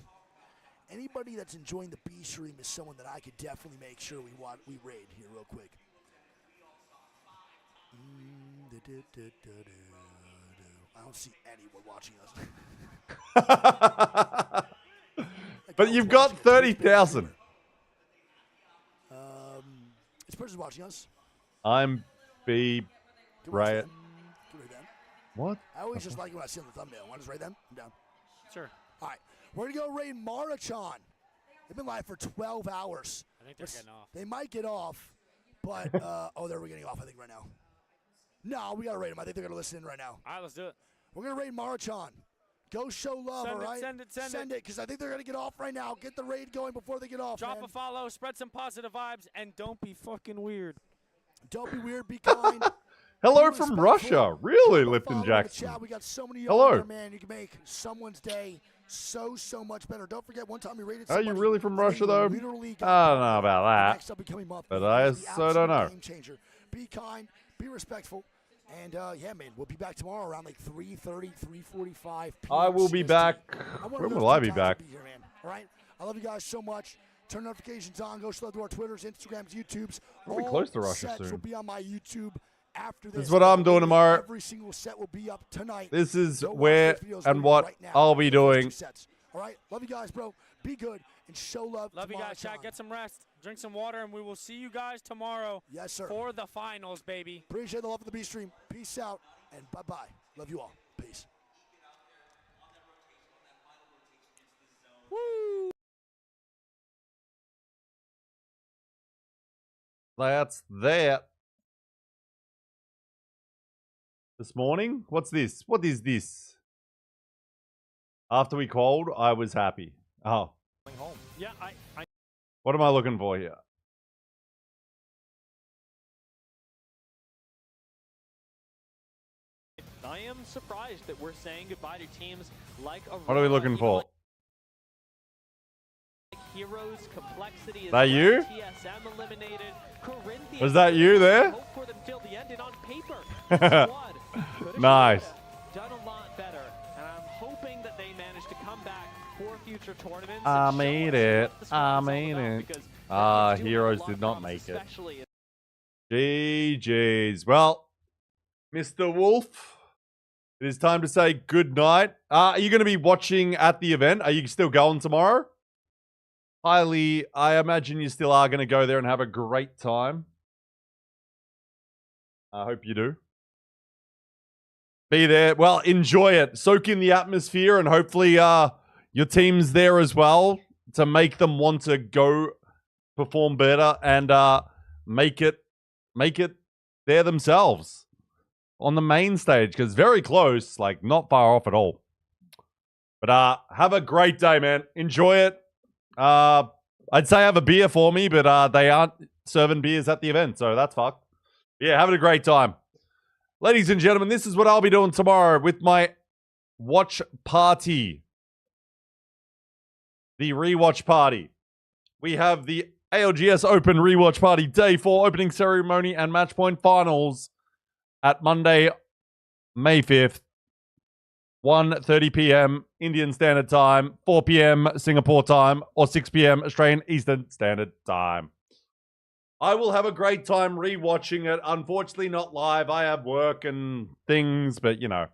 S7: Anybody that's enjoying the B stream is someone that I could definitely make sure we raid here real quick. I don't see anyone watching us.
S1: But you've got 30,000.
S7: This person's watching us.
S1: I'm B. Riot. What?
S7: I always just like it when I see on the thumbnail. Want to just raid them? I'm down.
S13: Sure.
S7: All right. We're going to go raid Marachan. They've been live for 12 hours.
S13: I think they're getting off.
S7: They might get off, but, oh, they're getting off, I think, right now. No, we got to raid them. I think they're going to listen in right now.
S13: All right, let's do it.
S7: We're going to raid Marachan. Go show love, all right?
S13: Send it.
S7: Because I think they're going to get off right now. Get the raid going before they get off,
S13: Drop
S7: man.
S13: a follow, spread some positive vibes, and don't be fucking weird.
S7: Don't be weird, be kind.
S1: Hello from Russia. Really, Lipton Jackson.
S7: We got so many
S1: Hello.
S7: there, man. You can make someone's day so much better. Don't forget, one time we rated
S1: Are
S7: somebody.
S1: you really from Russia, though? I don't
S7: Literally
S1: know about that.
S7: next upcoming month.
S1: But I
S7: It's the
S1: also don't know.
S7: absolute game changer. Be kind, be respectful. And, yeah, man, we'll be back tomorrow around like 3:30, 3:45 p.m.
S1: I will be back. When will I be back?
S7: Here, man. All right? I love you guys so much. Turn notifications on. Go slow to our Twitters, Instagrams, YouTubes.
S1: We'll be close to
S7: All
S1: Russia
S7: sets
S1: soon.
S7: will be on my YouTube after this.
S1: This is what I'm doing tomorrow.
S7: Every single set will be up tonight.
S1: This is
S7: Go watch
S1: where
S7: those videos
S1: and what
S7: right now.
S1: I'll be doing.
S7: Sets. All right? Love you guys, bro. Be good and show love.
S13: Love you guys, chat. Get some rest, drink some water, and we will see you guys tomorrow.
S7: Yes, sir.
S13: For the finals, baby.
S7: Appreciate the love of the B stream. Peace out and bye-bye. Love you all. Peace.
S13: Woo!
S1: That's that. This morning? What's this? What is this? After we called, I was happy. Oh.
S13: Home. Yeah, I
S1: What am I looking for here?
S10: am surprised that we're saying goodbye to teams like a
S1: What are we looking for?
S10: Heroes, Complexity is
S1: That you?
S10: TSM eliminated. Corinthians
S1: Was that you there?
S10: hope for them till the end, and on paper, the squad could've
S1: Nice.
S10: done a lot better, and I'm hoping that they manage to come back for future tournaments.
S1: I
S10: and show
S1: made
S10: us
S1: it.
S10: what the squad's
S1: I
S10: all
S1: made
S10: about,
S1: it.
S10: because
S1: Ah,
S10: they do have a
S1: Heroes
S10: lot
S1: did
S10: of
S1: not
S10: promise,
S1: make it.
S10: especially
S1: GG's. Well, Mr. Wolf, it is time to say good night. Are you going to be watching at the event? Are you still going tomorrow? Highly, I imagine you still are going to go there and have a great time. I hope you do. Be there. Well, enjoy it. Soak in the atmosphere, and hopefully your team's there as well to make them want to go perform better and make it there themselves on the main stage, because very close, like not far off at all. But have a great day, man. Enjoy it. I'd say have a beer for me, but they aren't serving beers at the event, so that's fucked. Yeah, having a great time. Ladies and gentlemen, this is what I'll be doing tomorrow with my watch party. The rewatch party. We have the ALGS Open Rewatch Party Day 4 opening ceremony and match point finals at Monday, May 5th, 1:30 p.m. Indian Standard Time, 4 p.m. Singapore time, or 6 p.m. Australian Eastern Standard Time. I will have a great time rewatching it. Unfortunately, not live. I have work and things, but, you know,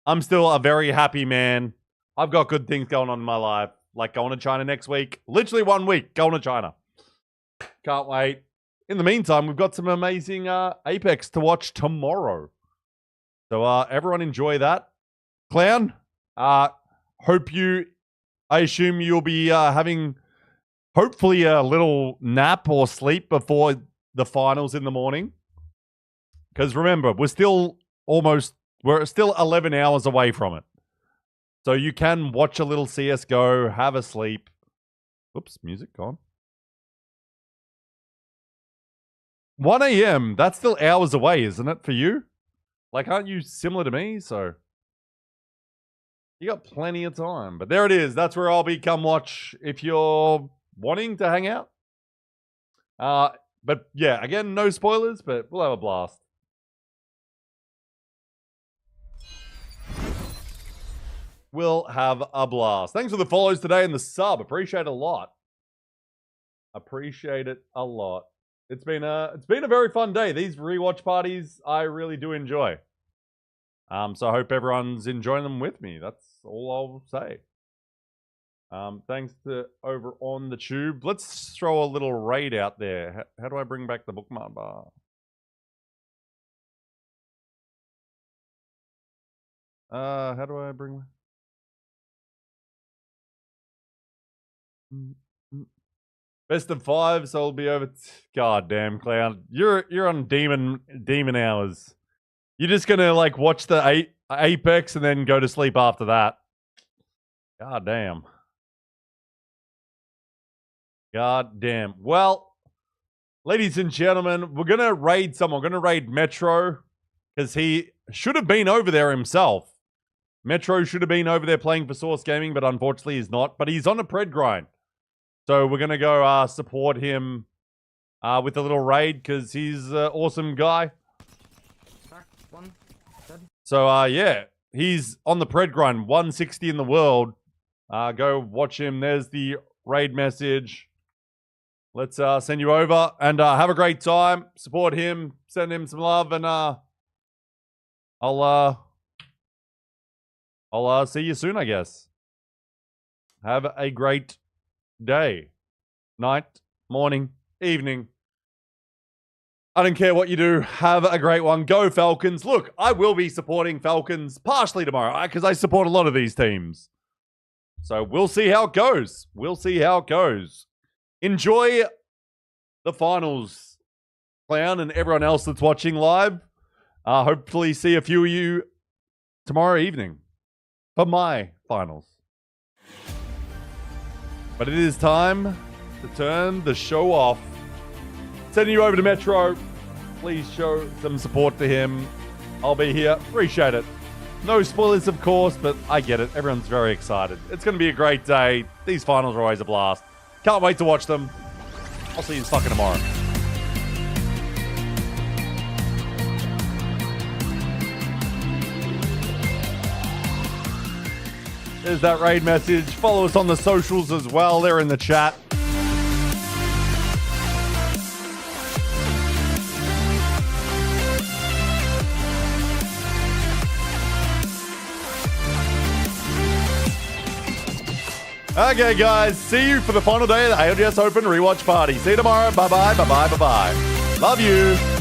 S1: I'm still a very happy man. I've got good things going on in my life, like going to China next week. Literally 1 week, going to China. Can't wait. In the meantime, we've got some amazing Apex to watch tomorrow. So everyone enjoy that. Clown, I assume you'll be having hopefully a little nap or sleep before the finals in the morning. Because remember, we're still 11 hours away from it. So you can watch a little CSGO, have a sleep. Oops, music gone. 1 a.m., that's still hours away, isn't it, for you? Like, aren't you similar to me? So you got plenty of time. But there it is. That's where I'll be. Come watch if you're wanting to hang out. But yeah, again, no spoilers, but we'll have a blast. We'll have a blast. Thanks for the follows today and the sub. Appreciate it a lot. Appreciate it a lot. It's been a very fun day. These rewatch parties I really do enjoy. So I hope everyone's enjoying them with me. That's all I'll say. Thanks to over on the tube. Let's throw a little raid out there. How do I bring back the bookmark bar? How do I bring? Best of 5, so I'll be over. God damn, Cloud, you're on demon hours. You're just gonna like watch the Apex and then go to sleep after that. God damn. God damn. Well, ladies and gentlemen, we're gonna raid someone. We're gonna raid Metro because he should have been over there himself. Metro should have been over there playing for Source Gaming, but unfortunately he's not. But he's on a pred grind. So we're going to go support him with a little raid because he's an awesome guy. So, yeah, he's on the pred grind, 160 in the world. Go watch him. There's the raid message. Let's send you over and have a great time. Support him. Send him some love and I'll see you soon, I guess. Have a great day, night, morning, evening. I don't care what you do. Have a great one. Go Falcons. Look, I will be supporting Falcons partially tomorrow because I support a lot of these teams. So we'll see how it goes. We'll see how it goes. Enjoy the finals, Clown, and everyone else that's watching live. Hopefully see a few of you tomorrow evening for my finals. But it is time to turn the show off. Sending you over to Metro. Please show some support to him. I'll be here. Appreciate it. No spoilers, of course, but I get it. Everyone's very excited. It's going to be a great day. These finals are always a blast. Can't wait to watch them. I'll see you fucking tomorrow. There's that raid message. Follow us on the socials as well. They're in the chat. Okay, guys. See you for the final day of the ALGS Open Rewatch Party. See you tomorrow. Bye-bye, bye-bye, bye-bye. Love you.